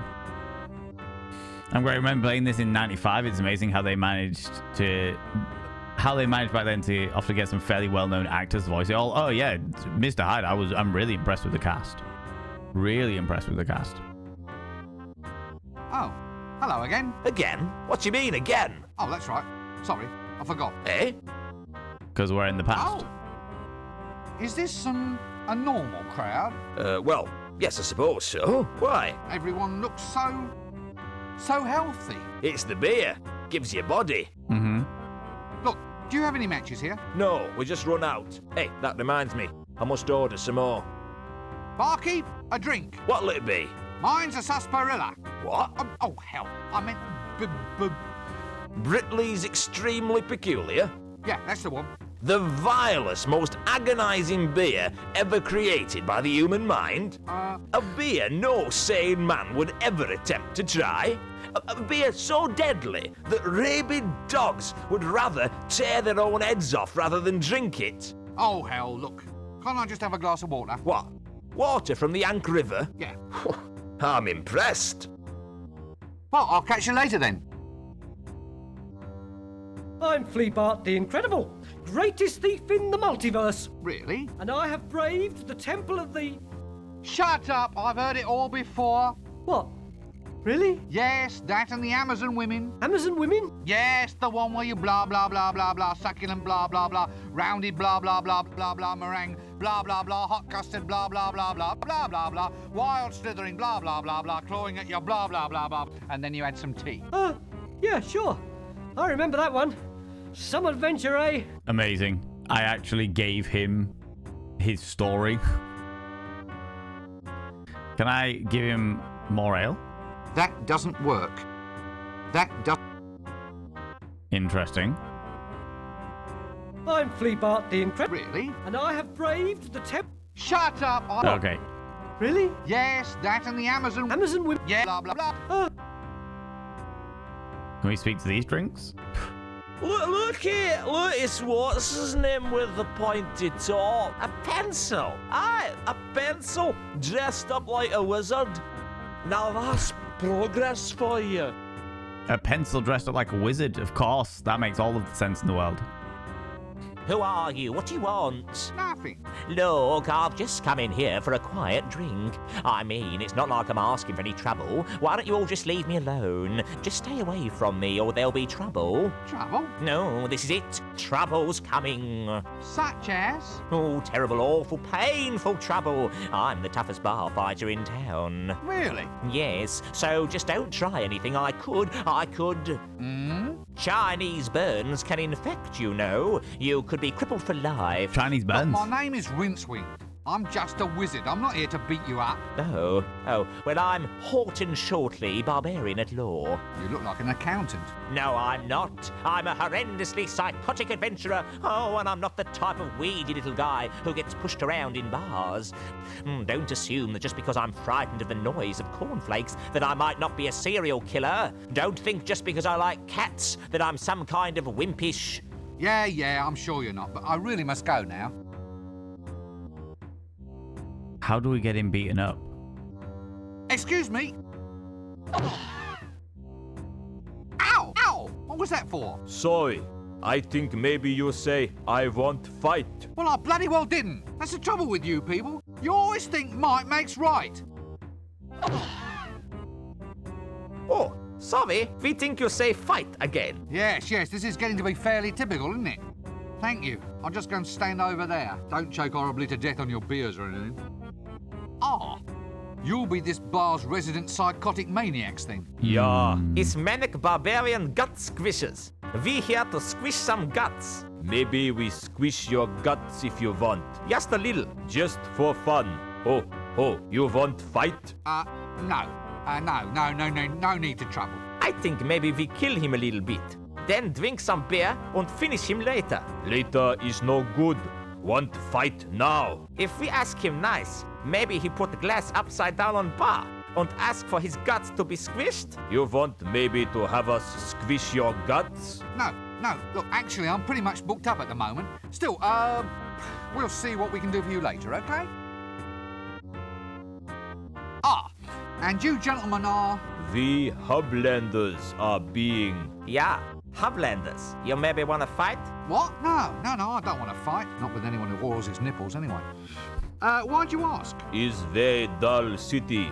I'm great. I remember playing this in '95. It's amazing how they managed back then to often get some fairly well-known actors to voice it all. Oh yeah, Mr. Hyde. I'm really impressed with the cast. Really impressed with the cast. Oh, hello again. Again? What do you mean, again? Oh, that's right. Sorry, I forgot. Eh? Because we're in the past. Oh. Is this a normal crowd? Well, yes, I suppose so. Why? Everyone looks so healthy. It's the beer. Gives you body. Mm-hmm. Look, do you have any matches here? No, we just run out. Hey, that reminds me. I must order some more. Barkeep, a drink. What'll it be? Mine's a sarsaparilla. What? Oh, hell. I meant Britley's Extremely Peculiar? Yeah, that's the one. The vilest, most agonizing beer ever created by the human mind? A beer no sane man would ever attempt to try? A beer so deadly that rabid dogs would rather tear their own heads off rather than drink it? Oh, hell, look. Can't I just have a glass of water? What? Water from the Yank River? Yeah. I'm impressed. Well, I'll catch you later then. I'm Fleabart the Incredible, greatest thief in the multiverse. Really? And I have braved the temple of the... Shut up! I've heard it all before. What? Really? Yes, that and the Amazon women. Amazon women? Yes, the one where you blah, blah, blah, blah, blah, succulent, blah, blah, blah, rounded, blah, blah, blah, blah, blah, meringue, blah, blah, blah, hot custard, blah, blah, blah, blah, blah, blah, blah, wild slithering, blah, blah, blah, blah, clawing at your blah, blah, blah, blah, and then you had some tea. Yeah, sure. I remember that one. Some adventure, eh? Amazing. I actually gave him his story. Can I give him more ale? That doesn't work. That does. Interesting. I'm Fleabart the Incredible. Really? And I have braved the temple. Shut up! Okay. Really? Yes, that and the Amazon. Amazon women. Yeah, blah, blah, blah. Can we speak to these drinks? Look here, look, it's what's his name with the pointed top? A pencil. Aye, a pencil dressed up like a wizard. Now that's progress for you. A pencil dressed up like a wizard, of course. That makes all of the sense in the world. Who are you? What do you want? Nothing. Look, I've just come in here for a quiet drink. I mean, it's not like I'm asking for any trouble. Why don't you all just leave me alone? Just stay away from me or there'll be trouble. Trouble? No, this is it. Trouble's coming. Such as? Oh, terrible, awful, painful trouble. I'm the toughest bar fighter in town. Really? Yes, so just don't try anything. I could. Chinese burns can infect, you know. You could be crippled for life. Chinese burns? Look, my name is Rincewind. I'm just a wizard. I'm not here to beat you up. Oh, well, I'm Horton Shortley, barbarian at law. You look like an accountant. No, I'm not. I'm a horrendously psychotic adventurer. Oh, and I'm not the type of weedy little guy who gets pushed around in bars. Don't assume that just because I'm frightened of the noise of cornflakes that I might not be a serial killer. Don't think just because I like cats that I'm some kind of wimpish... Yeah, I'm sure you're not, but I really must go now. How do we get him beaten up? Excuse me. Ow! What was that for? Sorry. I think maybe you say, I want fight. Well, I bloody well didn't. That's the trouble with you people. You always think might makes right. Oh, Sorry, we think you say fight again. Yes, this is getting to be fairly typical, isn't it? Thank you. I'll just go and stand over there. Don't choke horribly to death on your beers or anything. Ah, you'll be this bar's resident psychotic maniacs then. Yeah, it's manic barbarian gut squishers. We here to squish some guts. Maybe we squish your guts if you want. Just a little, just for fun. Oh, you want fight? No. No need to trouble. I think maybe we kill him a little bit. Then drink some beer and finish him later. Later is no good. Want fight now. If we ask him nice, maybe he put the glass upside down on bar and ask for his guts to be squished. You want maybe to have us squish your guts? No. Look, actually, I'm pretty much booked up at the moment. Still, we'll see what we can do for you later, okay? And you gentlemen are... We Hublanders are being... Yeah, Hublanders. You maybe want to fight? What? No, I don't want to fight. Not with anyone who oils his nipples, anyway. Why'd you ask? Is very dull city.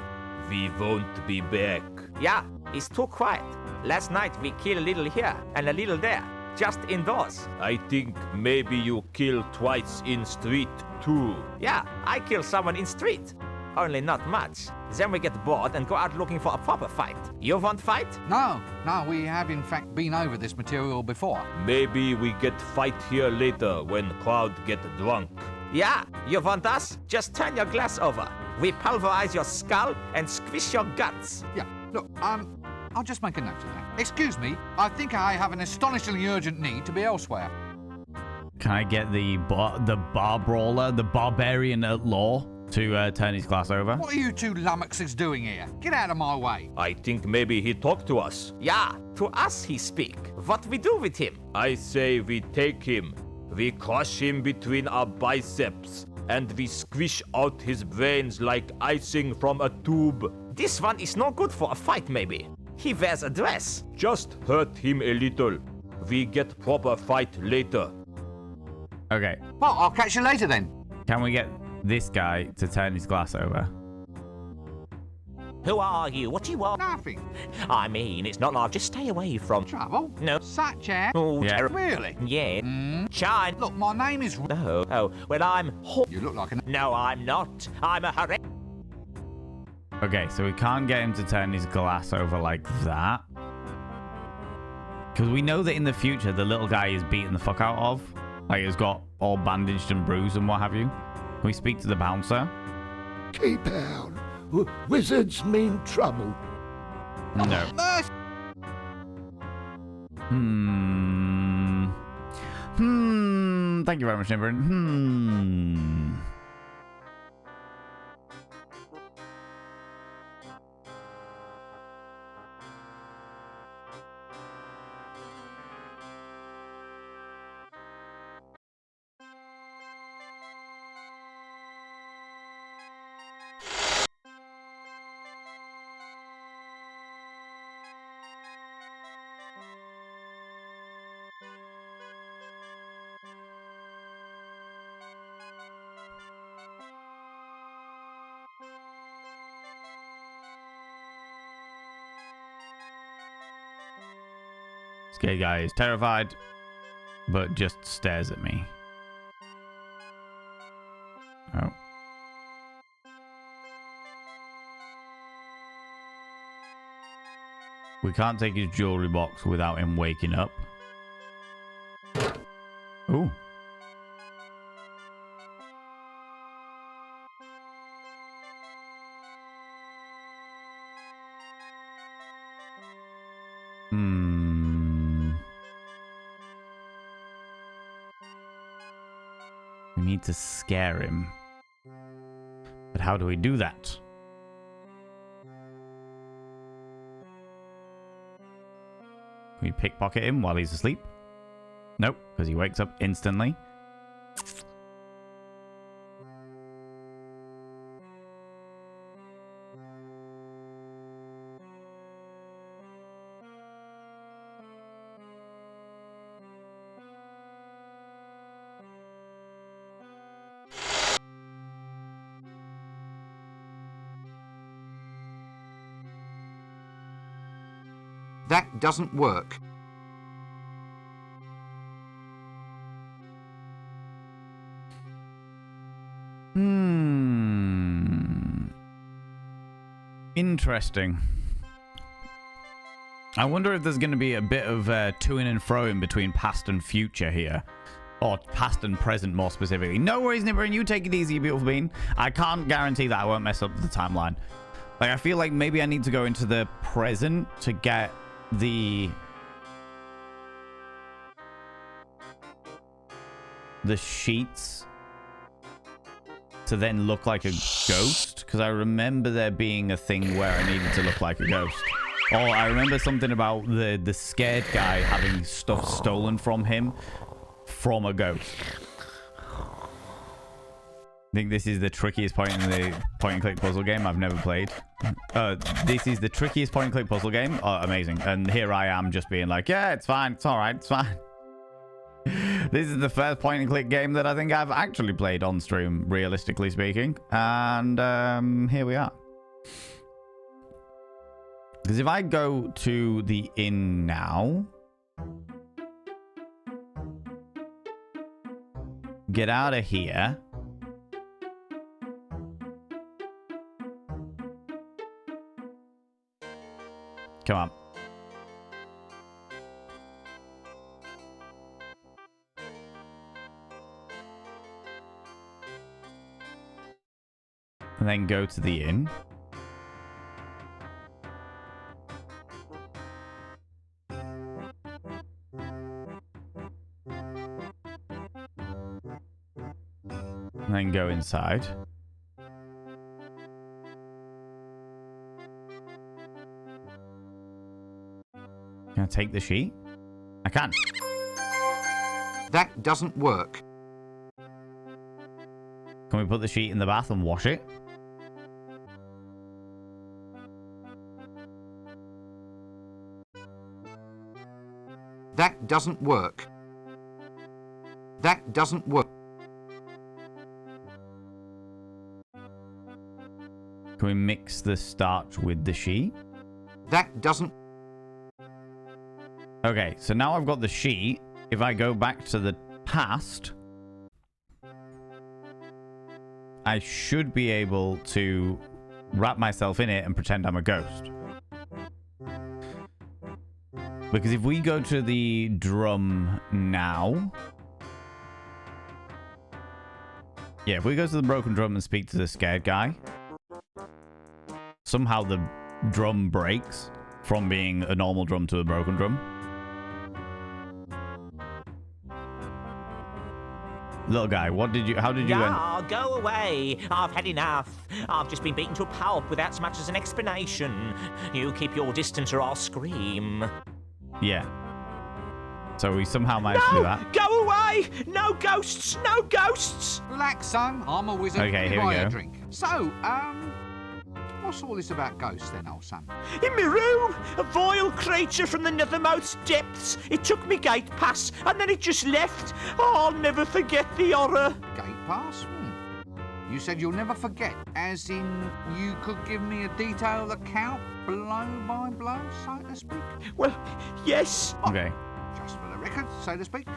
We won't be back. Yeah, it's too quiet. Last night we killed a little here and a little there. Just indoors. I think maybe you kill twice in street too. Yeah, I kill someone in street. Only not much. Then we get bored and go out looking for a proper fight. You want fight? No, we have in fact been over this material before. Maybe we get fight here later when crowd get drunk. Yeah, you want us? Just turn your glass over. We pulverize your skull and squish your guts. Yeah, look, I'll just make a note of that. Excuse me, I think I have an astonishingly urgent need to be elsewhere. Can I get the bar brawler, the barbarian at law, to turn his glass over? What are you two lummoxes doing here? Get out of my way. I think maybe he talked to us. Yeah, to us he speak. What we do with him? I say we take him. We crush him between our biceps. And we squish out his brains like icing from a tube. This one is no good for a fight, maybe. He wears a dress. Just hurt him a little. We get proper fight later. Okay. Well, I'll catch you later then. Can we get this guy to turn his glass over? Who are you? What do you want? Nothing. I mean, it's not like just stay away from... Trouble? No. Such as? Oh, yeah. Really? Yeah. Chine. Look, my name is... Oh, well, I'm... You look like an... No, I'm not. I'm a hurry. Okay, so we can't get him to turn his glass over like that. Because we know that in the future, the little guy is beaten the fuck out of. Like, he's got all bandaged and bruised and what have you. Can we speak to the bouncer? Keep down. Wizards mean trouble. No. Thank you very much, Nimbrin. This guy is terrified, but just stares at me. Oh. We can't take his jewelry box without him waking up. Ooh. We need to scare him. But how do we do that? Can we pickpocket him while he's asleep? Nope, because he wakes up instantly. That doesn't work. Interesting. I wonder if there's going to be a bit of to-ing and fro-ing between past and future here. Or past and present, more specifically. No worries, Nibber, and you take it easy, you beautiful bean. I can't guarantee that I won't mess up the timeline. Like, I feel like maybe I need to go into the present to get the sheets to then look like a ghost, because I remember there being a thing where I needed to look like a ghost. Or I remember something about the scared guy having stuff stolen from him from a ghost. I think this is the trickiest point in the point-and-click puzzle game I've never played. This is the trickiest point-and-click puzzle game. Oh, amazing. And here I am just being like, yeah, it's fine. It's all right. It's fine. This is the first point-and-click game that I think I've actually played on stream, realistically speaking. And here we are. Because if I go to the inn now, get out of here. Come on. And then go to the inn. And then go inside. Can I take the sheet? I can. That doesn't work. Can we put the sheet in the bath and wash it? That doesn't work. That doesn't work. Can we mix the starch with the sheet? That doesn't... Okay, so now I've got the sheet. If I go back to the past, I should be able to wrap myself in it and pretend I'm a ghost. Because if we go to the drum now... Yeah, if we go to the broken drum and speak to the scared guy, somehow the drum breaks from being a normal drum to a broken drum. Little guy, how did you end? Go away. I've had enough. I've just been beaten to a pulp without so much as an explanation. You keep your distance or I'll scream. Yeah. So we somehow managed to do that. Go away! No ghosts! No ghosts! Relax, son. I'm a wizard. Okay, here we go. A drink. So, what's all this about ghosts then, old son? In my room! A vile creature from the nethermost depths. It took me gate pass and then it just left. Oh, I'll never forget the horror. Gate pass? You said you'll never forget, as in you could give me a detailed account, blow by blow, so to speak? Well, yes. Okay. Just for the record, so to speak.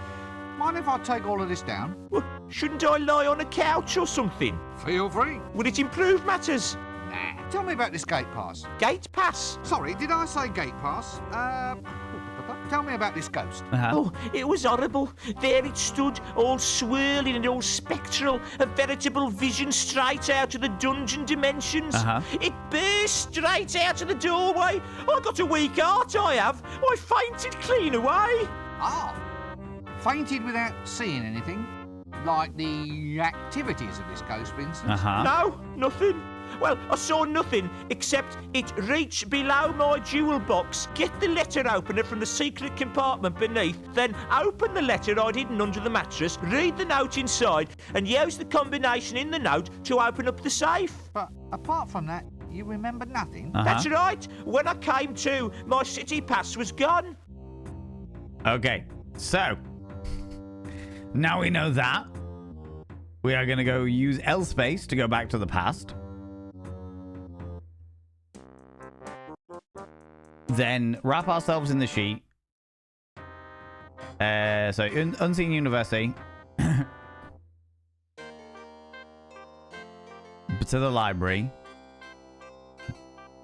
Mind if I take all of this down? Well, shouldn't I lie on a couch or something? Feel free. Would it improve matters? Nah. Tell me about this gate pass. Gate pass? Sorry, did I say gate pass? Tell me about this ghost. Oh, it was horrible. There it stood, all swirling and all spectral, a veritable vision straight out of the dungeon dimensions. It burst straight out of the doorway. I got a weak heart, I have. I fainted clean away. Oh, fainted without seeing anything? Like the activities of this ghost, for instance? No, nothing. Well, I saw nothing except it reach below my jewel box, get the letter opener from the secret compartment beneath, then open the letter I'd hidden under the mattress, read the note inside, and use the combination in the note to open up the safe. But apart from that, you remember nothing? That's right. When I came to, my city pass was gone. Okay, so now we know that. We are going to go use L space to go back to the past. Then wrap ourselves in the sheet. So Unseen University. To the library.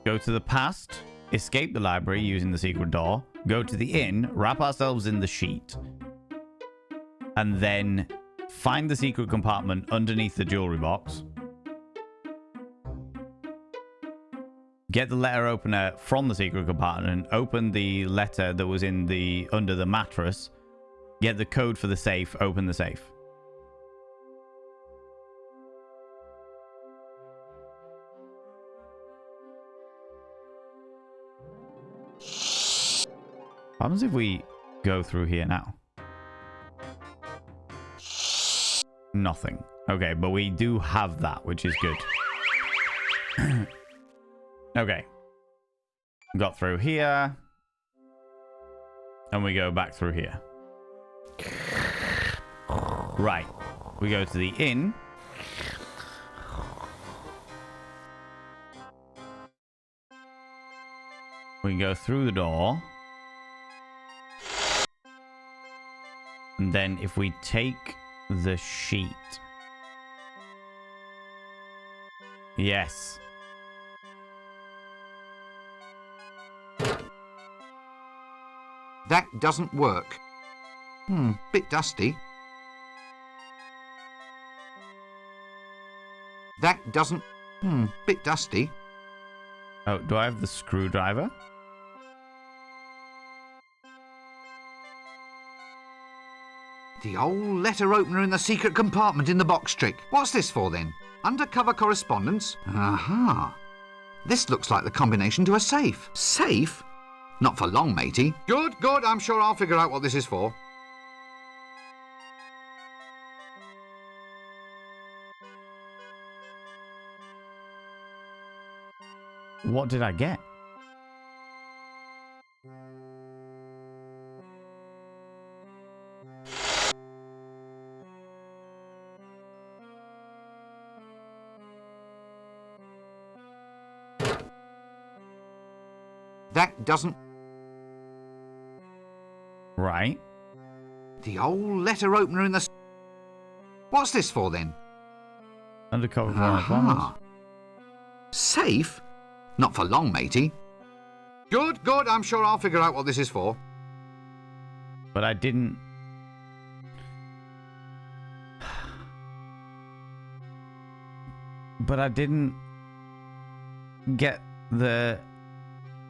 Go to the past. Escape the library using the secret door. Go to the inn. Wrap ourselves in the sheet. And then find the secret compartment underneath the jewelry box. Get the letter opener from the secret compartment. Open the letter that was in the under the mattress. Get the code for the safe. Open the safe. What happens if we go through here now? Nothing. Okay, but we do have that, which is good. Okay. Got through here. And we go back through here. Right. We go to the inn. We can go through the door. And then if we take the sheet. Yes. That doesn't work. Bit dusty. That doesn't... bit dusty. Oh, do I have the screwdriver? The old letter opener in the secret compartment in the box trick. What's this for then? Undercover correspondence? Aha. This looks like the combination to a safe. Safe? Not for long, matey. Good, good. I'm sure I'll figure out what this is for. What did I get? That doesn't... Right. The old letter opener in the... What's this for then? Undercover correspondence. Safe? Not for long, matey. Good, good. I'm sure I'll figure out what this is for. But I didn't... But I didn't get the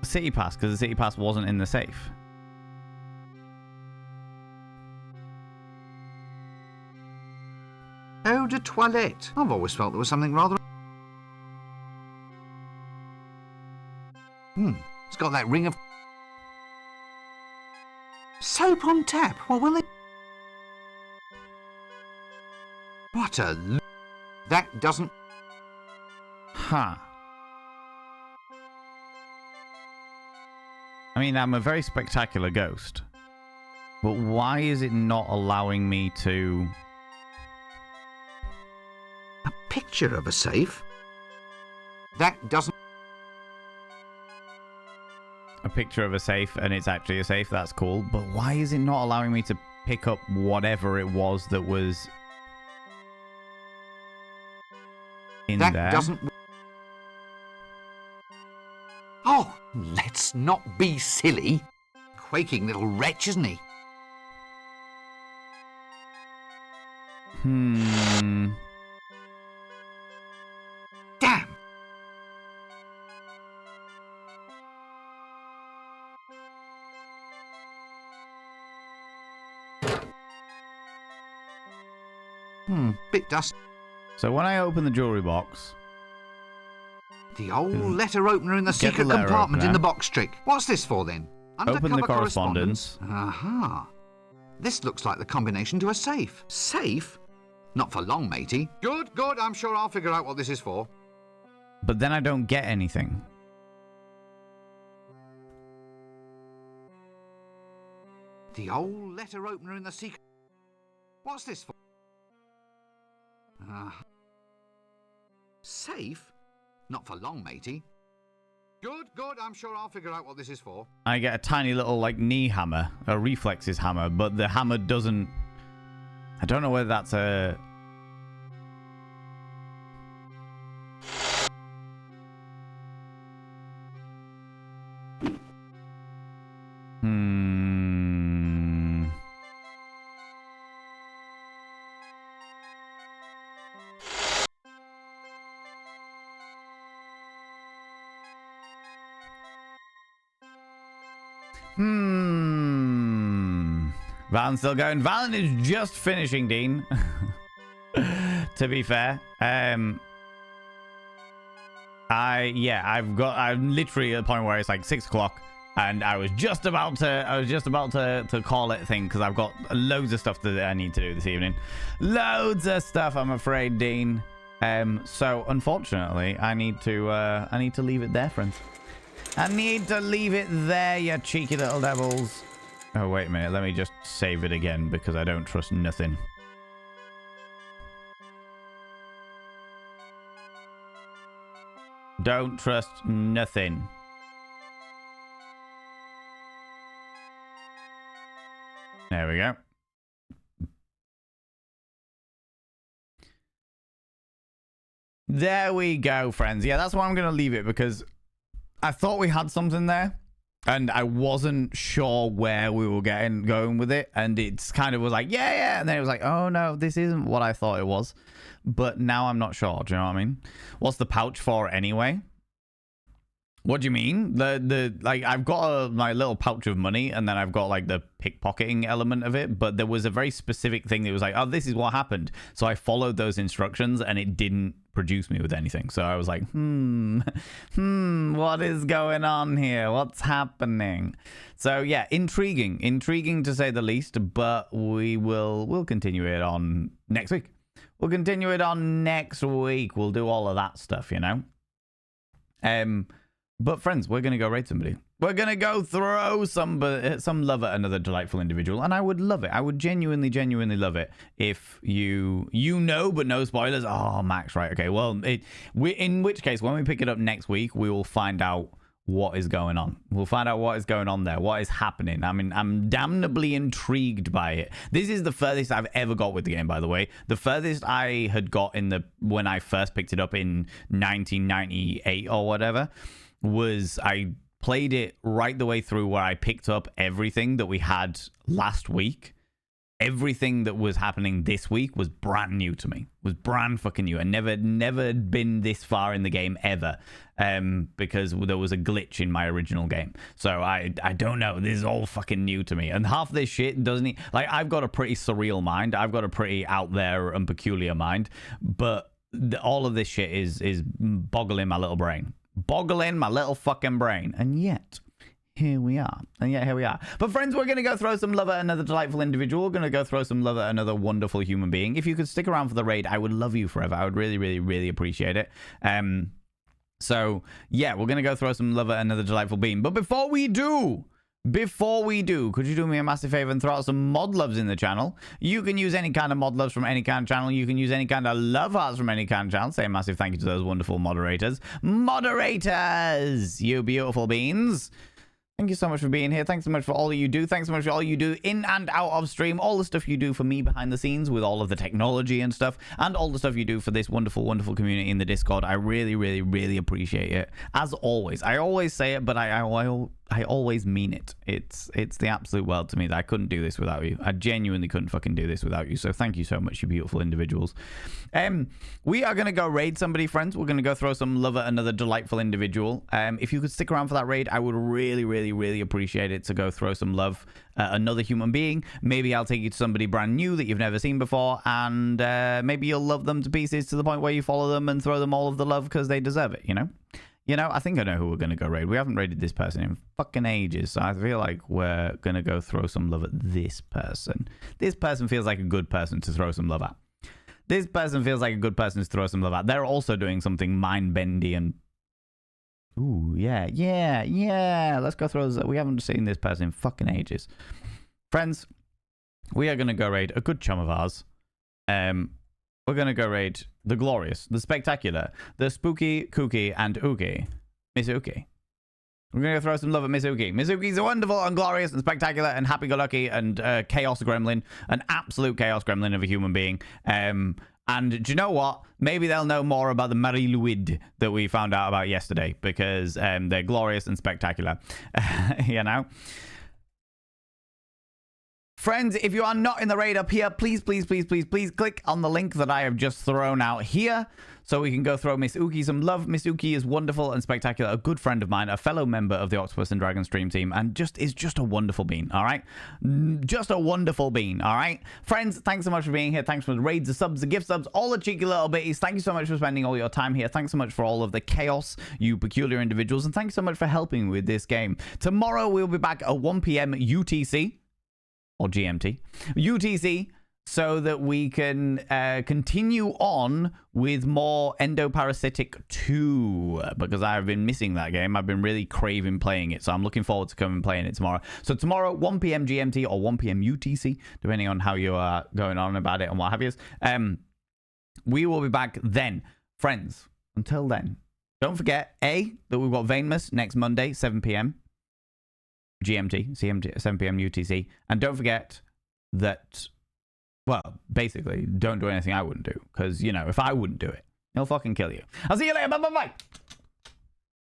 city pass because the city pass wasn't in the safe. Eau de toilette. I've always felt there was something rather... It's got that ring of... Soap on tap. What will they... What a... That doesn't... Huh. I mean, I'm a very spectacular ghost. But why is it not allowing me to... A picture of a safe? That doesn't... A picture of a safe, and it's actually a safe. That's cool. But why is it not allowing me to pick up whatever it was that was in that there? Doesn't... Oh, let's not be silly. Quaking little wretch, isn't he? Damn! Bit dusty. So when I open the jewelry box... The old letter opener in the secret compartment in the box trick. What's this for then? Open the correspondence. Aha. This looks like the combination to a safe. Safe? Not for long, matey. Good, good. I'm sure I'll figure out what this is for. But then I don't get anything. The old letter opener in the secret... What's this for? Safe? Not for long, matey. Good, good. I'm sure I'll figure out what this is for. I get a tiny little, like, knee hammer, a reflexes hammer, but the hammer doesn't... I don't know whether that's a... Valen's still going. Valen is just finishing, Dean. To be fair. I'm literally at the point where it's like 6 o'clock and I was just about to call it a thing because I've got loads of stuff that I need to do this evening. Loads of stuff, I'm afraid, Dean. So unfortunately, I need to leave it there, friends. I need to leave it there, you cheeky little devils. Oh, wait a minute. Let me just save it again because I don't trust nothing. Don't trust nothing. There we go. There we go, friends. Yeah, that's why I'm going to leave it because I thought we had something there. And I wasn't sure where we were going with it. And it's kind of was like, yeah. And then it was like, oh, no, this isn't what I thought it was. But now I'm not sure. Do you know what I mean? What's the pouch for anyway? What do you mean? Like, I've got my little pouch of money, and then I've got like the pickpocketing element of it. But there was a very specific thing that was like, oh, this is what happened. So I followed those instructions, and it didn't produce me with anything. So I was like, what is going on here? What's happening? So yeah, intriguing to say the least. But we'll continue it on next week. We'll continue it on next week. We'll do all of that stuff, you know. But friends, we're going to go raid somebody. We're going to go throw some love at another delightful individual. And I would love it. I would genuinely love it if you know, but no spoilers. Oh, Max, right. Okay, well, in which case, when we pick it up next week, we will find out what is going on. We'll find out what is going on there. What is happening. I mean, I'm damnably intrigued by it. This is the furthest I've ever got with the game, by the way. The furthest I had got when I first picked it up in 1998 or whatever was I played it right the way through where I picked up everything that we had last week. Everything that was happening this week was brand new to me. Was brand fucking new. I never been this far in the game ever, because there was a glitch in my original game. So I don't know. This is all fucking new to me. And half this shit doesn't like. I've got a pretty surreal mind. I've got a pretty out there and peculiar mind. But all of this shit is boggling my little brain. Boggling my little fucking brain. And yet here we are. But friends, we're going to go throw some love at another delightful individual. We're going to go throw some love at another wonderful human being. If you could stick around for the raid, I would love you forever. I would really appreciate it. So yeah, we're going to go throw some love at another delightful being. But before we do, could you do me a massive favor and throw out some mod loves in the channel? You can use any kind of mod loves from any kind of channel. You can use any kind of love hearts from any kind of channel. Say a massive thank you to those wonderful moderators. Moderators, you beautiful beans. Thank you so much for being here. Thanks so much for all that you do. Thanks so much for all you do in and out of stream. All the stuff you do for me behind the scenes with all of the technology and stuff. And all the stuff you do for this wonderful, wonderful community in the Discord. I really appreciate it. As always. I always say it, but I always mean it. It's the absolute world to me that I couldn't do this without you. I genuinely couldn't fucking do this without you. So thank you so much, you beautiful individuals. We are going to go raid somebody, friends. We're going to go throw some love at another delightful individual. If you could stick around for that raid, I would really appreciate it to go throw some love at another human being. Maybe I'll take you to somebody brand new that you've never seen before, and maybe you'll love them to pieces to the point where you follow them and throw them all of the love because they deserve it, you know? I think I know who we're going to go raid. We haven't raided this person in fucking ages, so I feel like we're going to go throw some love at this person. This person feels like a good person to throw some love at. This person feels like a good person to throw some love at. They're also doing something mind-bendy and... Ooh, yeah. Let's go throw... We haven't seen this person in fucking ages. Friends, we are going to go raid a good chum of ours. We're going to go raid the glorious, the spectacular, the spooky, kooky, and ooky, Miss Ookie. We're going to throw some love at Mizuki. Mizuki's wonderful and glorious and spectacular and happy-go-lucky and chaos gremlin. An absolute chaos gremlin of a human being. And do you know what? Maybe they'll know more about the Marie-Louise that we found out about yesterday, because they're glorious and spectacular. You know? Friends, if you are not in the raid up here, please click on the link that I have just thrown out here so we can go throw Miss Uki some love. Miss Uki is wonderful and spectacular, a good friend of mine, a fellow member of the Octopus and Dragon stream team, and is just a wonderful bean, all right? Just a wonderful bean, all right? Friends, thanks so much for being here. Thanks for the raids, the subs, the gift subs, all the cheeky little bitties. Thank you so much for spending all your time here. Thanks so much for all of the chaos, you peculiar individuals, and thanks so much for helping with this game. Tomorrow, we'll be back at 1 p.m. UTC. Or GMT, UTC, so that we can continue on with more Endoparasitic 2, because I've been missing that game. I've been really craving playing it, so I'm looking forward to coming and playing it tomorrow. So tomorrow, 1 p.m. GMT or 1 p.m. UTC, depending on how you are going on about it and what have you. We will be back then. Friends, until then, don't forget, that we've got Vainmus next Monday, 7 p.m. GMT, 7 p.m. UTC. And don't forget that, well, basically, don't do anything I wouldn't do. Because, you know, if I wouldn't do it, he'll fucking kill you. I'll see you later. Bye-bye.